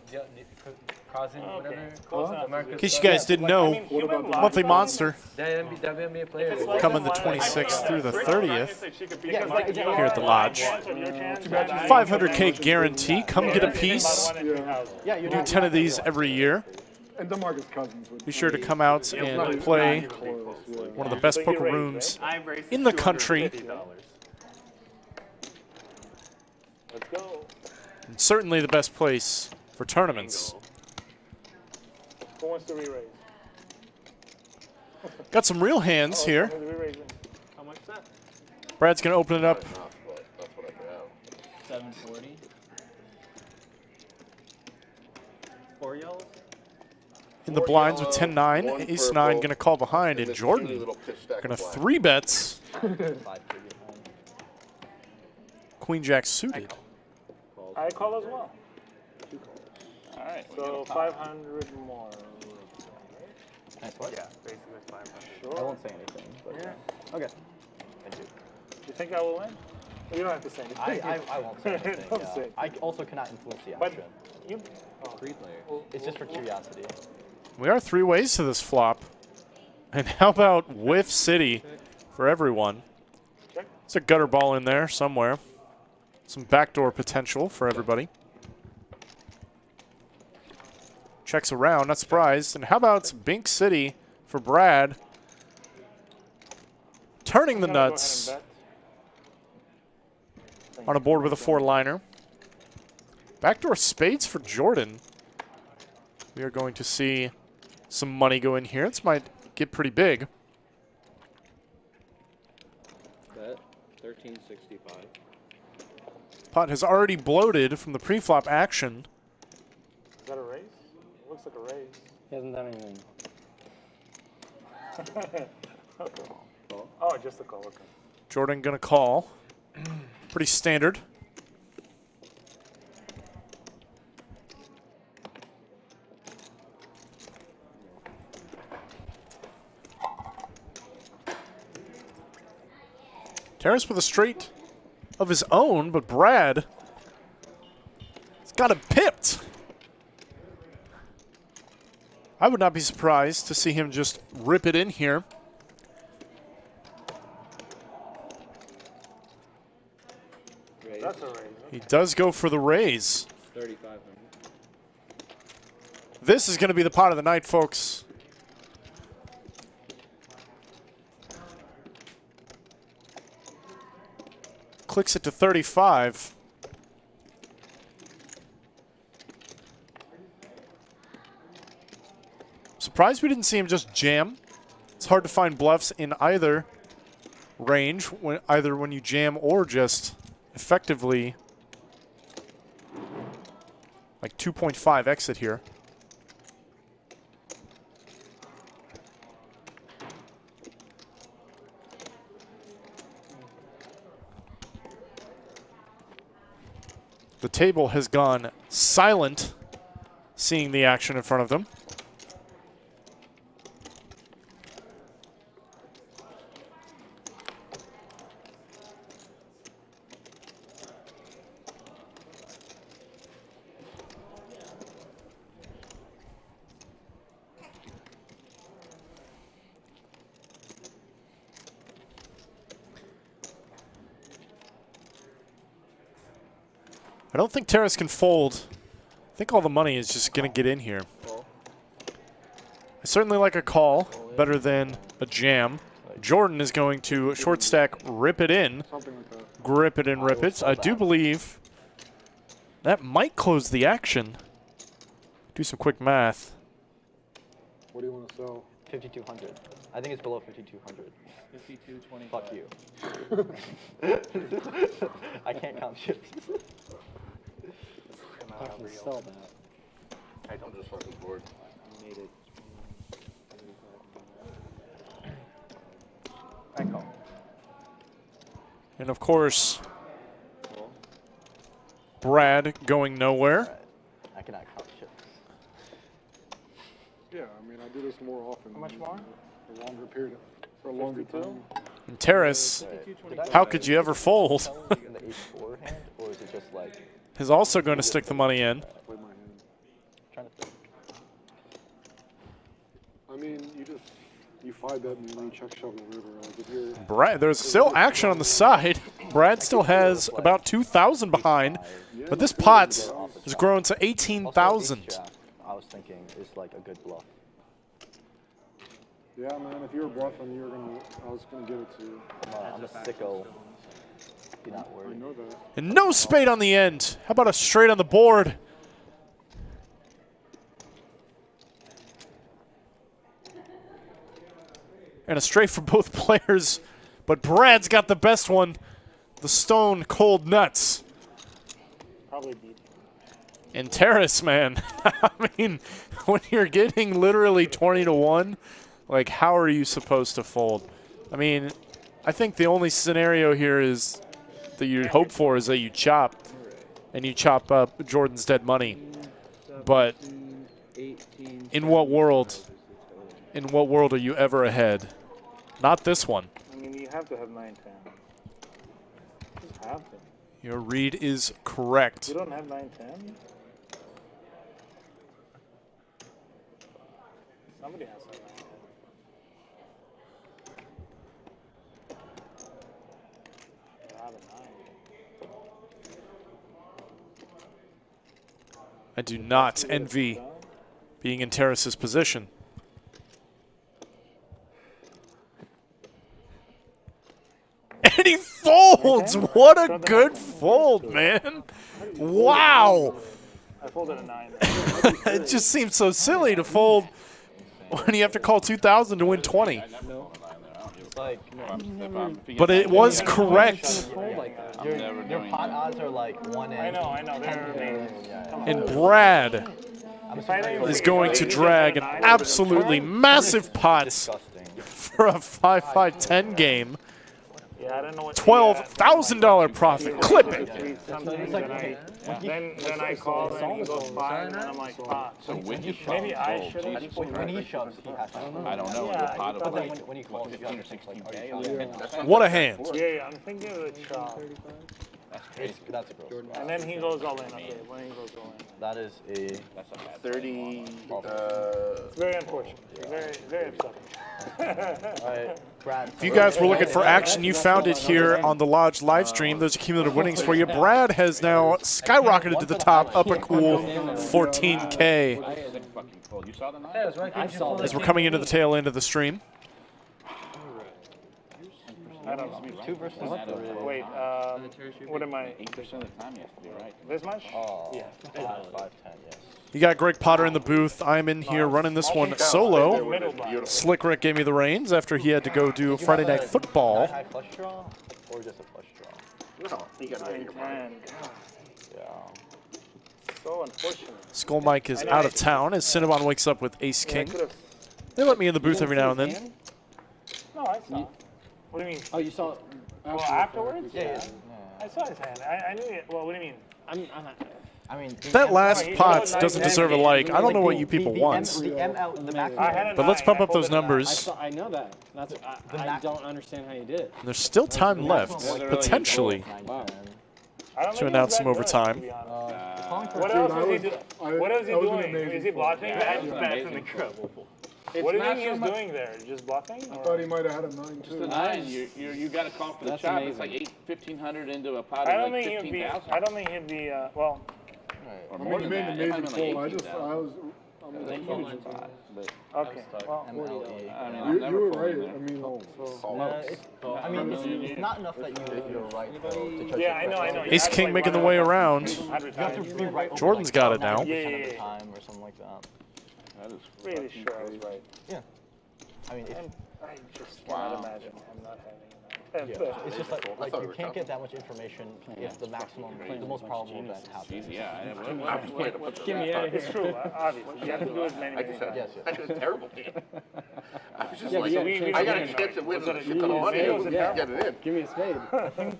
Causing Okay, whatever. close enough. America's In case you guys didn't know, What about the Monthly Monster That WNBA player. It's like coming the one- 26th through the 30th Yeah, like, here at the Lodge. 500K guarantee. Come get a piece. Yeah, you're Do not 10 of these every year. And DeMarcus Cousins would Be sure to come out and play one of the best poker rooms in the country. Let's go. And certainly the best place for tournaments. Who wants to re-raise? Got some real hands here. How much is that? Brad's going to open it up. Enough, but that's what I could have. 740. 4 yellows. In the blinds with 10-9. Ace-9 going to call behind, and Jordan going to 3-bets. Queen-Jack suited. I call as well. All right, so 500 more. Nice work. Yeah, basically 500. I won't say anything, but Yeah. okay. Thank you. You think I will win? You don't have to say anything. I won't say anything. Don't Yeah. say. I also cannot influence the But action. you. It's just for curiosity. We are 3 ways to this flop. And how about Whiff City for everyone? Check. There's a gutter ball in there somewhere. Some backdoor potential for everybody. Checks around, not surprised. And how about Bink City for Brad? Turning the I'm gonna go nuts ahead and on a board with a 4-liner. Backdoor spades for Jordan. We are going to see some money go in here. This might get pretty big. Bet 1365. Pot has already bloated from the pre-flop action. Is that a raise? It looks like a raise. He hasn't done anything. Okay. Oh, just a call. Okay. Jordan gonna call. Pretty standard. Terrace with a straight of his own, but Brad has got him pipped. I would not be surprised to see him just rip it in here. That's a raise. He does go for the raise. 3,500. This is going to be the pot of the night, folks. Clicks it to 35. Surprised we didn't see him just jam. It's hard to find bluffs in either range, either when you jam or just effectively like 2.5 exit here. The table has gone silent, seeing the action in front of them. I don't think Terrace can fold. I think all the money is just going to get in here. I certainly like a call better than a jam. Jordan is going to short stack, rip it in, grip it and rip it. I do believe that might close the action. Do some quick math. What do you want to sell? 5,200. I think it's below 5,200. 5225. Fuck you. I can't count chips. I can sell that. I don't just fucking bored. Made it. I call. And of course, Brad going nowhere. I cannot count chips. Yeah, I mean, I do this more often. How much more? For a longer period, for a longer time. And Terrace, how could you ever fold? In the H4 hand, or is it just like? Is also going to stick the money in. Play my hand. Trying to think. I mean, you 5-bet me when you check shove the river. Like if you're Brad, there's still action on the side. Brad still has about 2,000 behind, but this pot has grown to 18,000. I was thinking is like a good bluff. yeah, man. If you were bluffing, I was gonna give it to you. I'm a sicko. Be not worried. I know that. And no spade on the end. How about a straight on the board? And a straight for both players. But Brad's got the best one. The stone cold nuts. Probably beat. And Terrace, man. I mean, when you're getting literally 20-1, like, how are you supposed to fold? I mean, I think the only scenario here is that you hope for is that you chop, and you chop up Jordan's dead money. But in what world? In what world are you ever ahead? Not this one. I mean, you have to have 9-10. You just have to. Your read is correct. You don't have 9-10? Somebody has to have 9-10. I have a 9. I do not envy being in Terrace's position. And he folds! What a good fold, man! Wow! I folded a 9. It just seems so silly to fold when you have to call 2,000 to win 20. But it was correct. Your pot odds are like 1 in. I know. They're amazing. And Brad is going to drag an absolutely massive pots for a 5-5-10 game. Yeah, I don't know what. $12,000 profit. Clip it. Then I call and he goes 5, and I'm like, So when you maybe I should. When he shoves, he has to. I don't know. Yeah, But then when he calls, you have to think like, okay, What a hand. Yeah, I'm thinking of the chop. that's a gross. And then he goes all in. Okay, when he goes all in. That is a 30. It's very unfortunate. Very, very upsetting. Alright, Brad. If you guys were looking for action, you found it here on the Lodge live stream. Those are cumulative winnings for you. Brad has now skyrocketed to the top, up a cool 14K as we're coming into the tail end of the stream. I don't know. 2 versus 3. Wait, what am I? 8% of the time you have to be right. This much? Yeah. 5-10, yes. You got Greg Potter in the booth. I'm in here running this one solo. Slick Rick gave me the reins after he had to go do Friday Night Football. High flush draw or just a flush draw? No, you got to your mind. Yeah. So unfortunate. Skull Mike is out of town as Cinnabon wakes up with Ace King. They let me in the booth every now and then. No, I saw. What do you mean? Oh, you saw it? Well, afterwards? Yeah. I saw his hand. I knew it. Well, what do you mean? I mean, That last pot doesn't deserve a like. I don't know what you people want. The ML, the maximum. But let's pump up those numbers. I know that. That's I don't understand how you did it. There's still time left, potentially, to announce some overtime. What else is he doing? What is he doing? Is he bluffing? That's incredible. What do you think he's doing there? Just bluffing? I thought he might have had a 9 too. The 9, you got to call for the chop. It's like 1,500 into a pot I of don't like think he'd be. 15,000. I don't think he'd be. Well. Or I more mean, than he made that. an It might amazing have been fold. like 18,000. Okay. Well, You were right. I mean, I mean, it's not enough that you're right, though, to judge yeah, I know. Ace King making the way around. You have to be right. Jordan's got it now. 90% of the time or something like that. That is really sure I was right. Yeah. I mean, I just cannot imagine him not having it's just like you can't get that much information if the maximum, the most probable event happens. Yeah, Get me out of here. It's true, obviously. You have to do as many times. Yes, I was terrible. I was just Yeah, like, but I got a chance to win a shit ton of money and get it in. Give me a spade. I think.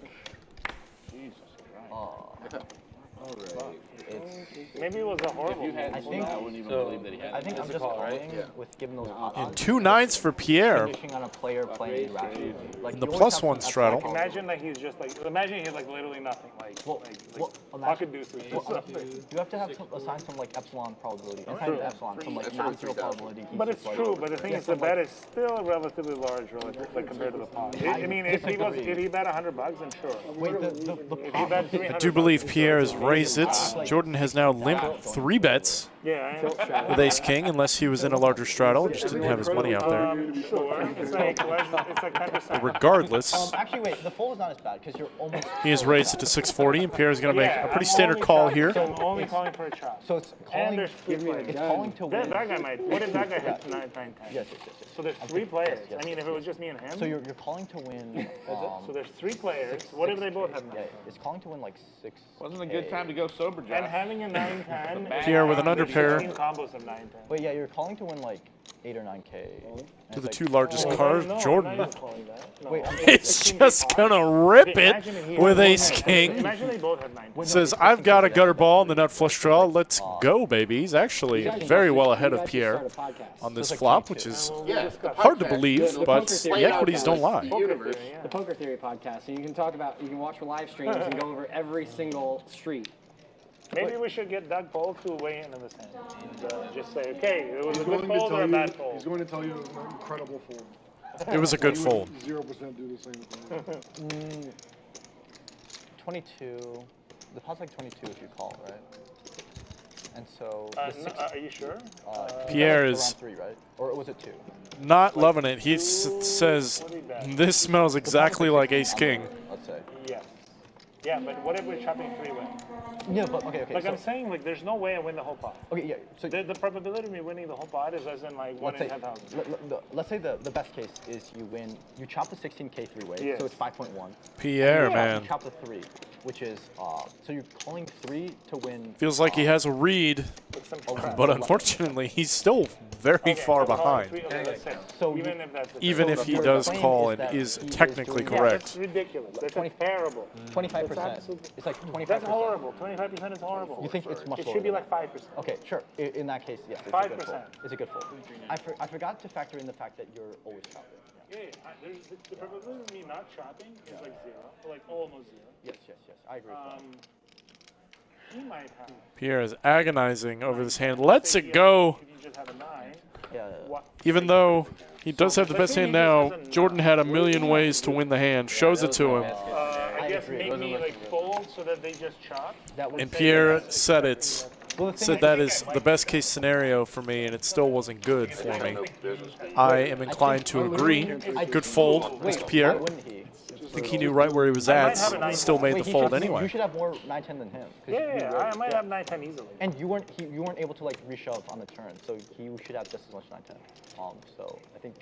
Maybe it was a horrible. I think I wouldn't even believe that he had I think I'm just calling with giving those And 2 9s for Pierre. finishing on a player playing irrationally. Like In the you always +1 have some straddle. extra Imagine that he's just like. Imagine he's like literally nothing. Like imagine- pocket deuces. Just nothing. You have to have assign some like epsilon probability. Inside of epsilon, some like non-zero probability. he's But just it's like- true. But the thing is, the bet is still relatively large, relative, like compared to the pot. I mean, if he bet $100, then sure. Wait, If he the bet I $300, do believe Pierre has raised it. Jordan has now limped 3 bets. Yeah, with ace king, unless he was in a larger straddle and just didn't have his money out there. Sure. It's like 10%. Regardless, Actually, wait, the fold is not as bad because you're almost. he has raised it to 640, and Pierre is going to make a pretty standard call here. So I'm only calling for a chop. So it's calling. And there's three players. It's calling to win. That guy might. What if that guy hits 9, 10? Yes. So there's three players. I mean, if it was just me and him. So you're calling to win. So there's three players. What if they both have 9? Yeah, it's calling to win like 6. Wasn't a good time to go sober, Josh. And having a 9, 10. Pierre with an underpair. Combos of 9, 10. Wait, yeah, you're calling to win like 8 or 9K. To the two largest cards, Jordan. Wait, It's just going to rip it with ace king. Imagine they both have 9. Says, I've got a gutter ball in the nut flush draw. Let's go, baby. He's actually very well ahead of Pierre on this flop, which is hard to believe, but the equities don't lie. The Poker Theory podcast. So you can talk about, you can watch for live streams and go over every single street. Maybe we should get Doug Paul to weigh in on this hand. And, just say, okay, it was a good fold or a bad fold. He's going to tell you it was an incredible fold. It was a good fold. 0% do the same thing. 22. The pot's like 22 if you call, right? And so. Are you sure? Pierre is around 3, right? Or was it 2? not loving it. He says, this smells exactly like ace king. Let's say. Yeah. Yeah, but what if we're chopping 3-way? Yeah, but okay. Like so I'm saying, like there's no way I win the whole pot. Okay, yeah. So the probability of me winning the whole pot is as in like 1 in 10,000. Let's say the best case is you win. You chop the 16K 3-way, Yes. so it's 5.1. Pierre, man. You chop the 3, which is so you're calling 3 to win. Feels like he has a read, but unfortunately, he's still very far behind. So even if he does call and is technically correct. That's ridiculous. That's terrible. 25%. It's like 25%. That's horrible. 25% is horrible. You think it's much lower? It should be like 5%. Okay, sure. In that case, yes. 5%. It's a good fold. I forgot to factor in the fact that you're always chopping. Yeah, the probability of me not chopping is like 0, or like almost 0. Yes. I agree with that. He might have. Pierre is agonizing over this hand. Lets it go. If you just have a 9. Yeah. Even though he does have the best hand now, Jordan had a million ways to win the hand. Shows it to him. I guess make me like fold so that they just chop. And Pierre said it. Said that is the best case scenario for me, and it still wasn't good for me. I am inclined to agree. Good fold, Mr. Pierre. I think he knew right where he was at. Still made the fold anyway. You should have more 9-10 than him. Yeah, I might have 9-10 easily. And you weren't able to like reshove on the turn, so he should have just as much 9-10. So I think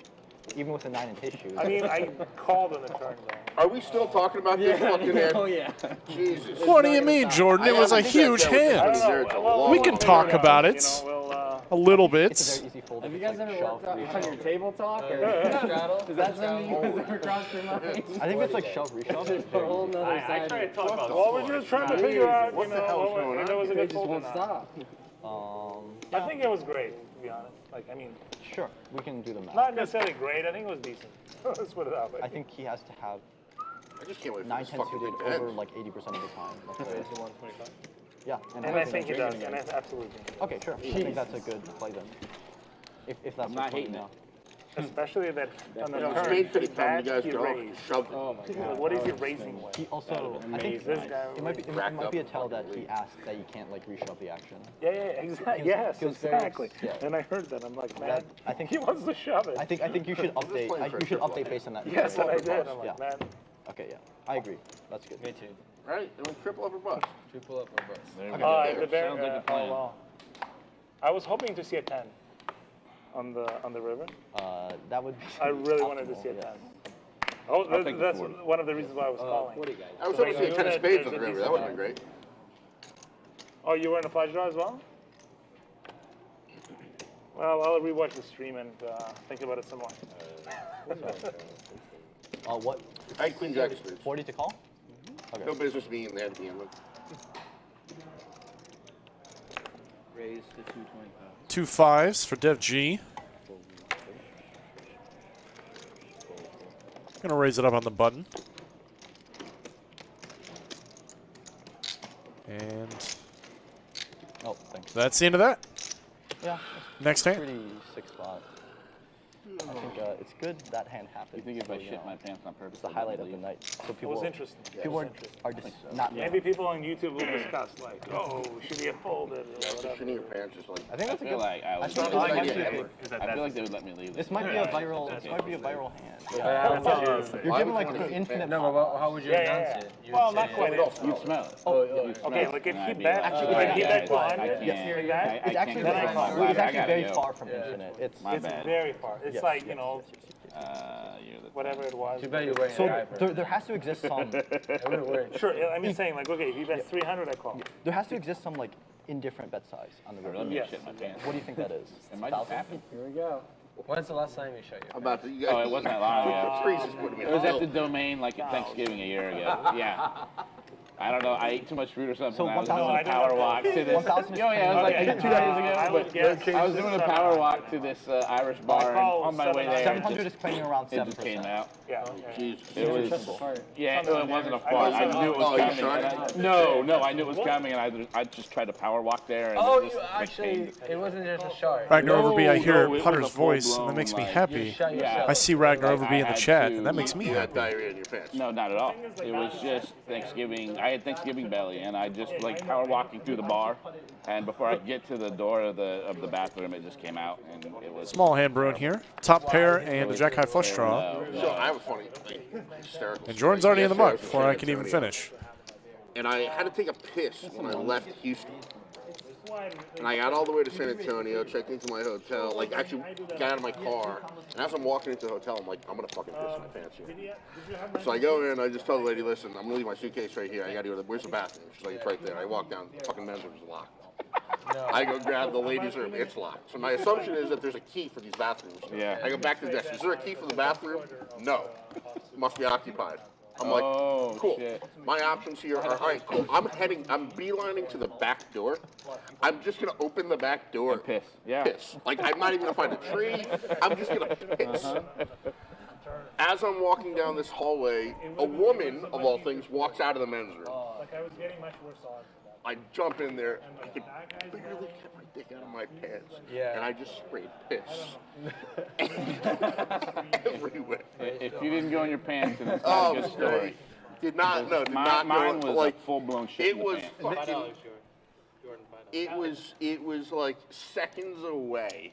even with the 9 in his shoes. I mean, I called on the turn though. Are we still talking about this fucking hand? Oh yeah. Jesus. What do you mean, Jordan? It was a huge hand. We can talk about it a little bit. It's a very easy fold. Have you guys ever worked on your table talk or straddle? Is that something you guys ever crossed your mind? I think it's like shove, reshove. There's a whole nother side. I tried to talk about Well, we're just trying to figure out, What the hell's going if it was a They good just fold or won't not. stop. I think it was great, to be honest. Like, I mean, Sure, we can do the math. not necessarily great. I think it was decent. Let's put it that way. I think he has to have I just can't wait for this 9-10 fucking suited thing to over end. like 80% of the time. Yeah, And I think he does, and I absolutely. Okay, sure. I think that's a good play then. If that's not hating now. Especially that on the You know, turn, Spade he 50 time you guys he go raised. shove it. Like, what is he raising with? He also, I think This guy it might be a tell that he asked that you can't like reshove the action. Yeah, exactly. Yes, feels very- exactly. yeah. And I heard that. I'm like, man, I think he wants to shove it. I think you should update. You should update based on that. Yes, and I did. I'm Yeah. like, man. Okay, yeah, I agree. That's good. Me too. Right? And we triple over bust. Triple up or bust. The bear. Sounds like a plan. Wow. I was hoping to see a 10 on the river. That would be. I really wanted to see a 10. Oh, that's one of the reasons why I was calling. What do you guys? I was hoping to see a 10 of spades on the river. That would have been great. Oh, you were in a flush draw as well? Well, I'll rewatch the stream and think about it some more. What? I had queen jack of spades. 40 to call? Okay. No business being there to begin with. Raise to 225. 2 5s for Dev G. Gonna raise it up on the button. And Oh, thanks. that's the end of that. Yeah. Next hand. Pretty sick spot. I think it's good that hand happened. You think if I so, shit my pants on purpose, it's the highlight of the night. So It people was interesting. people are just not. Maybe people on YouTube will discuss, like, oh, should he have folded or whatever. Shitting your pants is like. I think that's a good. like I I was. think I this feel might be a big- like they would let me leave. This might be a viral. This might be a viral hand. You're given like an infinite. No, but how would you announce it? You would Well, say not quite. You'd smell it. Okay, like if he bet, like he bet 200, It's actually then I very, call. it's actually very go. far from infinite. It's It's very far. It's like, you know, You're the whatever it was. Too bad you're wearing so an eye there has to exist some. It wouldn't work. Sure, I'm just saying, like, okay, if he bet 300, I call. There has to exist some like indifferent bet size on the river. Let me Yes. shit my pants. What do you think that is? Am I just happy? Here we go. When's the last time you shut your I'm about to. You Oh, it wasn't that long ago. Trees is putting me It was on. at the domain like at Thanksgiving a year ago. Yeah. I don't know. I ate too much fruit or something. So I was 1,000 doing a power walk to this. 1,000 is Yeah, it was like Okay. 2 days ago. I would But guess I was doing a power walk to this Irish bar, and call on my way there, 700 is playing around it 7%. just came out. Yeah. It was. Yeah, it wasn't a fart. I also- knew it was Oh, you coming. sure? and no, I knew it was coming, and I just tried to power walk there. And Oh, it just, you actually, it wasn't just a shark. Ragnar Overby, I hear no, it was Putter's a voice, and that full-blown, makes me like, happy. You shut yourself. I see Ragnar Like, Overby I in the had chat, to- and that makes me You had happy. diarrhea in your pants. No, not at all. It was just Thanksgiving. I had Thanksgiving belly, and I just like power walking through the bar, and before I could get to the door of the bathroom, it just came out, and it was Small hand Bruin here. Top pair and a jack high flush draw. So I have a funny, like, hysterical. And Jordan's story. already in the Yesterday mug was in before I San can even Antonio, finish. And I had to take a piss when I left Houston. And I got all the way to San Antonio, checked into my hotel, like actually got out of my car. And as I'm walking into the hotel, I'm like, I'm gonna fucking piss in my pants here. So I go in, I just tell the lady, listen, I'm gonna leave my suitcase right here. I gotta go to where's the bathroom? She's like, it's right there. I walk down, the fucking men's room is locked. I go grab the ladies' room, it's locked. So my assumption is that there's a key for these bathrooms. Yeah. I go back to the desk. Is there a key for the bathroom? No. It must be occupied. I'm like, Oh, cool. shit. My options here are, all right, cool. I'm beelining to the back door. I'm just gonna open the back door. and piss. Yeah. Piss. Like, I'm not even gonna find a tree. I'm just gonna piss. As I'm walking down this hallway, a woman, of all things, walks out of the men's room. Like I was getting much worse odds. I jump in there. I could barely get my dick out of my pants. Yeah. And I just sprayed piss. Everywhere. If you didn't go in your pants, then it's Oh, not a good story. did not go Mine was like a full-blown shit. it in the was pants. fucking. It was like seconds away.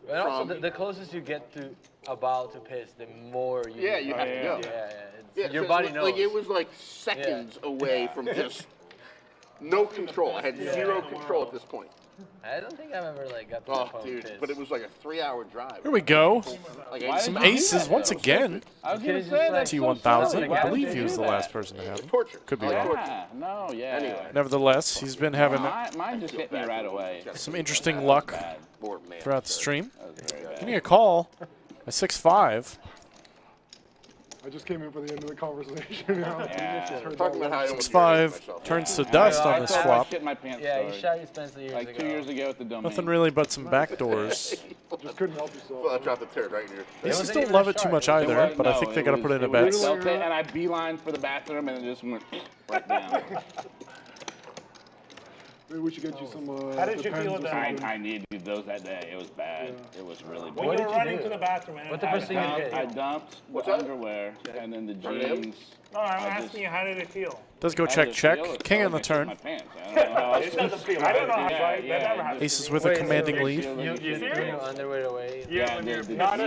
And also, the closest you get to about to piss, the more you. Yeah, you have to go. Yeah, your so body it was, knows. Like it was like seconds away from just no control. I had zero control at this point. I don't think I've ever like got to the Oh, point dude! of piss. But it was like a 3-hour drive. Here we go. Like Some aces once again. I was gonna say that's so T1000. silly. I Why believe would he you was do the that? last person to have him. Torture. Could be I like wrong. torture. Yeah, no, yeah. Anyway. Nevertheless, he's been having Mine just hit me right away. some interesting luck Bored man. throughout the stream. That was very bad. Getting a call at 6-5. I just came in for the end of the conversation now. Yeah. Talking about how I almost 6-5 turns to dust on this I flop. shit my pants Yeah, you story. shot your Spencer years Like ago. 2 years ago at the domain. Nothing really but some backdoors. Just couldn't help yourself. Well, I dropped the turd right in here. Aces wasn't don't even love a it too shark. much It either, was- but I no, think they it got to was- put it in a it was bet. okay, and I beelined for the bathroom and it just went right down. Maybe we should get you some. How did you Depends feel or with something. that? I needed those that day. It was bad. It was really bad. When What you did were you running do? to the bathroom, and What's the first thing you did? I dumped the underwear and then the jeans. No, I'm I asking you, how did it feel? Does go I check, just check. feel it. King I on the was gonna turn. shit my pants. I don't know how else It to doesn't feel. I don't know how. Yeah, That yeah, never happens. Aces with a commanding lead. You threw your underwear away. Yeah, Not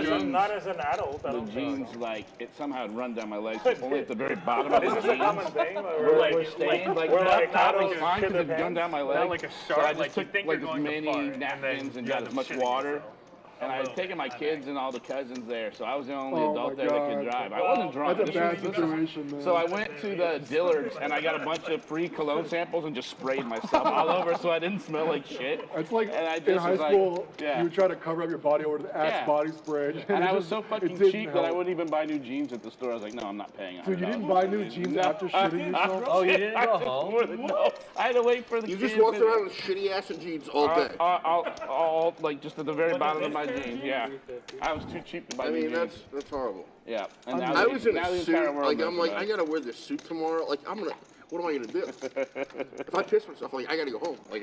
as an adult. I the don't think. jeans, like, it somehow had run down my legs, only at the very bottom of Is the this a jeans. common thing? We're stained, like, we're like top was adults fine shit because their it gone down my legs. like a So shark, I just like, you took think like you're as going to many fart, and then napkins and you got end as up much shitting water. yourself. And I had taken my kids and all the cousins there, so I was the only Oh adult my there that could God. drive. I wasn't drunk. That's a This bad was- situation, man. So I went to the Dillard's and I got a bunch of free cologne samples and just sprayed myself all over so I didn't smell like shit. It's like And I in just high was like, school, yeah. you would try to cover up your body over the Axe Yeah. body spray. And it I was just- so it fucking didn't cheap that I help. wouldn't even buy new jeans at the store. I was like, no, I'm not paying $100. So you didn't buy new jeans No, after shitting yourself? Oh, you didn't go home? No, I had to wait for the You kids. just walked and- around with shitty ass and jeans all day. all like just at the very bottom of my jeans. Yeah, I was too cheap to buy I new mean, jeans. that's horrible. Yeah, and now I the- was in now the a entire suit. world Like knows I'm like, about I it. gotta wear this suit tomorrow. Like I'm gonna. what am I gonna do? If I piss myself, like I gotta go home. Like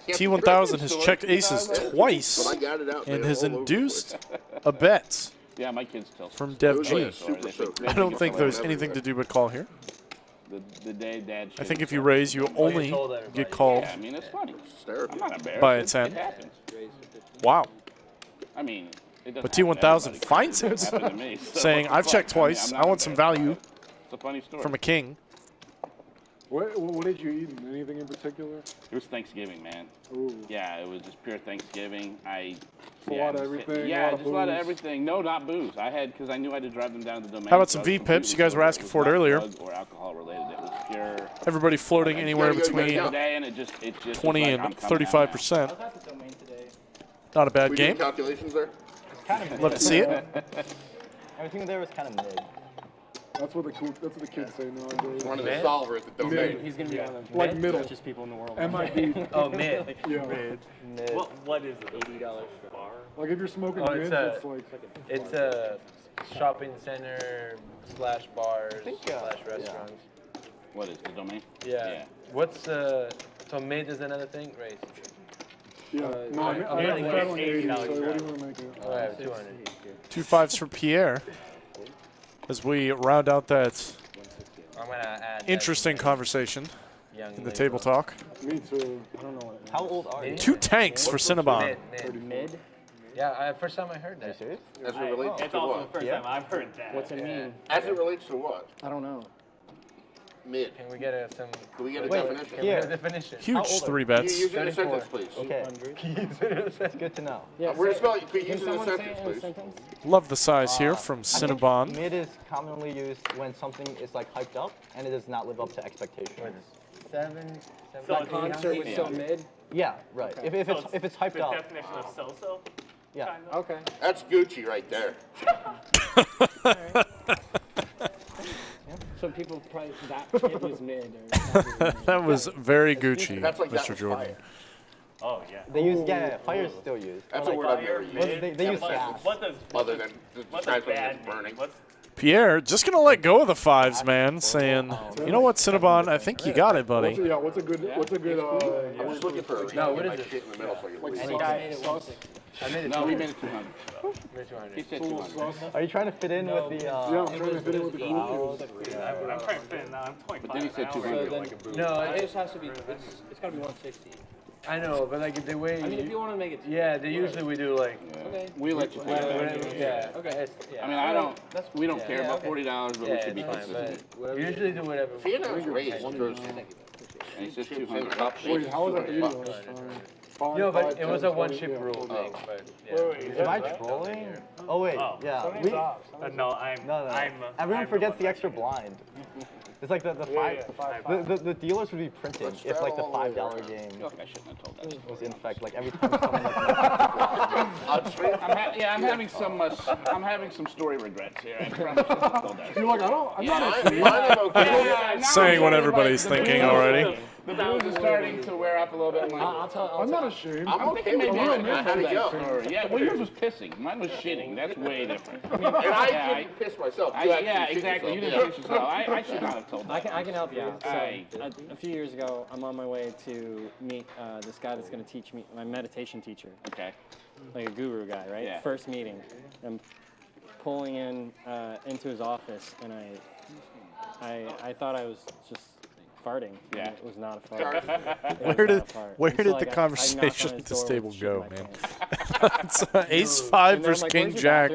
T1000 has checked aces twice But I got it out, and man, has all over the induced a bet Yeah, my kids tell from It Dev was G. like super soaked. I don't think there's anything to do but call here. The day Dad. I think if you raise, you only get called Yeah, I mean it's funny. Hysterical. I'm not embarrassed. by its end. It happens. Wow. I mean, it doesn't But happen to T1000 everybody. finds It it, happened to me, so saying, what the I've fuck? checked I mean, twice. I'm I not want some embarrassed. value It's a funny story. from a king. What did you eat? Anything in particular? It was Thanksgiving, man. Ooh. Yeah, it was just pure Thanksgiving. A lot of everything, Yeah, a lot of just a lot of booze. everything. No, not booze. I had because I knew I had to drive them down to the domain. How about so some I was V-pips? You guys were completely asking sober. for it earlier. Drug or alcohol related. It was pure. Everybody floating anywhere between Today, and it just 20 was like, and I'm coming out 35%. Not a bad We doing game. calculations there? Love to see it. Everything there was kind of mid. That's what the kids say nowadays. One of the solver at the domain. He's gonna be on the Like mid, middle. richest people in the world. MIB. Oh, mid. Yeah. Mid. What is it? $80 bar? Like if you're smoking Oh, mids, it's it's like It's a shopping center slash bars slash restaurants. What is the domain? Yeah. What's so mid is another thing, right? yeah. No, I have getting that on 80. $80 So what do you want to make it? Oh, I have 200. 2 5s for Pierre as we round out that I'm gonna add that interesting to conversation young in the lady. table talk. Me too. I don't know what. How old are you? 2 tanks for Cinnabon. Mid. Yeah, first time I heard that. Serious? As it relates It's to also what? the first time I've heard that. What's it mean? As it relates to what? I don't know. Mid. Can we get some? Can we get a Wait, definition? Can we get a definition? Huge 3 You bets. use it in a sentence, please. Okay. That's good to know. We're gonna spell it. Can you use it in a sentence, please? Love the size here from Cinnabon. Mid is commonly used when something is like hyped up and it does not live up to expectations. So a concert was so mid. Yeah, right. If it's hyped the up, definition of so-so? yeah. Kind of? Okay. That's Gucci right there. So people probably that kid was mid. That was very Gucci, That's like that Mr. was Jordan. fire. Oh, yeah. They use fire's still used. That's a word I've never Well, used. they use gas. What does Other than what's describe a something bad that's burning. What's Pierre just going to let go of the 5s, man, saying, you know what, Cinnabon, I think you got it, buddy. What's a good? I'm just looking for No, what is like shit in the middle so you Like can sauce. I made it. No, we made it 200. Made 200. He said 200. Are you trying to fit in with the? Yeah, I'm trying to fit in with the group. I'm trying to fit in now. I'm 25. But then he said an hour. 200. No, it just has to be. It's gotta be 160. I know, but like the way. I mean, if you want to make it. Yeah, they usually we do like. Okay. We let you put it. Yeah. Okay. I mean, I don't. We don't care about okay. $40, but we Yeah, should be it's fine, consistent. but we usually do whatever. Fiona raised goes And he says 200. Wait, how was that 80 last time? Five, No, but five, it was 10, a one 20, chip yeah. rule thing. But Am I trolling? Oh wait, yeah. No, I'm. No. I'm Everyone I'm forgets one the extra blind. It's like the the dealers would be printing if like the $5 game I shouldn't have told that. was in effect. Like every time someone like I'm having some story regrets here. I promise you I told that. You're like, I'm not ashamed. I'm okay. Saying what everybody's thinking already. The booze is starting to wear off a little bit. I'm not ashamed. I'm okay with Maybe mine. How'd it go? story. Yeah, well, yours was pissing. Mine was shitting. That's way different. And I didn't piss myself. You actually Yeah, shit exactly. You yourself. didn't piss yourself. I should not have told that. I can help you out. So, Aye. a few years ago, I'm on my way to meet this guy that's going to teach me, my meditation teacher, Okay. like a guru guy, right? Yeah. First meeting. I'm pulling in into his office, and I thought I was just farting. Yeah. It was not a fart. Where did the conversation at this table go, man? It's ace 5 versus king jack.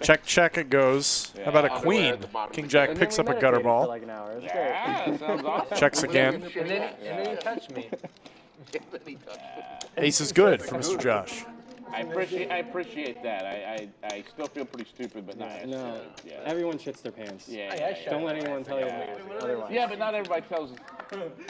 Check it goes. How about a queen? King jack picks up a gutter ball. Like an hour. It was Yeah, sounds awesome. Checks again. And then you touched me. Ace is good for Mr. Josh. I appreciate that. I still feel pretty stupid, but not. No, Yeah. everyone shits their pants. Yeah. Don't let anyone tell you otherwise. Yeah, but not everybody teles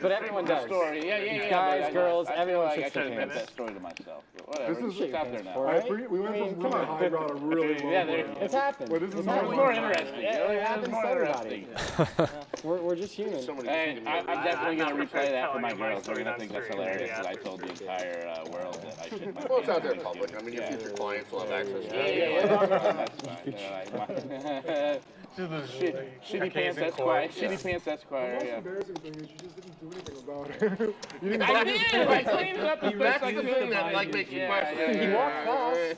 But everyone the does. story. Yeah. Guys, but girls, I feel everyone like I shits their should have kept pants. that story to myself. But whatever. This is It's out there now. Right? We went from really high ground to really low Yeah, ground. It's happened. But this is It's more more interesting. It happens more to everybody. interesting. We're just human. Hey, I'm definitely going to replay that for my girls. They're going to think that's hilarious that I told the entire world that I should. Well, it's out there in public. I mean, your future clients will have access to it. Yeah. Shitty Pants Esquire. Shitty Pants Esquire. The most Yeah. embarrassing thing is you just didn't do anything about it. You didn't I did. I cleaned it up as best I could. That's the thing that like makes you question. He walked fast.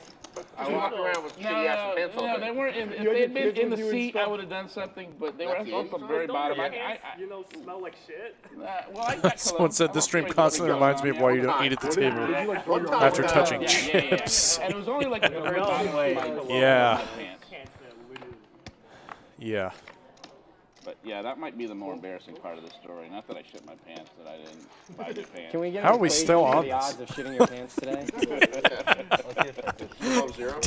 I walk around with shitty ass pants on. No, they weren't. If they had been in the seat, I would have done something. But they were off the very bottom. You know, smell like shit. Well, I got Someone said this stream constantly reminds me of why you don't eat at the table after touching chips. And it was only like the very bottom way. Yeah. Yeah. But yeah, that might be the more embarrassing part of the story. Not that I shit my pants, that I didn't buy new pants. Can we get How an are we equation still for on the this? odds of shitting your pants today?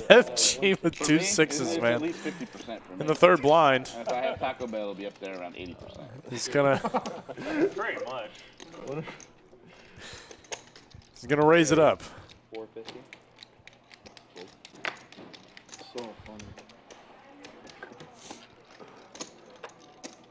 FG with 2 sixes, At man. least 50% for me. In the third blind. If I have Taco Bell, it'll be up there around 80%. He's gonna Pretty much. he's gonna raise it up. 450. So funny.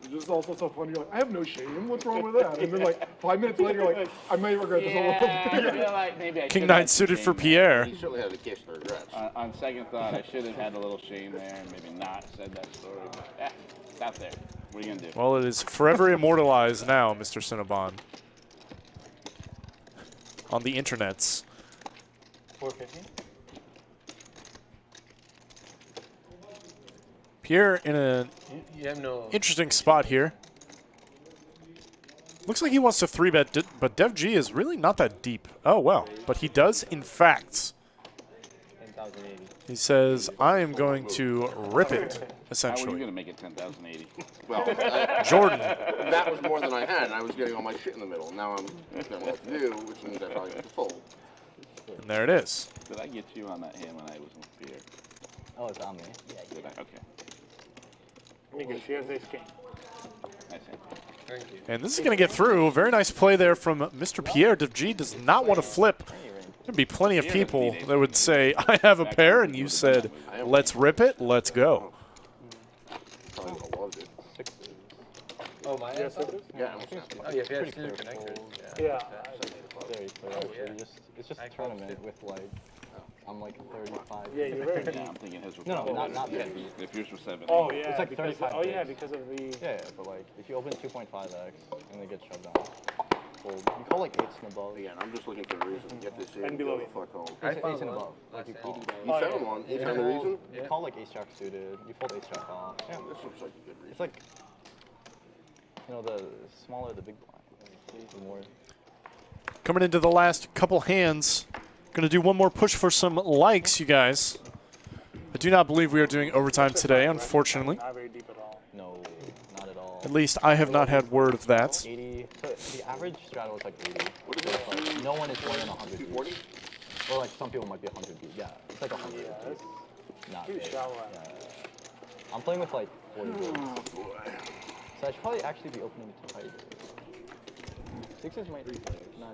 It's just also so funny. You're like, I have no shame. What's wrong with that? And then like 5 minutes later, you're like, I may regret this a little bit. I feel like maybe I King should 9 have suited some for shame Pierre. You certainly have the case for regrets. On second thought, I should have had a little shame there and maybe not said that story. But it's out there. What are you gonna do? Well, it is forever immortalized now, Mr. Cinnabon. On the internets. 450. Pierre in an You have no. interesting spot here. Looks like he wants to 3-bet, but Dev G is really not that deep. Oh, well. But he does, in fact. 10,080. He says, I am going to rip it, How are you essentially. gonna make it 10,080? Well, Jordan. that was more than I had, and I was getting all my shit in the middle. Now I'm got what to do, which means I probably have to fold. And there it is. Did I get you on that hand when I was with Pierre? Oh, it's on me. Did I? Okay. Because she has ace king. I see. Thank you. And this is going to get through. Very nice play there from Mr. Pierre. Dev G does not want to flip. There'd be plenty of people that would say, I have a pair, and you said, let's rip it, let's go. Probably would have loved it. Oh, my Yes, ass? it is. Yeah, Oh, yeah, if you had two connectors. Yeah. Very clear, actually. It's just a tournament with like, I'm like 35. Yeah, you're very Yeah, deep. I'm thinking his was No, probably not better. that If yours was 7. Oh, yeah. It's like because 35 Oh, yeah, days. because of the. Yeah, but like, if you open 2.5x and they get shoved down, fold. You call like 8s and above. Again, I'm just looking for a reason to get this in And and below go the it. fuck home. It's 8s and above. Like you call. You found one. You found the reason? You call like ace jack suited. You fold ace jack off. Yeah, This looks like a good reason. it's like, you know, the smaller the big blind, the more. Coming into the last couple hands. Going to do one more push for some likes, you guys. I do not believe we are doing overtime today, unfortunately. Not very deep at all. No, not at all. At least I have not had word of that. 80. So the average straddle is like 80. What is it? Like, no one is more than 100 beats. 240? Or like some people might be 100 beats. Yeah, it's like 100. Yeah, it's Not pretty big. shallow. Yeah. I'm playing with like 40 beats. Oh, boy. So I should probably actually be opening to tight. Sixes might not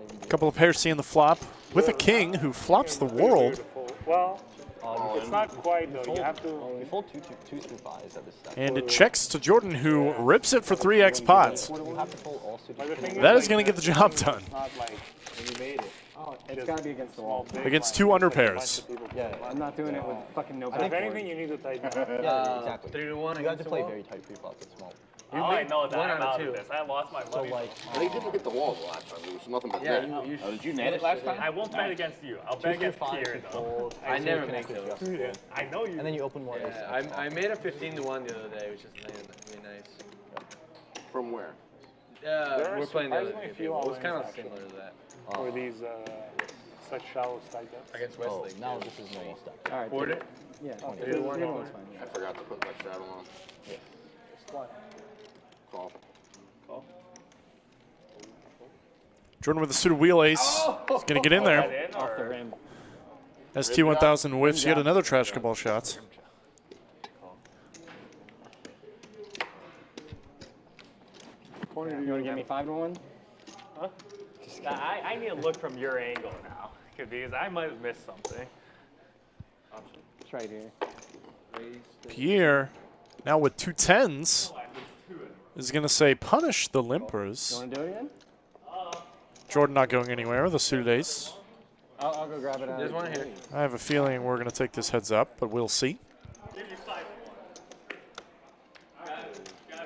even be. A couple of pairs seeing the flop with a king who flops the world. Well, You it's not quite though. You have to. fold twos through fives at this step. And it checks to Jordan, who rips it for 3x pots. You have to fold all suited. That is going to get the job done. It's not like You made it. Oh, it's got to be against the wall. Against 2 under pairs. Yeah, I'm not doing it with fucking no If backboard. anything, you need to tighten up. yeah, exactly. 3 to 1 You have against to the play wall? very tight pre-flop with small. All I know is that one I'm out out of of two. this. I lost my So money. like, They didn't hit the wall the last time. It was nothing but Yeah, net. you Oh, did you net it last time? I won't bet against you. I'll bet two through against fives, Pierre you though. fold. I two never connectors, make you have to those. fold. I know you. And then you open more. Yeah, I made a 15 to 1 the other day, which is really nice. From where? There We're are playing the other surprisingly few game. It was all-ins, kind of actually. similar to that. For these such shallow stack depths. Against Oh, Westlake. now this is normal step. All right. Board it? Yeah. 3 to 1. That's fine. I forgot to put my straddle on. Just one. Call. Jordan with a suited wheel ace. He's going to get in there. In Off the or rim. ST1000 whiffs yet another trash can ball shot. You want to give me 5 to 1? Huh? I need to look from your angle now, because I might have missed something. It's right here. Pierre now with 2 10s. is going to say punish the limpers. You want to do it again? Jordan not going anywhere with a suited ace. I'll go grab it out. There's one here. I have a feeling we're going to take this heads up, but we'll see.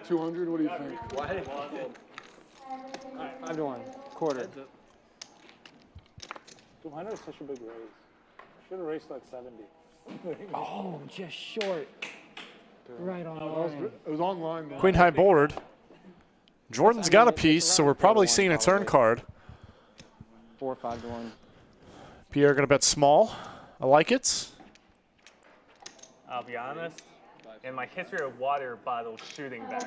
200, what do you think? What? 5 to 1. Quarter. 200 is such a big raise. Should have raced like 70. Oh, just short. Right on line. It was online. Queen high board. Jordan's got a piece, so we're probably seeing a turn card. 4 or 5 to 1. Pierre going to bet small. I like it. I'll be honest. In my history of water bottle shooting bets,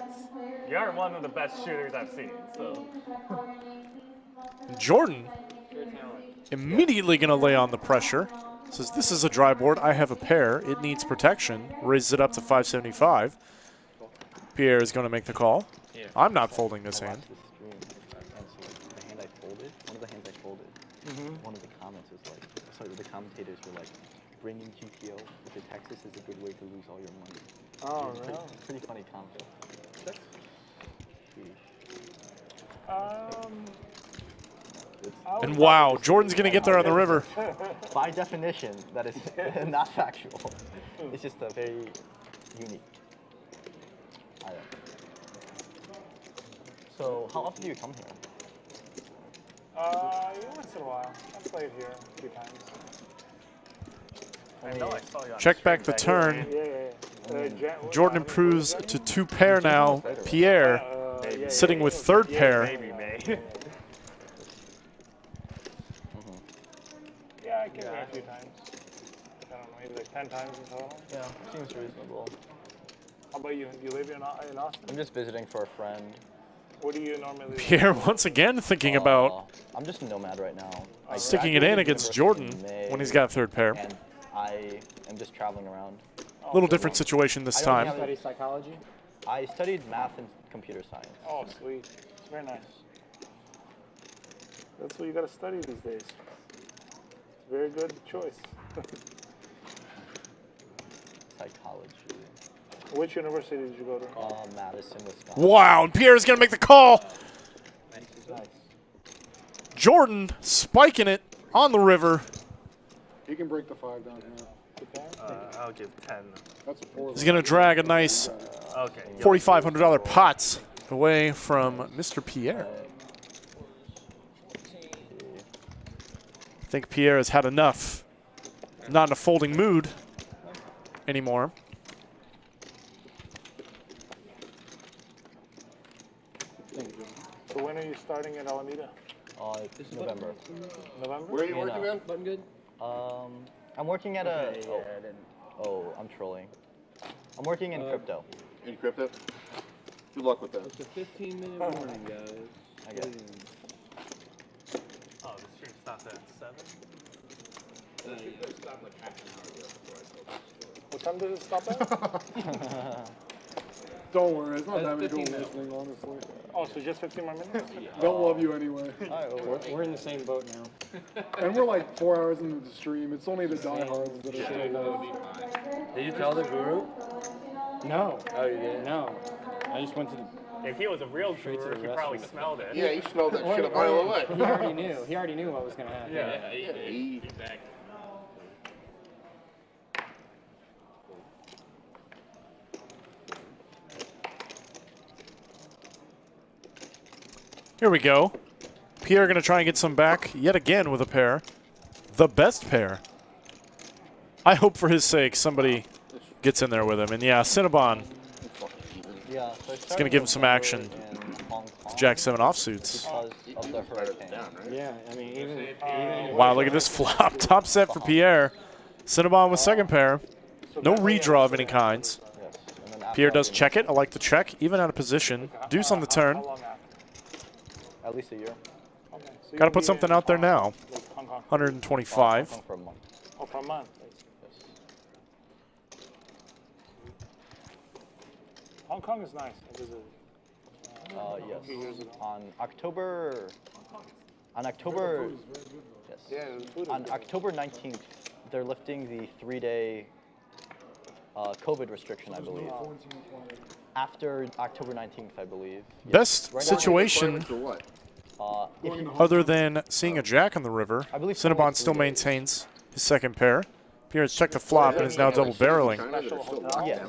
you're one of the best shooters I've seen. So. Jordan immediately going to lay on the pressure. Says, this is a dry board. I have a pair. It needs protection. Raises it up to 575. Pierre is going to make the call. Yeah. I'm not folding this hand. The hand I folded, one of the hands I folded, one of the comments was like, sorry, the commentators were like, bringing GTO to Texas is a good way to lose all your money. Oh, really? Pretty funny comment. And wow, Jordan's going to get there on the river. By definition, that is not factual. It's just a very unique item. So, how often do you come here? Once in a while. I've played here a few times. I know I saw you on Check the back stream the turn. Jordan improves to 2 pair now. Pierre sitting with 3rd pair. Yeah, I came here a few times. I don't know, maybe like 10 times in total. Yeah, seems reasonable. How about you? Do you live in Austin? I'm just visiting for a friend. What do you normally Pierre once again thinking about I'm just a nomad right now. I sticking it in against Jordan when he's got 3rd pair. And I am just traveling around. Little different situation this time. You study psychology? I studied math and computer science. Oh, sweet. It's very nice. That's what you got to study these days. Very good choice. Psychology. Which university did you go to? Madison, Wisconsin. Wow, and Pierre is going to make the call. Nice. Jordan spiking it on the river. He can break the 5 down here. I'll give 10. That's a 4. He's going to drag a nice $4,500 pot away from Mr. Pierre. I think Pierre has had enough. Not in a folding mood anymore. So when are you starting at Alameda? It's November. November? Where are you working, man? Button good? I'm working at a. Oh, I'm trolling. I'm working in crypto. In crypto? Good luck with that. It's a 15-minute warning, guys. I guess. Oh, the stream stops at 7? What time does it stop at? Don't worry, it's not that many people listening, honestly. Oh, so just 15 more minutes? They'll love you anyway. We're in the same boat now. And we're like 4 hours into the stream. It's only the diehards that are saying that. Did you tell the guru? No. Oh, you didn't? No. I just went to the... If he was a real guru, he probably smelled it. Yeah, he smelled that shit a mile away. He already knew. He already knew what was going to happen. Yeah, Exactly. Here we go. Pierre going to try and get some back yet again with a pair. The best pair. I hope for his sake somebody gets in there with him. And yeah, Cinnabon Yeah, is going to give him some action. Jack 7 offsuits. Because of the hurricane. Yeah, I mean, even Wow, look at this flop. Top set for Pierre. Cinnabon with 2nd pair. No redraw of any kinds. Pierre does check it. I like the check, even out of position. Deuce on the turn. At least a year. Got to put something out there now. 125. For a month. Oh, for a month. Hong Kong is nice. I visited. Yes. A few years ago. On October. Yes. Yeah, the food is On good. October 19th, they're lifting the 3-day COVID restriction, I believe. after October 19th, I believe. Best Right now- situation, For what? If you, other than seeing a jack on the river, I believe Cinnabon still 23 days. maintains his second pair. Pierre has checked the flop and is now double barreling. yes,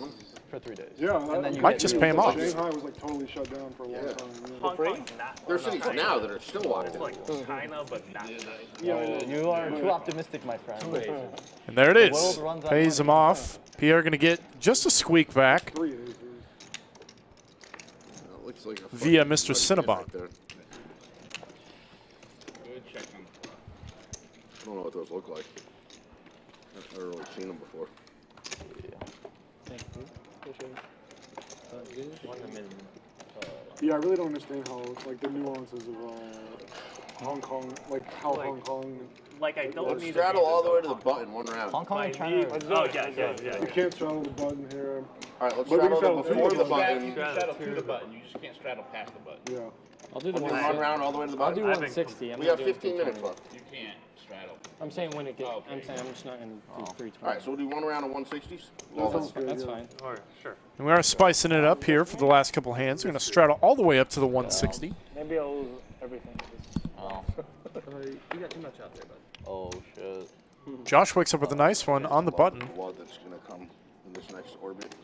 for 3 days. Yeah, And then you Might get just new- pay him off. Shanghai was like totally shut down for a long time. Hong Kong's not. There's cities now that are still locked It's down. like China, but not China. You are too optimistic, my friend. And there it The is. world runs on Pays him money. off. Pierre going to get just a squeak back 3 days. Looks like a via fucking Mr. right Cinnabon. right there. I don't know what those look like. I've never really seen them before. Yeah, I really don't understand how like the nuances of Hong Kong, like how Hong Kong. Like I don't Let's need straddle to all the way to the button one round. Hong Kong My and China. knee- are- Oh yeah. You can't straddle the button here. All right, let's But we can straddle straddle before to the the button. You can straddle to the button. You just can't straddle past the button. Yeah. I'll do the One 160. round all the way to the I'll button. do 160. I'm We not have doing 15 minutes 320. left. You can't straddle. I'm saying when it gets. Oh, okay. I'm saying I'm just not gonna do 320. All right, so we'll do one round of 160s. That's fine. Or sure. And we are spicing it up here for the last couple hands. We're going to straddle all the way up to the 160. Maybe I'll lose everything. Oh. You got too much out there, bud. Oh shit. Josh wakes up with a nice one on the button. Blood that's going to come in this next orbit.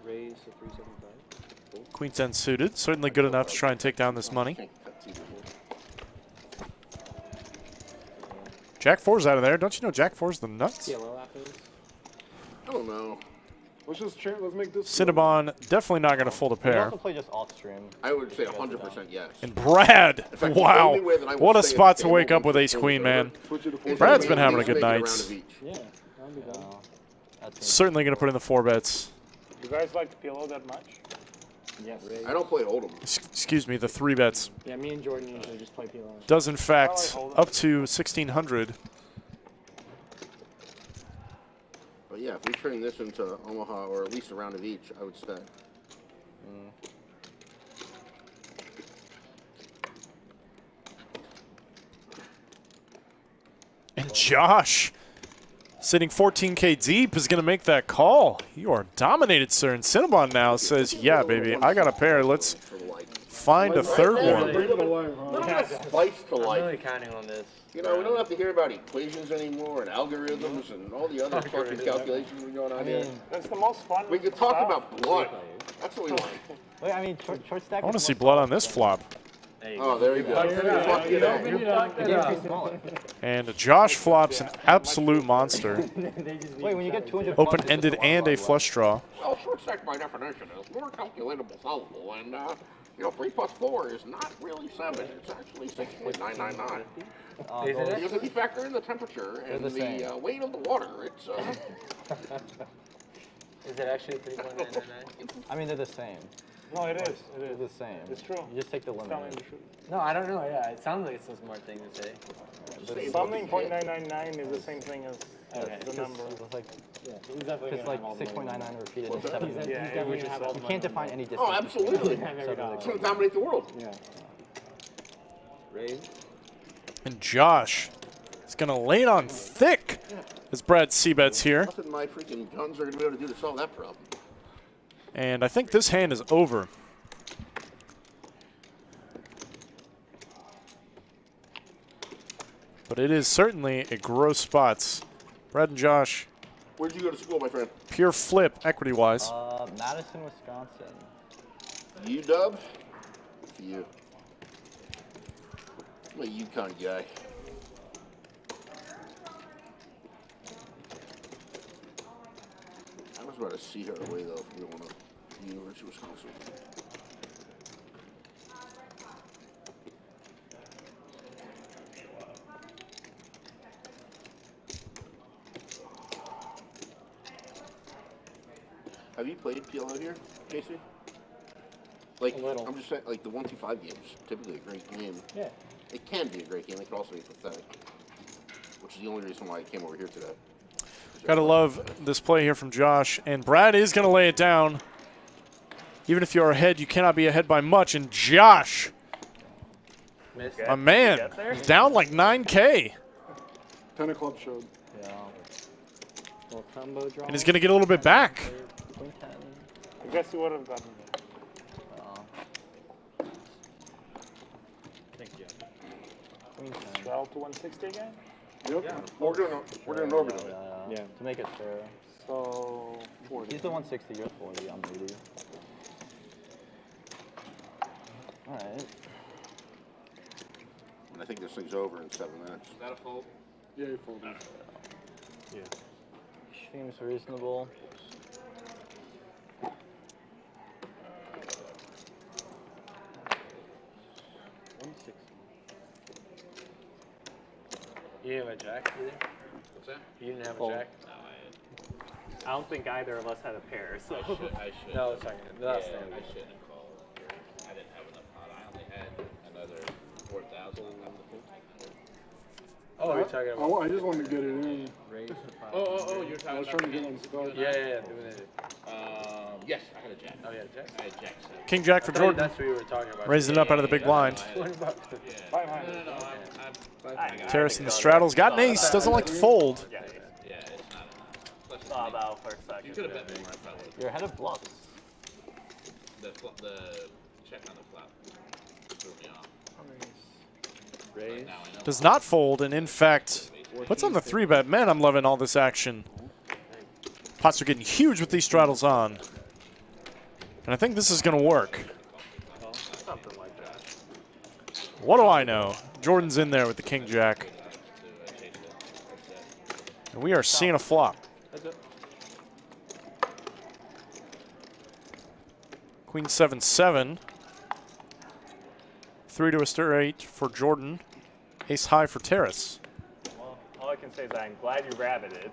Raise to 375. Queen 10 suited. Certainly good enough to try and take down this money. Jack 4's out of there. Don't you know Jack 4's the nuts? TLO after this. I don't know. Let's just let's make this. Cinnabon definitely not going to fold a You pair. also play just off stream. I would say 100% yes. And Brad, fact, the wow. only way that I will What a stay at spot the to table wake up was with to ace fold queen, it man. over. Switch it to full Brad's table. been having a Needs to good make it a night. round of each. Yeah. I'll be done. That's Certainly going to put in the 4 bets. You guys like PLO that much? Yes. I don't play Hold'em. Excuse me, the 3 bets. Yeah, me and Jordan usually just play PLO. Does in fact up to 1,600. But yeah, if we turn this into Omaha or at least a round of each, I would stay. And Josh, sitting 14K deep, is going to make that call. You are dominated, sir. And Cinnabon now says, yeah, baby, I got a pair. Let's find a third one. Bring it alive, huh? Not enough spice to I'm life. really counting on this. You know, we don't have to hear about equations anymore and algorithms and all the other fucking calculations we're going on here. That's the most fun. We could talk stuff. about blood. That's what we like. Wait, I mean, short stack. I want to see blood on this flop. Oh, there you go. Fuck it up. It's smaller. And Josh flops an absolute monster. Wait, when you get 200. Open-ended and a flush draw. Well, short stack by definition is more calculatable solvable, and you know, 3 plus 4 is not really 7. It's actually 6.999. Because if you factor in the temperature and the weight of the water, it's. Is it actually 3.999? I mean, they're the same. No, it is. It They're is. the same. It's true. You just take the limit. Telling the truth. No, I don't know. Yeah, it sounds like it's a smart thing to say. Something .999 is the same thing as the number. It's like, He's definitely it's like 6.99 repeated in 7 Yeah, minutes. it was just You can't define any distance. Oh, absolutely. It's going to dominate the world. Yeah. Raise. And Josh is going to lay it on thick as Brad C-bets here. Nothing my freaking guns are going to be able to do to solve that problem. And I think this hand is over. But it is certainly a gross spot. Brad and Josh, Where'd you go to school, my friend? pure flip equity-wise. Madison, Wisconsin. UW? For you. I'm a UConn guy. I was about to see her away, though, from going to University of Wisconsin. Have you played PLO here, Casey? Like, A little. I'm just saying, like, the 1-2-5 game's typically a great game. Yeah. It can be a great game. It can also be pathetic, which is the only reason why I came over here today. Gotta love this play here from Josh. And Brad is gonna lay it down. Even if you're ahead, you cannot be ahead by much. And Josh, Missed. my man, is down like 9K. 10 of clubs showed. Yeah. Little combo draw. And he's gonna get a little bit back. Queen 10. I guess you would have gotten it. Thank you. Straddle to 160 again? Yep. Yeah. We're doing orbital. Yeah. To make it fair. So 40. He's the 160, you're 40, I'm 80. Alright. And I think this thing's over in 7 minutes. Is that a fold? Yeah, you folded. Yeah. Seems reasonable. You didn't have a jack either? What's that? You didn't have a Fold. jack? I don't think either of us had a pair, so. I should. No, it's not. That's Yeah, standard. I shouldn't have called. I didn't have enough pot. I only had another 4,000 on the 1,500. Oh, you're talking about. I just wanted to get it in. Raise. Oh, you're I talking was about. trying to get on stuff. Yeah, doing it. Yes, I had a jack. Oh, yeah, jack? I had jack 7. King Jack for Jordan. That's what you were talking about. Raising it up out of the big blind. No, Terrace in the straddles. Got an ace. Doesn't like to fold. Yeah, it's not. thought about for a second. You could have bet me more if I would. You're ahead of bluffs. The check on the flop threw me off. Raise. Now I know. Does not fold, and in fact, puts on the 3-bet. Man, I'm loving all this action. Pots are getting huge with these straddles on. And I think this is going to work. Something like that. What do I know? Jordan's in there with the King Jack. And we are seeing a flop. Queen 7-7. 3 to a straight for Jordan. Ace high for Terrace. Well, all I can say is I'm glad you rabbited.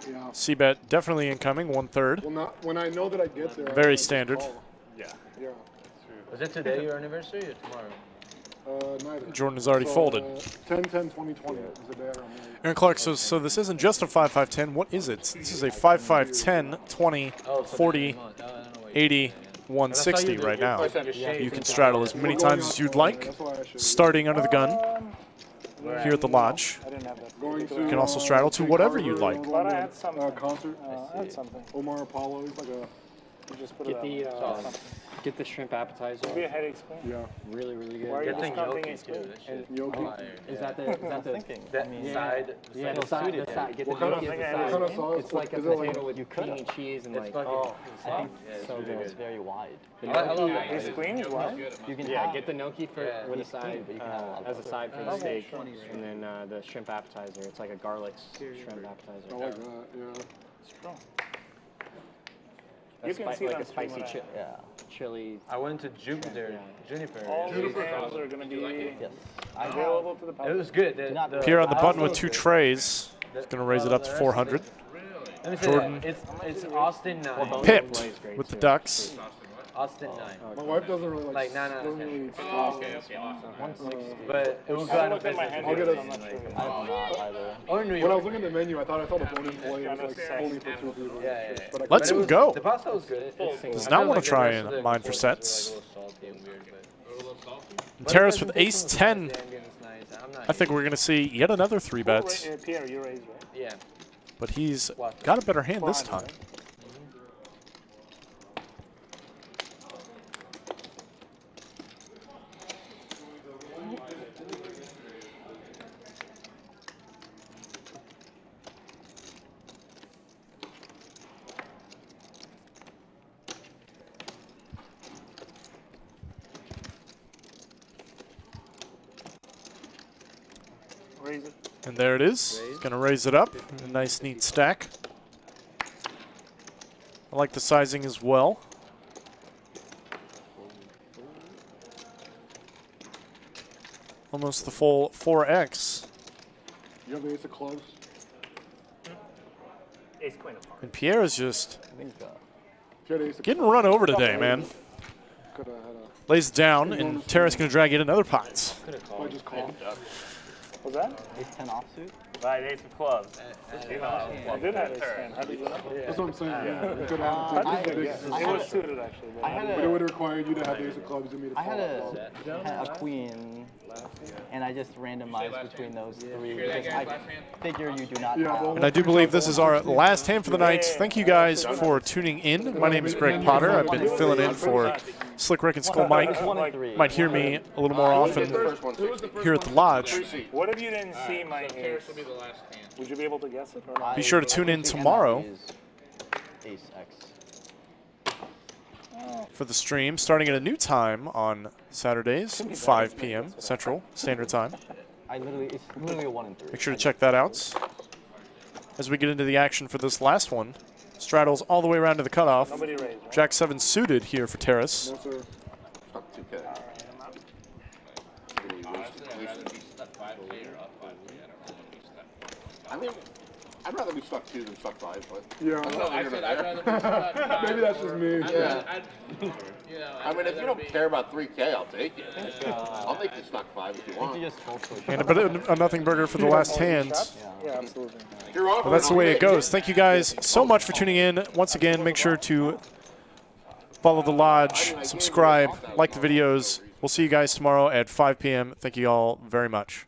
Yeah. C-bet definitely incoming, 1/3. Well, not when I know that I get there. Very I just standard. call. Yeah. Yeah. Was it today your anniversary or tomorrow? Neither. Jordan has already folded. 10-10-2020 is the day I remember. Aaron Clark, so this isn't just a 5-5-10. What is it? This is a 5-5-10, 20, 40, 80, 160 right now. You can straddle as many times as you'd like, starting under the gun here at the lodge. I didn't have that. You can also straddle to whatever you'd like. But I had something. Concert. I had something. Omar Apollo. He's like a. You just put it Get the shrimp appetizer. Be a headache spoon. Yeah. Really, really good. Why are you Get the discounting gnocchi a too. spoon? That shit. Gnocchi? Is that the Side. Yeah, the side. The side. Get the What kind of- gnocchi what at kind the of side. sauce? It's like a Is it like- potato with cream and cheese and It's like. fucking. Oh, Yeah, so it's really good. It's very wide. I love Is that. queen is what? You can Yeah, have, get the gnocchi for with a side, but you can have a lot of as a side for the Okay, steak, sure. and then the shrimp appetizer. It's like a garlic shrimp appetizer. I like that. Yeah. Strong. You can see like it a on stream spicy when I- chili. I went to Jupiter. Juniper. All these hands are going to be yes. available to the It public. was good. Pierre on the button with 2 trays. He's going to raise it up to 400. Let me say Jordan. that. It's Austin 9. Pipped with the Ducks. Austin 9. My wife doesn't really Like, no. doesn't really But it will go I out of looked at my business. hand. I'll get I'm a- not sure. I do not either. Or New When I York. was looking at the menu, I thought a bone-in play was like Yeah. only for 2 people. Yeah. But I Let's him go. The pasta was good. Does not want to try and mine for sets. And Terrace with ace 10. I think we're going to see yet another 3 bets, Pierre, you raised, right? Yeah. but he's got a better hand this time. Raise it. And there it is. Going to raise it up. A nice, neat stack. I like the sizing as well. Almost the full 4X. You have the ace of clubs. Ace queen of hearts. And Pierre is just If you had ace of getting run over today, man. Could have had Lays down, and Terrace going to drag in another pots. I just called. What's that? Ace 10 offsuit? Right, ace of clubs. I did have ace 10. How did you know? That's what I'm saying. Yeah. You could have. I It was suited, actually. I had But it would require you to have the ace of clubs to meet a I had flop. a queen and I just randomized between those three because I figure you do not. And I do believe this is our last hand for the night. Thank you guys for tuning in. My name is Greg Potter. I've been filling in for Slick Rick and Skull Mike. Might hear me a little more often here at the lodge. What if you didn't see my ace? Would you be able to guess it or not? Be sure to tune in tomorrow Ace X. for the stream, starting at a new time on Saturdays, 5 p.m. Central Standard Time. It's literally a 1 and 3. Make sure to check that out. As we get into the action for this last one, straddles all the way around to the cutoff. Jack 7 suited here for Terrace. I mean, I'd rather be stuck 2 than stuck 5, but yeah. I said I'd rather be stuck Maybe that's just me. Yeah. I mean, if you don't care about 3K, I'll take it. I'll make you stuck 5 if you want. And a nothing burger for the last hand. Yeah, absolutely. Well, that's the way it goes. Thank you guys so much for tuning in. Once again, make sure to follow the lodge, subscribe, like the videos. We'll see you guys tomorrow at 5 p.m. Thank you all very much.